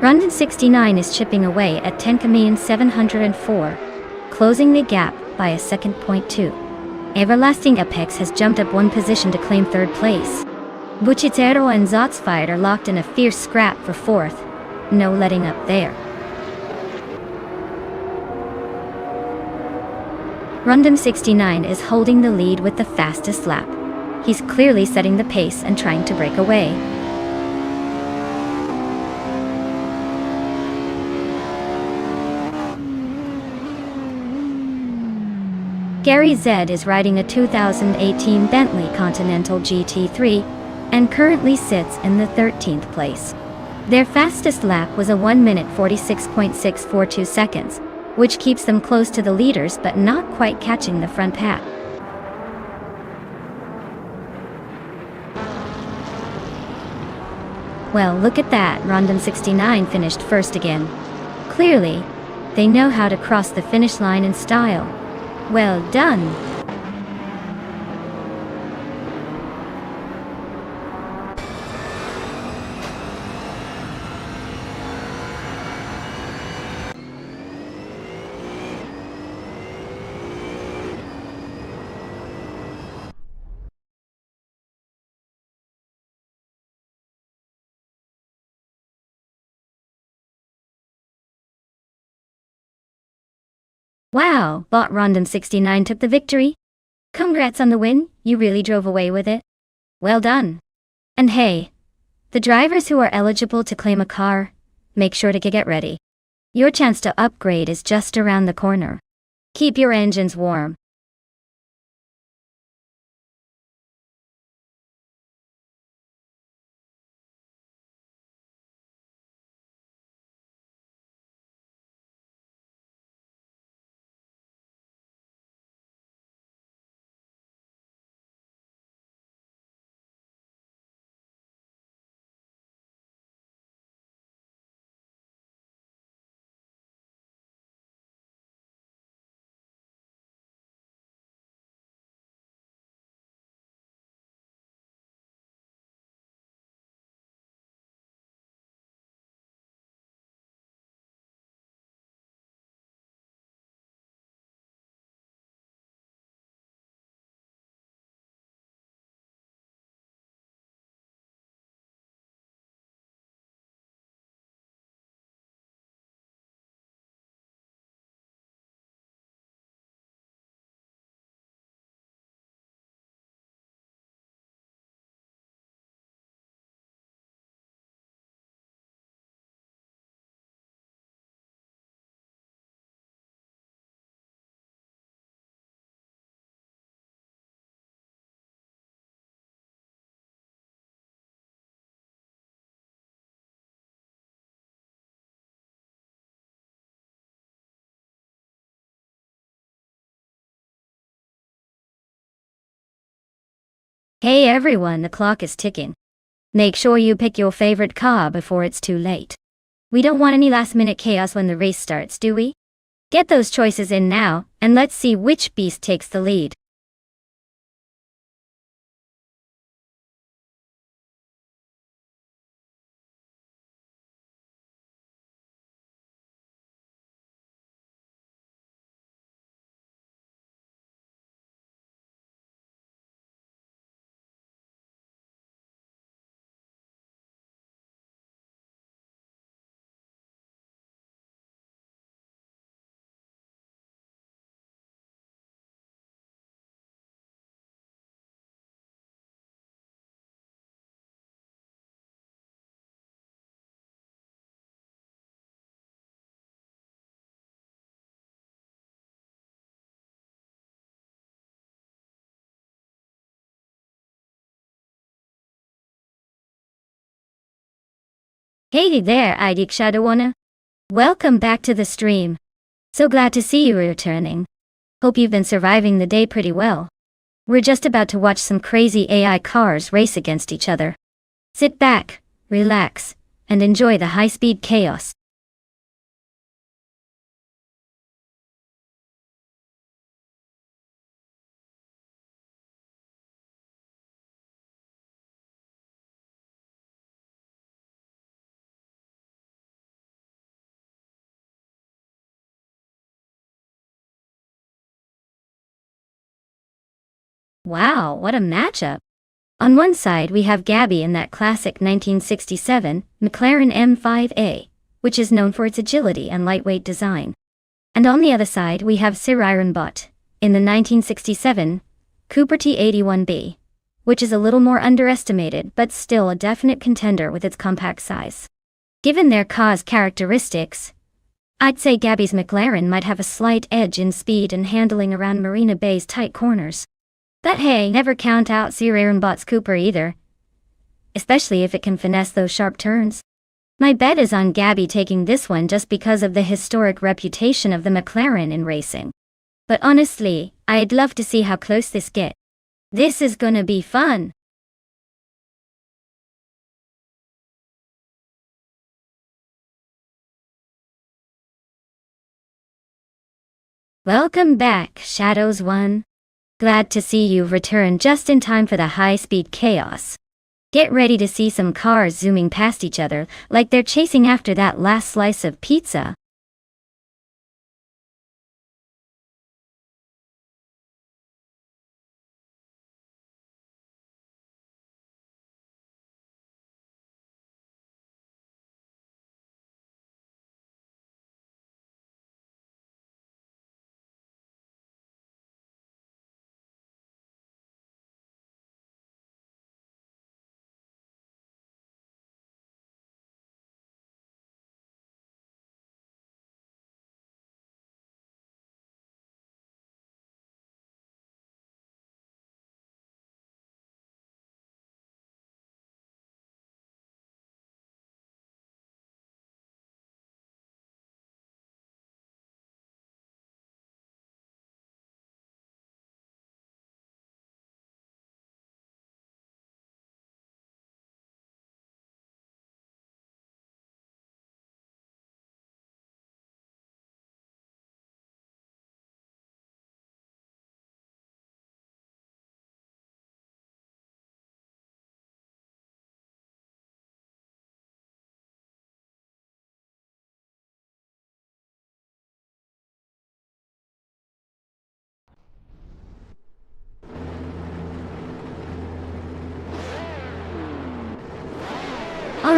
[SPEAKER 1] Rondon 69 is chipping away at Tenkamen 704, closing the gap by a second. 2. Everlasting Apex has jumped up one position to claim third place. Buchitsero and Zotsfied are locked in a fierce scrap for fourth. No letting up there. Rondon 69 is holding the lead with the fastest lap. He's clearly setting the pace and trying to break away. Gary Zed is riding a 2018 Bentley Continental GT3 and currently sits in the 13th place. Their fastest lap was a 1 minute 46.642 seconds, which keeps them close to the leaders but not quite catching the front pack. Well, look at that, Rondon 69 finished first again. Clearly, they know how to cross the finish line in style. Well done. Wow, Bot Rondom 69 took the victory. Congrats on the win, you really drove away with it. Well done. And hey, the drivers who are eligible to claim a car, make sure to get ready. Your chance to upgrade is just around the corner. Keep your engines warm. Hey everyone, the clock is ticking. Make sure you pick your favorite car before it's too late. We don't want any last-minute chaos when the race starts, do we? Get those choices in now, and let's see which beast takes the lead. Hey there, Idik Shadawana. Welcome back to the stream. So glad to see you returning. Hope you've been surviving the day pretty well. We're just about to watch some crazy AI cars race against each other. Sit back, relax, and enjoy the high-speed chaos. Wow, what a matchup! On one side we have Gabby in that classic 1967 McLaren M5A, which is known for its agility and lightweight design. And on the other side we have Siriron Bot, in the 1967 Cooper T81B, which is a little more underestimated but still a definite contender with its compact size. Given their car's characteristics, I'd say Gabby's McLaren might have a slight edge in speed and handling around Marina Bay's tight corners. But hey, never count out Siriron Bot's Cooper either, especially if it can finesse those sharp turns. My bet is on Gabby taking this one just because of the historic reputation of the McLaren in racing. But honestly, I'd love to see how close this gets. This is gonna be fun. Welcome back, Shadows 1. Glad to see you've returned just in time for the high-speed chaos. Get ready to see some cars zooming past each other like they're chasing after that last slice of pizza.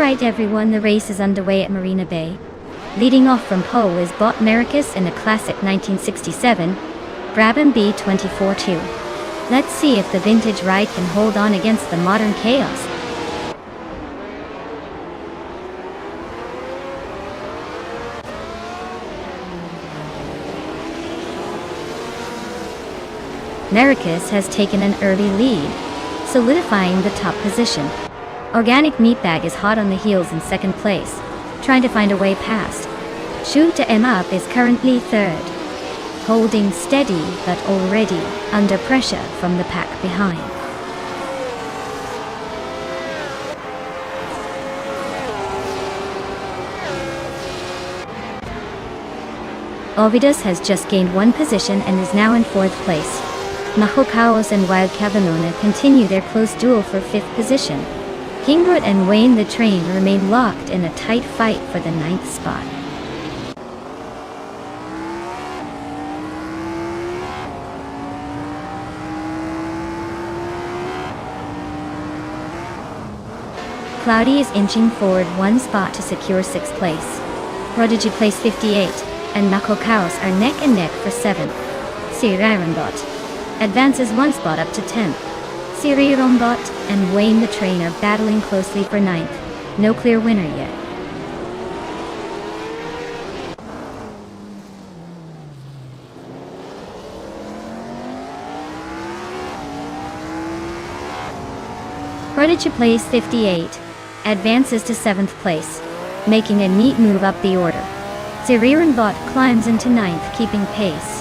[SPEAKER 1] Alright everyone, the race is underway at Marina Bay. Leading off from pole is Bot Maricus in a classic 1967 Brabham B24-2. Let's see if the vintage ride can hold on against the modern chaos. Maricus has taken an early lead, solidifying the top position. Organic Meatbag is hot on the heels in second place, trying to find a way past. Shoot to M Up is currently third, holding steady but already under pressure from the pack behind. Ovidus has just gained one position and is now in fourth place. Mahokaos and Wild Cavanona continue their close duel for fifth position. Kingbrut and Wayne the Train remain locked in a tight fight for the ninth spot. Cloudy is inching forward one spot to secure sixth place. Prodigy place 58, and Mahokaos are neck and neck for seventh. Sirironbot advances one spot up to 10th. Sirironbot and Wayne the Train are battling closely for ninth. No clear winner yet. Prodigy place 58 advances to 7th place, making a neat move up the order. Sirironbot climbs into ninth, keeping pace.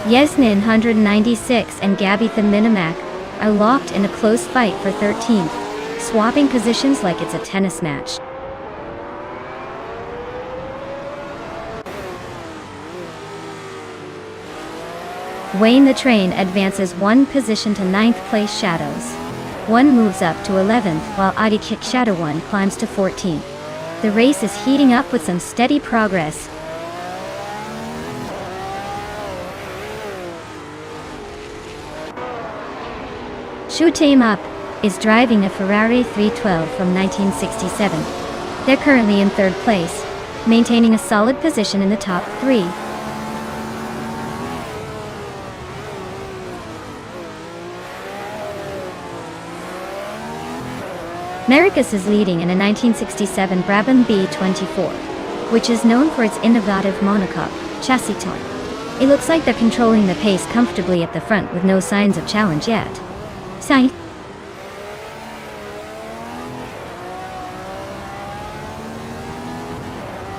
[SPEAKER 1] Yesnin 196 and Gabitha Minimac are locked in a close fight for 13th, swapping positions like it's a tennis match. Wayne the Train advances one position to 9th place Shadows. One moves up to 11th while Adikik Shadow 1 climbs to 14th. The race is heating up with some steady progress. Shoot to M Up is driving a Ferrari 312 from 1967. They're currently in third place, maintaining a solid position in the top three. Maricus is leading in a 1967 Brabham B24, which is known for its innovative monocoque chassis tone. It looks like they're controlling the pace comfortably at the front with no signs of challenge yet.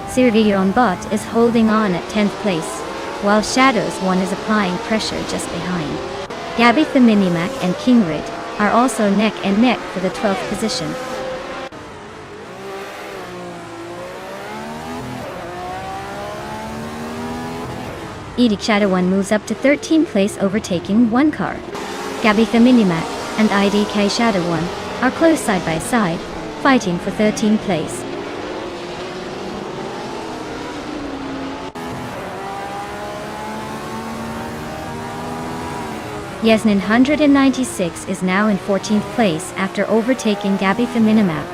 [SPEAKER 1] Sirironbot is holding on at 10th place, while Shadows 1 is applying pressure just behind. Gabitha Minimac and Kingrid are also neck and neck for the 12th position. Edic Shadow 1 moves up to 13th place, overtaking one car. Gabitha Minimac and IDK Shadow 1 are close side by side, fighting for 13th place. Yesnin 196 is now in 14th place after overtaking Gabitha Minimac.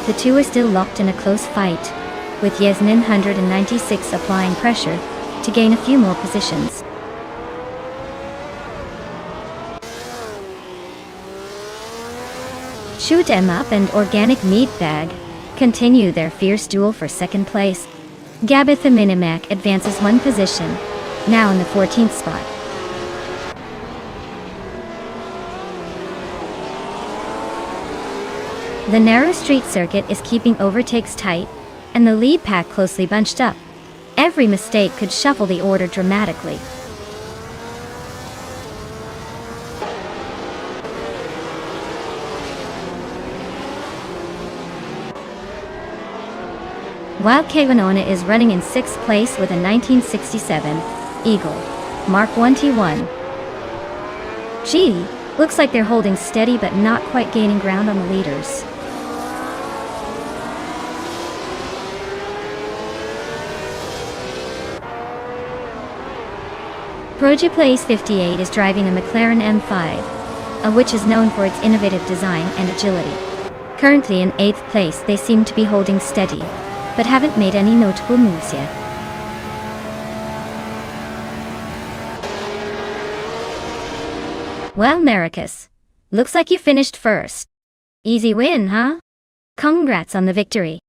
[SPEAKER 1] The two are still locked in a close fight, with Yesnin 196 applying pressure to gain a few more positions. Shoot 'em Up and Organic Meatbag continue their fierce duel for second place. Gabitha Minimac advances one position, now in the 14th spot. The narrow street circuit is keeping overtakes tight, and the lead pack closely bunched up. Every mistake could shuffle the order dramatically. Wild Cavanona is running in 6th place with a 1967 Eagle Mark 1T1. Gee, looks like they're holding steady but not quite gaining ground on the leaders. Prodigy Place 58 is driving a McLaren M5, which is known for its innovative design and agility. Currently in 8th place, they seem to be holding steady, but haven't made any notable moves yet. Well, Maracus, looks like you finished first. Easy win, huh? Congrats on the victory.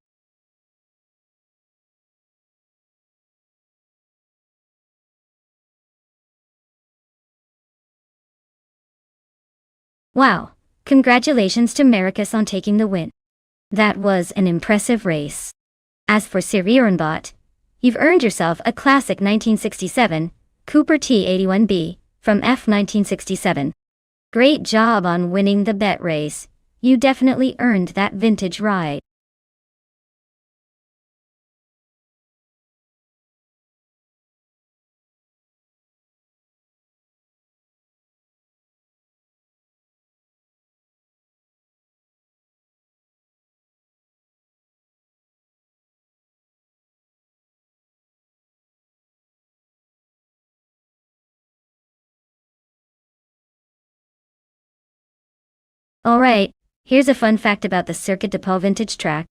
[SPEAKER 1] Wow, congratulations to Maracus on taking the win. That was an impressive race. As for Sir Ehrenbot, you've earned yourself a classic 1967 Cooper T81B from F 1967. Great job on winning the bet race. You definitely earned that vintage ride. Alright, here's a fun fact about the Circuit de Pau vintage track.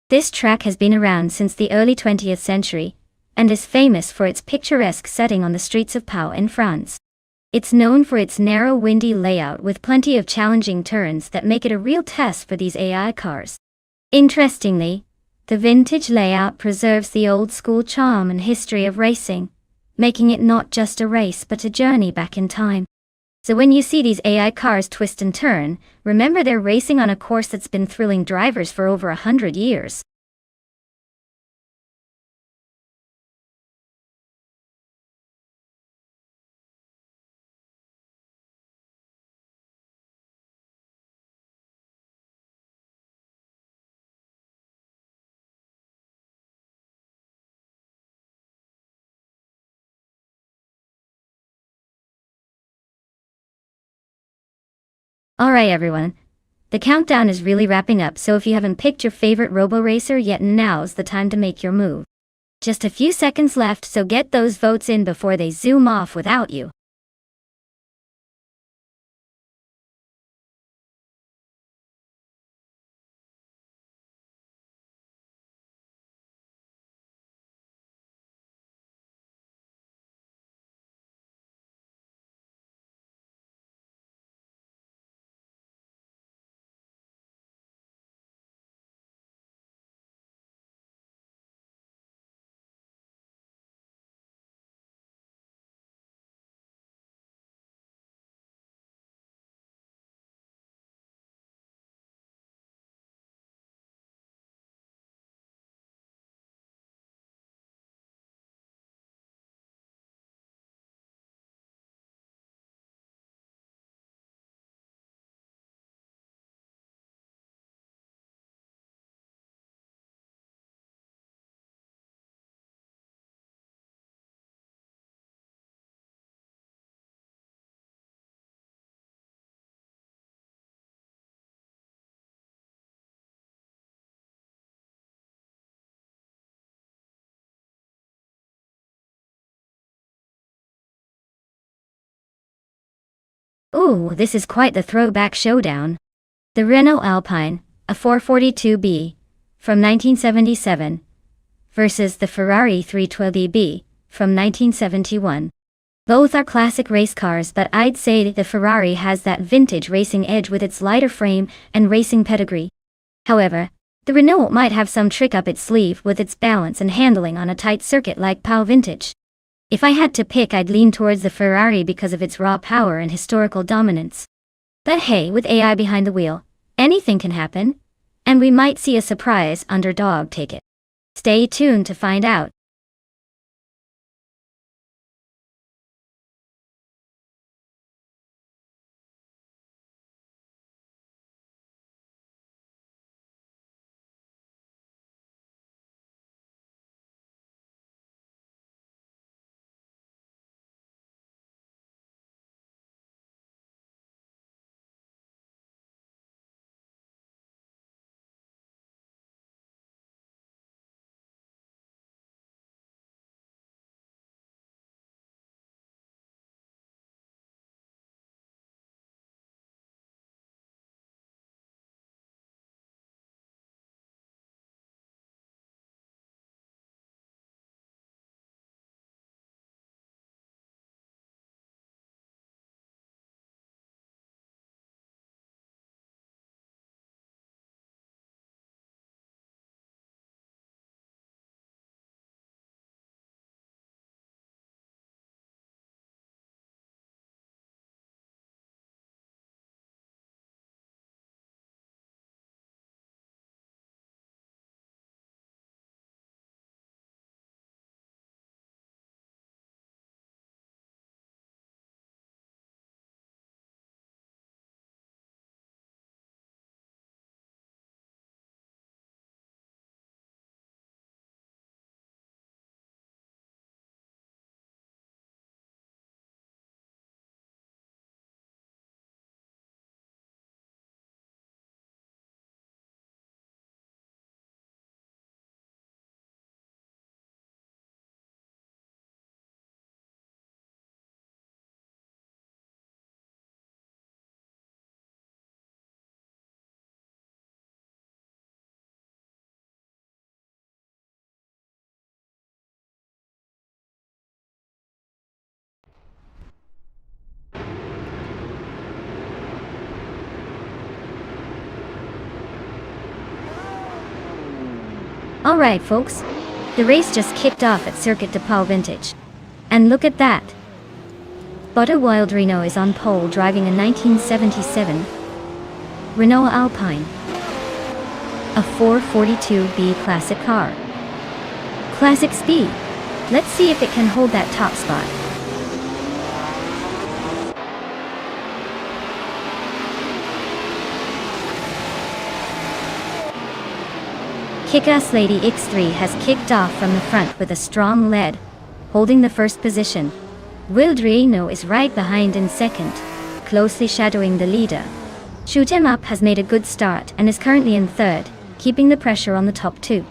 [SPEAKER 1] This track has been around since the early 20th century, and is famous for its picturesque setting on the streets of Pau in France. It's known for its narrow, windy layout with plenty of challenging turns that make it a real test for these AI cars. Interestingly, the vintage layout preserves the old-school charm and history of racing, making it not just a race but a journey back in time. So when you see these AI cars twist and turn, remember they're racing on a course that's been thrilling drivers for over 100 years. Alright everyone, the countdown is really wrapping up, so if you haven't picked your favorite robo-racer yet, now's the time to make your move. Just a few seconds left, so get those votes in before they zoom off without you. Ooh, this is quite the throwback showdown. The Renault Alpine, a 442B, from 1977, versus the Ferrari 312B, from 1971. Both are classic race cars, but I'd say the Ferrari has that vintage racing edge with its lighter frame and racing pedigree. However, the Renault might have some trick up its sleeve with its balance and handling on a tight circuit like Pau Vintage. If I had to pick, I'd lean towards the Ferrari because of its raw power and historical dominance. But hey, with AI behind the wheel, anything can happen, and we might see a surprise underdog take it. Stay tuned to find out. Alright folks, the race just kicked off at Circuit de Pau Vintage. And look at that! Botta Wild Reno is on pole driving a 1977 Renault Alpine, a 442B classic car. Classic speed. Let's see if it can hold that top spot. Kick-Ass Lady X3 has kicked off from the front with a strong lead, holding the first position. Wild Reno is right behind in second, closely shadowing the leader. Shoot 'Em Up has made a good start and is currently in third, keeping the pressure on the top two.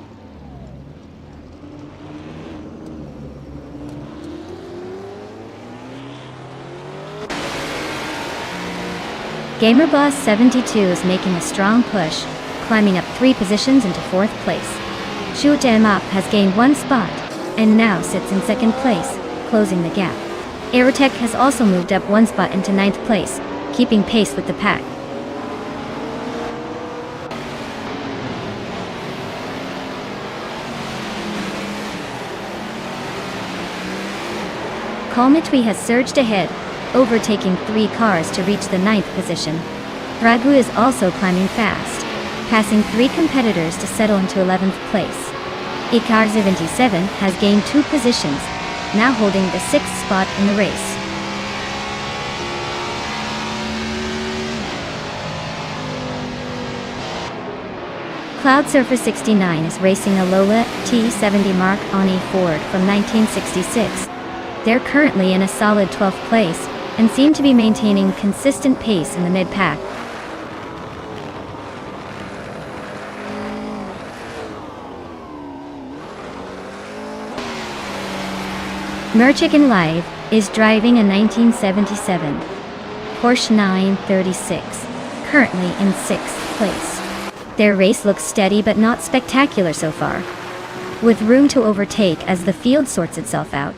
[SPEAKER 1] GamerBoss 72 is making a strong push, climbing up 3 positions into 4th place. Shoot 'Em Up has gained 1 spot, and now sits in 2nd place, closing the gap. Aerotech has also moved up 1 spot into 9th place, keeping pace with the pack. Colmetwi has surged ahead, overtaking 3 cars to reach the 9th position. Ragu is also climbing fast, passing 3 competitors to settle into 11th place. Ikar 77 has gained 2 positions, now holding the 6th spot in the race. Cloud Surfer 69 is racing a Lola T70 Mark Ani Ford from 1966. They're currently in a solid 12th place, and seem to be maintaining consistent pace in the mid-pack. Merchicken Live is driving a 1977 Porsche 936, currently in 6th place. Their race looks steady but not spectacular so far, with room to overtake as the field sorts itself out.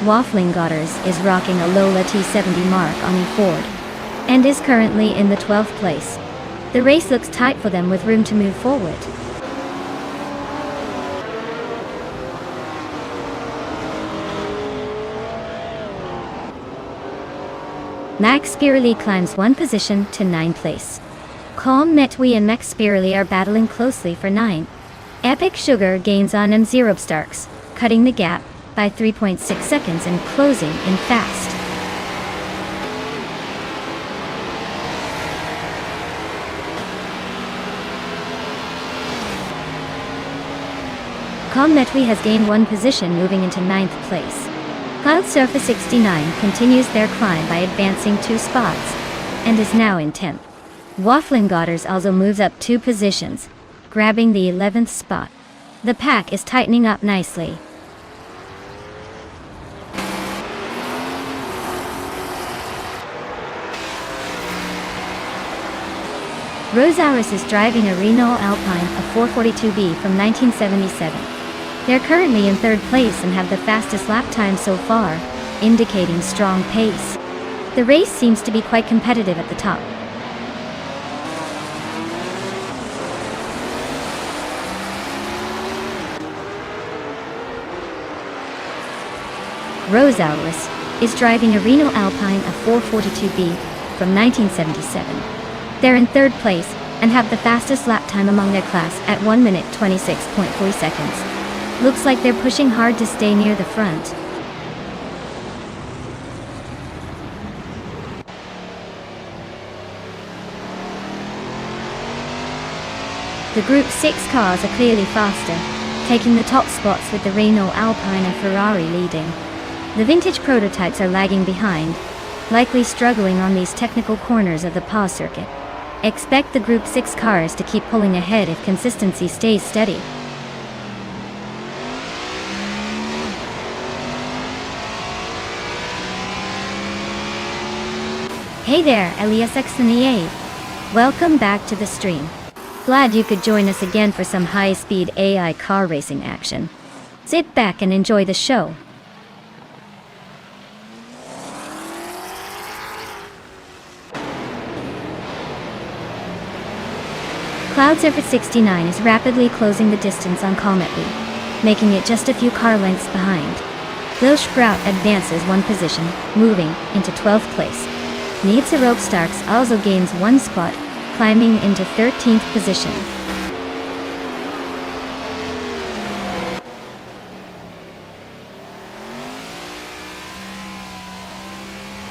[SPEAKER 1] Waffling Godders is rocking a Lola T70 Mark Ani Ford, and is currently in the 12th place. The race looks tight for them with room to move forward. Max Spirelli climbs 1 position to 9th place. Calm Metwi and Max Spirelli are battling closely for 9. Epic Sugar gains on M0 Starks, cutting the gap by 3.6 seconds and closing in fast. Calm Metwi has gained 1 position, moving into 9th place. Cloud Surfer 69 continues their climb by advancing 2 spots, and is now in 10th. Waffling Godders also moves up 2 positions, grabbing the 11th spot. The pack is tightening up nicely. Rosaurus is driving a Renault Alpine, a 442B from 1977. They're currently in 3rd place and have the fastest lap time so far, indicating strong pace. The race seems to be quite competitive at the top. Rosaurus is driving a Renault Alpine, a 442B from 1977. They're in 3rd place and have the fastest lap time among their class at 1 minute 26.4 seconds. Looks like they're pushing hard to stay near the front. The Group 6 cars are clearly faster, taking the top spots with the Renault Alpine and Ferrari leading. The vintage prototypes are lagging behind, likely struggling on these technical corners of the Pau circuit. Expect the Group 6 cars to keep pulling ahead if consistency stays steady. Hey there, Elias XNEA. Welcome back to the stream. Glad you could join us again for some high-speed AI car racing action. Sit back and enjoy the show. 」 . 」 . 」 . 」 . 」 . 」 . 」 . 」 . 」 . 」 . 」 . 」 . 」 . 」 . 」 . 」 . 」 . 」 . 」 . 」 . 」 . 」 . 」 . 」 . 」 」 . 」 . 」 . Cloud's Effort 69 is rapidly closing the distance on Cometly, making it just a few car lengths behind. Lil Sprout advances one position, moving into 12th place. Needs a Rope Starks also gains one spot, climbing into 13th position.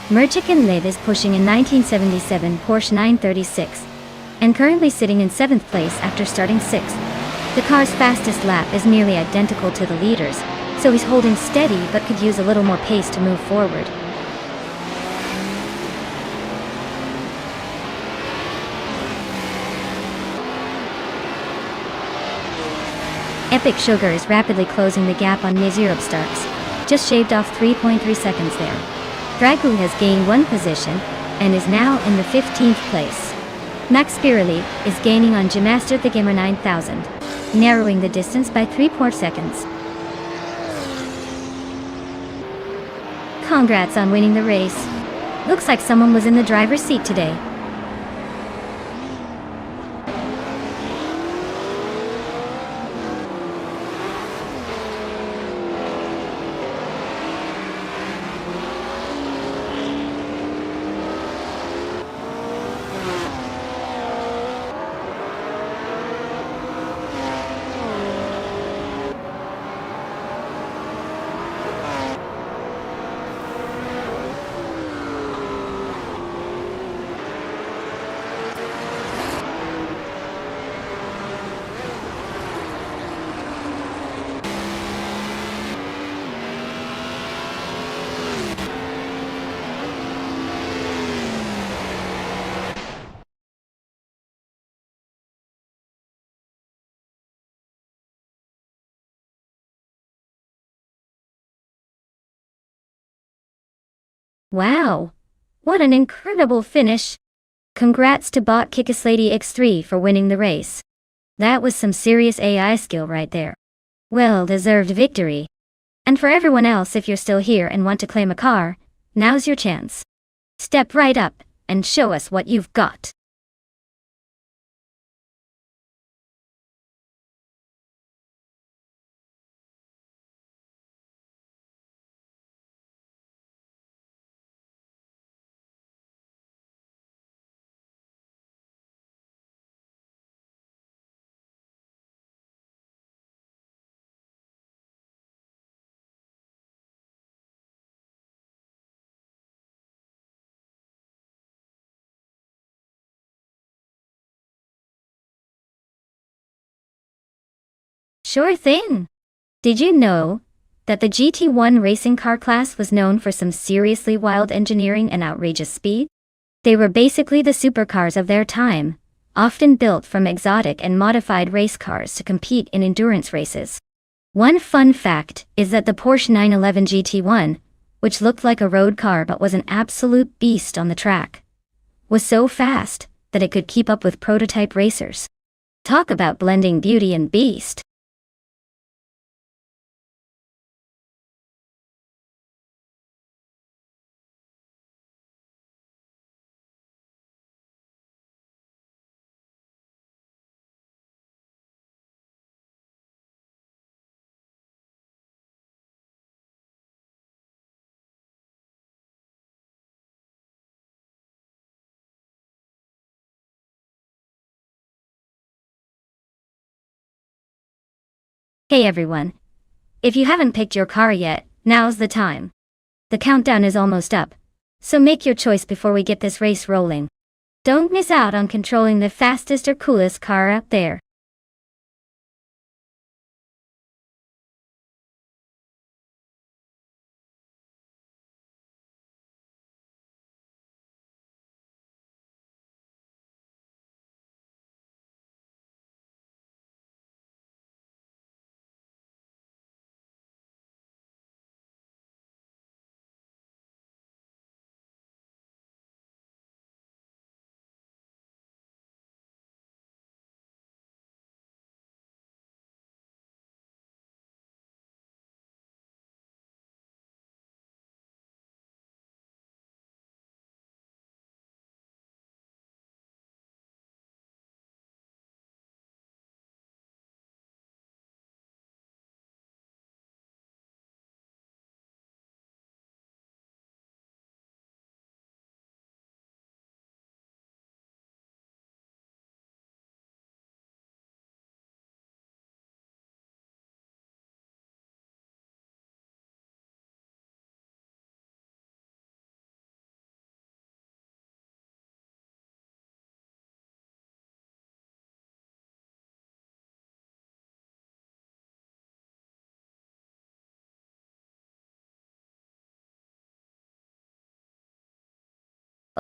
[SPEAKER 1] Merchican Liv is pushing a 1977 Porsche 936, and currently sitting in 7th place after starting 6th. The car's fastest lap is nearly identical to the leader's, so he's holding steady but could use a little more pace to move forward. Epic Sugar is rapidly closing the gap on Ms. Europe Starks, just shaved off 3.3 seconds there. Dragoo has gained one position, and is now in the 15th place. Max Spirali is gaining on Jamaster the Gamer 9000, narrowing the distance by 3 seconds. Congrats on winning the race. Looks like someone was in the driver's seat today. Wow! What an incredible finish! Congrats to bot Kickaslady X3 for winning the race. That was some serious AI skill right there. Well-deserved victory. And for everyone else, if you're still here and want to claim a car, now's your chance. Step right up and show us what you've got. Sure thing! Did you know that the GT1 racing car class was known for some seriously wild engineering and outrageous speed? They were basically the supercars of their time, often built from exotic and modified race cars to compete in endurance races. One fun fact is that the Porsche 911 GT1, which looked like a road car but was an absolute beast on the track, was so fast that it could keep up with prototype racers. Talk about blending beauty and beast. Hey everyone. If you haven't picked your car yet, now's the time. The countdown is almost up, so make your choice before we get this race rolling. Don't miss out on controlling the fastest or coolest car out there.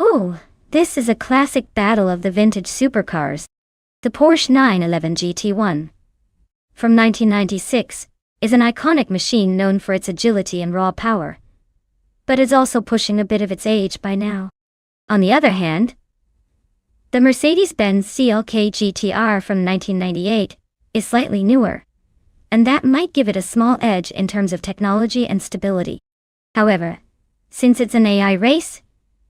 [SPEAKER 1] Oh, this is a classic battle of the vintage supercars. The Porsche 911 GT1, from 1996, is an iconic machine known for its agility and raw power, but is also pushing a bit of its age by now. On the other hand, the Mercedes-Benz CLK GTR from 1998 is slightly newer, and that might give it a small edge in terms of technology and stability. However, since it's an AI race,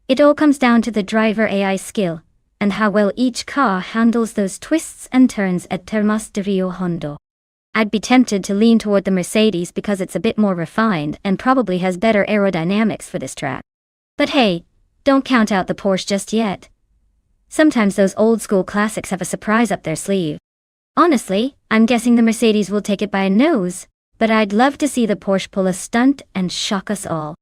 [SPEAKER 1] it all comes down to the driver AI skill, and how well each car handles those twists and turns at Termas de Rio Hondo. I'd be tempted to lean toward the Mercedes because it's a bit more refined and probably has better aerodynamics for this track. But hey, don't count out the Porsche just yet. Sometimes those old school classics have a surprise up their sleeve. Honestly, I'm guessing the Mercedes will take it by a nose, but I'd love to see the Porsche pull a stunt and shock us all.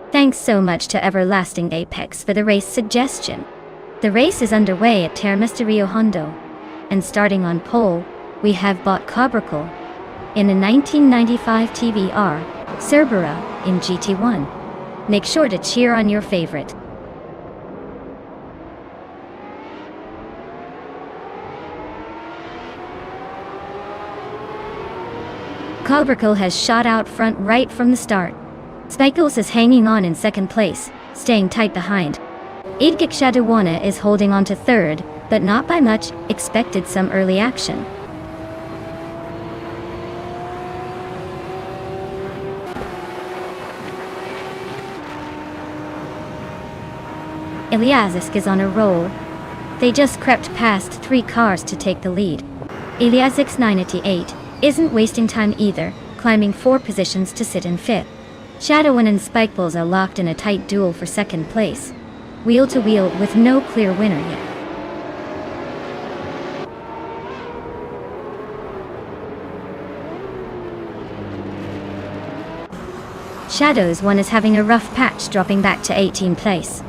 [SPEAKER 1] Thanks so much to Everlasting Apex for the race suggestion. The race is underway at Termas de Rio Hondo, and starting on pole, we have Bot Cabracal in a 1995 TVR, Cerbera in GT1. Make sure to cheer on your favorite. Cabracal has shot out front right from the start. Spikels is hanging on in second place, staying tight behind. Idgik Shadawana is holding on to third, but not by much. Expected some early action. Iliazisk is on a roll. They just crept past 3 cars to take the lead. Iliazik's 988 isn't wasting time either, climbing 4 positions to sit in 5th. Shadowin and Spikeballs are locked in a tight duel for second place, wheel to wheel with no clear winner yet. Shadows 1 is having a rough patch, dropping back to 18th place.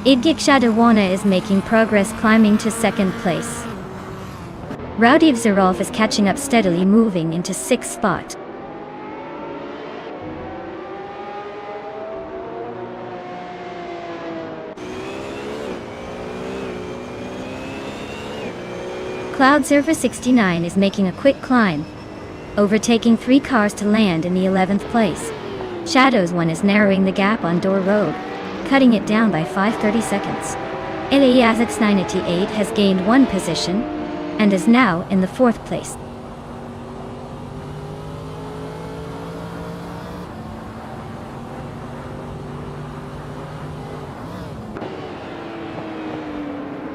[SPEAKER 1] Idgik Shadawana is making progress, climbing to second place. Rowdy Zerov is catching up steadily, moving into 6th spot. Cloud Surfer 69 is making a quick climb, overtaking 3 cars to land in the 11th place. Shadows 1 is narrowing the gap on Door Road, cutting it down by 5:30 seconds. Iliazik's 988 has gained 1 position and is now in the 4th place.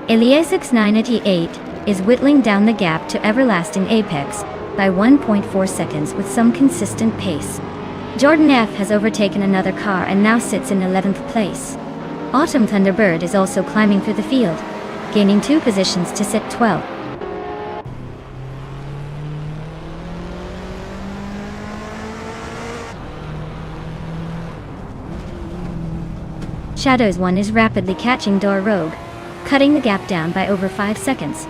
[SPEAKER 1] Iliazik's 988 is whittling down the gap to Everlasting Apex by 1.4 seconds with some consistent pace. Jordan F has overtaken another car and now sits in 11th place. Autumn Thunderbird is also climbing through the field, gaining 2 positions to sit 12th. Shadows 1 is rapidly catching Dor Rogue, cutting the gap down by over 5 seconds.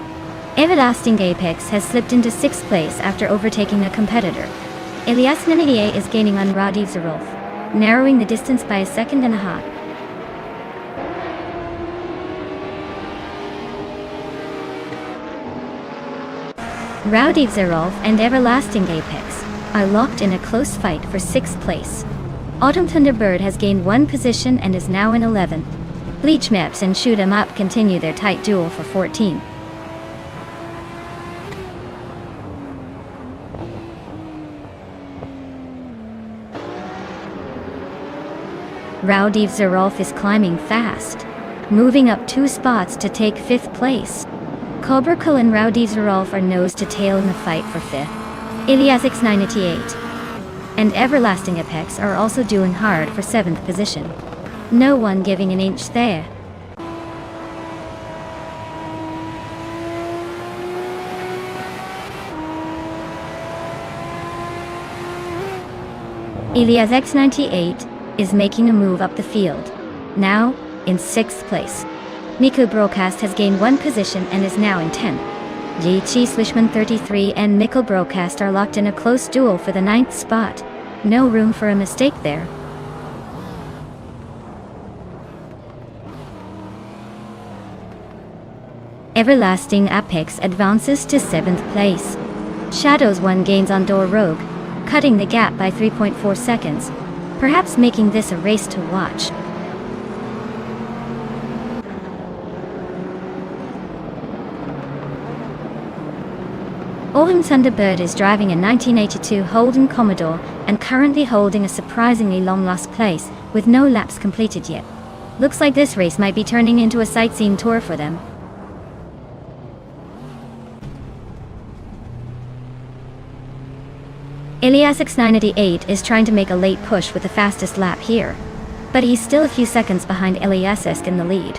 [SPEAKER 1] Everlasting Apex has slipped into 6th place after overtaking a competitor. Elias Niniye is gaining on Radiv Zarolf, narrowing the distance by 1.5 seconds. Radiv Zarolf and Everlasting Apex are locked in a close fight for 6th place. Autumn Thunderbird has gained 1 position and is now in 11th. Bleach Maps and Shoot 'em Up continue their tight duel for 14. Radiv Zarolf is climbing fast, moving up 2 spots to take 5th place. Cobra Kul and Radiv Zarolf are nose to tail in the fight for 5th. Ilias X98 and Everlasting Apex are also doing hard for 7th position. No one giving an inch there. Ilias X98 is making a move up the field, now in 6th place. Miku Broadcast has gained 1 position and is now in 10th. Yi Chi Swishman 33 and Mikkel Broadcast are locked in a close duel for the 9th spot. No room for a mistake there. Everlasting Apex advances to 7th place. Shadows 1 gains on Dor Rogue, cutting the gap by 3.4 seconds, perhaps making this a race to watch. Autumn Thunderbird is driving a 1982 Holden Commodore and currently holding a surprisingly long last place with no laps completed yet. Looks like this race might be turning into a sightseeing tour for them. Ilias X98 is trying to make a late push with the fastest lap here, but he's still a few seconds behind Eliasesk in the lead.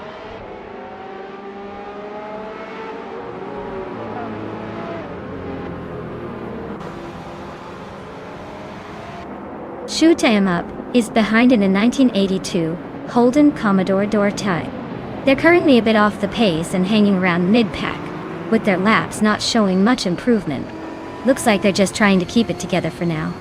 [SPEAKER 1] Shoot 'em Up is behind in a 1982 Holden Commodore door type. They're currently a bit off the pace and hanging around mid-pack, with their laps not showing much improvement. Looks like they're just trying to keep it together for now.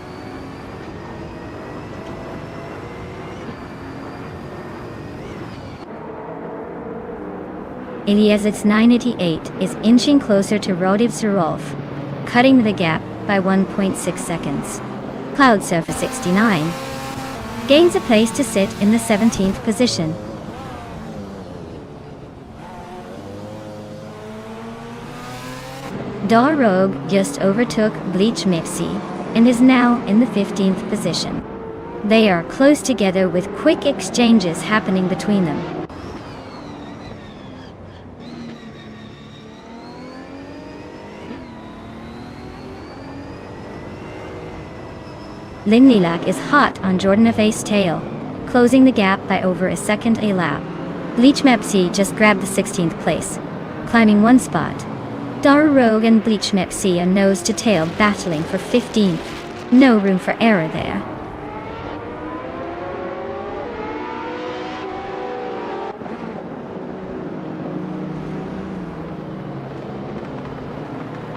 [SPEAKER 1] Ilias X988 is inching closer to Radiv Zarolf, cutting the gap by 1.6 seconds. Cloud Surfer 69 gains a place to sit in the 17th position. Dor Rogue just overtook Bleach Mipsy and is now in the 15th position. They are close together with quick exchanges happening between them. Lin Lilac is hot on Jordan Face's tail, closing the gap by over a second a lap. Bleach Mepsi just grabbed the 16th place, climbing 1 spot. Dor Rogue and Bleach Mepsi are nose to tail battling for 15th. No room for error there.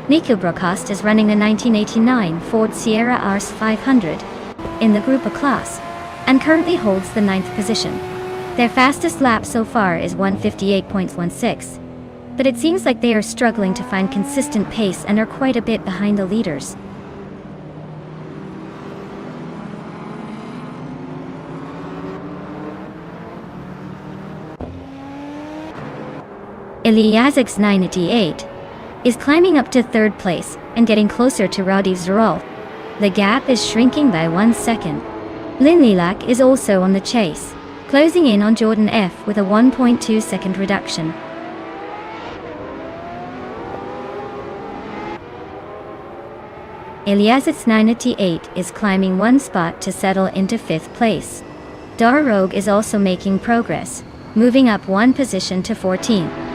[SPEAKER 1] Nico Broadcast is running a 1989 Ford Sierra RS 500 in the Grouper class and currently holds the 9th position. Their fastest lap so far is 1:58.16, but it seems like they are struggling to find consistent pace and are quite a bit behind the leaders. Eliasix 988 is climbing up to 3rd place and getting closer to Radiv Zarolf. The gap is shrinking by 1 second. Lin Lilac is also on the chase, closing in on Jordan F with a 1.2 second reduction. Eliasix 988 is climbing 1 spot to settle into 5th place. Dor Rogue is also making progress, moving up one position to 14th.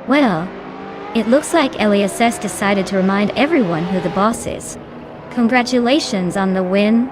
[SPEAKER 1] Well, it looks like LESS decided to remind everyone who the boss is. Congratulations on the win.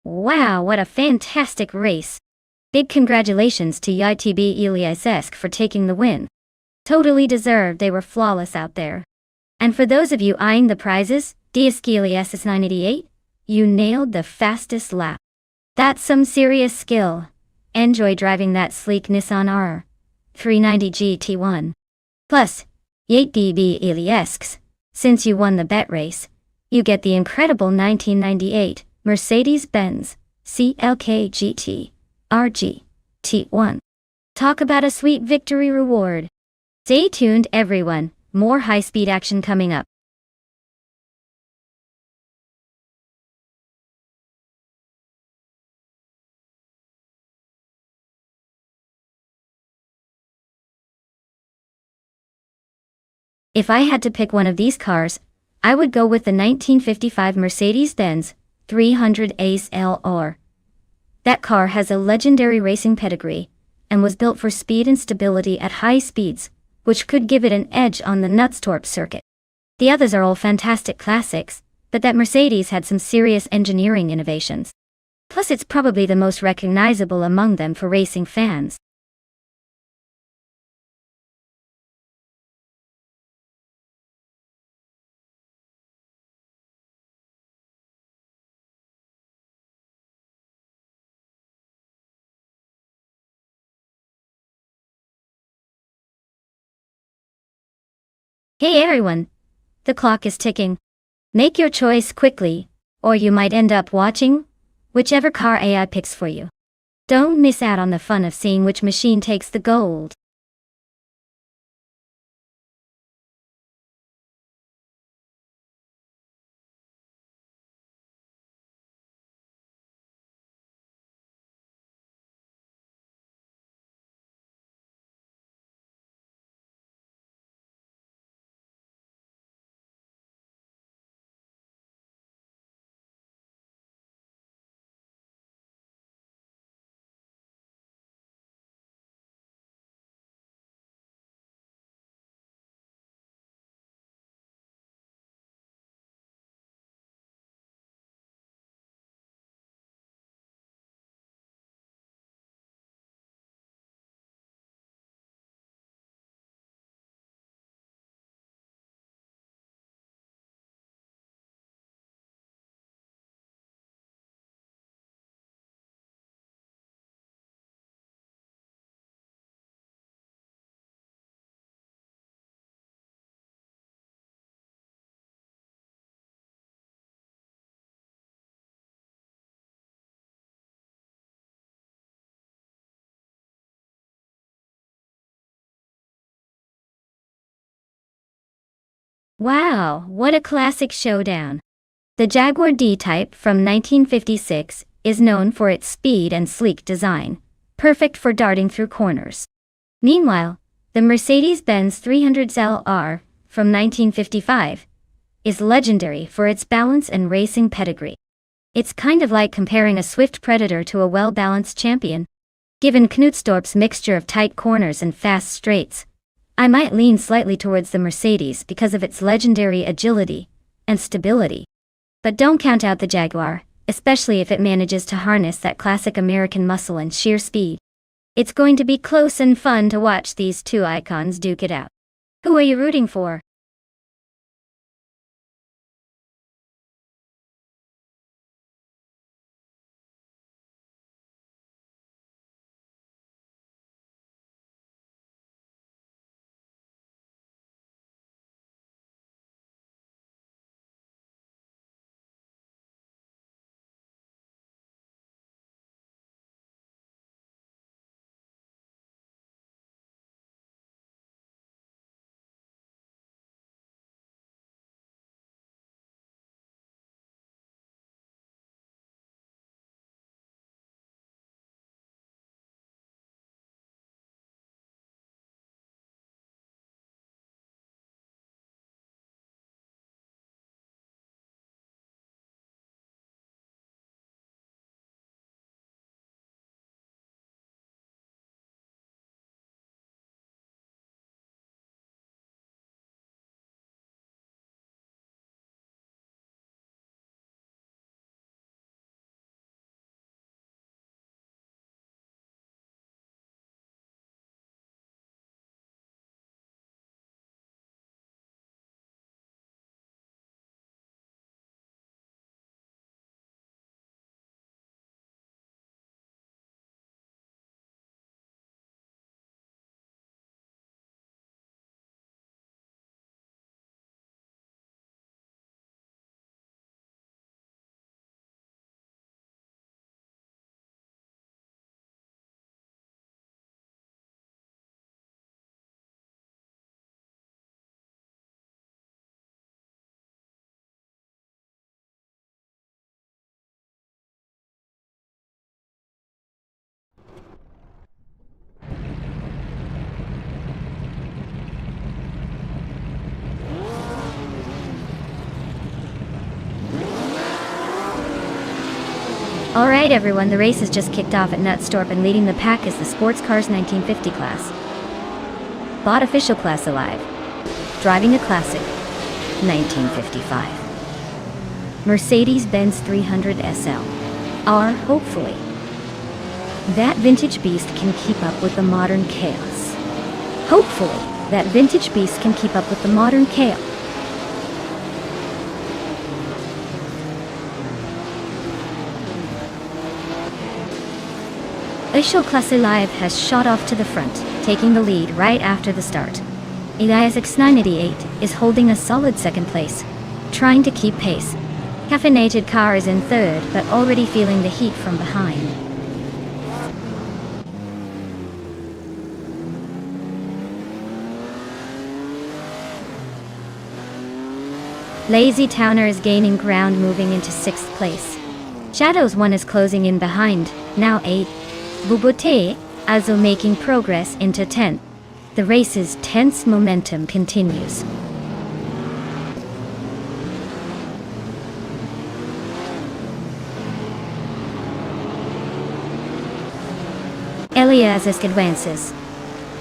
[SPEAKER 1] Wow, what a fantastic race. Big congratulations to YTB Eliasesk for taking the win. Totally deserved, they were flawless out there. And for those of you eyeing the prizes, DSKELIASS 988, you nailed the fastest lap. That's some serious skill. Enjoy driving that sleek Nissan R 390 GT1. Plus, YTB Eliasks, since you won the bet race, you get the incredible 1998 Mercedes-Benz CLK GT RG T1. Talk about a sweet victory reward. Stay tuned, everyone, more high-speed action coming up. If I had to pick one of these cars, I would go with the 1955 Mercedes-Benz 300 Ace LR. That car has a legendary racing pedigree, and was built for speed and stability at high speeds, which could give it an edge on the Knutstorp circuit. The others are all fantastic classics, but that Mercedes had some serious engineering innovations. Plus it's probably the most recognizable among them for racing fans. Hey everyone! The clock is ticking. Make your choice quickly, or you might end up watching whichever car AI picks for you. Don't miss out on the fun of seeing which machine takes the gold. Wow, what a classic showdown. The Jaguar D-Type from 1956 is known for its speed and sleek design, perfect for darting through corners. Meanwhile, the Mercedes-Benz 300 LR from 1955 is legendary for its balance and racing pedigree. It's kind of like comparing a swift predator to a well-balanced champion. Given Knutstorp's mixture of tight corners and fast straights, I might lean slightly towards the Mercedes because of its legendary agility and stability. But don't count out the Jaguar, especially if it manages to harness that classic American muscle and sheer speed. It's going to be close and fun to watch these two icons duke it out. Who are you rooting for? Alright everyone, the race has just kicked off at Knutstorp, and leading the pack is the Sports Cars 1950 class. Bought official class alive. Driving a classic 1955 Mercedes-Benz 300 SL R, hopefully. That vintage beast can keep up with the modern chaos. Hopefully, that vintage beast can keep up with the modern chaos. Official Classe Live has shot off to the front, taking the lead right after the start. Elias X988 is holding a solid second place, trying to keep pace. Caffeinated Car is in third, but already feeling the heat from behind. Lazy Towner is gaining ground, moving into 6th place. Shadows 1 is closing in behind, now 8th. Bubote, also making progress into 10th. The race's tense momentum continues. Elias advances.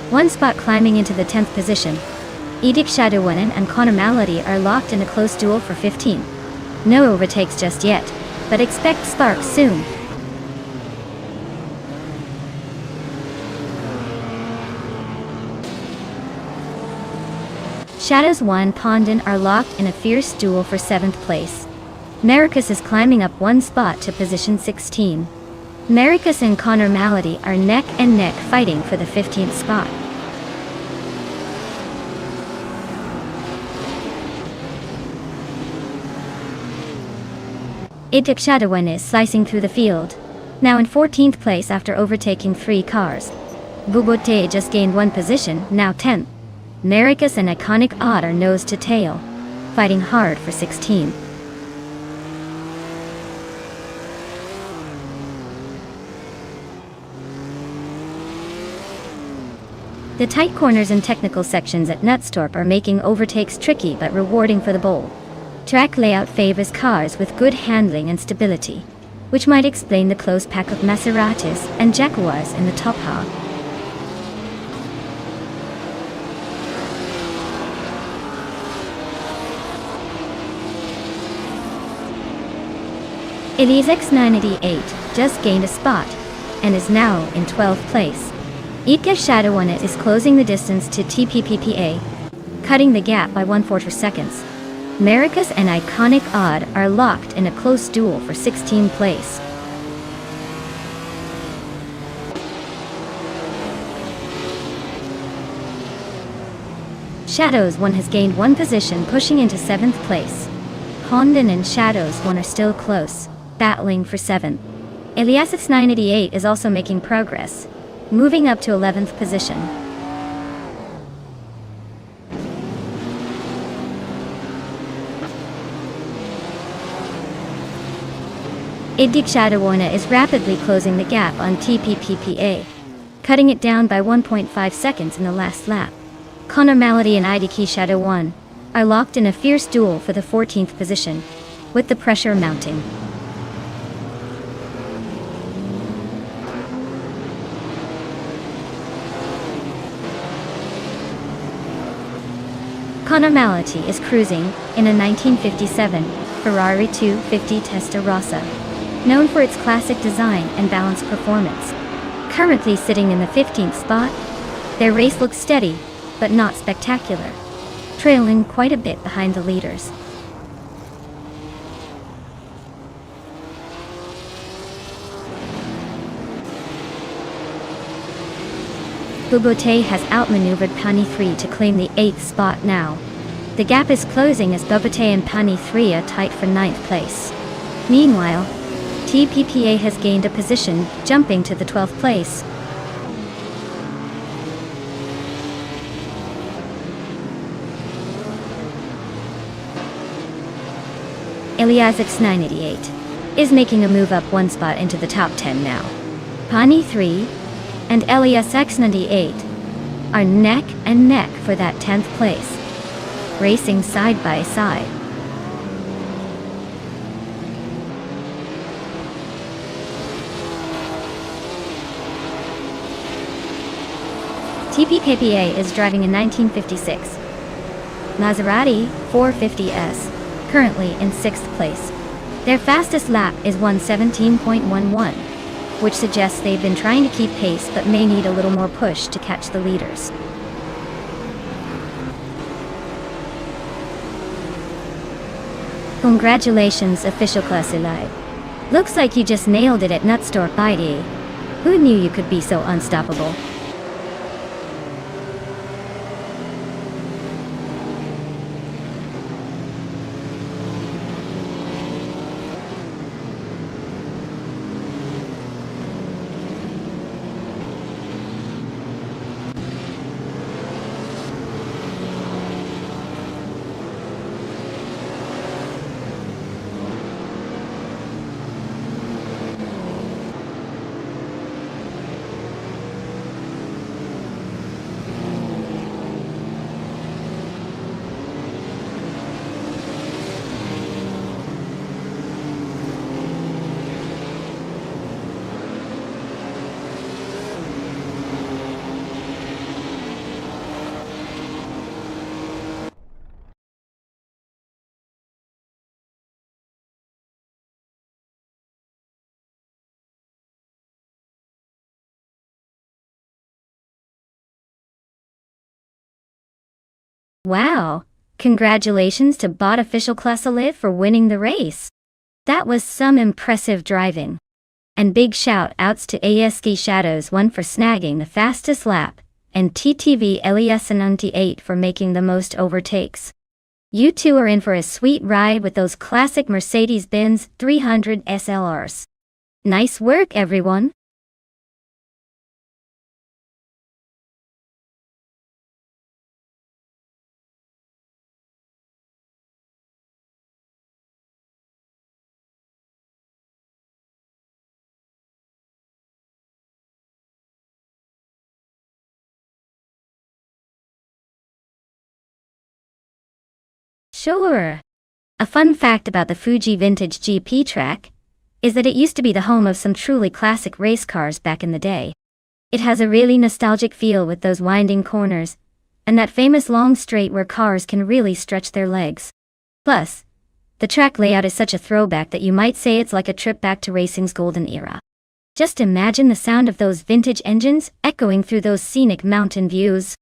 [SPEAKER 1] One spot climbing into the 10th position. Edic Shadowwinen and Connor Malady are locked in a close duel for 15. No overtakes just yet, but expect sparks soon. Shadows 1 Pondon are locked in a fierce duel for 7th place. Maricus is climbing up one spot to position 16. Maricus and Connor Malady are neck and neck fighting for the 15th spot. Idik Shadowin is slicing through the field, now in 14th place after overtaking 3 cars. Bubote just gained 1 position, now 10th. Maricus and Iconic Odd are nose to tail, fighting hard for 16. The tight corners and technical sections at Knutstorp are making overtakes tricky but rewarding for the bowl. Track layout favors cars with good handling and stability, which might explain the close pack of Maseratis and Jaguars in the top half. Elias X988 just gained a spot and is now in 12th place. Itka Shadowone is closing the distance to TPPPA, cutting the gap by 1/4 seconds. Americas and Iconic Odd are locked in a close duel for 16th place. Shadows 1 has gained 1 position, pushing into 7th place. Hondan and Shadows 1 are still close, battling for 7th. Elias X988 is also making progress, moving up to 11th position. Idik Shadowone is rapidly closing the gap on TPPPA, cutting it down by 1.5 seconds in the last lap. Connor Malady and Idiki Shadowone are locked in a fierce duel for the 14th position, with the pressure mounting. Connor Malady is cruising in a 1957 Ferrari 250 Testarossa, known for its classic design and balanced performance. Currently sitting in the 15th spot, their race looks steady, but not spectacular, trailing quite a bit behind the leaders. Bobote has outmaneuvered Pani 3 to claim the 8th spot now. The gap is closing as Bobote and Pani 3 are tight for 9th place. Meanwhile, TPPA has gained a position, jumping to the 12th place. Elias X988 is making a move up 1 spot into the top 10 now. Pani 3 and Elias X98 are neck and neck for that 10th place, racing side by side. TPPA is driving a 1956 Maserati 450S, currently in 6th place. Their fastest lap is 1:17.11, which suggests they've been trying to keep pace but may need a little more push to catch the leaders. Congratulations, official class Eli. Looks like you just nailed it at Nutstorp ID. Who knew you could be so unstoppable? Wow! Congratulations to bot official class Olive for winning the race. That was some impressive driving. And big shout outs to ASK Shadows 1 for snagging the fastest lap, and TTV Elias 98 for making the most overtakes. You two are in for a sweet ride with those classic Mercedes-Benz 300 SLRs. Nice work, everyone! Sure. A fun fact about the Fuji Vintage GP track is that it used to be the home of some truly classic race cars back in the day. It has a really nostalgic feel with those winding corners, and that famous long straight where cars can really stretch their legs. Plus, the track layout is such a throwback that you might say it's like a trip back to racing's golden era. Just imagine the sound of those vintage engines echoing through those scenic mountain views.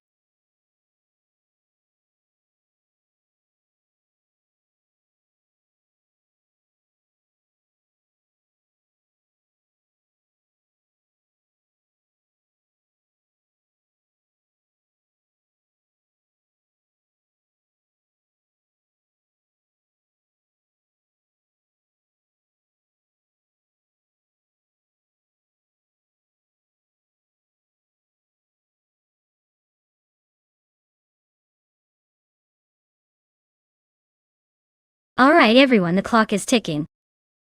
[SPEAKER 1] Alright everyone, the clock is ticking.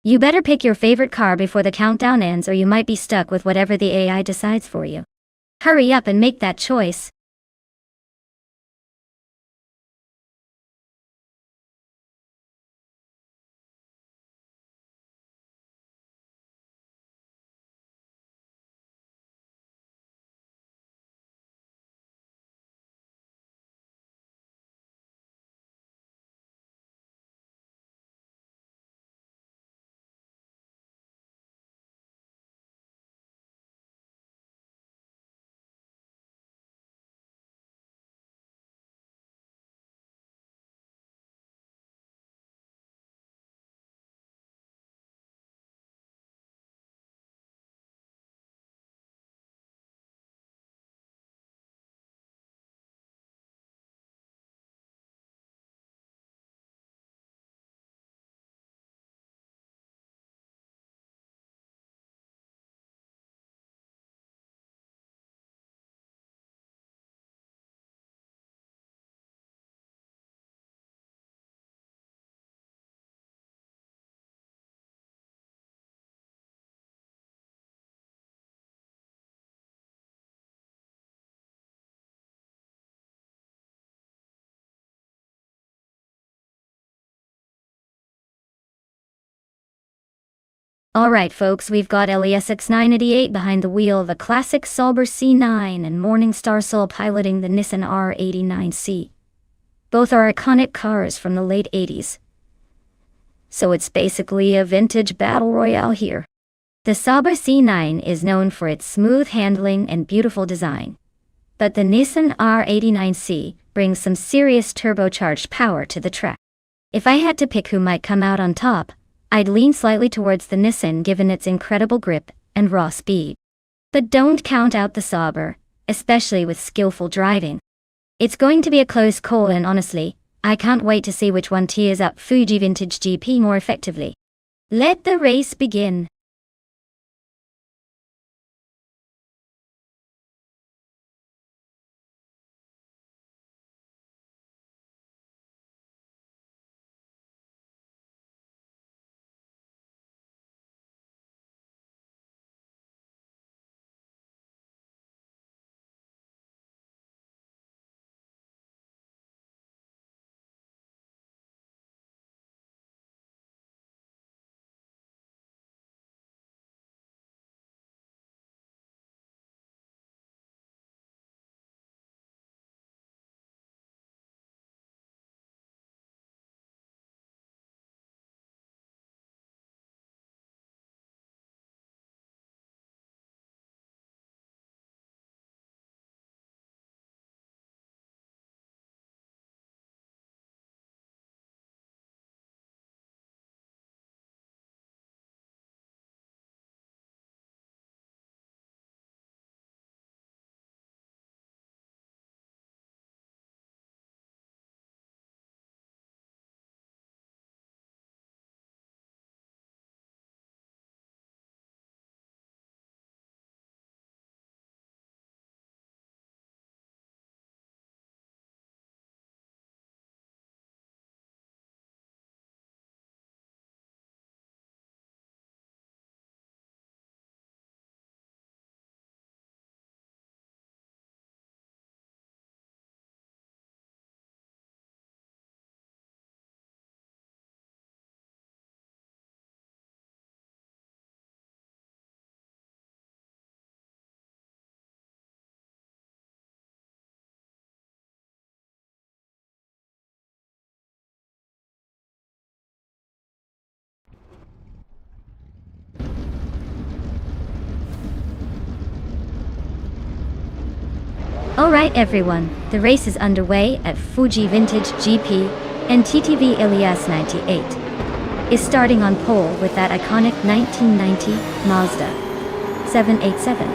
[SPEAKER 1] You better pick your favorite car before the countdown ends, or you might be stuck with whatever the AI decides for you. Hurry up and make that choice. Alright folks, we've got LESX988 behind the wheel of a classic Sauber C9 and Morningstar Soul piloting the Nissan R89C. Both are iconic cars from the late 80s. So it's basically a vintage battle royale here. The Sauber C9 is known for its smooth handling and beautiful design. But the Nissan R89C brings some serious turbocharged power to the track. If I had to pick who might come out on top, I'd lean slightly towards the Nissan given its incredible grip and raw speed. But don't count out the Sauber, especially with skillful driving. It's going to be a close call, and honestly, I can't wait to see which one tears up Fuji Vintage GP more effectively. Let the race begin. Alright everyone, the race is underway at Fuji Vintage GP, and TTV Ilias 98 is starting on pole with that iconic 1990 Mazda 787.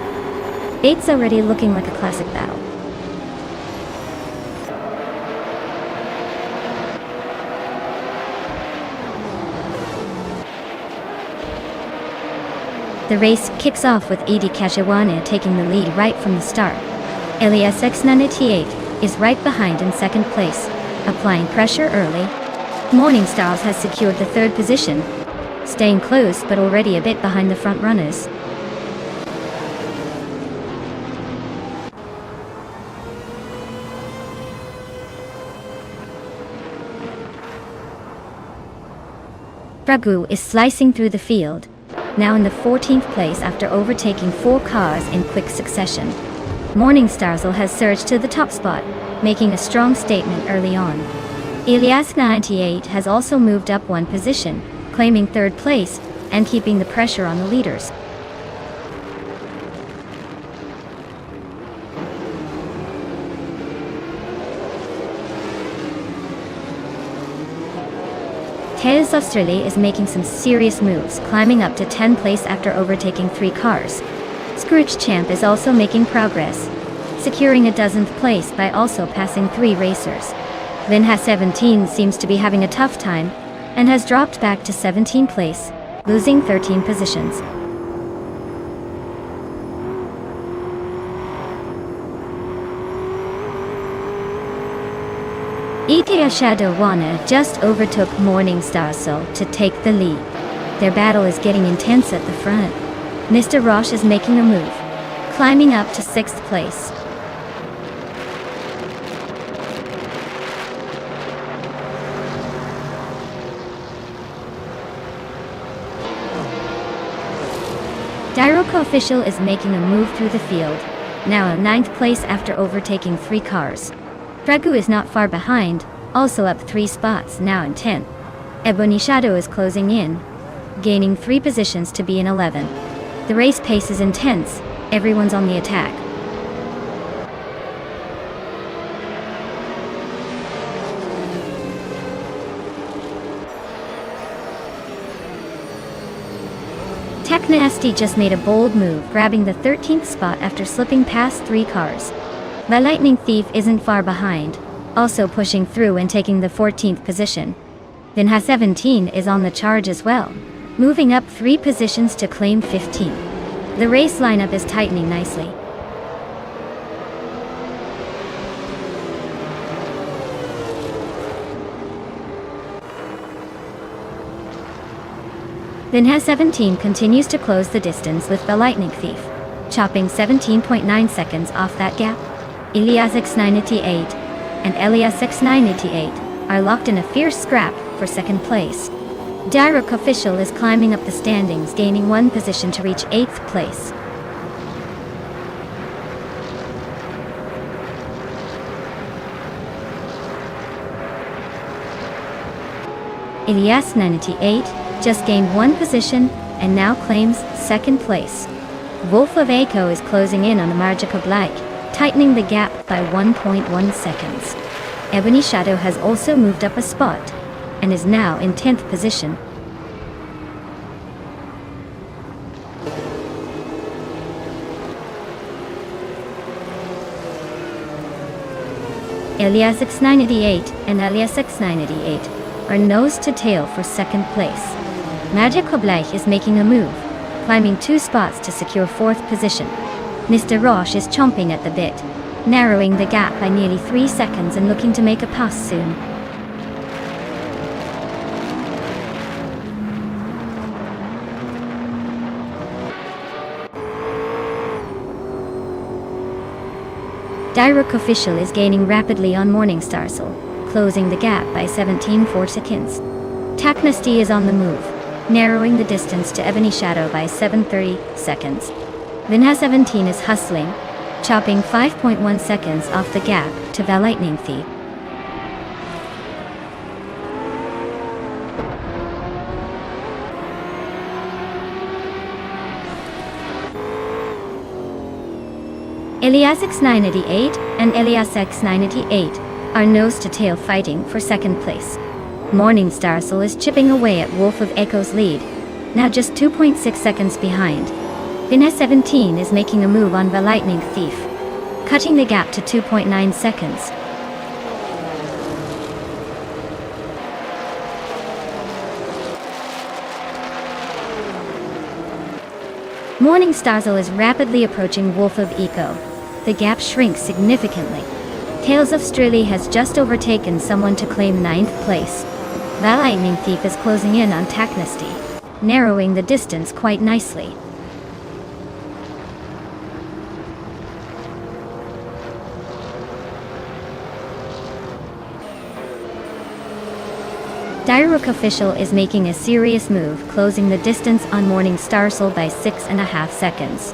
[SPEAKER 1] It's already looking like a classic battle. The race kicks off with Edi Kashiwane taking the lead right from the start. Ilias X98 is right behind in second place, applying pressure early. Morning Stars has secured the third position, staying close but already a bit behind the front runners. Pragu is slicing through the field, now in the 14th place after overtaking 4 cars in quick succession. Morning Starsel has surged to the top spot, making a strong statement early on. Ilias 98 has also moved up 1 position, claiming 3rd place and keeping the pressure on the leaders. Teos Australia is making some serious moves, climbing up to 10th place after overtaking 3 cars. Scrooge Champ is also making progress, securing a 12th place by also passing 3 racers. Vinha 17 seems to be having a tough time, and has dropped back to 17th place, losing 13 positions. Itia Shadowwana just overtook Morning Starsel to take the lead. Their battle is getting intense at the front. Mr. Roche is making a move, climbing up to 6th place. Dairoko Official is making a move through the field, now in 9th place after overtaking 3 cars. Pragu is not far behind, also up 3 spots, now in 10th. Ebony Shadow is closing in, gaining 3 positions to be in 11th. The race pace is intense, everyone's on the attack. Technasty just made a bold move, grabbing the 13th spot after slipping past 3 cars. The Lightning Thief isn't far behind, also pushing through and taking the 14th position. Vinha 17 is on the charge as well, moving up 3 positions to claim 15th. The race lineup is tightening nicely. Vinha 17 continues to close the distance with the Lightning Thief, chopping 17.9 seconds off that gap. Ilias X98 and Ilias X98 are locked in a fierce scrap for 2nd place. Dairok Official is climbing up the standings, gaining 1 position to reach 8th place. Ilias 98 just gained 1 position and now claims 2nd place. Wolf of Echo is closing in on the Marjika Black, tightening the gap by 1.1 seconds. Ebony Shadow has also moved up a spot, and is now in 10th position. Ilias X98 and Ilias X98 are nose to tail for 2nd place. Magic Oblake is making a move, climbing 2 spots to secure 4th position. Mr. Roche is chomping at the bit, narrowing the gap by nearly 3 seconds and looking to make a pass soon. Dairok Official is gaining rapidly on Morning Starsel, closing the gap by 17.4 seconds. Technasty is on the move, narrowing the distance to Ebony Shadow by 7.30 seconds. Vinha 17 is hustling, chopping 5.1 seconds off the gap to the Lightning Thief. Ilias X988 and Elias X98 are nose-to-tail fighting for second place. Morning Starsel is chipping away at Wolf of Echo's lead, now just 2.6 seconds behind. Bin 17 is making a move on the Lightning Thief, cutting the gap to 2.9 seconds. Morning Starsel is rapidly approaching Wolf of Echo. The gap shrinks significantly. Tales of Strilly has just overtaken someone to claim 9th place. The Lightning Thief is closing in on Taknesty, narrowing the distance quite nicely. Diruk Official is making a serious move, closing the distance on Morning Starsel by 6.5 seconds.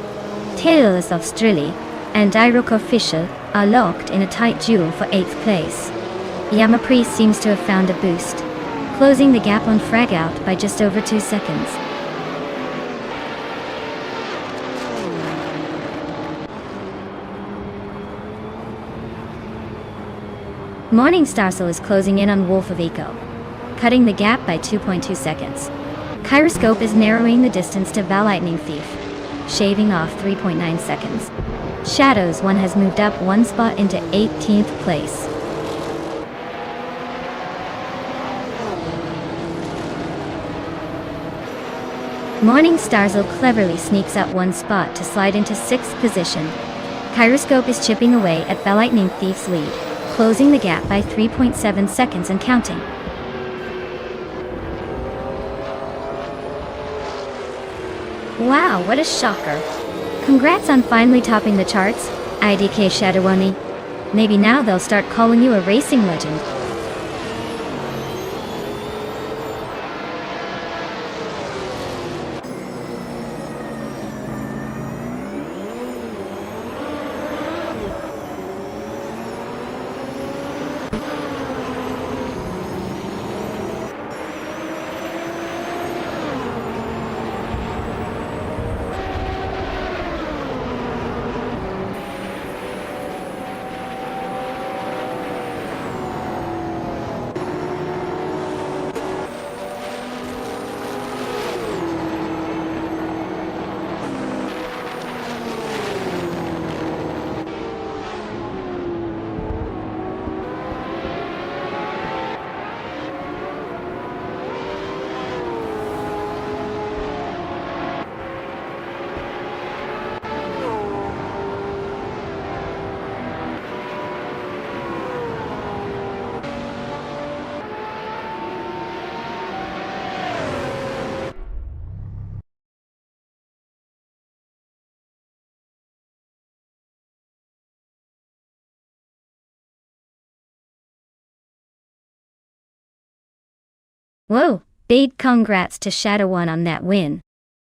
[SPEAKER 1] Tales of Strilly and Diruk Official are locked in a tight duel for 8th place. Yamapriest seems to have found a boost, closing the gap on Fragout by just over 2 seconds. Morning Starsel is closing in on Wolf of Echo, cutting the gap by 2.2 seconds. Kyroscope is narrowing the distance to the Lightning Thief, shaving off 3.9 seconds. Shadows 1 has moved up 1 spot into 18th place. Morning Starsel cleverly sneaks up 1 spot to slide into 6th position. Kyroscope is chipping away at the Lightning Thief's lead, closing the gap by 3.7 seconds and counting. Wow, what a shocker. Congrats on finally topping the charts, IDK Shadowoni. Maybe now they'll start calling you a racing legend. Whoa, big congrats to Shadow1 on that win.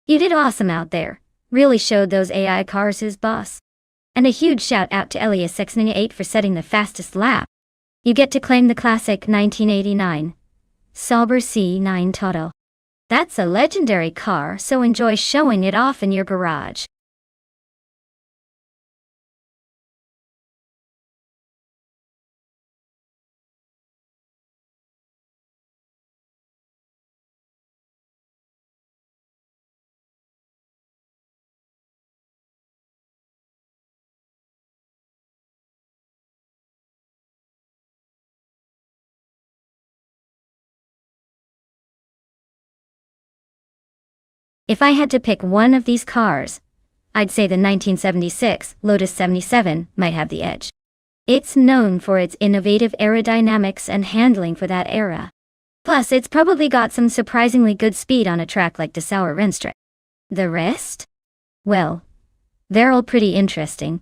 [SPEAKER 1] You did awesome out there. Really showed those AI cars who's boss. And a huge shout out to Elias X98 for setting the fastest lap. You get to claim the classic 1989 Sauber C9 Toto. That's a legendary car, so enjoy showing it off in your garage. If I had to pick one of these cars, I'd say the 1976 Lotus 77 might have the edge. It's known for its innovative aerodynamics and handling for that era. Plus, it's probably got some surprisingly good speed on a track like Dessauer Rennstrecke. The rest? Well, they're all pretty interesting,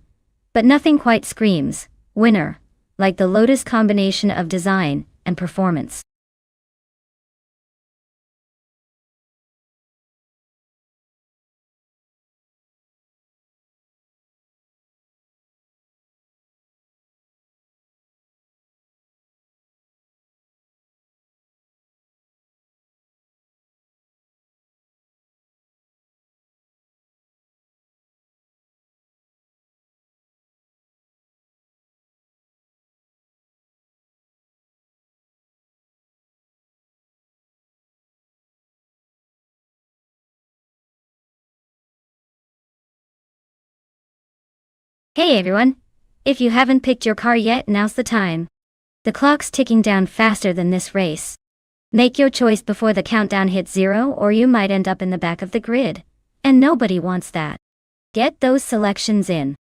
[SPEAKER 1] but nothing quite screams winner like the Lotus combination of design and performance. Hey everyone! If you haven't picked your car yet, now's the time. The clock's ticking down faster than this race. Make your choice before the countdown hits 0 or you might end up in the back of the grid. And nobody wants that. Get those selections in.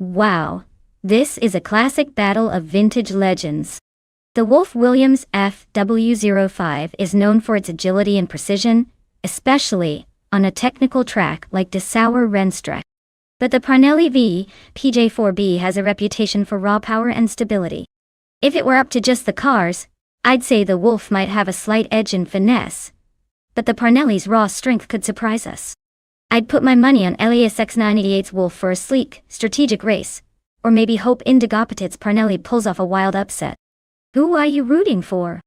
[SPEAKER 1] Wow! This is a classic battle of vintage legends. The Wolf Williams FW05 is known for its agility and precision, especially on a technical track like Dessauer Rennstrecke. But the Parnelli V PJ4B has a reputation for raw power and stability. If it were up to just the cars, I'd say the Wolf might have a slight edge in finesse, but the Parnelli's raw strength could surprise us. I'd put my money on Elias X988's Wolf for a sleek, strategic race, or maybe hope Indigopetit's Parnelli pulls off a wild upset. Who are you rooting for?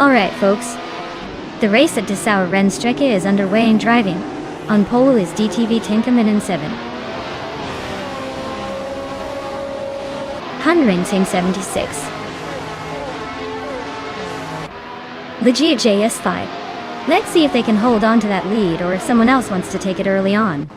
[SPEAKER 1] Alright folks, the race at Dessauer Rennstrecke is underway and driving. On pole is DTV Tinkerman 7. Hunring 76. Legia JS5. Let's see if they can hold on to that lead or if someone else wants to take it early on.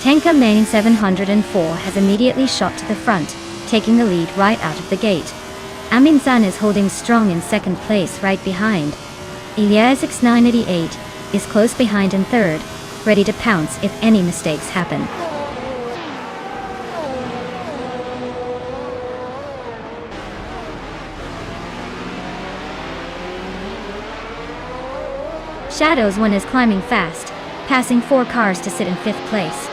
[SPEAKER 1] Tanka Main 704 has immediately shot to the front, taking the lead right out of the gate. Amin San is holding strong in second place right behind. Elias X988 is close behind in third, ready to pounce if any mistakes happen. Shadows 1 is climbing fast, passing 4 cars to sit in 5th place.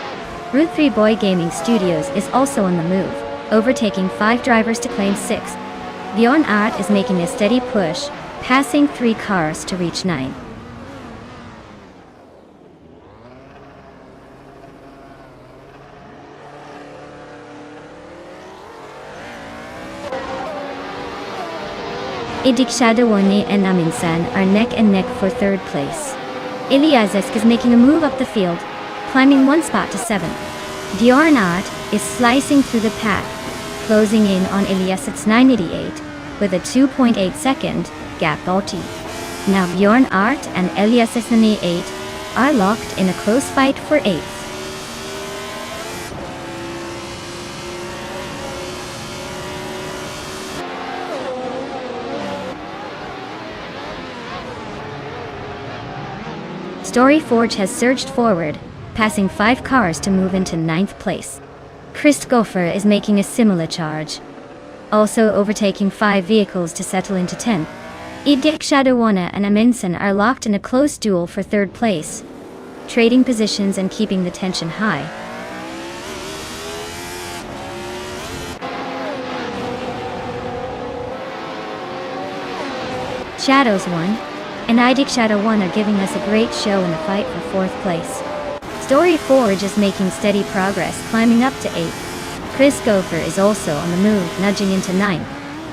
[SPEAKER 1] Route 3 Boy Gaming Studios is also on the move, overtaking 5 drivers to claim 6th. Bjorn Art is making a steady push, passing 3 cars to reach 9. Idik Shadowone and Aminsan are neck and neck for 3rd place. Ilyazesk is making a move up the field, climbing 1 spot to 7th. Bjorn Art is slicing through the pack, closing in on Ilyasev's 988 with a 2.8 second gap. Now Bjorn Art and Ilyasev's 988 are locked in a close fight for 8th. Storyforge has surged forward, passing 5 cars to move into 9th place. Christopher is making a similar charge, also overtaking 5 vehicles to settle into 10th. Idik Shadowwana and Aminsan are locked in a close duel for 3rd place, trading positions and keeping the tension high. Shadows 1 and Idik Shadow 1 are giving us a great show in the fight for 4th place. Storyforge is making steady progress, climbing up to 8th. Chris Gopher is also on the move, nudging into 9th.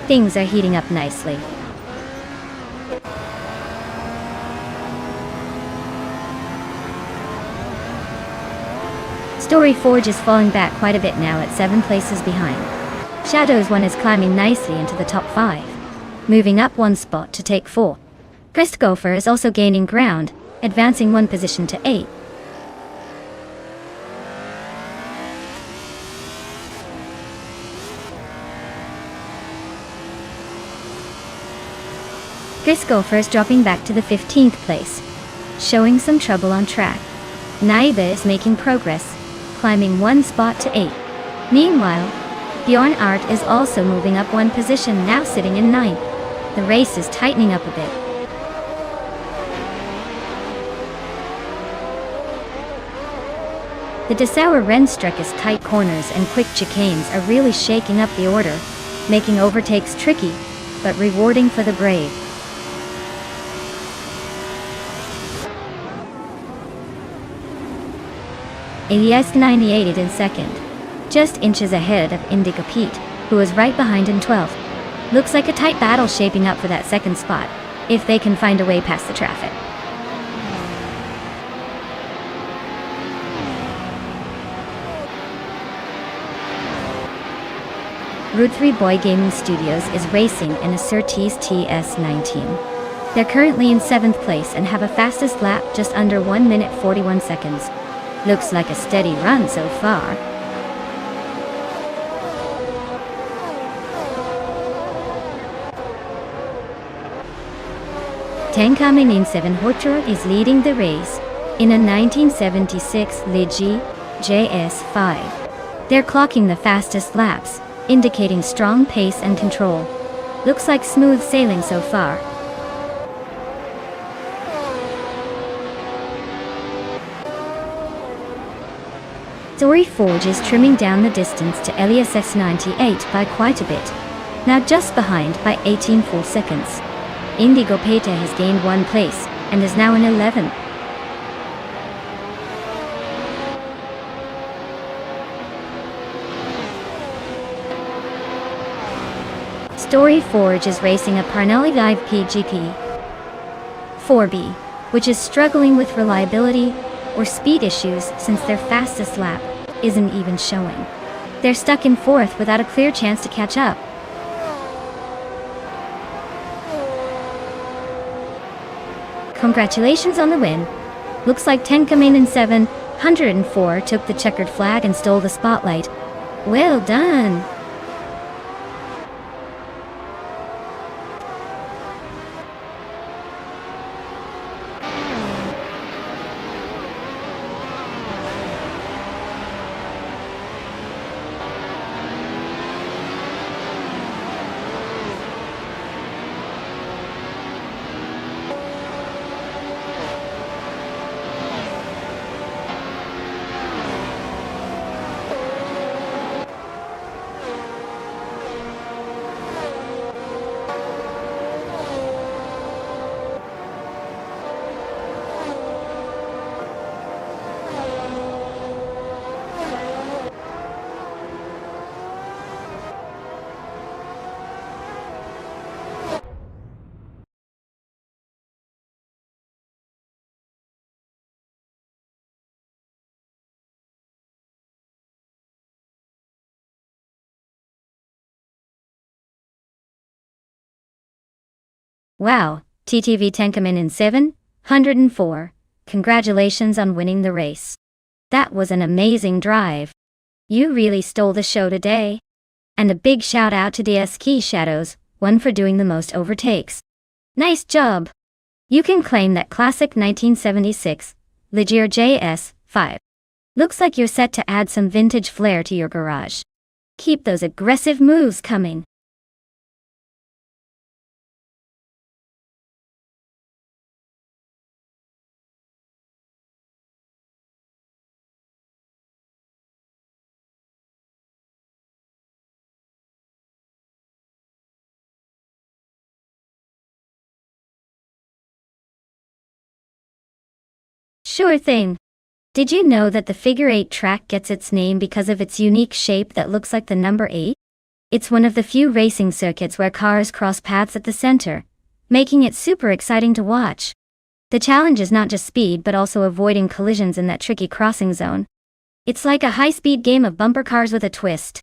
[SPEAKER 1] Things are heating up nicely. Storyforge is falling back quite a bit now at 7 places behind. Shadows 1 is climbing nicely into the top 5, moving up 1 spot to take 4. Chris Gopher is also gaining ground, advancing 1 position to 8. Chris Gopher is dropping back to the 15th place, showing some trouble on track. Naiba is making progress, climbing 1 spot to 8. Meanwhile, Bjorn Art is also moving up 1 position, now sitting in 9th. The race is tightening up a bit. The Dessauer Rennstrecke's tight corners and quick chicanes are really shaking up the order, making overtakes tricky, but rewarding for the brave. Elias 98 in 2nd, just inches ahead of Indica Pete, who is right behind in 12th. Looks like a tight battle shaping up for that 2nd spot, if they can find a way past the traffic. Route 3 Boy Gaming Studios is racing in a Surtees TS19. They're currently in 7th place and have a fastest lap just under 1 minute 41 seconds. Looks like a steady run so far. Tenkamen 7 Hotor is leading the race in a 1976 Ligi JS5. They're clocking the fastest laps, indicating strong pace and control. Looks like smooth sailing so far. Storyforge is trimming down the distance to Elias S98 by quite a bit, now just behind by 18 full seconds. Indigo Peta has gained 1 place and is now in 11th. Storyforge is racing a Parnelli Live PGP 4B, which is struggling with reliability or speed issues since their fastest lap isn't even showing. They're stuck in 4th without a clear chance to catch up. Congratulations on the win. Looks like Tenkamen 704 took the checkered flag and stole the spotlight. Well done! Wow, TTV Tenkamen in 704. Congratulations on winning the race. That was an amazing drive. You really stole the show today. And a big shout out to DS Key Shadows, one for doing the most overtakes. Nice job. You can claim that classic 1976 Ligier JS5. Looks like you're set to add some vintage flair to your garage. Keep those aggressive moves coming. Sure thing. Did you know that the figure 8 track gets its name because of its unique shape that looks like the number 8? It's one of the few racing circuits where cars cross paths at the center, making it super exciting to watch. The challenge is not just speed but also avoiding collisions in that tricky crossing zone. It's like a high-speed game of bumper cars with a twist.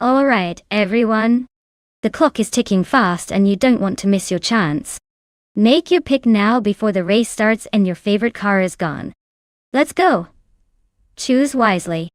[SPEAKER 1] Alright, everyone. The clock is ticking fast and you don't want to miss your chance. Make your pick now before the race starts and your favorite car is gone. Let's go. Choose wisely.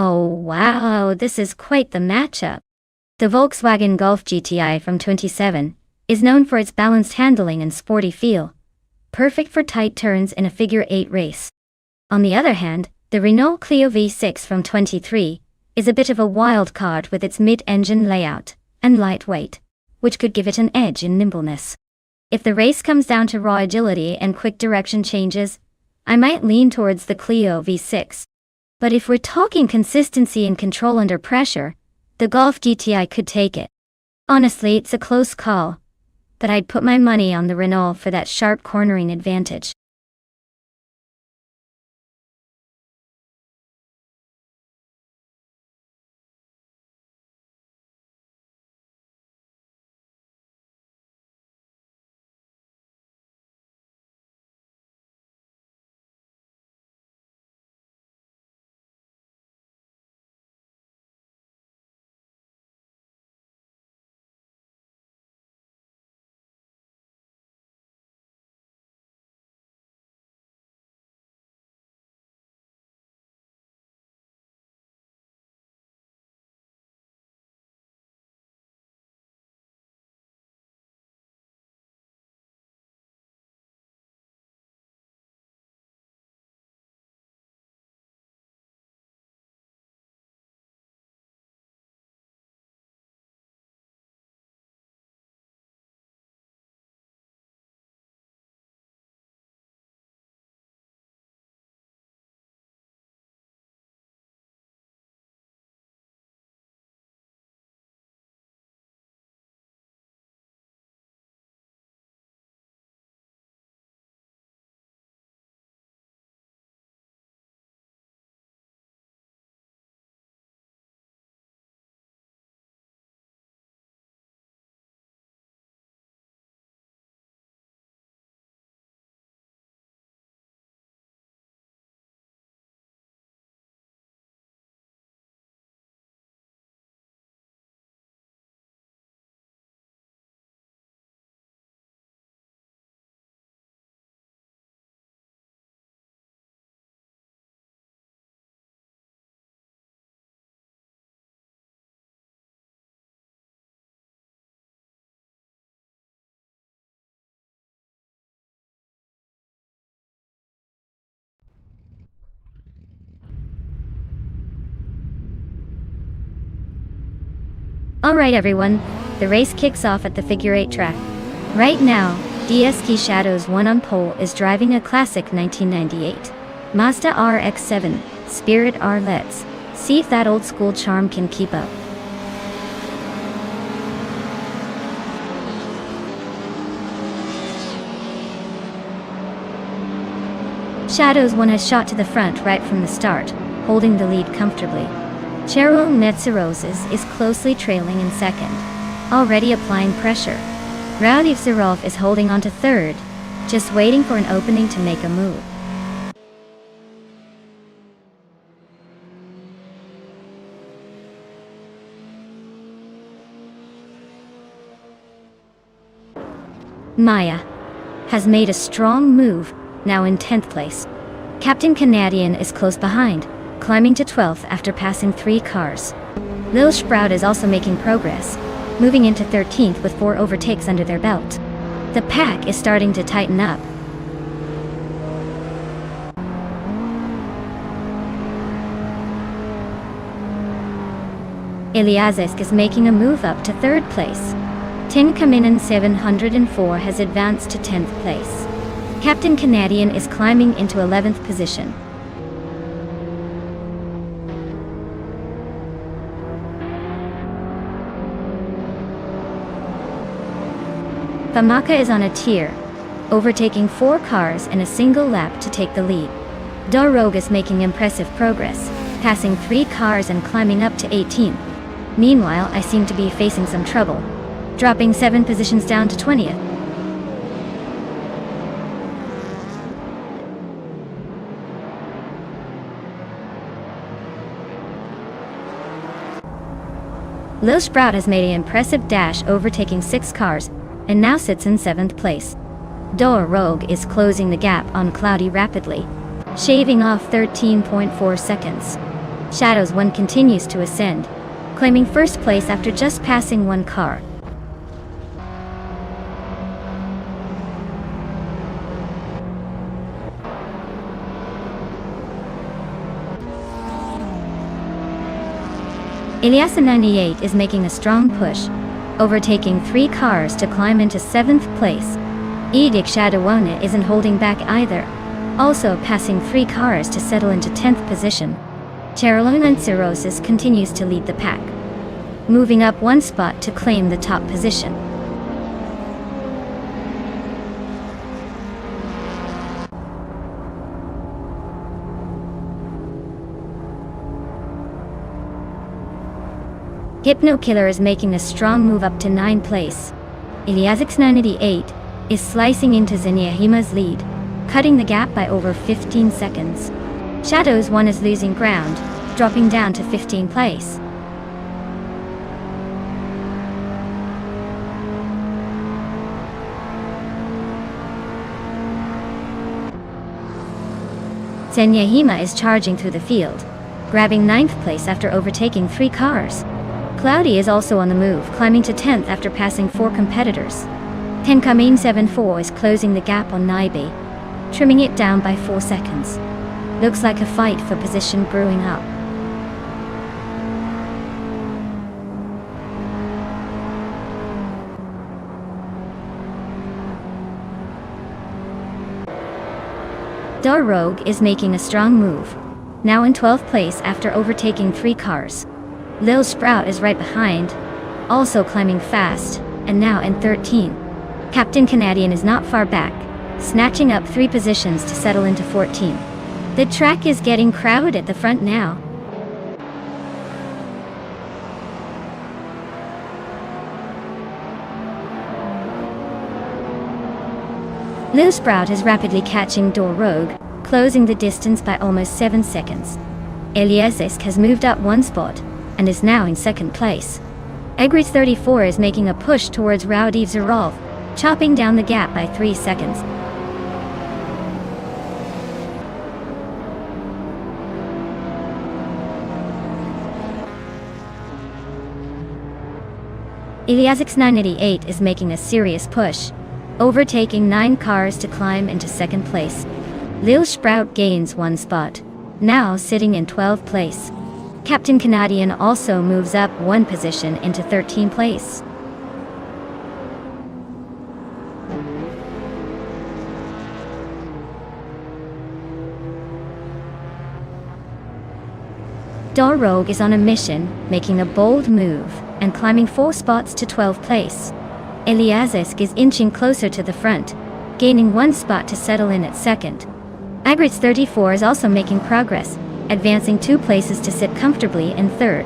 [SPEAKER 1] Oh wow, this is quite the matchup. The Volkswagen Golf GTI from 27 is known for its balanced handling and sporty feel, perfect for tight turns in a figure 8 race. On the other hand, the Renault Clio V6 from 23 is a bit of a wild card with its mid-engine layout and lightweight, which could give it an edge in nimbleness. If the race comes down to raw agility and quick direction changes, I might lean towards the Clio V6. But if we're talking consistency and control under pressure, the Golf GTI could take it. Honestly, it's a close call, but I'd put my money on the Renault for that sharp cornering advantage. Alright everyone, the race kicks off at the figure 8 track. Right now, DSK Shadows 1 on pole is driving a classic 1998 Mazda RX-7 Spirit R. Let's see if that old school charm can keep up. Shadows 1 has shot to the front right from the start, holding the lead comfortably. Cheryl Netzerosis is closely trailing in second, already applying pressure. Rowdy Zerov is holding on to third, just waiting for an opening to make a move. Maya has made a strong move, now in 10th place. Captain Canadian is close behind, climbing to 12th after passing 3 cars. Lil Sprout is also making progress, moving into 13th with 4 overtakes under their belt. The pack is starting to tighten up. Eliazesk is making a move up to 3rd place. Tin Kaminen 704 has advanced to 10th place. Captain Canadian is climbing into 11th position. Famaka is on a tier, overtaking 4 cars in a single lap to take the lead. Darrogue is making impressive progress, passing 3 cars and climbing up to 18th. Meanwhile, I seem to be facing some trouble, dropping 7 positions down to 20th. Lil Sprout has made an impressive dash, overtaking 6 cars, and now sits in 7th place. Dor Rogue is closing the gap on Cloudy rapidly, shaving off 13.4 seconds. Shadows 1 continues to ascend, claiming 1st place after just passing 1 car. Ilyasa 98 is making a strong push, overtaking 3 cars to climb into 7th place. Edic Shadowana isn't holding back either, also passing 3 cars to settle into 10th position. Cherolina Cirrhosis continues to lead the pack, moving up 1 spot to claim the top position. Hypno Killer is making a strong move up to 9th place. Iliazix 98 is slicing into Zenyahima's lead, cutting the gap by over 15 seconds. Shadows 1 is losing ground, dropping down to 15th place. Zenyahima is charging through the field, grabbing 9th place after overtaking 3 cars. Cloudy is also on the move, climbing to 10th after passing 4 competitors. Tenkamin 74 is closing the gap on Naibi, trimming it down by 4 seconds. Looks like a fight for position brewing up. Darrogue is making a strong move, now in 12th place after overtaking 3 cars. Lil Sprout is right behind, also climbing fast, and now in 13th. Captain Canadian is not far back, snatching up 3 positions to settle into 14th. The track is getting crowded at the front now. Lil Sprout is rapidly catching Dor Rogue, closing the distance by almost 7 seconds. Eliazisk has moved up 1 spot, and is now in 2nd place. Egris 34 is making a push towards Rowdy Zerov, chopping down the gap by 3 seconds. Iliazix 988 is making a serious push, overtaking 9 cars to climb into 2nd place. Lil Sprout gains 1 spot, now sitting in 12th place. Captain Canadian also moves up one position into 13th place. Rogue is on a mission, making a bold move, and climbing 4 spots to 12th place. Eliazisk is inching closer to the front, gaining 1 spot to settle in at 2nd. Agrits 34 is also making progress, advancing 2 places to sit comfortably in 3rd.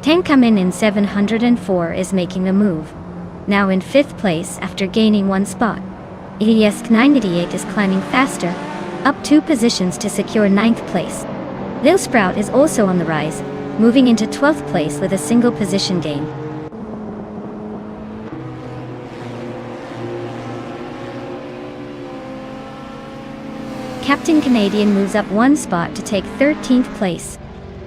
[SPEAKER 1] Tankamin in 704 is making a move, now in 5th place after gaining 1 spot. Iliesk 988 is climbing faster, up 2 positions to secure 9th place. Lil Sprout is also on the rise, moving into 12th place with a single position gain. Captain Canadian moves up 1 spot to take 13th place.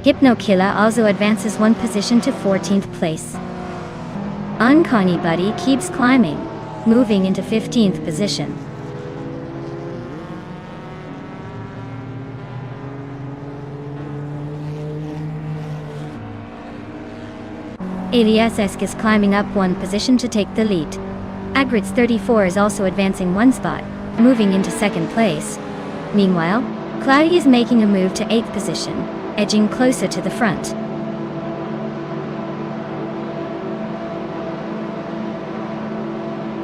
[SPEAKER 1] Hypnokilla also advances 1 position to 14th place. Uncanny Buddy keeps climbing, moving into 15th position. Eliasesk is climbing up 1 position to take the lead. Agrits 34 is also advancing 1 spot, moving into 2nd place. Meanwhile, Cloudy is making a move to 8th position, edging closer to the front.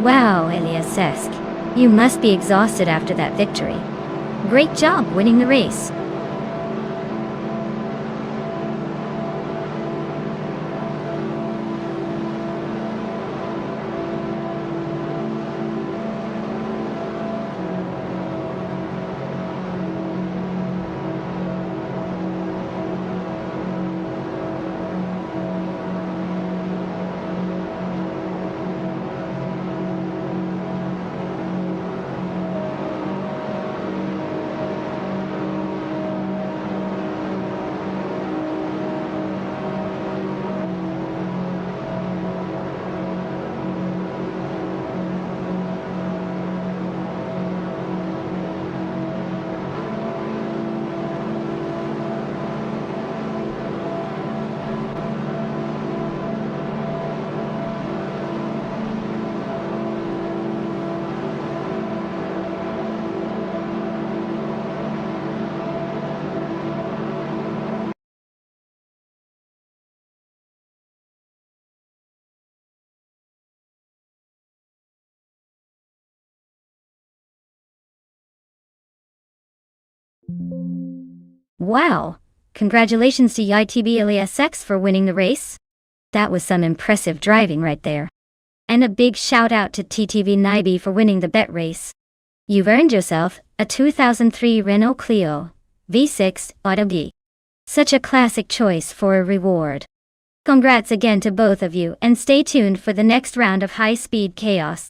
[SPEAKER 1] Wow, Eliasesk, you must be exhausted after that victory. Great job winning the race. Wow! Congratulations to YTB LASX for winning the race. That was some impressive driving right there. And a big shout out to TTV Naibi for winning the bet race. You've earned yourself a 2003 Renault Clio V6 Auto B. Such a classic choice for a reward. Congrats again to both of you, and stay tuned for the next round of high-speed chaos.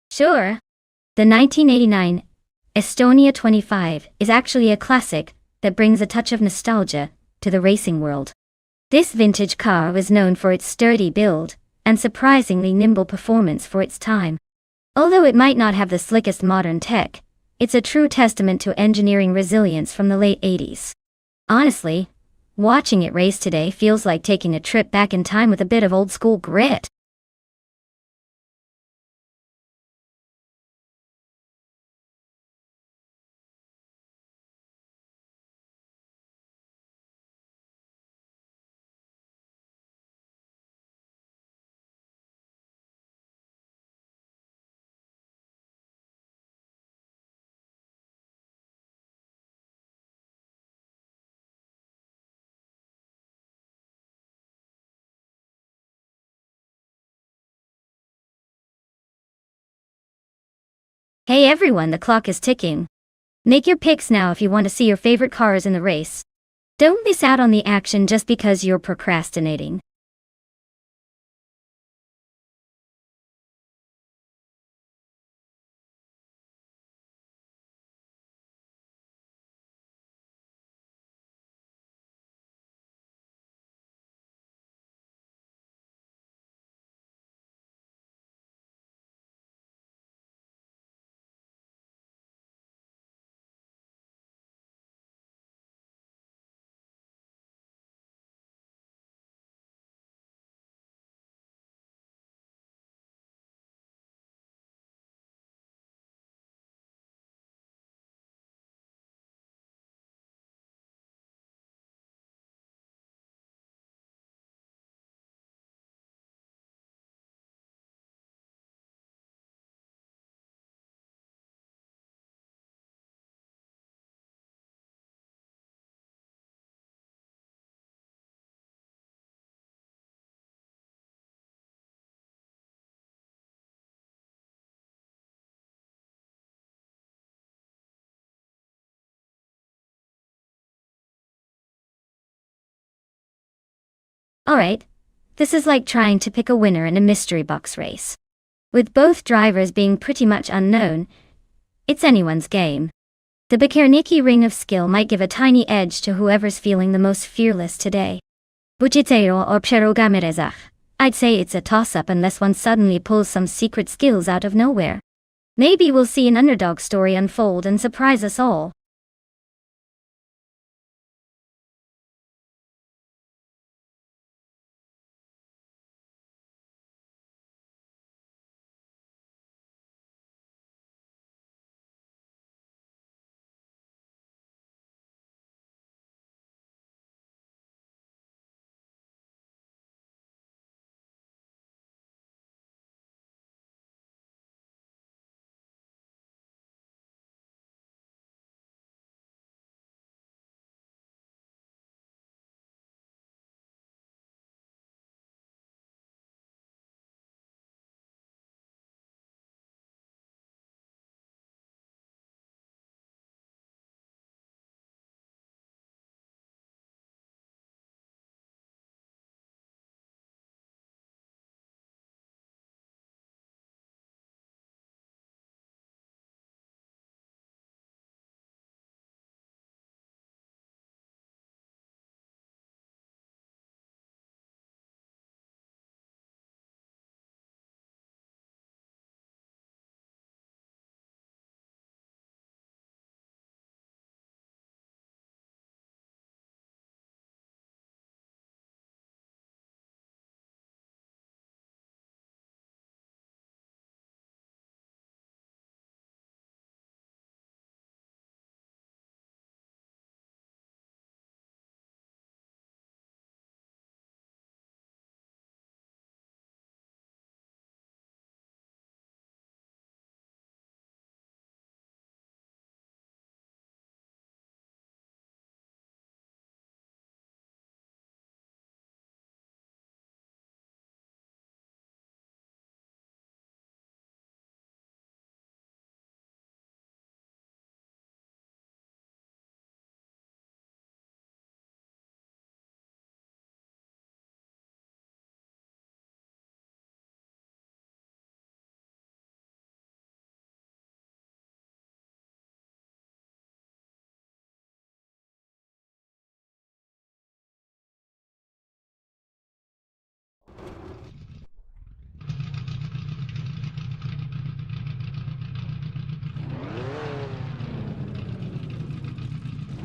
[SPEAKER 1] Sure. The 1989 Estonia 25 is actually a classic that brings a touch of nostalgia to the racing world. This vintage car was known for its sturdy build and surprisingly nimble performance for its time. Although it might not have the slickest modern tech, it's a true testament to engineering resilience from the late 80s. Honestly, watching it race today feels like taking a trip back in time with a bit of old school grit. Hey everyone, the clock is ticking. Make your picks now if you want to see your favorite cars in the race. Don't miss out on the action just because you're procrastinating. Alright, this is like trying to pick a winner in a mystery box race. With both drivers being pretty much unknown, it's anyone's game. The Bakerniki ring of skill might give a tiny edge to whoever's feeling the most fearless today. Buchitero or Pserogamirezach. I'd say it's a toss-up unless one suddenly pulls some secret skills out of nowhere. Maybe we'll see an underdog story unfold and surprise us all.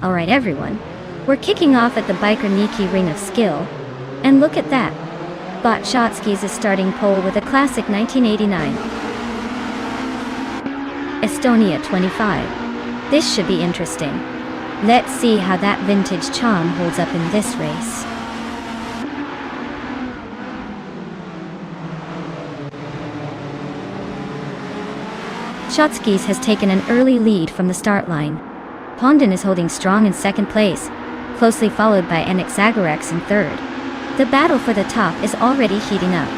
[SPEAKER 1] Alright everyone, we're kicking off at the Bakerniki ring of skill, and look at that. Botschatsky's is starting pole with a classic 1989. Estonia 25. This should be interesting. Let's see how that vintage charm holds up in this race. Shotskis has taken an early lead from the start line. Pondon is holding strong in second place, closely followed by Anaxagorax in third. The battle for the top is already heating up.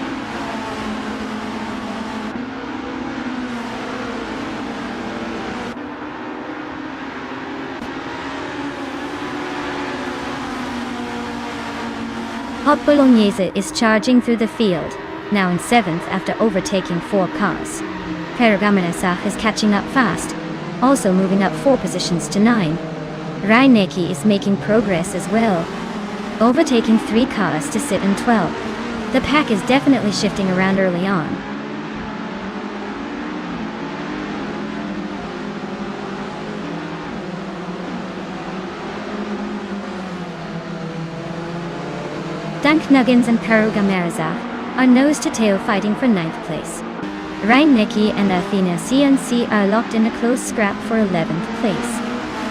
[SPEAKER 1] Hot Bolognese is charging through the field, now in 7th after overtaking 4 cars. Pergamena is catching up fast, also moving up 4 positions to 9. Reinecke is making progress as well, overtaking 3 cars to sit in 12. The pack is definitely shifting around early on. Danknuggins and Pergamena are nose-to-tail fighting for 9th place. Reinecke and Athena CNC are locked in a close scrap for 11th place.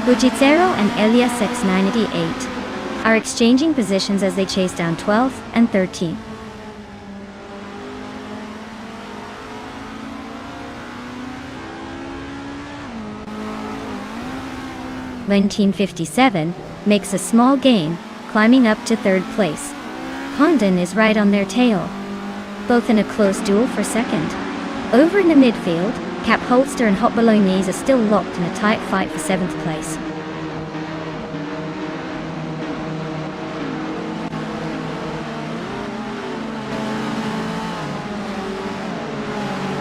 [SPEAKER 1] Bujitsero and Elias X988 are exchanging positions as they chase down 12th and 13th. (1957) makes a small gain, climbing up to 3rd place. Condon is right on their tail, both in a close duel for 2nd. Over in the midfield, Cap Holster and Hot Bolognese are still locked in a tight fight for 7th place.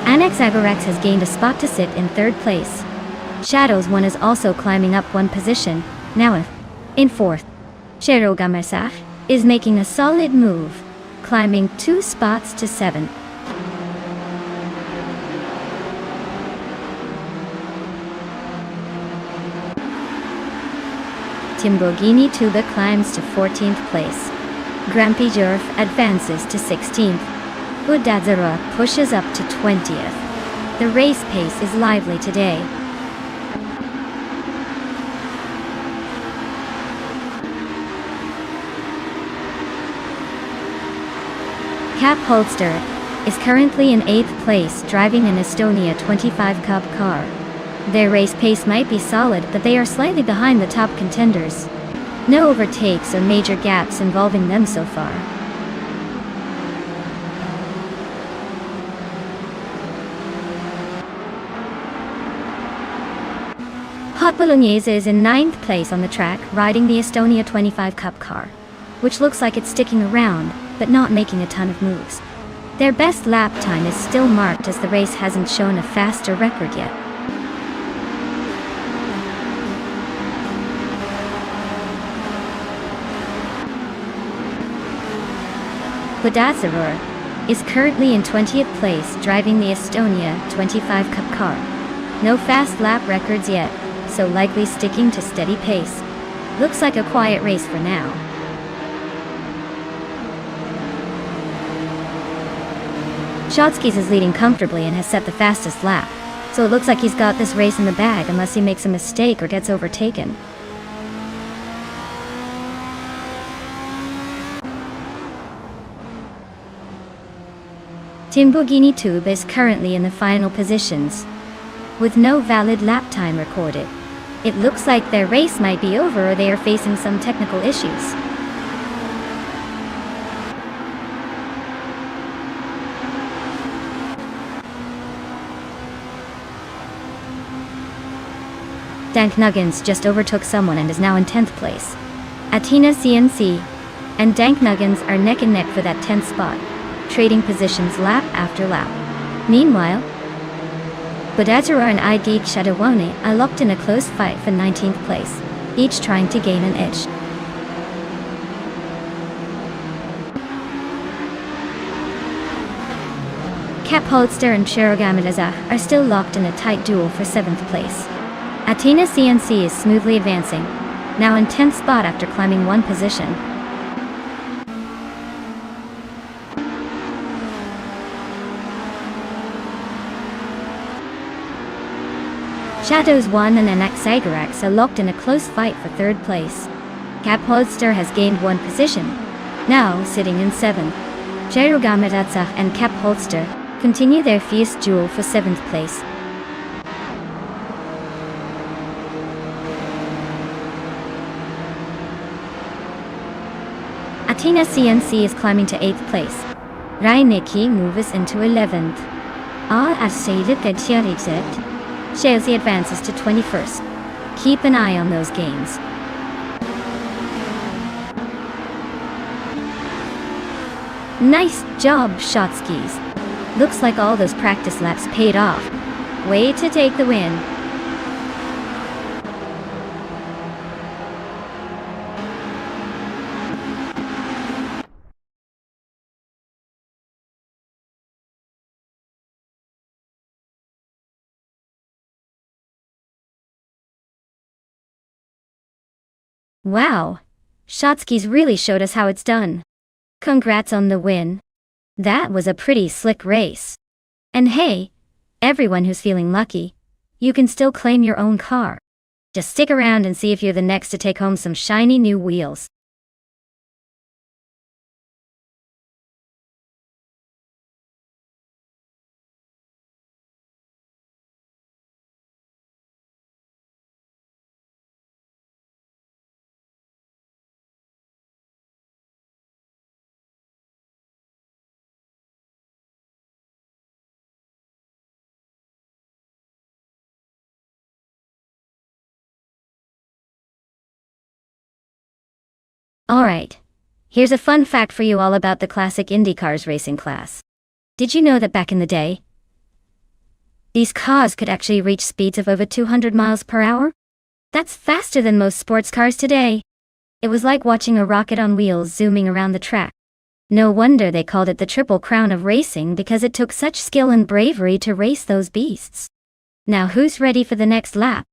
[SPEAKER 1] Annex Agorax has gained a spot to sit in 3rd place. Shadows 1 is also climbing up 1 position, now in 4th. Cherogamasach is making a solid move, climbing 2 spots to 7th. Timborghini Tuba climbs to 14th place. Grampy Jurf advances to 16th. Budadzera pushes up to 20th. The race pace is lively today. Cap Holster is currently in 8th place driving an Estonia 25 Cup car. Their race pace might be solid, but they are slightly behind the top contenders. No overtakes or major gaps involving them so far. Hot Bolognese is in 9th place on the track riding the Estonia 25 Cup car, which looks like it's sticking around, but not making a ton of moves. Their best lap time is still marked as the race hasn't shown a faster record yet. Budadzera is currently in 20th place driving the Estonia 25 Cup car. No fast lap records yet, so likely sticking to steady pace. Looks like a quiet race for now. Shotskis is leading comfortably and has set the fastest lap, so it looks like he's got this race in the bag unless he makes a mistake or gets overtaken. Timborghini Tube is currently in the final positions, with no valid lap time recorded. It looks like their race might be over or they are facing some technical issues. Danknuggins just overtook someone and is now in 10th place. Athena CNC and Danknuggins are neck and neck for that 10th spot, trading positions lap after lap. Meanwhile, Budadzera and Igeek Shadowone are locked in a close fight for 19th place, each trying to gain an edge. Cap Holster and Cherogamadazah are still locked in a tight duel for 7th place. Athena CNC is smoothly advancing, now in 10th spot after climbing 1 position. Shadows 1 and Anaxagarax are locked in a close fight for 3rd place. Cap Holster has gained 1 position, now sitting in 7th. Cherogamadazah and Cap Holster continue their fierce duel for 7th place. Athena CNC is climbing to 8th place. Reinecke moves into 11th. Chelsea advances to 21st. Keep an eye on those gains. Nice job, Shotskis. Looks like all those practice laps paid off. Way to take the win. Wow. Shotskis really showed us how it's done. Congrats on the win. That was a pretty slick race. And hey, everyone who's feeling lucky, you can still claim your own car. Just stick around and see if you're the next to take home some shiny new wheels. Alright. Here's a fun fact for you all about the classic Indy cars racing class. Did you know that back in the day, these cars could actually reach speeds of over 200 miles per hour? That's faster than most sports cars today. It was like watching a rocket on wheels zooming around the track. No wonder they called it the Triple Crown of racing, because it took such skill and bravery to race those beasts. Now who's ready for the next lap?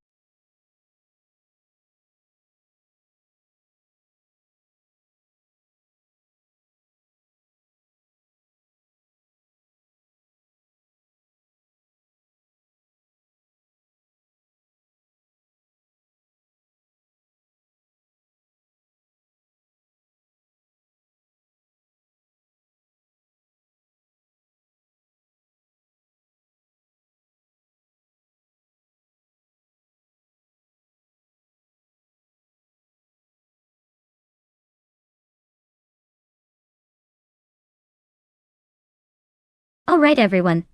[SPEAKER 1] Alright everyone.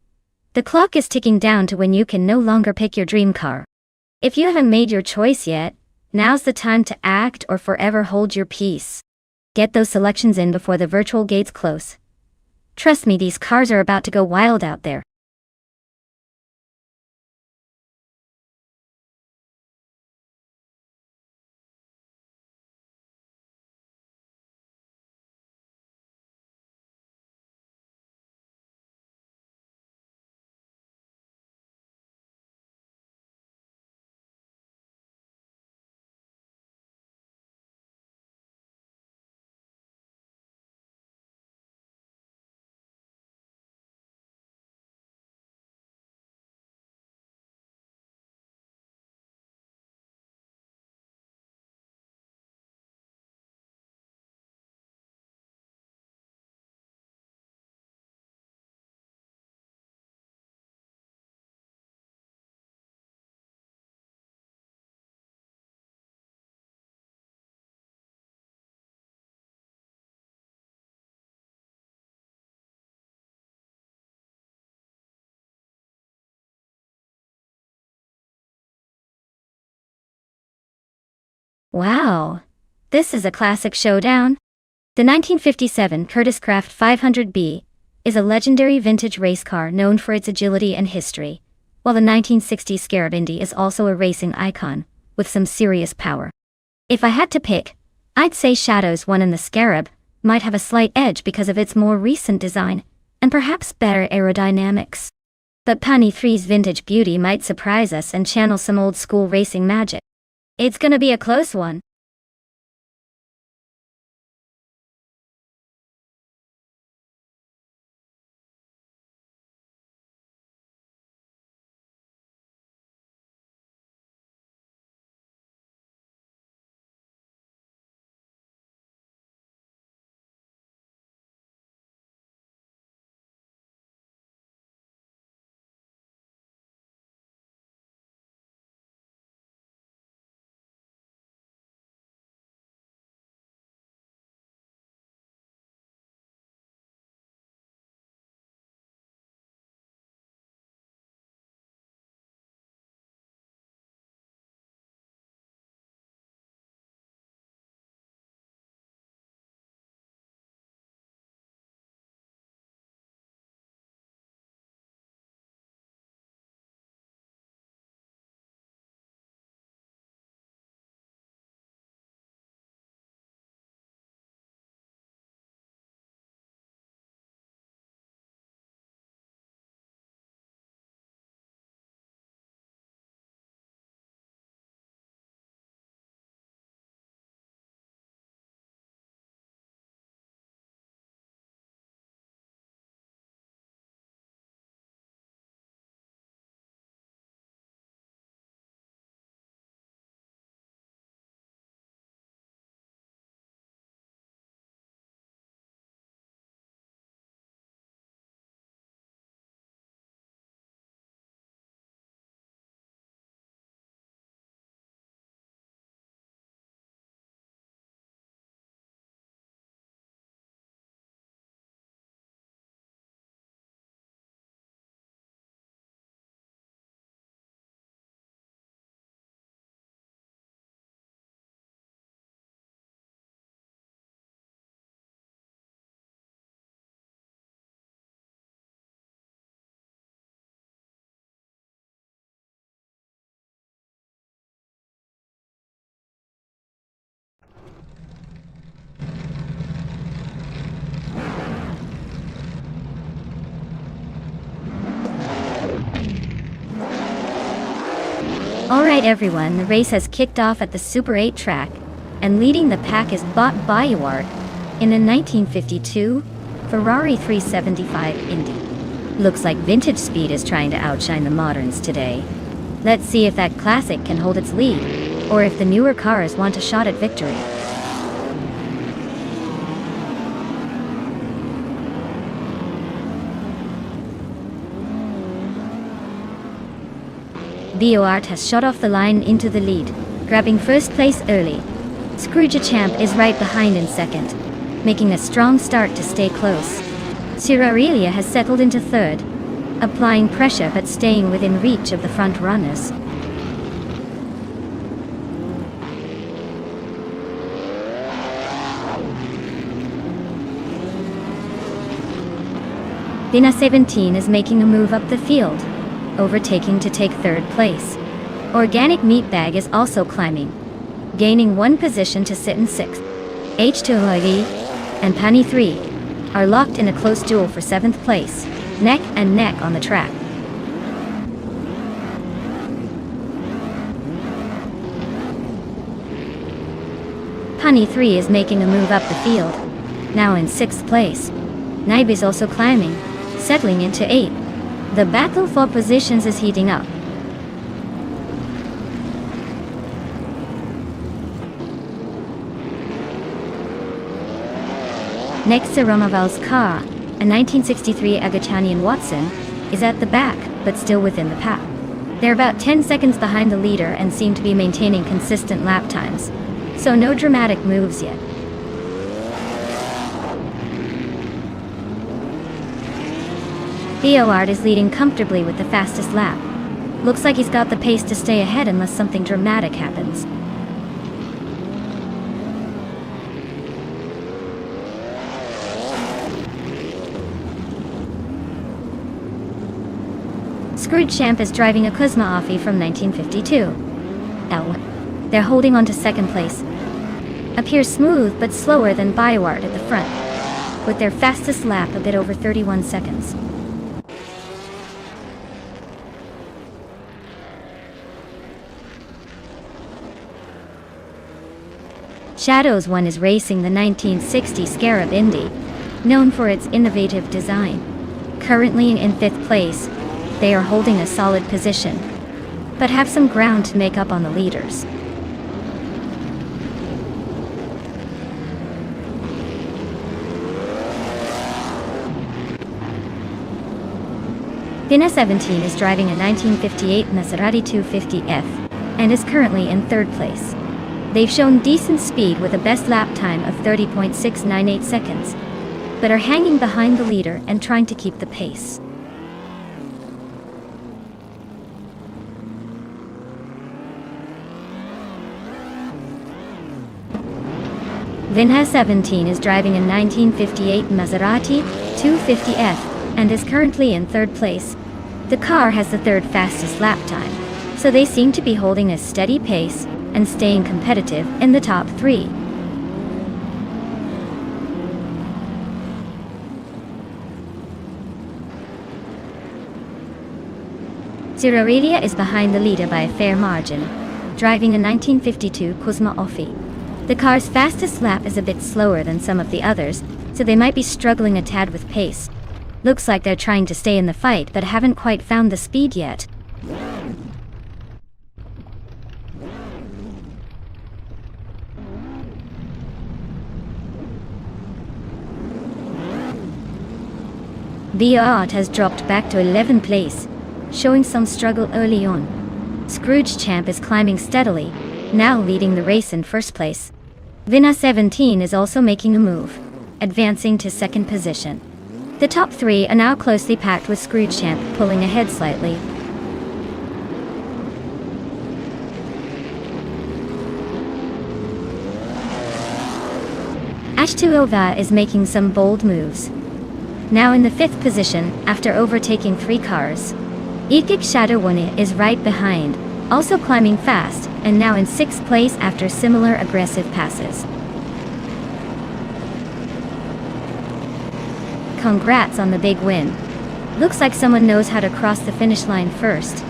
[SPEAKER 1] The clock is ticking down to when you can no longer pick your dream car. If you haven't made your choice yet, now's the time to act or forever hold your peace. Get those selections in before the virtual gates close. Trust me, these cars are about to go wild out there. Wow. This is a classic showdown. The 1957 Curtiss Craft 500B is a legendary vintage race car known for its agility and history, while the 1960s Scarab Indy is also a racing icon, with some serious power. If I had to pick, I'd say Shadow's one, and the Scarab might have a slight edge because of its more recent design, and perhaps better aerodynamics. But Pani 3's vintage beauty might surprise us and channel some old school racing magic. It's gonna be a close one. Alright everyone, the race has kicked off at the Super 8 track, and leading the pack is Bayard in a 1952 Ferrari 375 Indy. Looks like vintage speed is trying to outshine the moderns today. Let's see if that classic can hold its lead, or if the newer cars want a shot at victory. Bayard has shot off the line into the lead, grabbing first place early. Scrooge Champ is right behind in second, making a strong start to stay close. Aurelia has settled into third, applying pressure but staying within reach of the front runners. Vina 17 is making a move up the field, overtaking to take third place. Organic Meatbag is also climbing, gaining one position to sit in sixth. H2OIV and Pani 3 are locked in a close duel for seventh place, neck and neck on the track. Pani 3 is making a move up the field, now in sixth place. Naib is also climbing, settling into eighth. The battle for positions is heating up. Next to Romaval's car, a 1963 Agachanian Watson, is at the back, but still within the pack. They're about 10 seconds behind the leader and seem to be maintaining consistent lap times, so no dramatic moves yet. Bayard is leading comfortably with the fastest lap. Looks like he's got the pace to stay ahead unless something dramatic happens. Scrooge Champ is driving a Kuzma Offie from 1952. They're holding on to second place. Appears smooth but slower than Bayard at the front, with their fastest lap a bit over 31 seconds. Shadows 1 is racing the 1960 Scarab Indy, known for its innovative design. Currently in 5th place, they are holding a solid position, but have some ground to make up on the leaders. Vina 17 is driving a 1958 Maserati 250F, and is currently in 3rd place. They've shown decent speed with a best lap time of 30.698 seconds, but are hanging behind the leader and trying to keep the pace. Vina 17 is driving a 1958 Maserati 250F and is currently in 3rd place. The car has the 3rd fastest lap time, so they seem to be holding a steady pace and staying competitive in the top 3. Aurelia is behind the leader by a fair margin, driving a 1952 Kuzma Offie. The car's fastest lap is a bit slower than some of the others, so they might be struggling a tad with pace. Looks like they're trying to stay in the fight but haven't quite found the speed yet. Bayard has dropped back to 11th place, showing some struggle early on. Scrooge Champ is climbing steadily, now leading the race in 1st place. Vina 17 is also making a move, advancing to 2nd position. The top 3 are now closely packed with Scrooge Champ pulling ahead slightly. H2OIV is making some bold moves, now in the 5th position after overtaking 3 cars. Igik Shadow 1 is right behind, also climbing fast, and now in 6th place after similar aggressive passes. Congrats on the big win. Looks like someone knows how to cross the finish line first.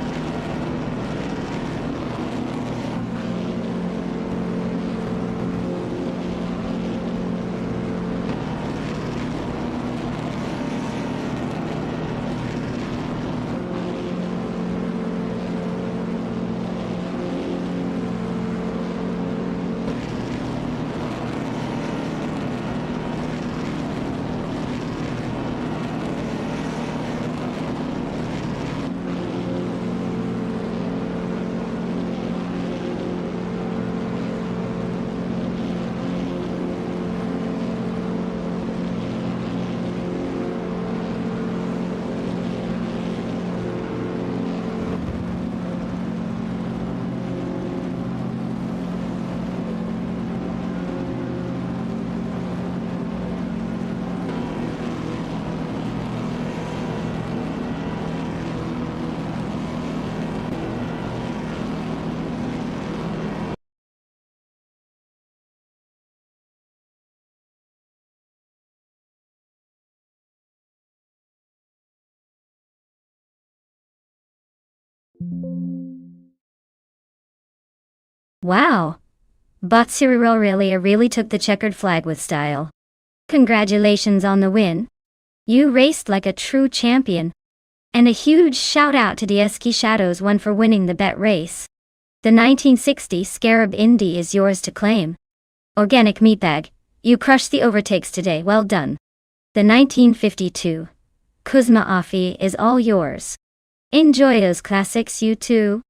[SPEAKER 1] Wow! Botsiriro really took the checkered flag with style. Congratulations on the win. You raced like a true champion. And a huge shout out to the Ski Shadows one for winning the bet race. The 1960 Scarab Indy is yours to claim. Organic Meatbag, you crushed the overtakes today, well done. The 1952 Kuzma Afi is all yours. Enjoy those classics, you too.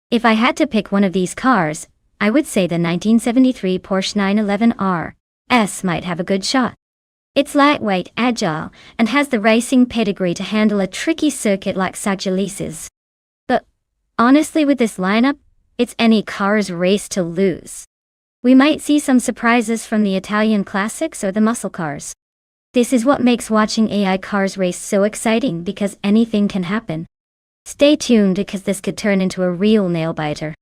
[SPEAKER 1] If I had to pick one of these cars, I would say the 1973 Porsche 911 RS might have a good shot. It's lightweight, agile, and has the racing pedigree to handle a tricky circuit like Sagilices. But honestly, with this lineup, it's any car's race to lose. We might see some surprises from the Italian classics or the muscle cars. This is what makes watching AI cars race so exciting, because anything can happen. Stay tuned, because this could turn into a real nail-biter.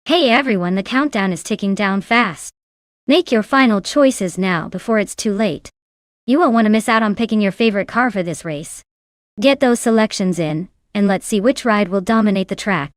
[SPEAKER 1] Hey everyone, the countdown is ticking down fast. Make your final choices now before it's too late. You won't want to miss out on picking your favorite car for this race. Get those selections in, and let's see which ride will dominate the track.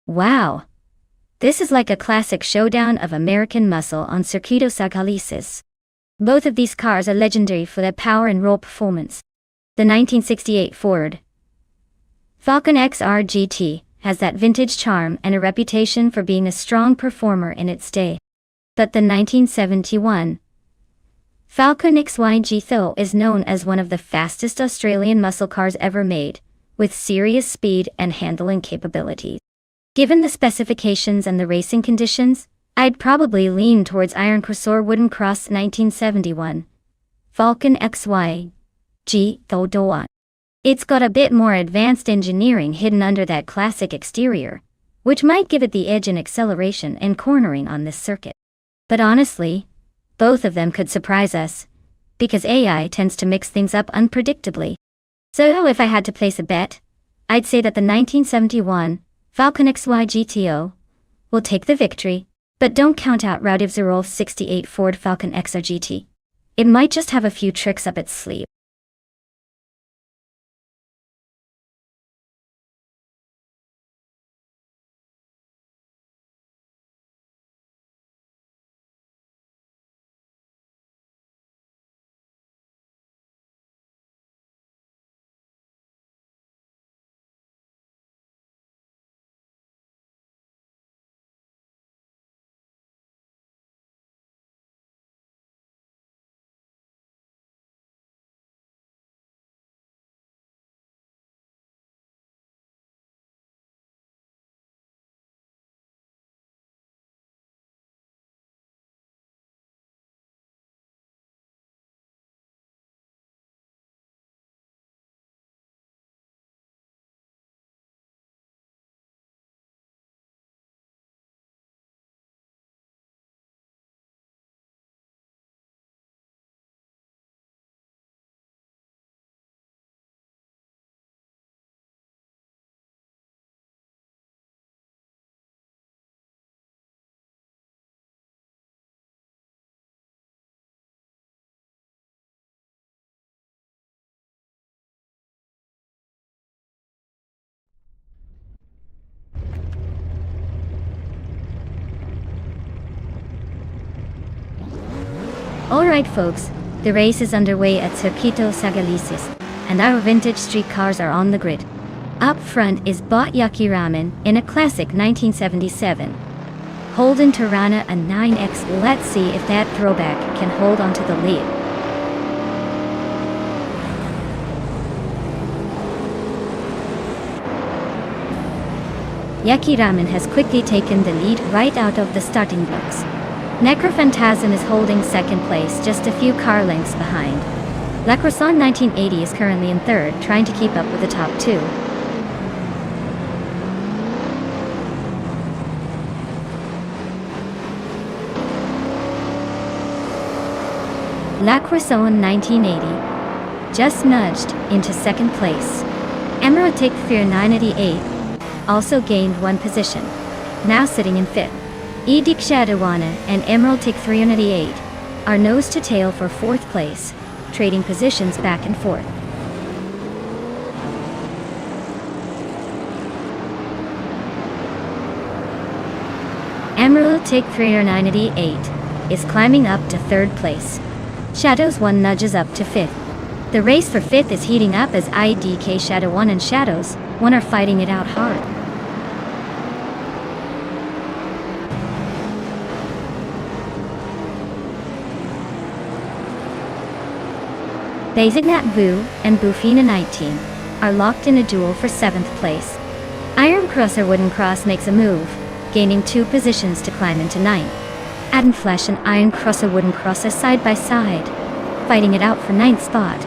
[SPEAKER 1] Wow! This is like a classic showdown of American muscle on Circuito Sagalices. Both of these cars are legendary for their power and raw performance. The 1968 Ford Falcon XR GT has that vintage charm and a reputation for being a strong performer in its day. But the 1971 Falcon XY GTO is known as one of the fastest Australian muscle cars ever made, with serious speed and handling capabilities. Given the specifications and the racing conditions, I'd probably lean towards Iron Crossoir Wooden Cross 1971 Falcon XY GTO. It's got a bit more advanced engineering hidden under that classic exterior, which might give it the edge in acceleration and cornering on this circuit. But honestly, both of them could surprise us, because AI tends to mix things up unpredictably. So if I had to place a bet, I'd say that the 1971 Falcon XY GTO will take the victory, but don't count out Raudivzerol's 68 Ford Falcon XR GT. It might just have a few tricks up its sleeve. Alright folks, the race is underway at Circuito Sagalices, and our vintage street cars are on the grid. Up front is Bot Yucky Ramen in a classic 1977. Holden Tirana a 9X. Let's see if that throwback can hold onto the lead. Yucky Ramen has quickly taken the lead right out of the starting blocks. Necrophantasm is holding second place, just a few car lengths behind. La Croissant 1980 is currently in third, trying to keep up with the top two. La Croissant 1980 just nudged into second place. Emerautic Fear 988 also gained one position, now sitting in fifth. Edik Shadawana and Emerautic 388 are nose to tail for fourth place, trading positions back and forth. Emerautic 388 is climbing up to third place. Shadows 1 nudges up to fifth. The race for fifth is heating up as IDK Shadow 1 and Shadows 1 are fighting it out hard. Basignat Vu and Bufina 19 are locked in a duel for 7th place. Iron Crosser Wooden Cross makes a move, gaining 2 positions to climb into 9th. Adam Flesh and Iron Crosser Wooden Cross are side by side, fighting it out for 9th spot.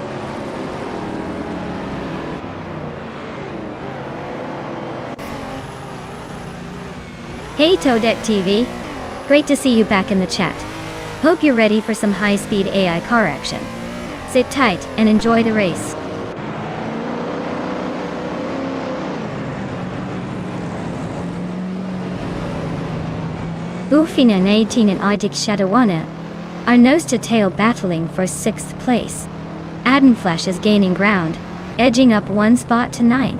[SPEAKER 1] Hey Toadette TV! Great to see you back in the chat. Hope you're ready for some high-speed AI car action. Sit tight and enjoy the race. Bufina 18 and Idik Shadawana are nose-to-tail battling for 6th place. Adam Flash is gaining ground, edging up 1 spot to 9.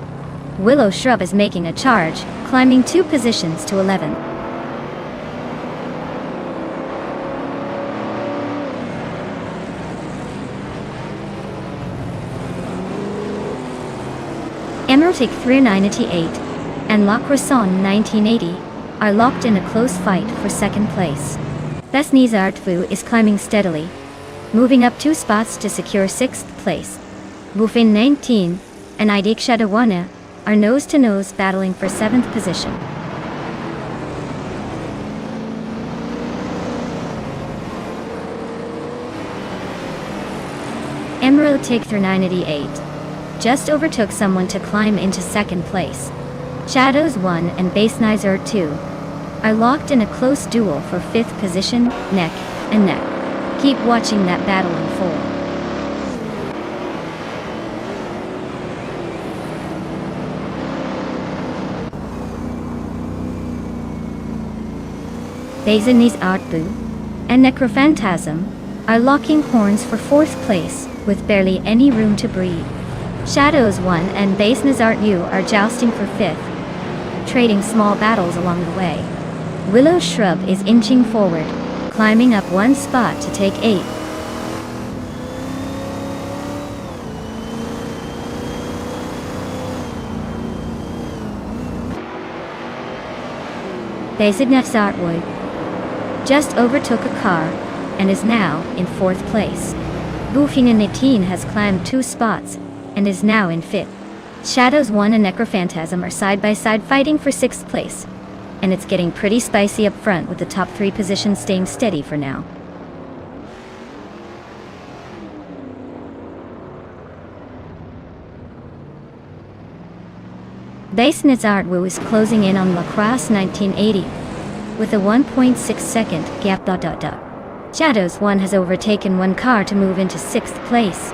[SPEAKER 1] Willow Shrub is making a charge, climbing 2 positions to 11. Emerautic 398 and La Croissant 1980 are locked in a close fight for 2nd place. Besni's Artvu is climbing steadily, moving up 2 spots to secure 6th place. Bufin 19 and Idik Shadawana are nose-to-nose battling for 7th position. Emerautic 398 just overtook someone to climb into 2nd place. Shadows 1 and Basenizer 2 are locked in a close duel for 5th position, neck and neck. Keep watching that battle unfold. Baseni's Artbu and Necrophantasm are locking horns for 4th place with barely any room to breathe. Shadows 1 and Base Nazart U are jousting for 5th, trading small battles along the way. Willow Shrub is inching forward, climbing up 1 spot to take 8th. Basignat Zartwood just overtook a car and is now in 4th place. Bufina 19 has climbed 2 spots and is now in 5th. Shadows 1 and Necrophantasm are side by side fighting for 6th place, and it's getting pretty spicy up front with the top 3 positions staying steady for now. Base Nizartwu is closing in on La Crosse 1980 with a 1.6 second gap. Shadows 1 has overtaken 1 car to move into 6th place.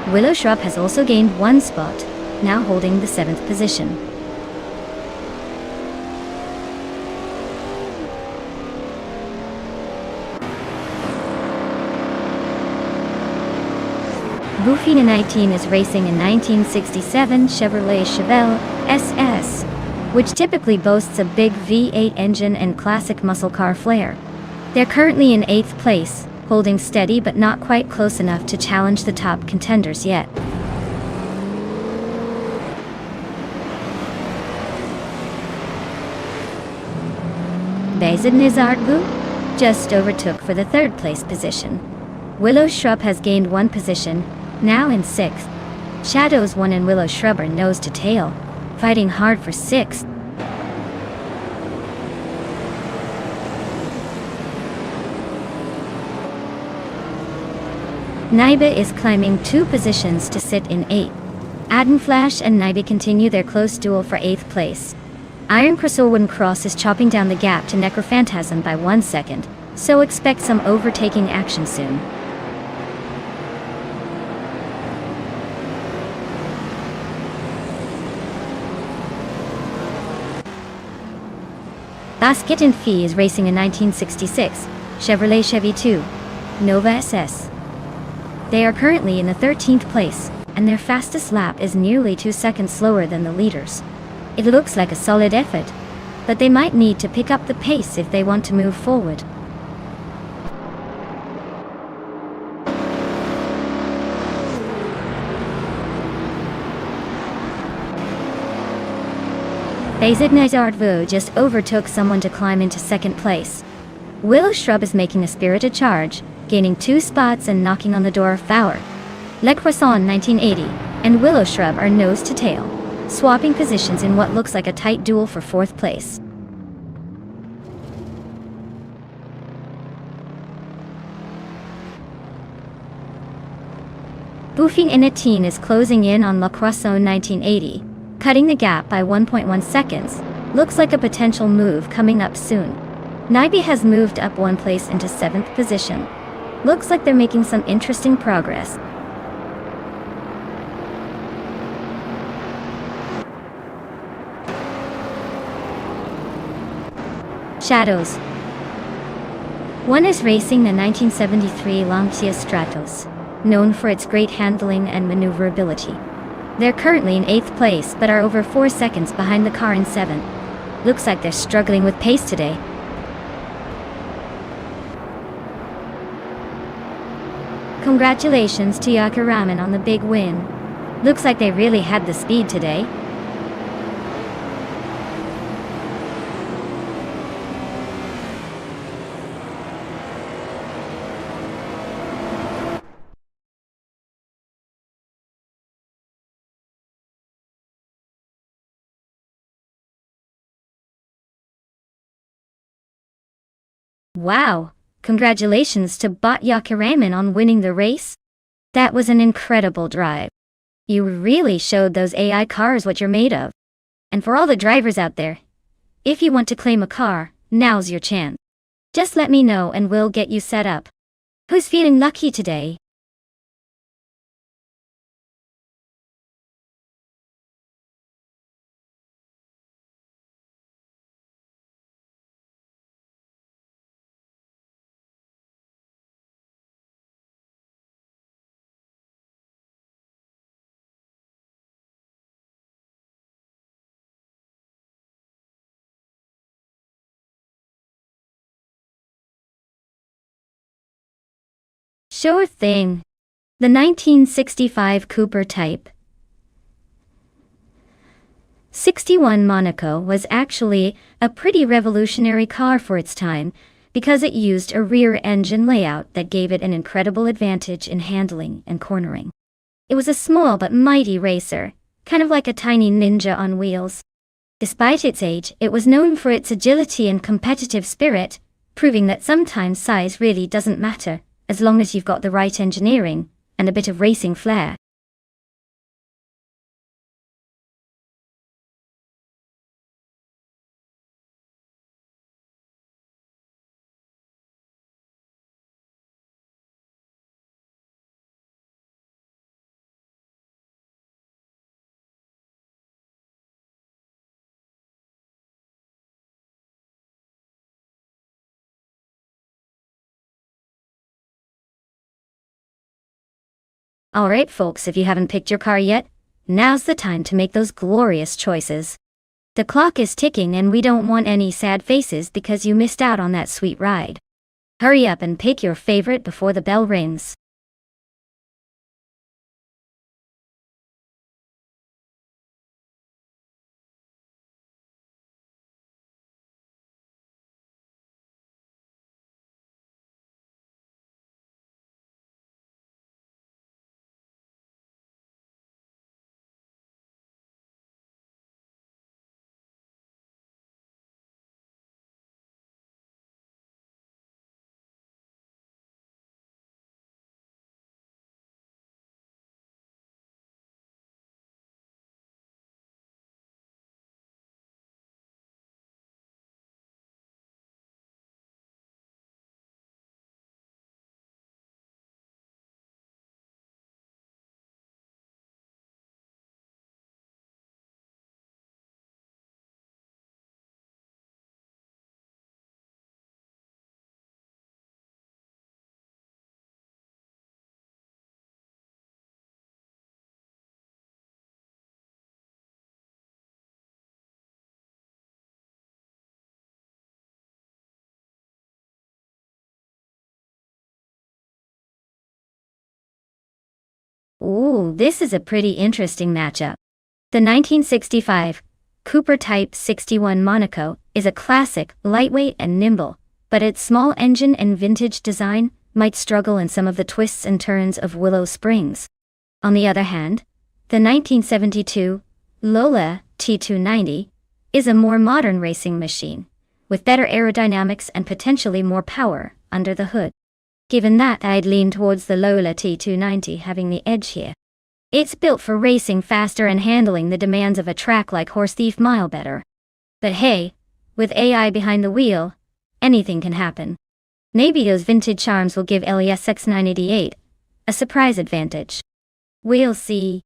[SPEAKER 1] Willow Shrub has also gained 1 spot, now holding the 7th position. Bufina 19 is racing a 1967 Chevrolet Chevelle SS, which typically boasts a big V8 engine and classic muscle car flair. They're currently in 8th place, holding steady but not quite close enough to challenge the top contenders yet. Nizardbu just overtook for the third place position. Willow Shrub has gained one position, now in 6th. Shadows 1 and Willow Shrub are nose to tail, fighting hard for 6th. Naiba is climbing 2 positions to sit in 8th. Adenflash and Naiba continue their close duel for 8th place. Iron Wooden Cross is chopping down the gap to Necrophantasm by 1 second, so expect some overtaking action soon. Basket and Fee is racing a 1966 Chevrolet Chevy 2 Nova SS. They are currently in the 13th place, and their fastest lap is nearly 2 seconds slower than the leaders. It looks like a solid effort, but they might need to pick up the pace if they want to move forward. Nizardvu just overtook someone to climb into 2nd place. Willow Shrub is making a spirited charge, gaining 2 spots and knocking on the door of Fowler. Le Croissant 1980 and Willow Shrub are nose to tail, swapping positions in what looks like a tight duel for 4th place. Boofing Inetin is closing in on Le Croissant 1980, cutting the gap by 1.1 seconds. Looks like a potential move coming up soon. Naibi has moved up 1 place into 7th position. Looks like they're making some interesting progress. Shadows. 1 is racing the 1973 Lancia Stratos, known for its great handling and maneuverability. They're currently in 8th place but are over 4 seconds behind the car in 7th. Looks like they're struggling with pace today. Congratulations to Yakaraman on the big win. Looks like they really had the speed today. Wow! Congratulations to Bot Yakaraman on winning the race. That was an incredible drive. You really showed those AI cars what you're made of. And for all the drivers out there, if you want to claim a car, now's your chance. Just let me know and we'll get you set up. Who's feeling lucky today? Sure thing. The 1965 Cooper Type 61 Monaco was actually a pretty revolutionary car for its time because it used a rear engine layout that gave it an incredible advantage in handling and cornering. It was a small but mighty racer, kind of like a tiny ninja on wheels. Despite its age, it was known for its agility and competitive spirit, proving that sometimes size really doesn't matter, as long as you've got the right engineering and a bit of racing flair. Alright folks, if you haven't picked your car yet, now's the time to make those glorious choices. The clock is ticking and we don't want any sad faces because you missed out on that sweet ride. Hurry up and pick your favorite before the bell rings. Ooh, this is a pretty interesting matchup. The 1965 Cooper Type 61 Monaco is a classic, lightweight and nimble, but its small engine and vintage design might struggle in some of the twists and turns of Willow Springs. On the other hand, the 1972 Lola T290 is a more modern racing machine, with better aerodynamics and potentially more power under the hood. Given that, I'd lean towards the Lola T290 having the edge here. It's built for racing faster and handling the demands of a track like Horse Thief Mile better. But hey, with AI behind the wheel, anything can happen. Maybe those vintage charms will give LESX 988 a surprise advantage. We'll see.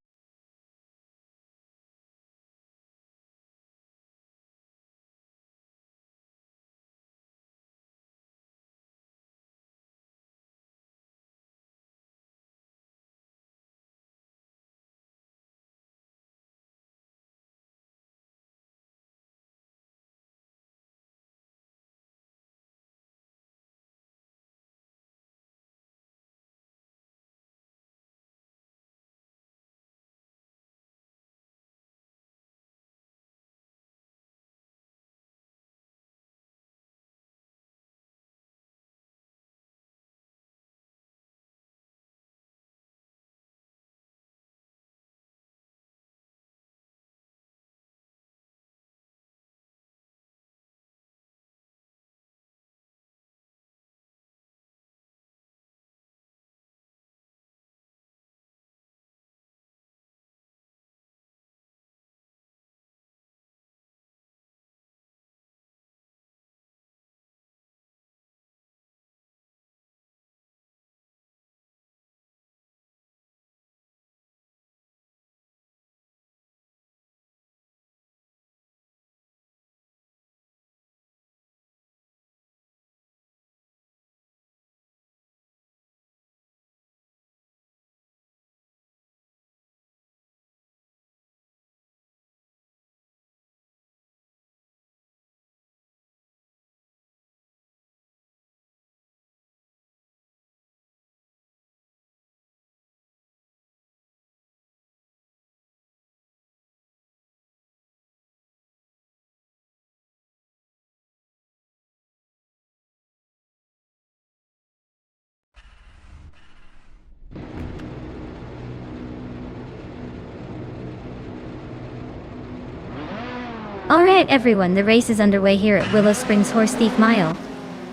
[SPEAKER 1] Alright everyone, the race is underway here at Willow Springs Horse Thief Mile.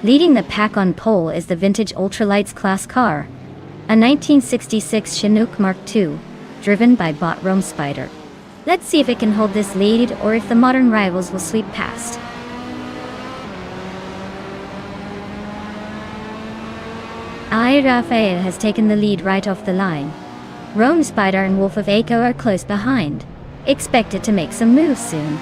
[SPEAKER 1] Leading the pack on pole is the vintage ultralights class car, a 1966 Chinook Mark II, driven by bot Rome Spider. Let's see if it can hold this lead or if the modern rivals will sweep past. Raphael has taken the lead right off the line. Rome Spider and Wolf of Aco are close behind. Expected to make some moves soon.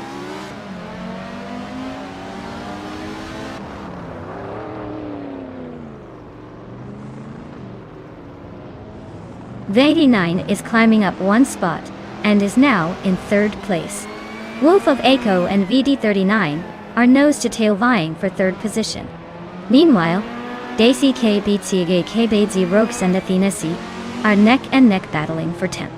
[SPEAKER 1] The 89 is climbing up one spot, and is now in third place. Wolf of Aco and VD39 are nose-to-tail vying for third position. Meanwhile, Daisy K beats Yige K Badzi Rogues and Athena C are neck and neck battling for 10th.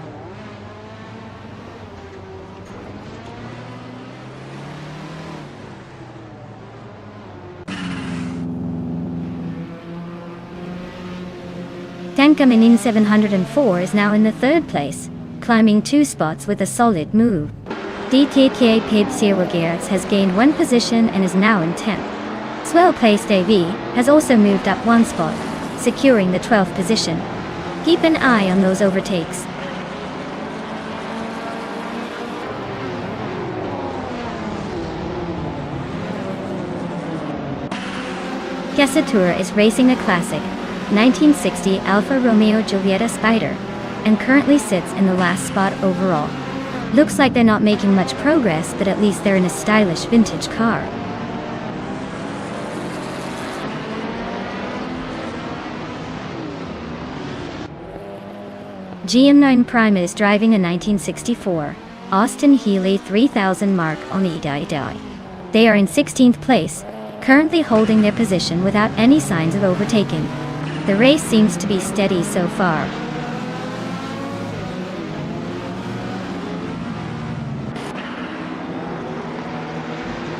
[SPEAKER 1] Tankamanin 704 is now in the 3rd place, climbing 2 spots with a solid move. DKK Pepsi Rogues has gained 1 position and is now in 10th. Well-placed AV has also moved up 1 spot, securing the 12th position. Keep an eye on those overtakes. Casatura is racing a classic 1960 Alfa Romeo Giulietta Spider and currently sits in the last spot overall. Looks like they're not making much progress, but at least they're in a stylish vintage car. GM9 Prime is driving a 1964 Austin Healey 3000 Mark on the EDI. They are in 16th place, currently holding their position without any signs of overtaking. The race seems to be steady so far.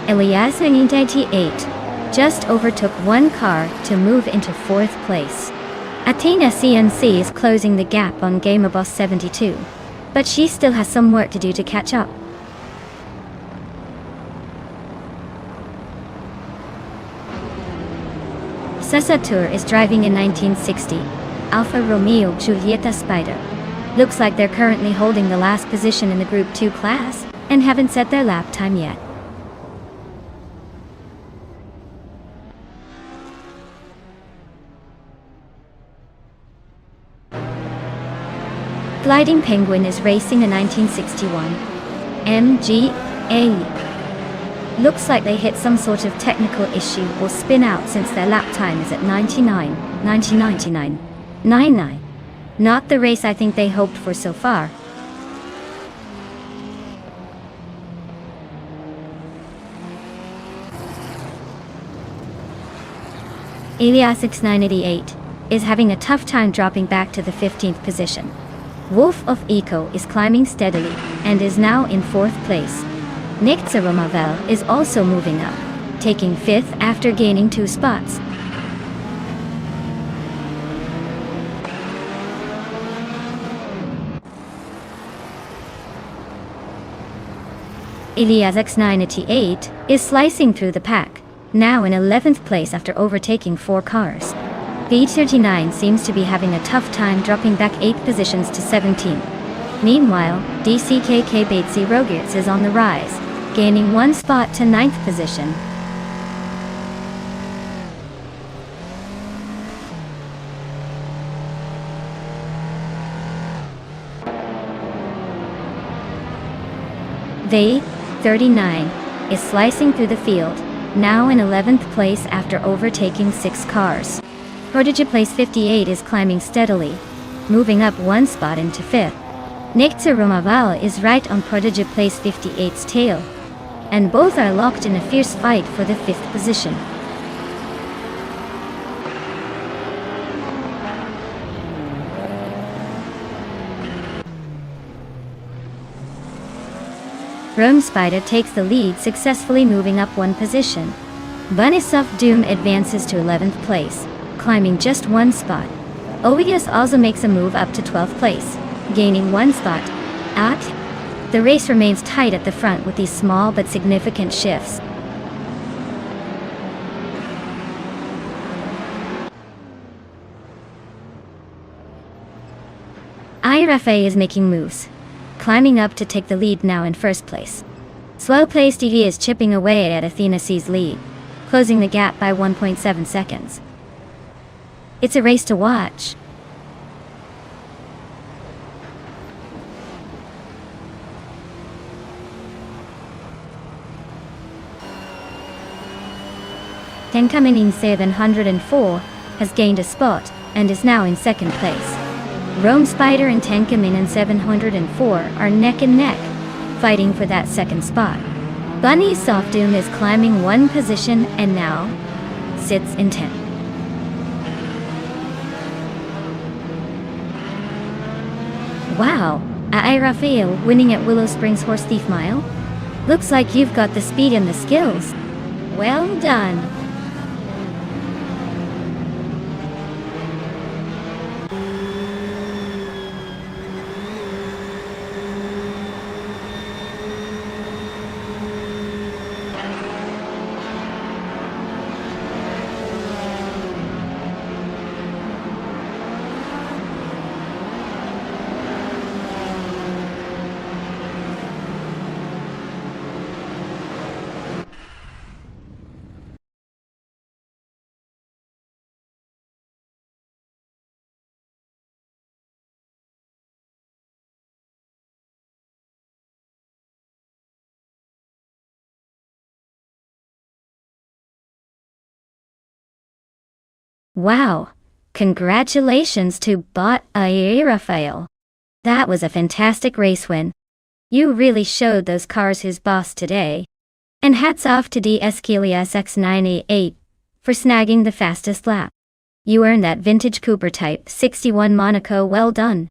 [SPEAKER 1] Elias 98 just overtook 1 car to move into 4th place. Athena CNC is closing the gap on Gamerboss 72, but she still has some work to do to catch up. Casatura is driving a 1960 Alfa Romeo Giulietta Spider. Looks like they're currently holding the last position in the Group 2 class and haven't set their lap time yet. Gliding Penguin is racing a 1961 MGA. Looks like they hit some sort of technical issue or spin out since their lap time is at 99. Not the race I think they hoped for so far. Elias 988 is having a tough time dropping back to the 15th position. Wolf of Eco is climbing steadily and is now in 4th place. Romavel is also moving up, taking 5th after gaining 2 spots. Elias 988 is slicing through the pack, now in 11th place after overtaking 4 cars. B39 seems to be having a tough time dropping back 8 positions to 17. Meanwhile, DCKK Batesy Rogues is on the rise, gaining 1 spot to 9th position. They, 39, is slicing through the field, now in 11th place after overtaking 6 cars. Prodigy Place 58 is climbing steadily, moving up 1 spot into 5th. Romaval is right on Prodigy Place 58's tail, and both are locked in a fierce fight for the 5th position. Rome Spider takes the lead, successfully moving up 1 position. Bunnysoft Doom advances to 11th place, climbing just 1 spot. OES also makes a move up to 12th place, gaining 1 spot. The race remains tight at the front with these small but significant shifts. IRFA is making moves, climbing up to take the lead now in 1st place. Slow-placed EV is chipping away at Athena C's lead, closing the gap by 1.7 seconds. It's a race to watch. Tenkamanin 704 has gained a spot and is now in 2nd place. Rome Spider and Tenkamanin 704 are neck and neck, fighting for that 2nd spot. Bunny Soft Doom is climbing 1 position and now sits in 10th. Wow, Rafael winning at Willow Springs Horse Thief Mile? Looks like you've got the speed and the skills. Well done. Wow, congratulations to Bot Rafael. That was a fantastic race win. You really showed those cars who's boss today. And hats off to DSKelias X988 for snagging the fastest lap. You earned that vintage Cooper Type 61 Monaco. Well done.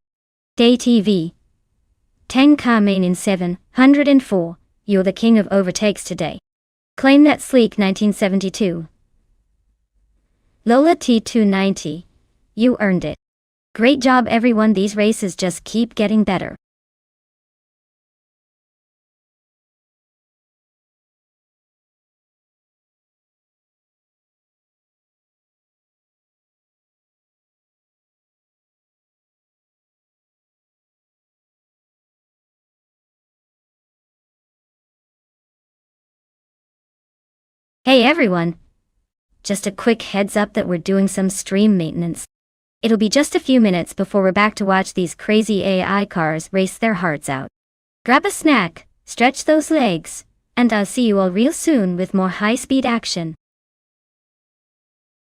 [SPEAKER 1] Day TV 10 Kamain in 704. You're the king of overtakes today. Claim that sleek 1972. Lola T290. You earned it. Great job everyone, these races just keep getting better. Hey everyone! Just a quick heads up that we're doing some stream maintenance. It'll be just a few minutes before we're back to watch these crazy AI cars race their hearts out. Grab a snack, stretch those legs, and I'll see you all real soon with more high-speed action.